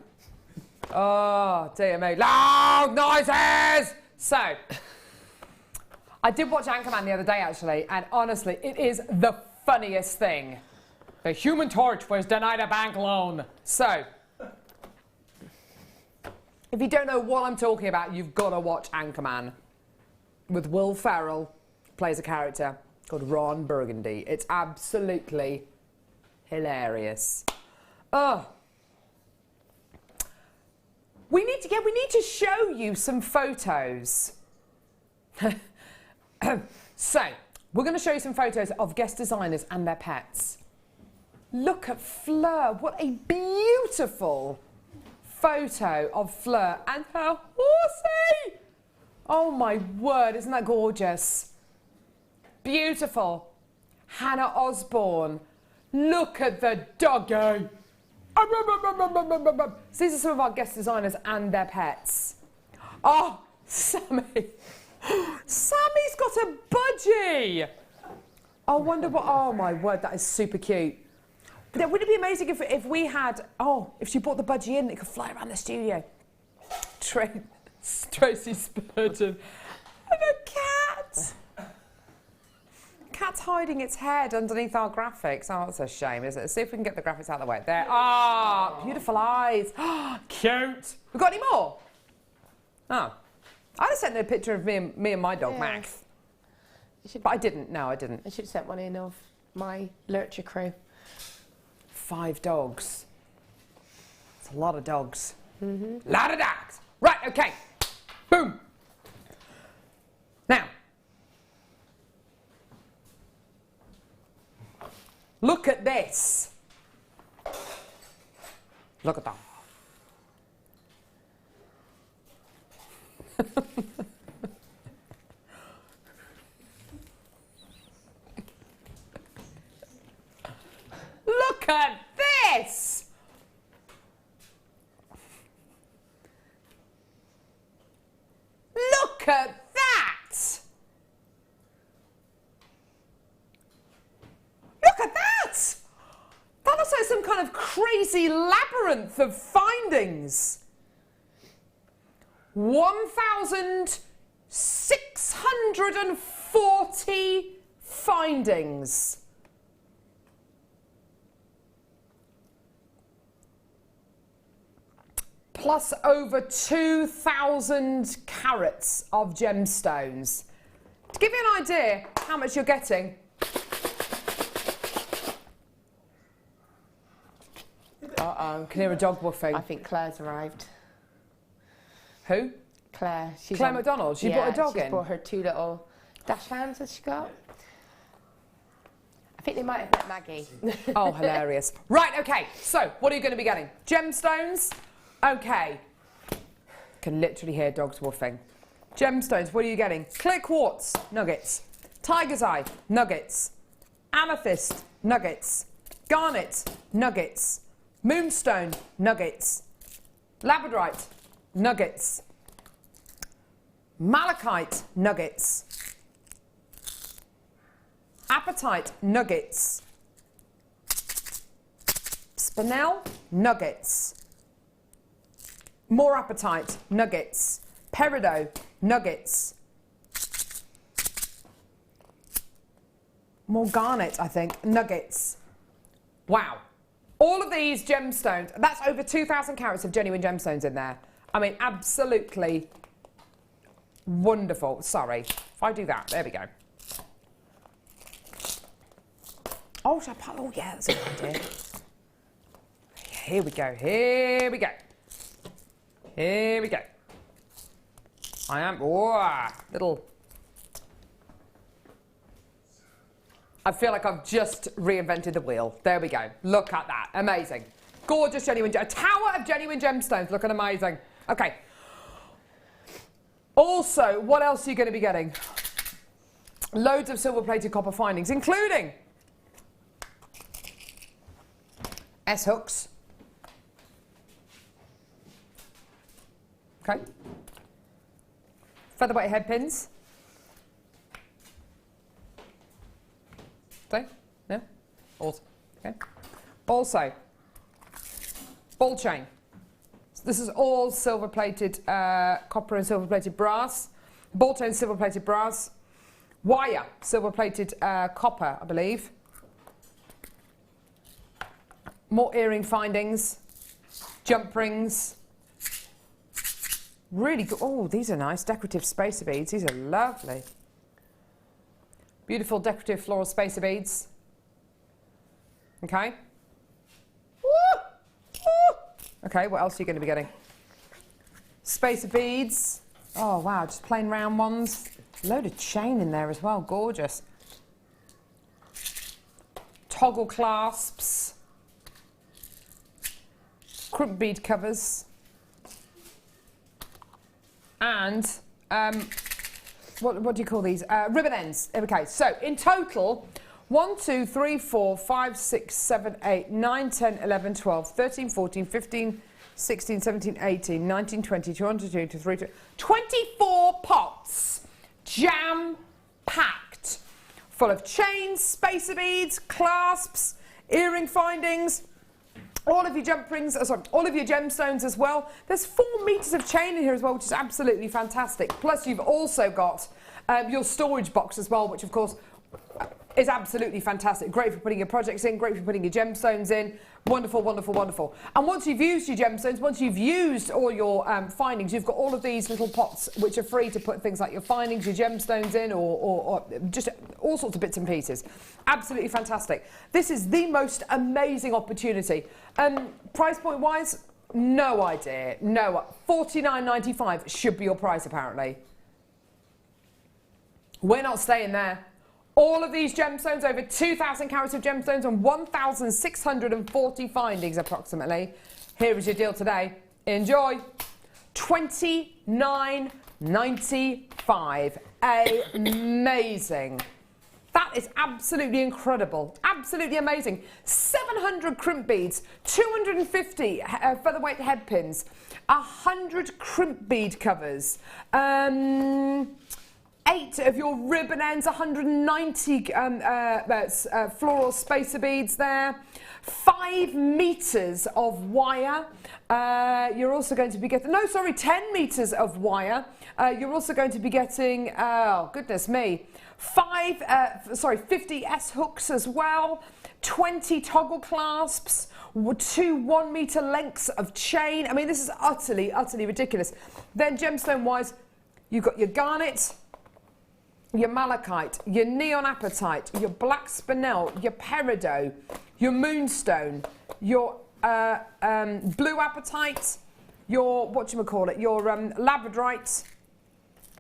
Oh, dear me. Loud noises! So, I did watch Anchorman the other day, actually, and honestly, it is the funniest thing. The Human Torch was denied a bank loan. So, if you don't know what I'm talking about, you've got to watch Anchorman. With Will Ferrell, plays a character called Ron Burgundy. It's absolutely hilarious. Oh. We need to show you some photos. So, we're going to show you some photos of guest designers and their pets. Look at Fleur. What a beautiful photo of Fleur and her horsey. Oh my word, isn't that gorgeous? Beautiful. Hannah Osborne. Look at the doggo. So these are some of our guest designers and their pets. Oh, Sammy. Sammy's got a budgie. I wonder what, oh my word, that is super cute. But wouldn't it be amazing if we had, if she brought the budgie in, it could fly around the studio. Tracy Spurgeon. And a cat. Cat's hiding its head underneath our graphics. Oh, that's a shame, isn't it? See if we can get the graphics out of the way. There. Ah, beautiful eyes. Cute. We got any more? Oh. I'd have sent a picture of me and my dog, Max. But I didn't. No, I didn't. I should have sent one in of my lurcher crew. 5 dogs. It's a lot of dogs. Lot of dogs. Right, okay. Boom. Now. Look at this. Look at that. Look at this. Look at that. Look at that. That looks like some kind of crazy labyrinth of findings. 1,640 findings. Plus over 2,000 carats of gemstones. To give you an idea how much you're getting, uh-oh, can hear a dog woofing. I think Claire's arrived. Who? Claire. Claire McDonald. She brought a dog in? She's brought her 2 little dash hounds that she got. I think they might have met Maggie. Oh, hilarious. Right, okay, so what are you going to be getting? Gemstones? Okay. Can literally hear dogs woofing. Gemstones, what are you getting? Clear quartz, nuggets. Tiger's eye, nuggets. Amethyst, nuggets. Garnet, nuggets. Moonstone, nuggets. Labradorite, nuggets. Malachite, nuggets. Apatite, nuggets. Spinel, nuggets. More apatite, nuggets. Peridot, nuggets. More garnet, I think, nuggets. Wow. All of these gemstones, that's over 2,000 carats of genuine gemstones in there. I mean, absolutely wonderful. Sorry, if I do that, there we go. Oh, should I put, oh yeah, that's a good idea. Here we go, here we go. Here we go. I am, little. I feel like I've just reinvented the wheel. There we go. Look at that. Amazing. Gorgeous genuine, a tower of genuine gemstones. Looking amazing. Okay. Also, what else are you going to be getting? Loads of silver-plated copper findings, including S-hooks. Okay. Featherweight head pins. Okay. No? Awesome. Okay. Also, ball chain. So this is all silver-plated copper and silver-plated brass. Ball chain, silver-plated brass. Wire, silver-plated copper, I believe. More earring findings. Jump rings. Really good. Oh, these are nice. Decorative spacer beads. These are lovely. Beautiful decorative floral spacer beads. Okay. Woo! Woo! Okay, what else are you going to be getting? Spacer beads. Oh, wow, just plain round ones. Load of chain in there as well. Gorgeous. Toggle clasps. Crook bead covers. And what do you call these? Ribbon ends. Okay, so in total, 1, 2, 3, 4, 5, 6, 7, 8, 9, 10, 11, 12, 13, 14, 15, 16, 17, 18, 19, 20, 22, 23, 24 pots, jam-packed, full of chains, spacer beads, clasps, earring findings, all of your jump rings, all of your gemstones as well. There's 4 meters of chain in here as well, which is absolutely fantastic. Plus you've also got your storage box as well, which of course is absolutely fantastic. Great for putting your projects in, great for putting your gemstones in. Wonderful, wonderful, wonderful. And once you've used your gemstones, once you've used all your findings, you've got all of these little pots which are free to put things like your findings, your gemstones in, or just all sorts of bits and pieces. Absolutely fantastic. This is the most amazing opportunity. Price point wise, no idea. No, $49.95 should be your price apparently. We're not staying there. All of these gemstones, over 2,000 carats of gemstones and 1,640 findings approximately. Here is your deal today. Enjoy. $29.95. Amazing. That is absolutely incredible. Absolutely amazing. 700 crimp beads, 250 featherweight head pins, 100 crimp bead covers, 8 of your ribbon ends, 190 floral spacer beads there, 5 meters of wire. You're also going to be getting, 10 meters of wire. You're also going to be getting, oh goodness me, 50 S hooks as well, 20 toggle clasps, 2 1 meter lengths of chain. I mean, this is utterly, utterly ridiculous. Then gemstone wise, you've got your garnet, your malachite, your neon apatite, your black spinel, your peridot, your moonstone, your blue apatite, your your labradorite,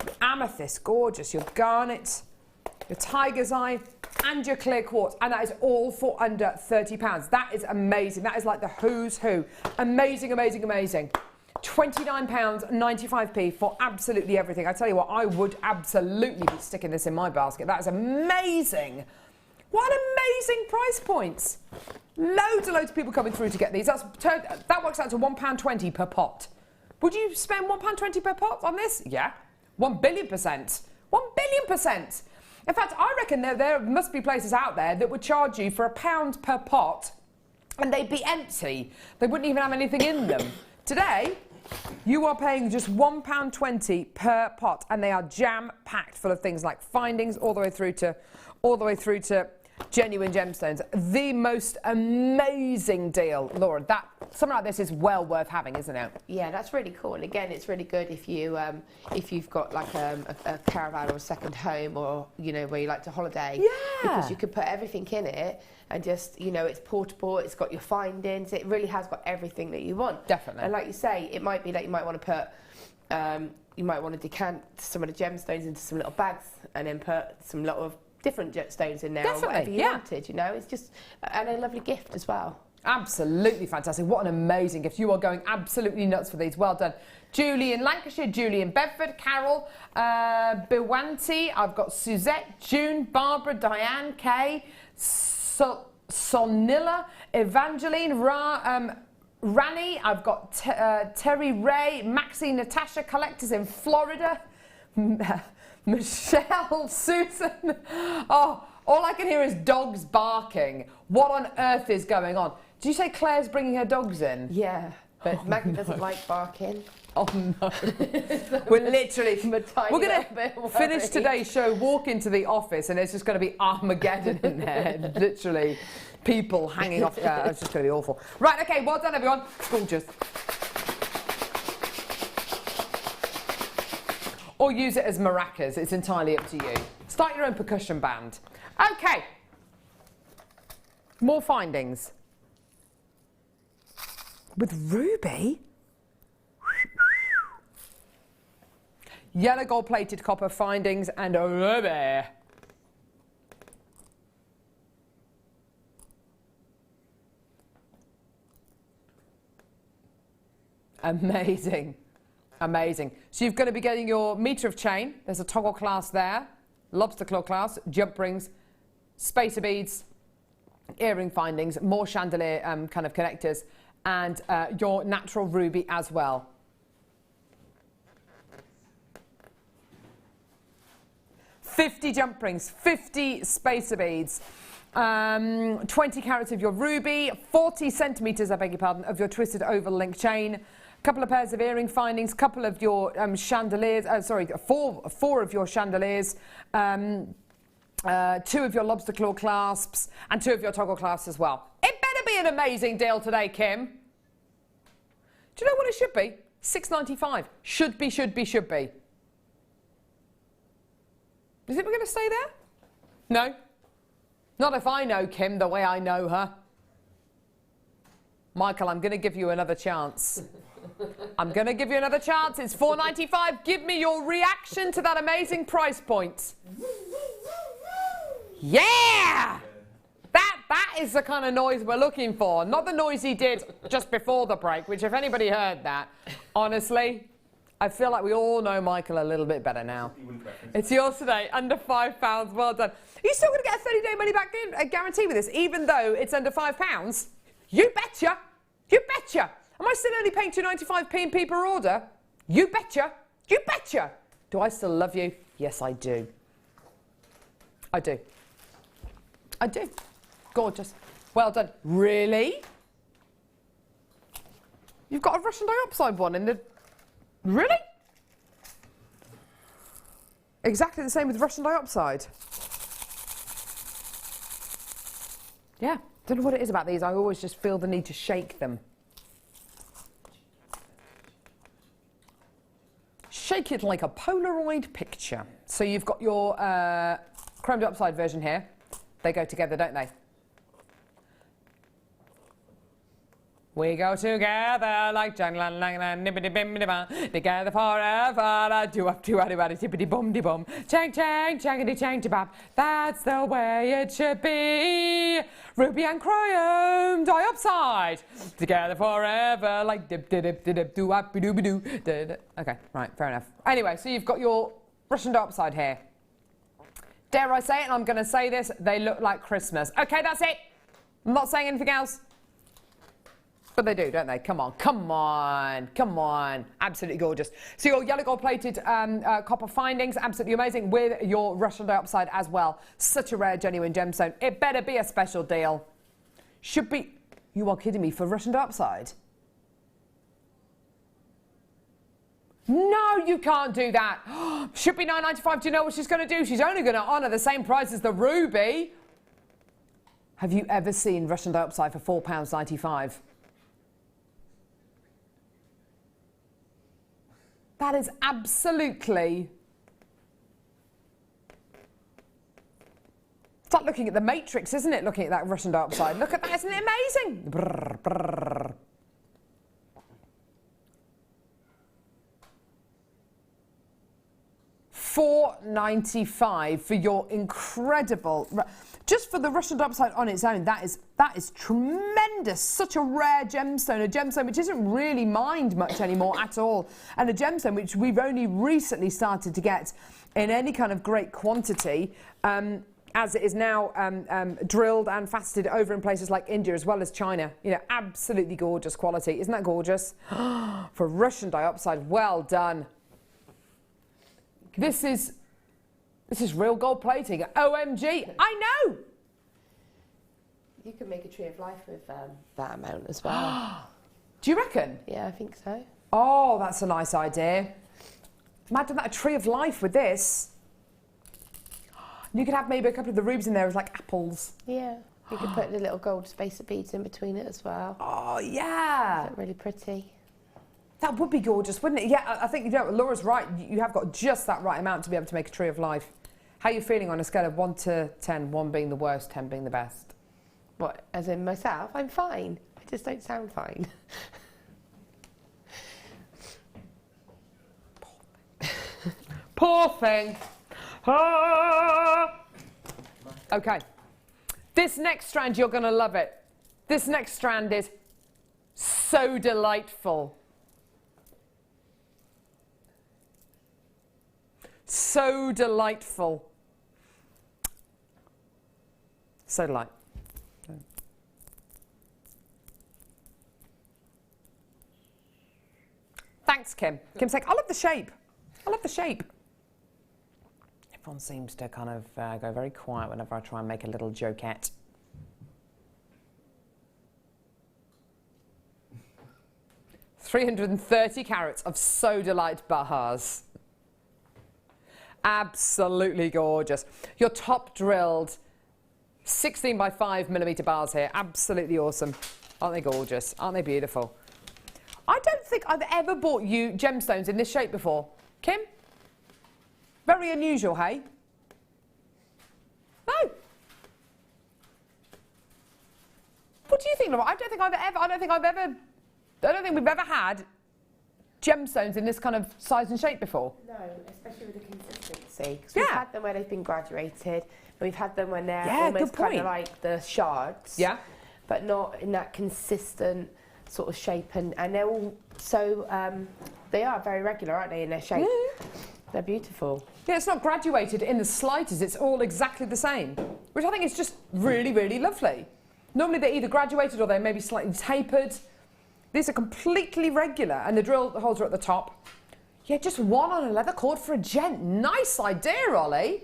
your amethyst, gorgeous, your garnet, your tiger's eye, and your clear quartz, and that is all for under £30. That is amazing. That is like the who's who. Amazing, amazing, amazing. £29.95 for absolutely everything. I tell you what, I would absolutely be sticking this in my basket. That is amazing. What amazing price points. Loads and loads of people coming through to get these. That works out to £1.20 per pot. Would you spend £1.20 per pot on this? Yeah. 1 billion %. 1 billion %. In fact, I reckon there must be places out there that would charge you for £1 per pot and they'd be empty. They wouldn't even have anything in them. Today, you are paying just £1.20 per pot, and they are jam-packed full of things like findings all the way through to genuine gemstones. The most amazing deal, Laura. Something like this is well worth having, isn't it? Yeah, that's really cool. And again, it's really good if you've got like a caravan or a second home, or where you like to holiday. Yeah. Because you could put everything in it. And just, it's portable, it's got your findings, it really has got everything that you want. Definitely. And like you say, it might be that you might want to put, you might want to decant some of the gemstones into some little bags and then put some lot of different gemstones in there. Definitely, or whatever you wanted, It's just, and a lovely gift as well. Absolutely fantastic. What an amazing gift. You are going absolutely nuts for these. Well done. Julie in Lancashire, Julie in Bedford, Carol, Bewanti, I've got Suzette, June, Barbara, Diane, Kay, Sonilla, Evangeline, Rani, I've got Terry Ray, Maxine, Natasha, collectors in Florida, Michelle, Susan. Oh, all I can hear is dogs barking. What on earth is going on? Did you say Claire's bringing her dogs in? Yeah, but Maggie doesn't like barking. Oh no. We're going to finish today's show, walk into the office, and it's just going to be Armageddon in there. Literally, people hanging off. It's just going to be awful. Right, okay, well done everyone. Gorgeous. Or use it as maracas. It's entirely up to you. Start your own percussion band. Okay. More findings. With ruby? Yellow gold plated copper findings and a ruby. Amazing. Amazing. So you're going to be getting your metre of chain. There's a toggle clasp there, lobster claw clasp, jump rings, spacer beads, earring findings, more chandelier kind of connectors, and your natural ruby as well. $50 jump rings, 50 spacer beads, 20 carats of your ruby, 40 centimetres, I beg your pardon, of your twisted oval link chain, a couple of pairs of earring findings, couple of your chandeliers, four of your chandeliers, 2 of your lobster claw clasps, and 2 of your toggle clasps as well. It better be an amazing deal today, Kim. Do you know what it should be? $6.95. Should be, should be, should be. Do you think we're going to stay there? No. Not if I know Kim the way I know her. Michael, I'm going to give you another chance. I'm going to give you another chance. It's $4.95. Give me your reaction to that amazing price point. Yeah! That is the kind of noise we're looking for. Not the noise he did just before the break, which if anybody heard that, honestly, I feel like we all know Michael a little bit better now. It's yours today, under £5. Well done. You're still going to get a 30-day money-back guarantee with this, even though it's under £5? You betcha. You betcha. Am I still only paying £2.95 P&P per order? You betcha. You betcha. Do I still love you? Yes, I do. I do. I do. Gorgeous. Well done. Really? You've got a Russian dioxide one in the... Really? Exactly the same with Russian dioxide. Yeah. Don't know what it is about these. I always just feel the need to shake them. Shake it like a Polaroid picture. So you've got your chrome dioxide version here. They go together, don't they? We go together like janglan nibbity bimbity bum, together forever. Do up to addy tippity bum de bum, chang chang changity chang to bab. That's the way it should be. Ruby and chrome dioxide, together forever like dip dip dip dip do up doo doo. Okay, right, fair enough. Anyway, so you've got your Russian dioxide here. Dare I say it? And I'm going to say this. They look like Christmas. Okay, that's it. I'm not saying anything else. But they do, don't they? Come on, come on, come on. Absolutely gorgeous. So your yellow gold plated copper findings, absolutely amazing, with your Russian dioxide as well. Such a rare, genuine gemstone. It better be a special deal. Should be... You are kidding me, for Russian dioxide? No, you can't do that. Should be $9.95. Do you know what she's going to do? She's only going to honour the same price as the ruby. Have you ever seen Russian dioxide for £4.95? That is absolutely... It's like looking at the Matrix, isn't it? Looking at that Russian dioxide. Look at that, isn't it amazing? Brr, brr. $4.95 for your incredible... Just for the Russian dioxide on its own, that is tremendous. Such a rare gemstone, a gemstone which isn't really mined much anymore at all, and a gemstone which we've only recently started to get in any kind of great quantity, as it is now drilled and faceted over in places like India as well as China. You know, absolutely gorgeous quality. Isn't that gorgeous? For Russian dioxide, well done. This is real gold plating. OMG, I know! You could make a tree of life with that amount as well. Do you reckon? Yeah, I think so. Oh, that's a nice idea. Imagine that, a tree of life with this. You could have maybe a couple of the rubies in there as like apples. Yeah, you could put the little gold spacer beads in between it as well. Oh, yeah. Look really pretty. That would be gorgeous, wouldn't it? Yeah, I think, you know, Laura's right. You have got just that right amount to be able to make a tree of life. How are you feeling on a scale of 1 to 10, 1 being the worst, 10 being the best? What, as in myself? I'm fine. I just don't sound fine. Poor thing. Ah. Okay. This next strand, you're going to love it. This next strand is so delightful. So delightful. So light. Thanks, Kim. Kim's like, I love the shape. I love the shape. Everyone seems to kind of go very quiet whenever I try and make a little jokette. $330 carats of Sodalite bars. Absolutely gorgeous. Your top drilled 16 by 5mm bars here. Absolutely awesome. Aren't they gorgeous? Aren't they beautiful? I don't think I've ever bought you gemstones in this shape before. Kim? Very unusual, hey? No. What do you think, Laura? I don't think we've ever had gemstones in this kind of size and shape before. No, especially with the consistency. Because we've had them where they've been graduated, and we've had them when they're almost kind of like the shards. Yeah. But not in that consistent sort of shape, and they're all so, they are very regular, aren't they, in their shape? They're beautiful. Yeah, it's not graduated in the slightest, it's all exactly the same, which I think is just really, really lovely. Normally they're either graduated or they're maybe slightly tapered. These are completely regular, and the drill holes are at the top. Yeah, just one on a leather cord for a gent. Nice idea, Ollie.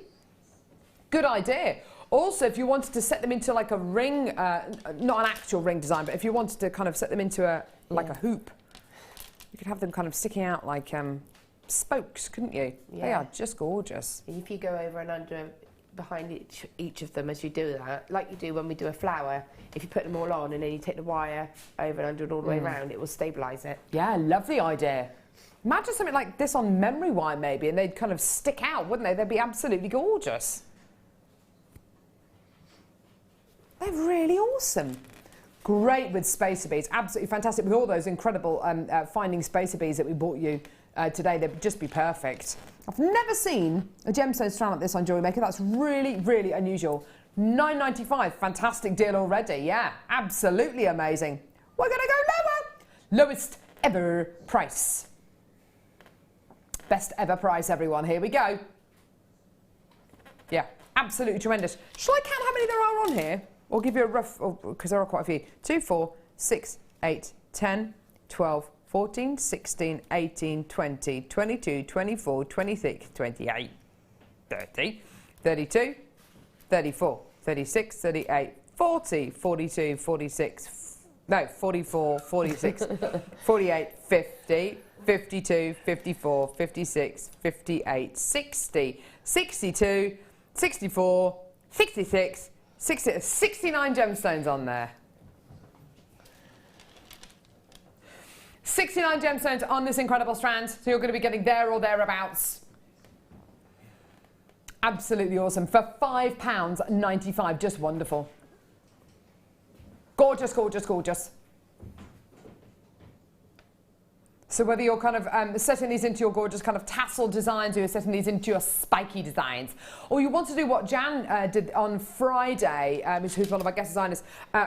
Good idea. Also, if you wanted to set them into like a ring, not an actual ring design, but if you wanted to kind of set them into a hoop, you could have them kind of sticking out like spokes, couldn't you? Yeah. They are just gorgeous. And if you go over and under behind each of them as you do that, like you do when we do a flower, if you put them all on and then you take the wire over and under and all the way around, it will stabilise it. Yeah, lovely idea. Imagine something like this on memory wire maybe, and they'd kind of stick out, wouldn't they? They'd be absolutely gorgeous. They're really awesome. Great with spacer beads, absolutely fantastic with all those incredible finding spacer beads that we bought you today. They'd just be perfect. I've never seen a gemstone strand like this on Jewellery Maker. That's really, really unusual. $9.95, fantastic deal already. Yeah, absolutely amazing. We're gonna go lower. Lowest ever price. Best ever price, everyone. Here we go. Yeah, absolutely tremendous. Shall I count how many there are on here? Or give you a rough, because there are quite a few. 2, 4, 6, 8, 10, 12, 14, 16, 18, 20, 22, 24, 26, 28, 30, 32, 34, 36, 38, 40, 42, 46, no, 44, 46, 48, 50, 52, 54, 56, 58, 60, 62, 64, 66, 69 gemstones on there. 69 gemstones on this incredible strand, so you're going to be getting there or thereabouts. Absolutely awesome. For £5.95, just wonderful. Gorgeous, gorgeous, gorgeous. So whether you're kind of setting these into your gorgeous kind of tassel designs, or you're setting these into your spiky designs, or you want to do what Jan did on Friday, who's one of our guest designers,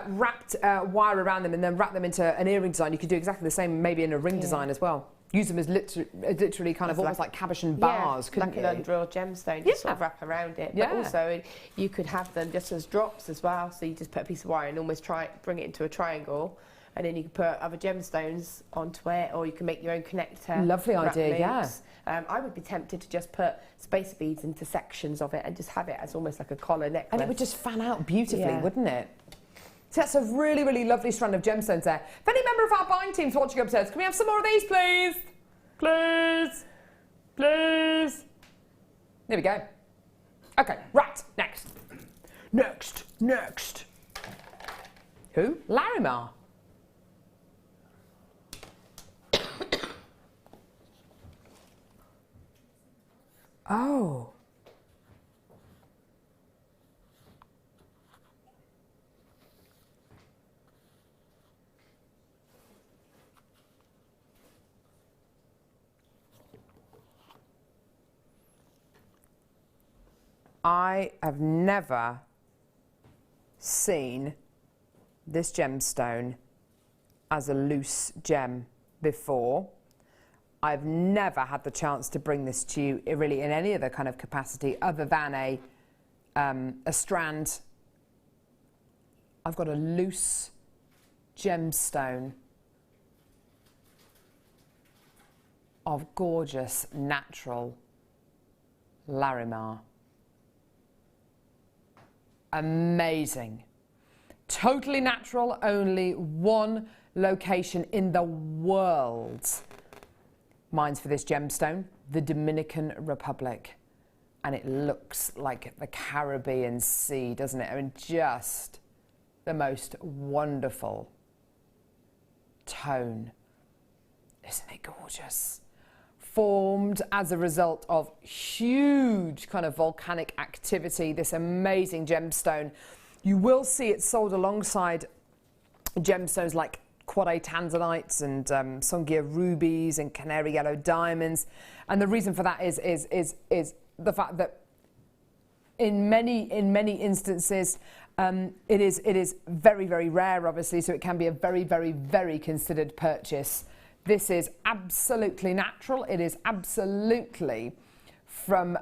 wrapped wire around them and then wrap them into an earring design, you could do exactly the same maybe in a ring design as well. Use them as literally kind of almost like cabochon bars, couldn't you? Like an undrilled gemstone, just sort of wrap around it. But also you could have them just as drops as well, so you just put a piece of wire and almost bring it into a triangle. And then you can put other gemstones onto it, or you can make your own connector. Lovely idea, yeah. I would be tempted to just put spacer beads into sections of it and just have it as almost like a collar necklace. And it would just fan out beautifully, wouldn't it? So that's a really, really lovely strand of gemstones there. If any member of our buying team's watching upstairs, can we have some more of these, please? Please? Please? There we go. Okay, right, next. Next. Who? JewelleryMaker. Oh. I have never seen this gemstone as a loose gem before. I've never had the chance to bring this to you really in any other kind of capacity other than a strand I've got a loose gemstone of gorgeous natural Larimar. Amazing. Totally natural, only one location in the world. Mine's for this gemstone, the Dominican Republic. And it looks like the Caribbean Sea, doesn't it? I mean, just the most wonderful tone. Isn't it gorgeous? Formed as a result of huge kind of volcanic activity, this amazing gemstone. You will see it sold alongside gemstones like quad A tanzanites and Songhia rubies and canary yellow diamonds. And the reason for that is the fact that in many instances it is very, very rare, obviously, so it can be a very, very, very considered purchase. This is absolutely natural. It is absolutely from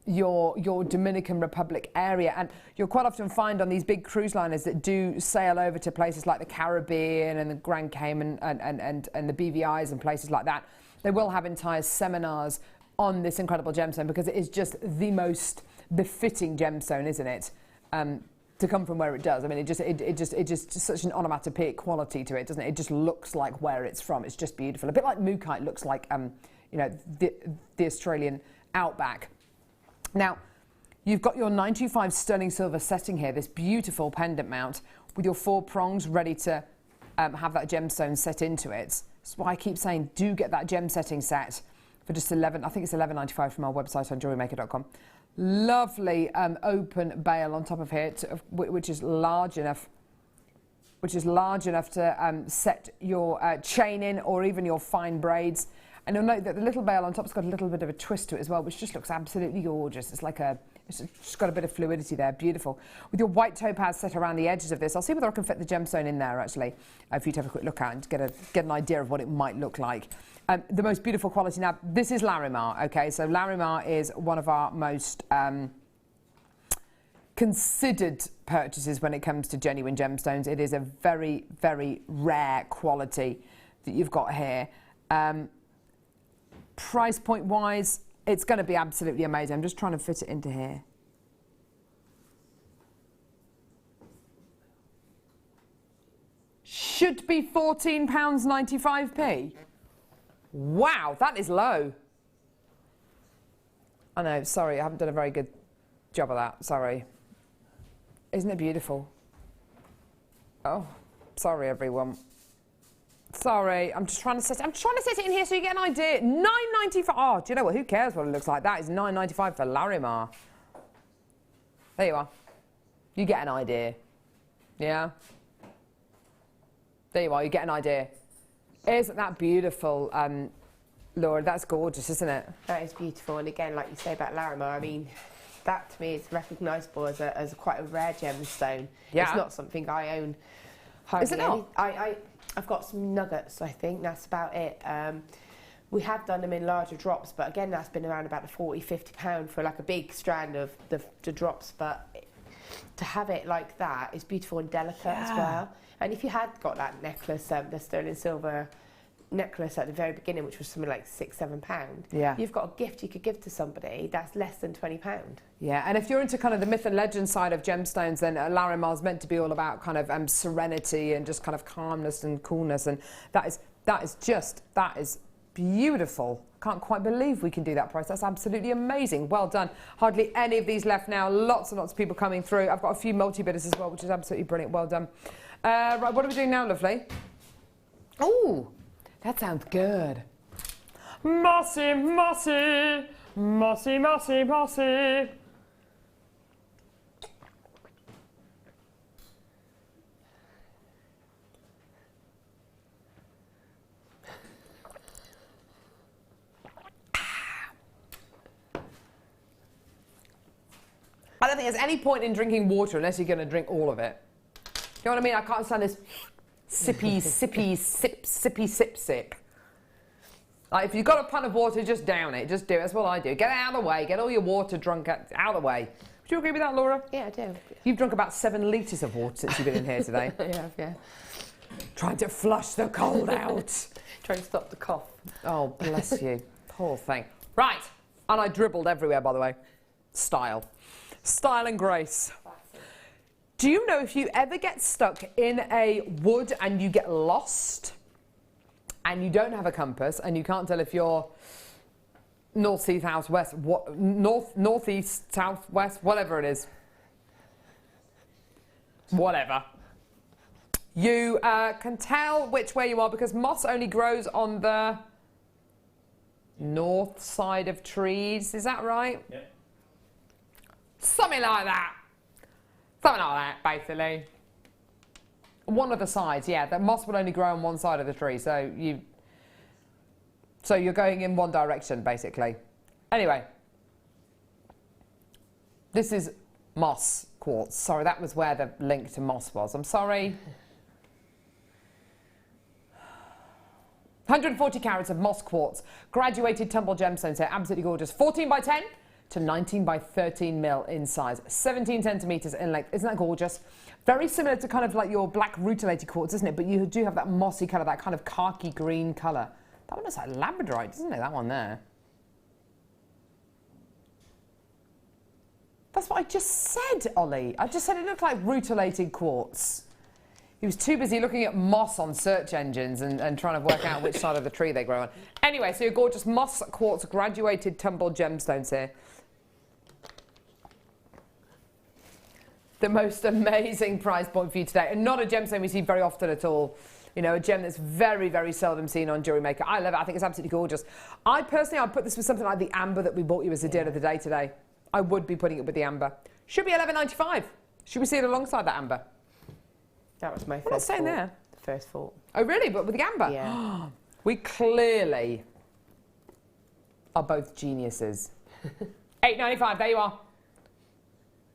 your Dominican Republic area. And you'll quite often find on these big cruise liners that do sail over to places like the Caribbean and the Grand Cayman and the BVIs and places like that, they will have entire seminars on this incredible gemstone because it is just the most befitting gemstone, isn't it? To come from where it does. I mean, it just such an onomatopoeic quality to it, doesn't it? It just looks like where it's from. It's just beautiful. A bit like Mookaite looks like, you know, the Australian outback. Now, you've got your 925 sterling silver setting here, this beautiful pendant mount with your 4 prongs ready to have that gemstone set into it. That's why I keep saying, do get that gem setting set for just I think it's $11.95 from our website on JewelleryMaker.com. Lovely open bail on top of here, which is large enough to set your chain in, or even your fine braids. And you'll note that the little bail on top's got a little bit of a twist to it as well, which just looks absolutely gorgeous. It's like it's just got a bit of fluidity there, beautiful. With your white topaz set around the edges of this, I'll see whether I can fit the gemstone in there actually, for you to have a quick look at and get an idea of what it might look like. The most beautiful quality. Now, this is Larimar, okay? So Larimar is one of our most considered purchases when it comes to genuine gemstones. It is a very, very rare quality that you've got here. Price point wise, it's going to be absolutely amazing. I'm just trying to fit it into here. Should be £14.95p. Wow, that is low. I know, sorry, I haven't done a very good job of that, sorry. Isn't it beautiful? Oh, sorry everyone. Sorry, I'm trying to set it in here so you get an idea. $9.95. Oh, do you know what? Who cares what it looks like? That is $9.95 for Larimar. There you are. You get an idea. Yeah? There you are, you get an idea. Isn't that beautiful, Laura? That's gorgeous, isn't it? That is beautiful. And again, like you say about Larimar, I mean, that to me is recognisable as quite a rare gemstone. Yeah. It's not something I own. Is it not? I've got some nuggets, I think, that's about it. We have done them in larger drops, but again, that's been around about the £40, £50 for like a big strand of the drops, but to have it like that is beautiful and delicate as well. And if you had got that necklace, the sterling silver necklace at the very beginning, which was something like £6, £7, you've got a gift you could give to somebody that's less than £20. Yeah, and if you're into kind of the myth and legend side of gemstones, then Larimar's meant to be all about kind of serenity and just kind of calmness and coolness, and that is beautiful. Can't quite believe we can do that price. That's absolutely amazing. Well done. Hardly any of these left now. Lots and lots of people coming through. I've got a few multi-bidders as well, which is absolutely brilliant. Well done. Right, what are we doing now, lovely? Oh, that sounds good. Mossy, mossy, mossy, mossy, mossy. I don't think there's any point in drinking water unless you're going to drink all of it. You know what I mean? I can't stand this sippy, sippy, sip, sippy, sip, sip. Like, if you've got a pan of water, just down it. Just do it. That's what I do. Get it out of the way. Get all your water drunk out of the way. Would you agree with that, Laura? Yeah, I do. You've drunk about 7 litres of water since you've been in here today. Yeah. Trying to flush the cold out. Trying to stop the cough. Oh, bless you. Poor thing. Right. And I dribbled everywhere, by the way. Style. Style and grace. Do you know if you ever get stuck in a wood and you get lost and you don't have a compass and you can't tell if you're north, south, west, northeast, south, west, whatever it is. Whatever. You can tell which way you are because moss only grows on the north side of trees. Is that right? Yeah. Something like that. Something like that, basically. One of the sides, yeah. The moss will only grow on one side of the tree, so you're going in one direction, basically. Anyway, this is moss quartz. Sorry, that was where the link to moss was. I'm sorry. 140 carats of moss quartz, graduated tumble gemstones here, absolutely gorgeous. 14 by 10 to 19 by 13 mil in size, 17 centimetres in length. Isn't that gorgeous? Very similar to kind of like your black rutilated quartz, isn't it? But you do have that mossy colour, that kind of khaki green colour. That one looks like labradorite, doesn't it, that one there? That's what I just said, Ollie. I just said it looked like rutilated quartz. He was too busy looking at moss on search engines and trying to work out which side of the tree they grow on. Anyway, so your gorgeous moss quartz graduated tumble gemstones here. The most amazing price point for you today. And not a gemstone we see very often at all. You know, a gem that's very, very seldom seen on Jewellery Maker. I love it. I think it's absolutely gorgeous. I personally, I'd put this with something like the amber that we bought you as a deal of the day today. I would be putting it with the amber. Should be $11.95. Should we see it alongside that amber? That was my What am I saying there? The first thought. Oh, really? But with the amber? Yeah. We clearly are both geniuses. $8.95, there you are.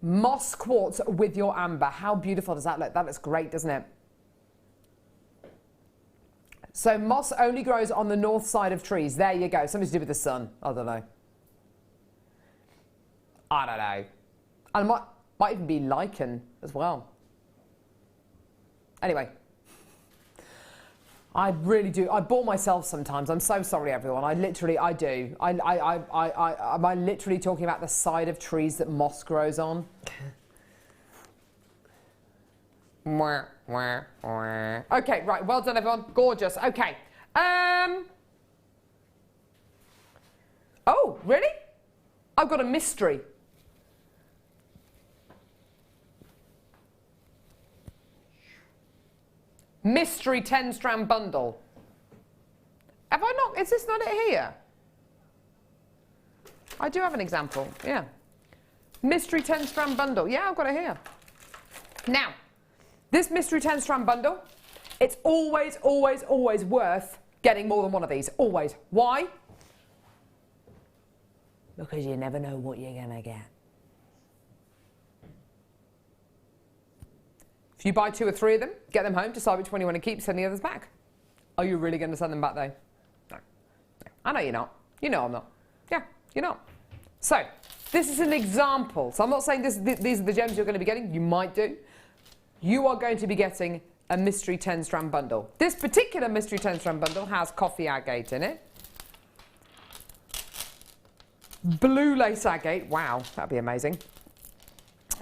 Moss quartz with your amber. How beautiful does that look? That looks great, doesn't it? So moss only grows on the north side of trees. There you go. Something to do with the sun. I don't know. I don't know. And it might even be lichen as well. Anyway. I really do. I bore myself sometimes. I'm so sorry, everyone. I do. Am I literally talking about the side of trees that moss grows on? Okay, right. Well done, everyone. Gorgeous. Okay. Oh, really? I've got a mystery. Mystery 10-strand bundle. Have I not? Is this not it here? I do have an example. Yeah. Mystery 10-strand bundle. Yeah, I've got it here. Now, this mystery 10-strand bundle, it's always, always, always worth getting more than one of these. Always. Why? Because you never know what you're going to get. If you buy 2 or 3 of them, get them home, decide which one you want to keep, send the others back. Are you really going to send them back, though? No. I know you're not. You know I'm not. Yeah, you're not. So, this is an example. So I'm not saying these are the gems you're going to be getting. You might do. You are going to be getting a mystery 10-strand bundle. This particular mystery 10-strand bundle has coffee agate in it. Blue lace agate. Wow, that'd be amazing.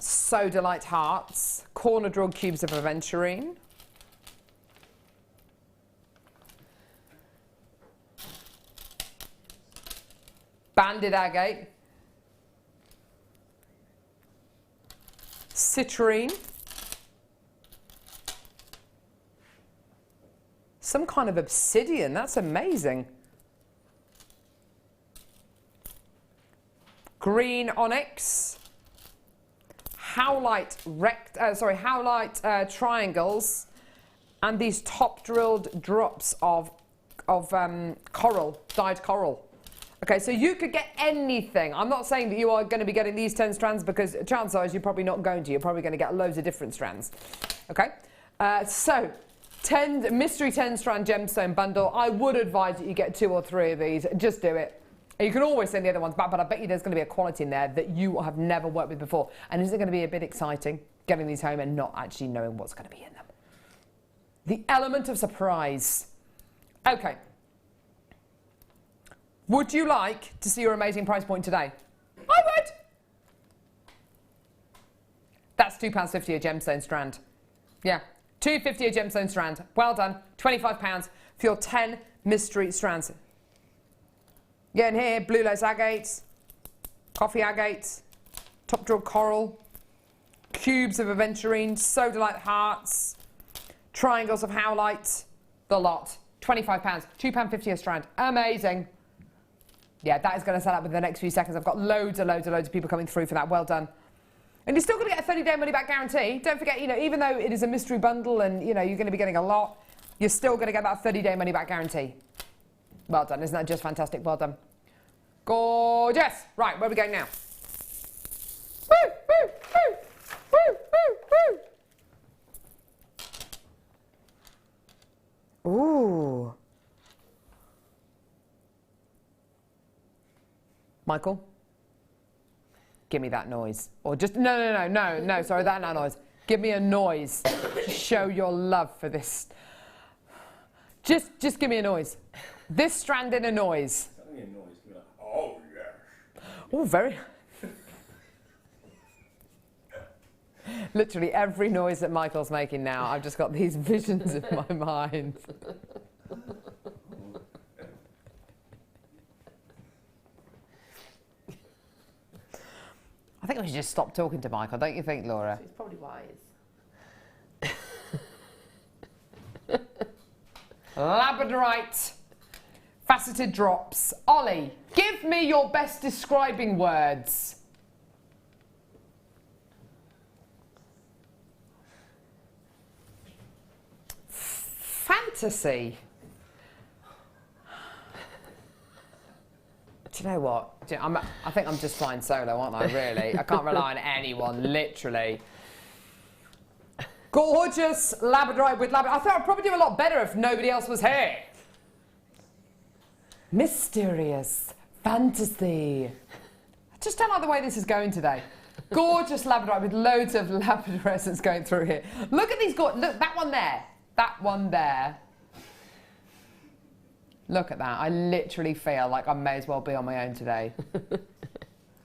Sodalite hearts, corner drilled cubes of aventurine, banded agate, citrine, some kind of obsidian. That's amazing. Green onyx. Howlite triangles, and these top drilled drops of coral, dyed coral. Okay, so you could get anything. I'm not saying that you are going to be getting these 10 strands because chances are you're probably not going to. You're probably going to get loads of different strands. Okay, so mystery 10-strand gemstone bundle. I would advise that you get 2 or 3 of these. Just do it. You can always send the other ones back, but I bet you there's going to be a quality in there that you have never worked with before. And is it going to be a bit exciting getting these home and not actually knowing what's going to be in them? The element of surprise. Okay. Would you like to see your amazing price point today? I would. That's £2.50 a gemstone strand. Yeah, £2.50 a gemstone strand. Well done. £25 for your 10 mystery strands. Yeah, in here, blue lace agates, coffee agates, top drawer coral, cubes of aventurine, soda light hearts, triangles of howlite, the lot. £25, £2.50 a strand. Amazing. Yeah, that is going to sell out within the next few seconds. I've got loads of people coming through for that. Well done. And you're still going to get a 30-day money-back guarantee. Don't forget, even though it is a mystery bundle and, you're going to be getting a lot, you're still going to get that 30-day money-back guarantee. Well done. Isn't that just fantastic? Well done. Gorgeous. Right, where are we going now? Woo, woo, woo, woo, woo, woo. Ooh. Michael? Give me that noise. Or just, no, sorry, that noise. Give me a noise to show your love for this. Just give me a noise. This strand in a noise. Give me a noise. Give me like, oh, yes. Oh, very. Literally every noise that Michael's making now, I've just got these visions in my mind. I think we should just stop talking to Michael, don't you think, Laura? It's probably wise. Labradorite faceted drops. Ollie, give me your best describing words. Fantasy. Do you know what? I think I'm just flying solo, aren't I, really? I can't rely on anyone, literally. Gorgeous labradorite with labradorite. I thought I'd probably do a lot better if nobody else was here. Mysterious. Fantasy. I just don't like the way this is going today. Gorgeous labradorite with loads of labrador essence going through here. Look at these, look, that one there. That one there. Look at that. I literally feel like I may as well be on my own today.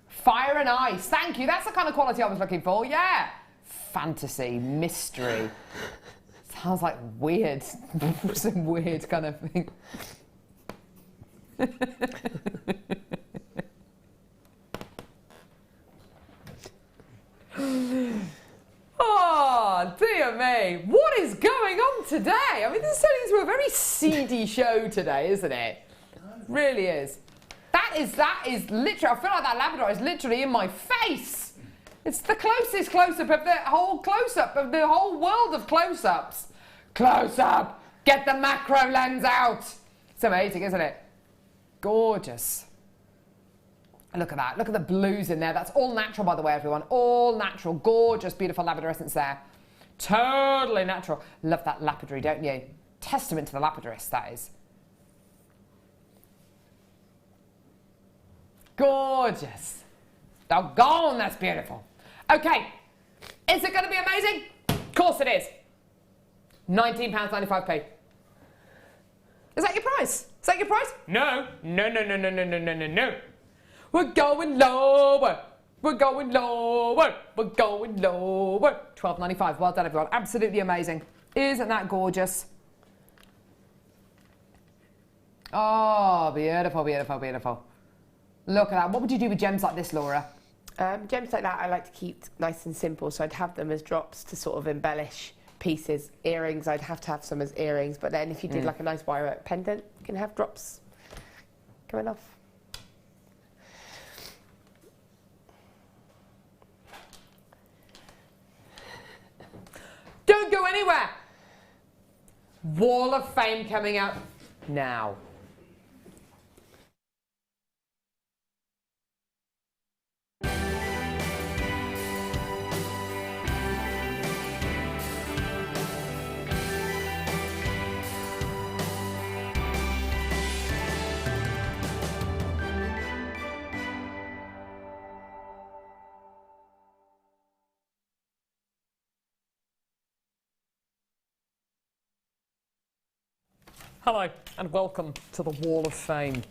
Fire and ice. Thank you. That's the kind of quality I was looking for. Yeah. Fantasy, mystery. Sounds like weird. Some weird kind of thing. Oh, dear me. What is going on today? I mean, this is turning into a very seedy show today, isn't it? It really is. That is literally, I feel like that Labrador is literally in my face. It's the closest close-up of the whole close-up of the whole world of close-ups. Close-up! Get the macro lens out! It's amazing, isn't it? Gorgeous. Look at that. Look at the blues in there. That's all natural, by the way, everyone. All natural. Gorgeous, beautiful labrador essence there. Totally natural. Love that lapidary, don't you? Testament to the lapidorist, that is. Gorgeous. Doggone, that's beautiful. Okay. Is it going to be amazing? Of course it is. £19.95p. Is that your price? Is that your price? No. No, no, no, no, no, no, no, no, no. We're going lower. We're going lower. We're going lower. £12.95. Well done, everyone. Absolutely amazing. Isn't that gorgeous? Oh, beautiful, beautiful, beautiful. Look at that. What would you do with gems like this, Laura? Gems like that I like to keep nice and simple, so I'd have them as drops to sort of embellish pieces. Earrings, I'd have to have some as earrings, but then if you did like a nice wire work pendant, you can have drops going off. Don't go anywhere. Wall of Fame coming up now. Hello and welcome to the Wall of Fame.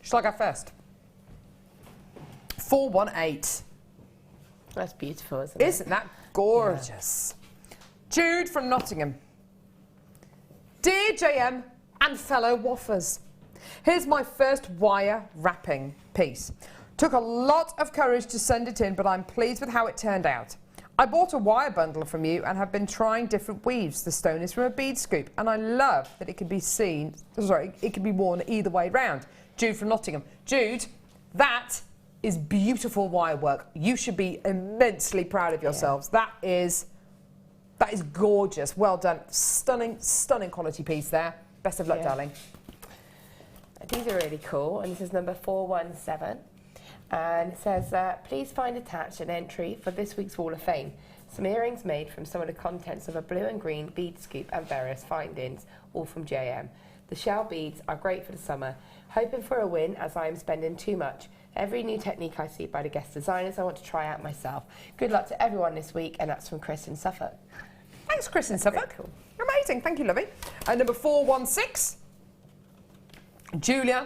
Shall I go first? 418. That's beautiful, isn't it? Isn't that gorgeous? Yeah. Jude from Nottingham. Dear JM and fellow waffers, here's my first wire wrapping piece. Took a lot of courage to send it in, but I'm pleased with how it turned out. I bought a wire bundle from you and have been trying different weaves. The stone is from a bead scoop, and I love that it can be it can be worn either way round. Jude from Nottingham. Jude, that is beautiful wire work. You should be immensely proud of yourselves. Yeah. That is gorgeous. Well done. Stunning, stunning quality piece there. Best of luck, darling. These are really cool, and this is number 417. And it says, please find attached an entry for this week's Wall of Fame. Some earrings made from some of the contents of a blue and green bead scoop and various findings, all from JM. The shell beads are great for the summer. Hoping for a win as I am spending too much. Every new technique I see by the guest designers I want to try out myself. Good luck to everyone this week, and that's from Chris in Suffolk. Thanks, Chris in Suffolk. Cool. Amazing, thank you, lovey. And number 416, Julia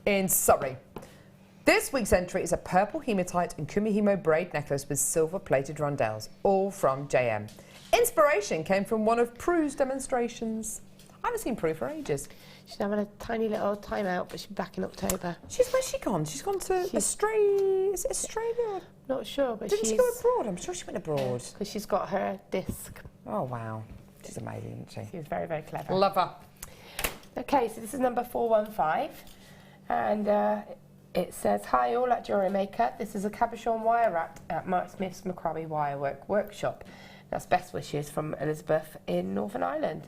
in Surrey. This week's entry is a purple hematite and kumihimo braid necklace with silver-plated rondelles, all from JM. Inspiration came from one of Prue's demonstrations. I haven't seen Prue for ages. She's having a tiny little time out, but she's back in October. Where's she gone? She's gone to Australia. Is it Australia? Not sure, but Didn't she go abroad? I'm sure she went abroad. Because she's got her disc. Oh, wow. She's amazing, isn't she? She's very, very clever. Love her. Okay, so this is number 415. And it says, hi all at Jewellery Maker. This is a cabochon wire wrap at Mark Smith's Macrame Wirework Workshop. That's best wishes from Elizabeth in Northern Ireland.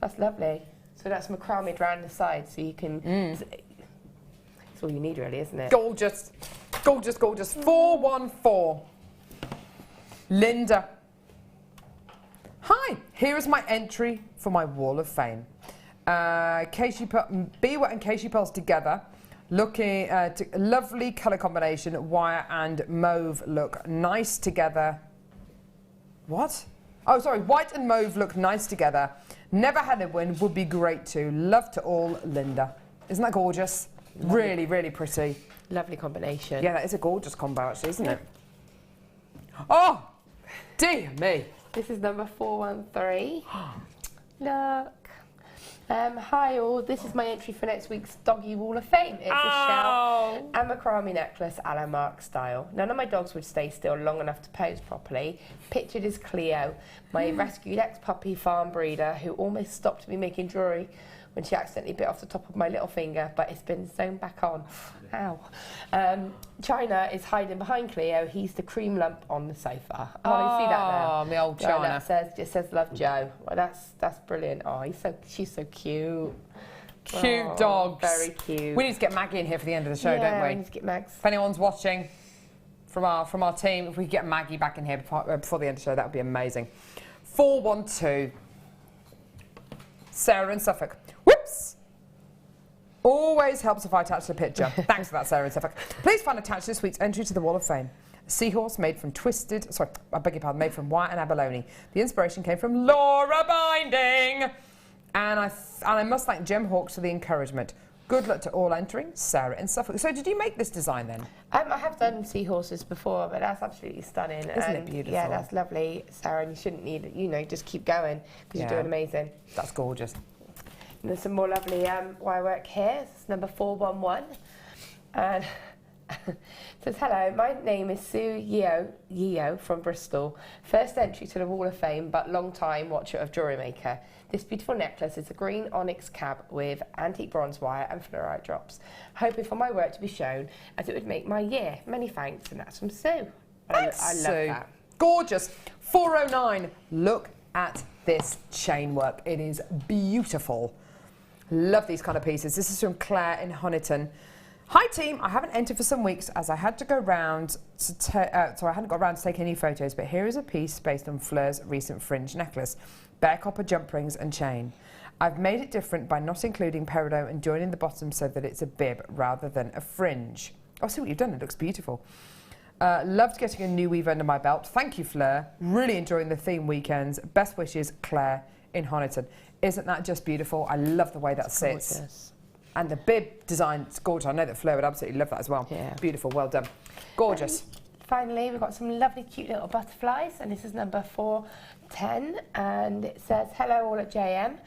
That's lovely. So that's macrame around the side, so you can... It's all you need, really, isn't it? Gorgeous. Gorgeous, gorgeous. 414. Linda. Hi, here is my entry for my Wall of Fame. Casey Be Wet and Casey pearls together. Looking at a lovely colour combination, wire and mauve look nice together. What? Oh, sorry, white and mauve look nice together. Never had a win, would be great too. Love to all, Linda. Isn't that gorgeous? Lovely. Really, really pretty. Lovely combination. Yeah, that is a gorgeous combo actually, isn't it? Oh, dear me. This is number 413. Look. Hi all, this is my entry for next week's Doggy Wall of Fame. It's a shell and macrame necklace a la Mark style. None of my dogs would stay still long enough to pose properly. Pictured is Cleo, my rescued ex-puppy farm breeder who almost stopped me making jewellery when she accidentally bit off the top of my little finger, but it's been sewn back on. Ow. China is hiding behind Cleo. He's the cream lump on the sofa. Oh, you see that now? Oh, my old China. It says love Joe. Well, that's brilliant. Oh, she's so cute. Cute dogs. Very cute. We need to get Maggie in here for the end of the show, don't we? We need to get Mags. If anyone's watching from our team, if we could get Maggie back in here before the end of the show, that would be amazing. 412. Sarah in Suffolk. Whoops! Always helps if I attach the picture. Thanks for that, Sarah in Suffolk. Please find attached this week's entry to the Wall of Fame. A seahorse made from made from wire and abalone. The inspiration came from Laura Binding. And I must thank Jem Hawkes for the encouragement. Good luck to all entering, Sarah in Suffolk. So did you make this design then? I have done seahorses before, but that's absolutely stunning. Isn't it beautiful? Yeah, that's lovely, Sarah, and you shouldn't need it, just keep going, because you're doing amazing. That's gorgeous. And there's some more lovely wire work here. This is number 411. And it says, hello, my name is Sue Yeo from Bristol. First entry to the Wall of Fame, but long time watcher of Jewellery Maker. This beautiful necklace is a green onyx cap with antique bronze wire and fluorite drops. Hoping for my work to be shown as it would make my year. Many thanks, and that's from Sue. Thanks, I love Sue. that. Gorgeous. 409. Look at this chain work. It is beautiful. Love these kind of pieces. This is from Claire in Honiton. Hi team, I haven't entered for some weeks as I had to go round I hadn't got around to take any photos, but here is a piece based on Fleur's recent fringe necklace, bare copper jump rings and chain. I've made it different by not including peridot and joining the bottom so that it's a bib rather than a fringe. Oh, see what you've done, it looks beautiful. Loved getting a new weave under my belt. Thank you, Fleur. Really enjoying the theme weekends. Best wishes, Claire in Honiton. Isn't that just beautiful? I love the way that sits. Gorgeous. And the bib design is gorgeous. I know that Fleur would absolutely love that as well. Yeah. Beautiful, well done. Gorgeous. Finally, we've got some lovely cute little butterflies, and this is number 410, and it says, hello all at JM.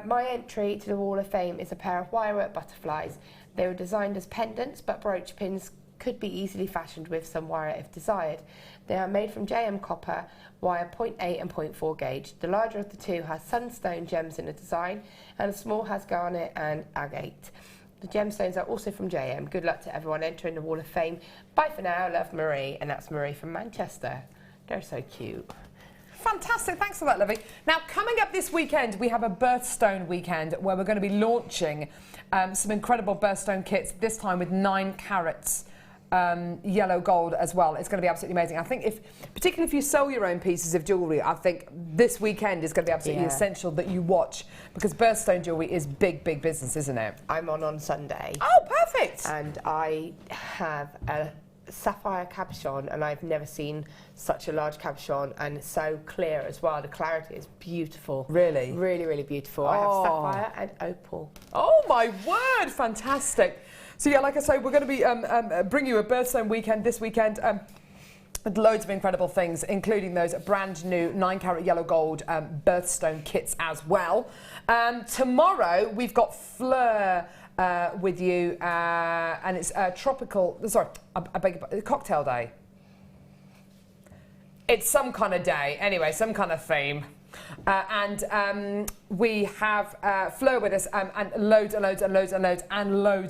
My entry to the Wall of Fame is a pair of wirework butterflies. They were designed as pendants, but brooch pins could be easily fashioned with some wire if desired. They are made from JM copper, wire 0.8 and 0.4 gauge. The larger of the two has sunstone gems in the design, and the small has garnet and agate. The gemstones are also from JM. Good luck to everyone entering the Wall of Fame. Bye for now, love Marie. And that's Marie from Manchester. They're so cute. Fantastic, thanks for that, Lovey. Now, coming up this weekend, we have a birthstone weekend where we're going to be launching some incredible birthstone kits, this time with 9 carats. Yellow gold as well. It's going to be absolutely amazing. I think particularly if you sell your own pieces of jewellery, I think this weekend is going to be absolutely essential that you watch, because birthstone jewellery is big, big business, isn't it? I'm on Sunday. Oh, perfect! And I have a sapphire cabochon, and I've never seen such a large cabochon, and it's so clear as well. The clarity is beautiful. Really? Really, really beautiful. I have sapphire and opal. Oh my word, fantastic. So yeah, like I say, we're going to be bringing you a birthstone weekend this weekend with loads of incredible things, including those brand new 9 carat yellow gold birthstone kits as well. Tomorrow we've got Fleur with you, and it's tropical. Sorry, I beg your pardon, cocktail day. It's some kind of day, anyway, some kind of theme. We have Fleur with us, and loads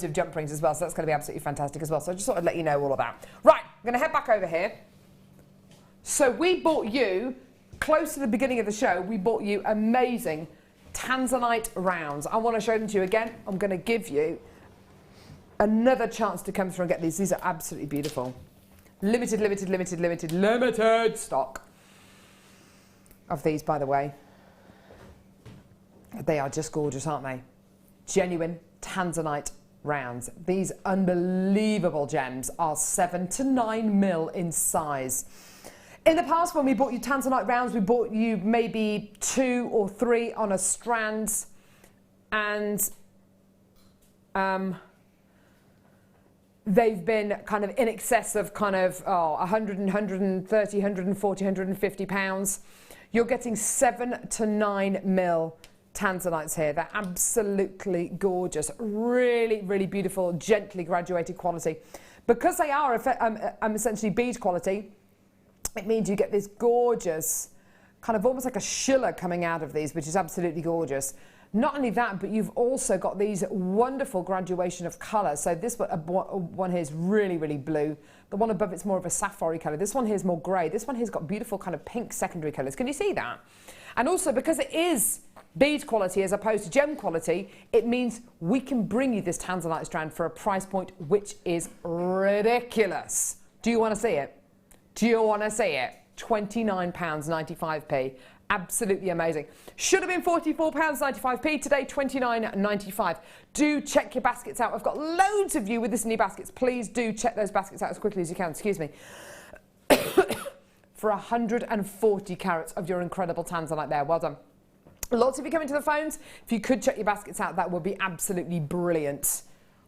of jump rings as well, so that's going to be absolutely fantastic as well. So I just thought I'd let you know all of that. Right, I'm going to head back over here. So we bought you, close to the beginning of the show, we bought you amazing Tanzanite rounds. I want to show them to you again. I'm going to give you another chance to come through and get these. These are absolutely beautiful. Limited stock of these, by the way. They are just gorgeous, aren't they? Genuine Tanzanite rounds. These unbelievable gems are 7 to 9 mil in size. In the past, when we bought you Tanzanite rounds, we bought you maybe 2 or 3 on a strand, and they've been kind of in excess of kind of 100, 130, 140, 150 pounds. You're getting 7 to 9 mil Tanzanites here. They're absolutely gorgeous. Really, really beautiful, gently graduated quality. Because they are essentially bead quality, it means you get this gorgeous, kind of almost like a schiller coming out of these, which is absolutely gorgeous. Not only that, but you've also got these wonderful graduation of colour. So this one here is really, really blue. The one above it's more of a sapphire colour. This one here is more grey. This one here's got beautiful kind of pink secondary colours. Can you see that? And also, because it is bead quality as opposed to gem quality, it means we can bring you this Tanzanite strand for a price point which is ridiculous. Do you want to see it? Do you want to see it? £29.95p. Absolutely amazing. Should have been £44.95p. Today, £29.95. Do check your baskets out. I've got loads of you with this in your baskets. Please do check those baskets out as quickly as you can. Excuse me. For 140 carats of your incredible Tanzanite there. Well done. Lots of you coming to the phones. If you could check your baskets out, that would be absolutely brilliant.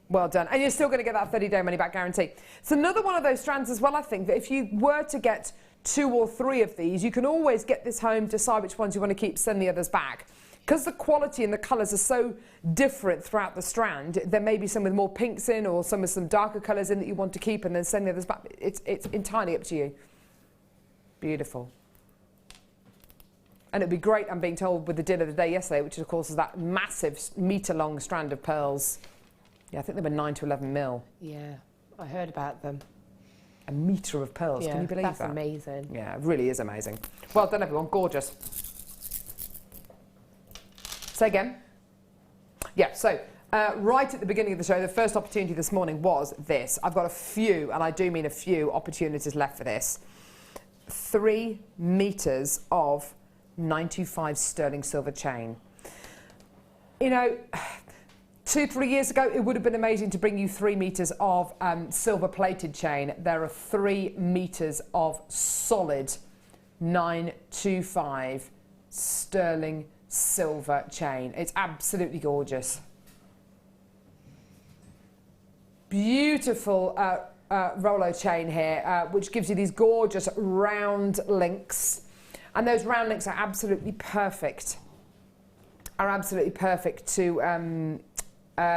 Well done. And you're still going to get that 30-day money-back guarantee. It's another one of those strands as well, I think, that if you were to get 2 or 3 of these, you can always get this home, decide which ones you want to keep, send the others back. Because the quality and the colours are so different throughout the strand, there may be some with more pinks in or some with some darker colours in that you want to keep and then send the others back. It's entirely up to you. Beautiful. And it'd be great, I'm being told, with the deal of the day yesterday, which of course is that massive metre-long strand of pearls. Yeah, I think they were 9 to 11 mil. Yeah, I heard about them. A metre of pearls, can you believe that? That's amazing. Yeah, it really is amazing. Well done, everyone, gorgeous. Say again. Yeah, so right at the beginning of the show, the first opportunity this morning was this. I've got a few, and I do mean a few, opportunities left for this. 3 metres of 925 sterling silver chain. You know, 2-3 years ago, it would have been amazing to bring you 3 metres of silver-plated chain. There are 3 metres of solid 925 sterling silver chain. It's absolutely gorgeous. Beautiful Rollo chain here, which gives you these gorgeous round links. And those round links are absolutely perfect. To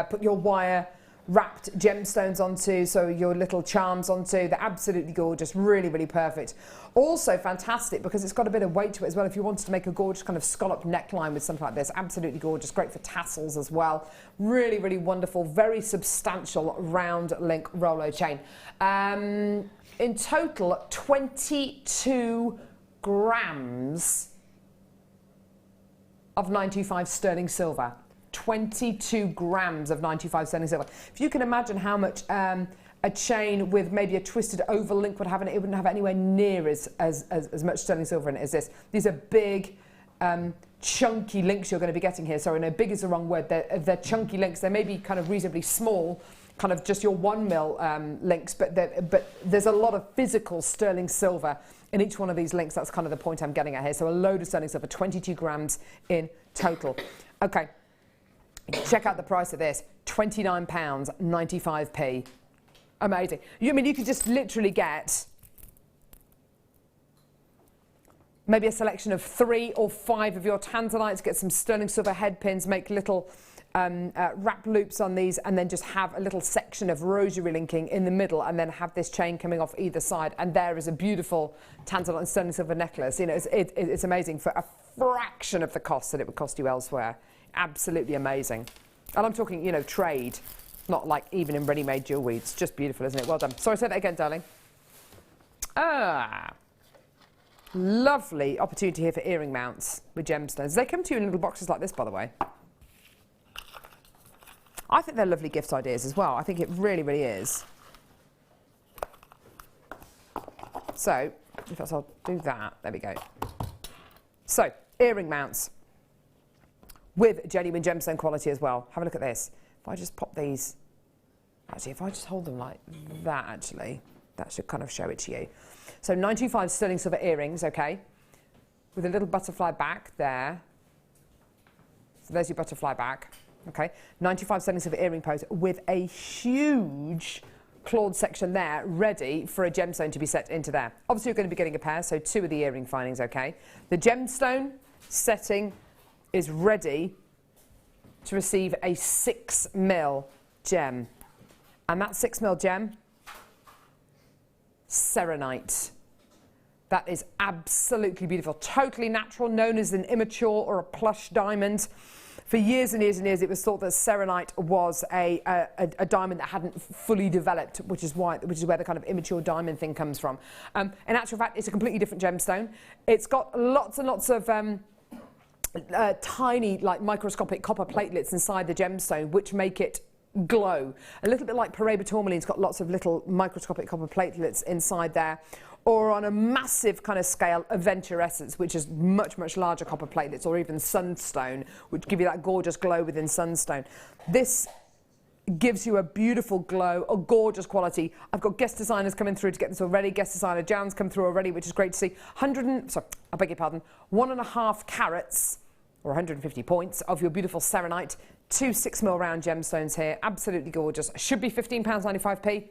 put your wire wrapped gemstones onto, so your little charms onto. They're absolutely gorgeous, really, really perfect. Also fantastic because it's got a bit of weight to it as well. If you wanted to make a gorgeous kind of scalloped neckline with something like this, absolutely gorgeous. Great for tassels as well. Really, really wonderful, very substantial round link Rollo chain. In total, 22 grams of 925 sterling silver. 22 grams of 925 sterling silver. If you can imagine how much a chain with maybe a twisted oval link would have in it, it wouldn't have anywhere near as much sterling silver in it as this. These are big, chunky links you're going to be getting here. Sorry, no, big is the wrong word. They're chunky links. They may be kind of reasonably small, kind of just your 1 mil links, but there's a lot of physical sterling silver in each one of these links. That's kind of the point I'm getting at here. So a load of sterling silver, 22 grams in total. Okay. Check out the price of this, £29.95p. Amazing. I mean, you could just literally get maybe a selection of 3 or 5 of your tanzanites, get some sterling silver head pins, make little wrap loops on these, and then just have a little section of rosary linking in the middle, and then have this chain coming off either side. And there is a beautiful tanzanite and sterling silver necklace. You know, it's amazing for a fraction of the cost that it would cost you elsewhere. Absolutely amazing. And I'm talking, you know, trade, not like even in ready-made jewellery. It's just beautiful, isn't it? Well done. Sorry, say that again, darling. Lovely opportunity here for earring mounts with gemstones. They come to you in little boxes like this, by the way. I think they're lovely gift ideas as well. I think it really, really is. So, if I'll do that, there we go. So, earring mounts with genuine gemstone quality as well. Have a look at this. If I just pop these, actually, if I just hold them like that, actually, that should kind of show it to you. So 925 sterling silver earrings, okay, with a little butterfly back there. So there's your butterfly back, okay. 95 sterling silver earring pose with a huge clawed section there, ready for a gemstone to be set into there. Obviously, you're going to be getting a pair, so 2 of the earring findings, okay. The gemstone setting is ready to receive a 6 mil gem. And that 6 mil gem, serenite. That is absolutely beautiful. Totally natural, known as an immature or a plush diamond. For years and years and years, it was thought that serenite was a diamond that hadn't fully developed, which is where the kind of immature diamond thing comes from. In actual fact, it's a completely different gemstone. It's got lots and lots of tiny, like microscopic copper platelets inside the gemstone, which make it glow. A little bit like Paraiba tourmaline's got lots of little microscopic copper platelets inside there. Or on a massive kind of scale, Aventure Essence, which is much, much larger copper platelets, or even Sunstone, which give you that gorgeous glow within Sunstone. This gives you a beautiful glow, a gorgeous quality. I've got guest designers coming through to get this already. Guest designer Jan's come through already, which is great to see. 1.5 carats, or 150 points of your beautiful serenite. 2 6 mil round gemstones here, absolutely gorgeous. Should be £15.95p.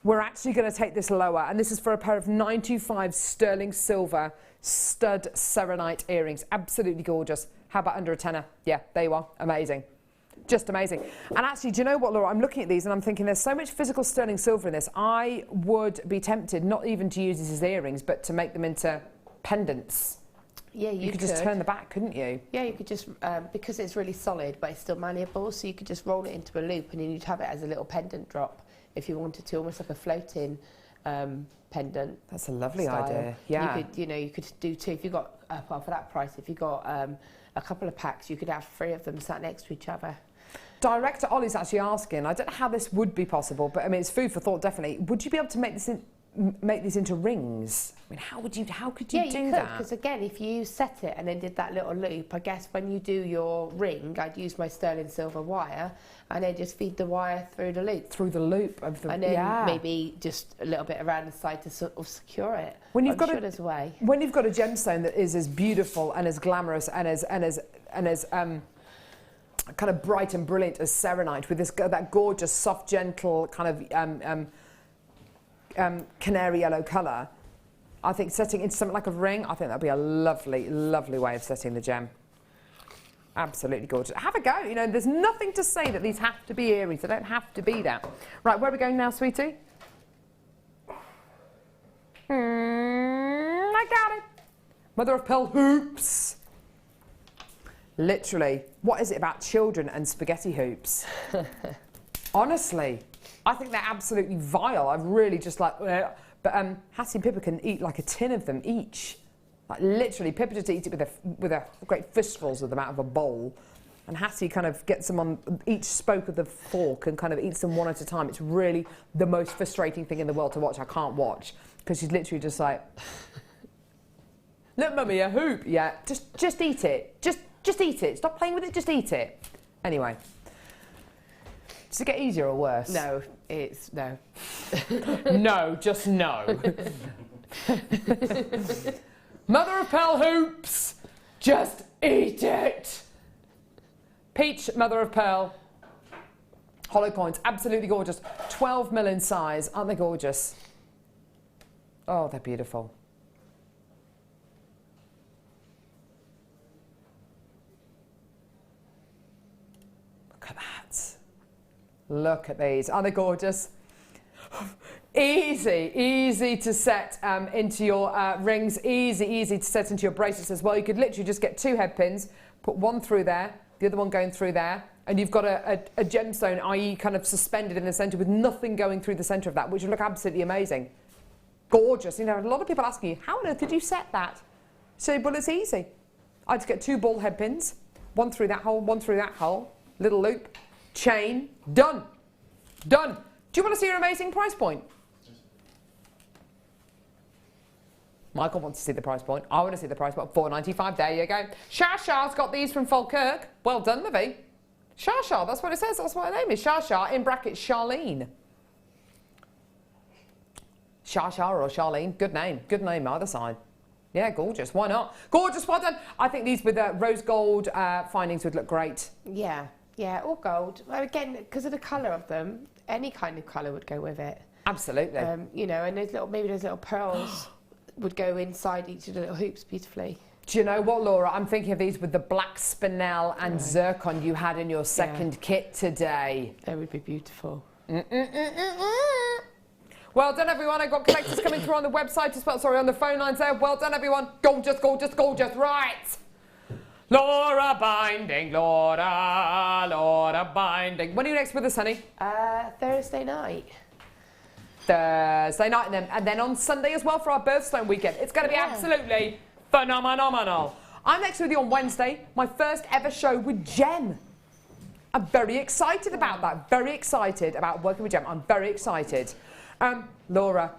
We're actually going to take this lower, and this is for a pair of 925 sterling silver stud serenite earrings. Absolutely gorgeous. How about under a tenner? Yeah, there you are. Amazing. Just amazing. And actually, do you know what, Laura? I'm looking at these and I'm thinking there's so much physical sterling silver in this. I would be tempted not even to use these as earrings, but to make them into pendants. Yeah, you could just turn the back, couldn't you? Yeah, you could just, because it's really solid, but it's still malleable, so you could just roll it into a loop and then you'd have it as a little pendant drop if you wanted to, almost like a floating pendant. That's a lovely style. Idea, yeah. You could do 2, if you got, well, for that price, if you got a couple of packs, you could have 3 of them sat next to each other. Director Ollie's actually asking, I don't know how this would be possible, but I mean, it's food for thought, definitely. Would you be able to make this make these into rings? I mean, how could you do that? Because again, if you set it and then did that little loop, I guess when you do your ring, I'd use my sterling silver wire and then just feed the wire through the loop. Through the loop of the, and then maybe just a little bit around the side to sort of secure it. When you've got there's a way. When you've got a gemstone that is as beautiful and as glamorous and as kind of bright and brilliant as serenite, with that gorgeous, soft, gentle kind of canary yellow colour, I think setting into something like a ring, I think that'd be a lovely, lovely way of setting the gem. Absolutely gorgeous. Have a go. You know, there's nothing to say that these have to be earrings. They don't have to be that. Right, where are we going now, sweetie? I got it. Mother of pearl hoops. Literally, what is it about children and spaghetti hoops? Honestly, I think they're absolutely vile. I'm really just like, but Hattie and Pippa can eat like a tin of them each. Like literally, Pippa just eats it with a great fistfuls of them out of a bowl, and Hattie kind of gets them on each spoke of the fork and kind of eats them one at a time. It's really the most frustrating thing in the world to watch. I can't watch because she's literally just like, look, mummy, a hoop. Yeah, just eat it. Just eat it. Stop playing with it. Just eat it. Anyway, does it get easier or worse? No, it's no. No, just no. Mother of pearl hoops, just eat it. Peach, mother of pearl, hollow coins, absolutely gorgeous. 12mm in size, aren't they gorgeous? Oh, they're beautiful. Look at that. Look at these, aren't they gorgeous? Easy to set into your rings, easy to set into your bracelets as well. You could literally just get 2 head pins, put one through there, the other one going through there, and you've got a gemstone, i.e. kind of suspended in the centre with nothing going through the centre of that, which would look absolutely amazing. Gorgeous. You know, a lot of people asking you, how on earth did you set that? So, well, it's easy. I just get 2 ball head pins, one through that hole, one through that hole, little loop, chain, done. Done. Do you want to see your amazing price point? Michael wants to see the price point. I want to see the price point. $4.95. There you go. Shasha's got these from Falkirk. Well done, Livy. Shasha, that's what it says. That's what her name is. Shasha, in brackets, Charlene. Shasha or Charlene. Good name. Good name either side. Yeah, gorgeous. Why not? Gorgeous. Well done. I think these with rose gold findings would look great. Yeah, or gold. Well, again, because of the colour of them, any kind of colour would go with it. Absolutely. You know, and maybe those little pearls would go inside each of the little hoops beautifully. Do you know what, Laura? I'm thinking of these with the black spinel and zircon you had in your second kit today. They would be beautiful. Well done, everyone. I've got collectors coming through on the website as well. Sorry, on the phone lines there. Well done, everyone. Gorgeous, gorgeous, gorgeous. Right. Laura Binding, Laura Binding. When are you next with us, honey? Thursday night. Thursday night, and then on Sunday as well for our birthstone weekend. It's going to be absolutely phenomenal. I'm next with you on Wednesday, my first ever show with Jem. I'm very excited about that. Very excited about working with Jem. I'm very excited. Laura,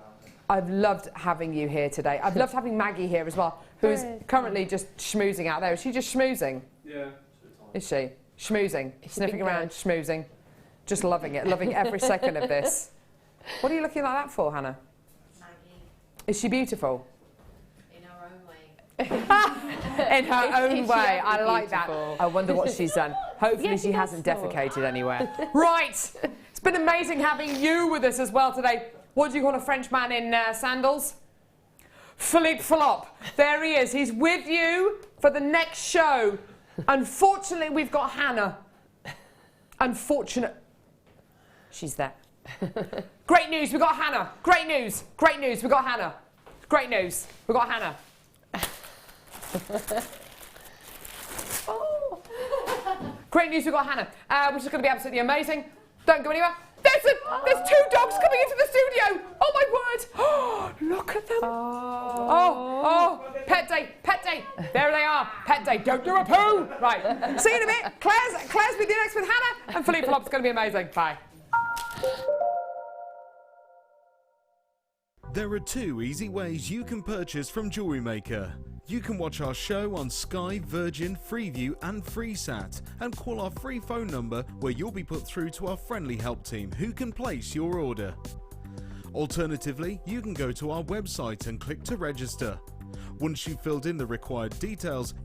I've loved having you here today. I've loved having Maggie here as well, who is currently just schmoozing out there. Is she just schmoozing? Yeah. Is she? Schmoozing, sniffing around, schmoozing. Just loving it, loving every second of this. What are you looking like that for, Hannah? Maggie. Is she beautiful? In her own way. In her own way. I like beautiful. that. I wonder what she's done. Hopefully she hasn't defecated anywhere. Right. It's been amazing having you with us as well today. What do you call a French man in sandals? Philippe Flop. There he is. He's with you for the next show. Unfortunately, we've got Hannah. Unfortunate. She's there. Great news, we got Hannah. Great news, we got Hannah. Great news, we got Hannah. Great news, we got Hannah, which is going to be absolutely amazing. Don't go anywhere. There's 2 dogs coming into the studio. Oh my word. Oh, look at them. Oh, pet day. There they are, pet day. Don't do a poo. Right, see you in a bit. Claire's with you next with Hannah, and Philippe Flop's going to be amazing. Bye. There are 2 easy ways you can purchase from Jewellery Maker. You can watch our show on Sky, Virgin, Freeview and FreeSat and call our free phone number where you'll be put through to our friendly help team who can place your order. Alternatively, you can go to our website and click to register. Once you've filled in the required details,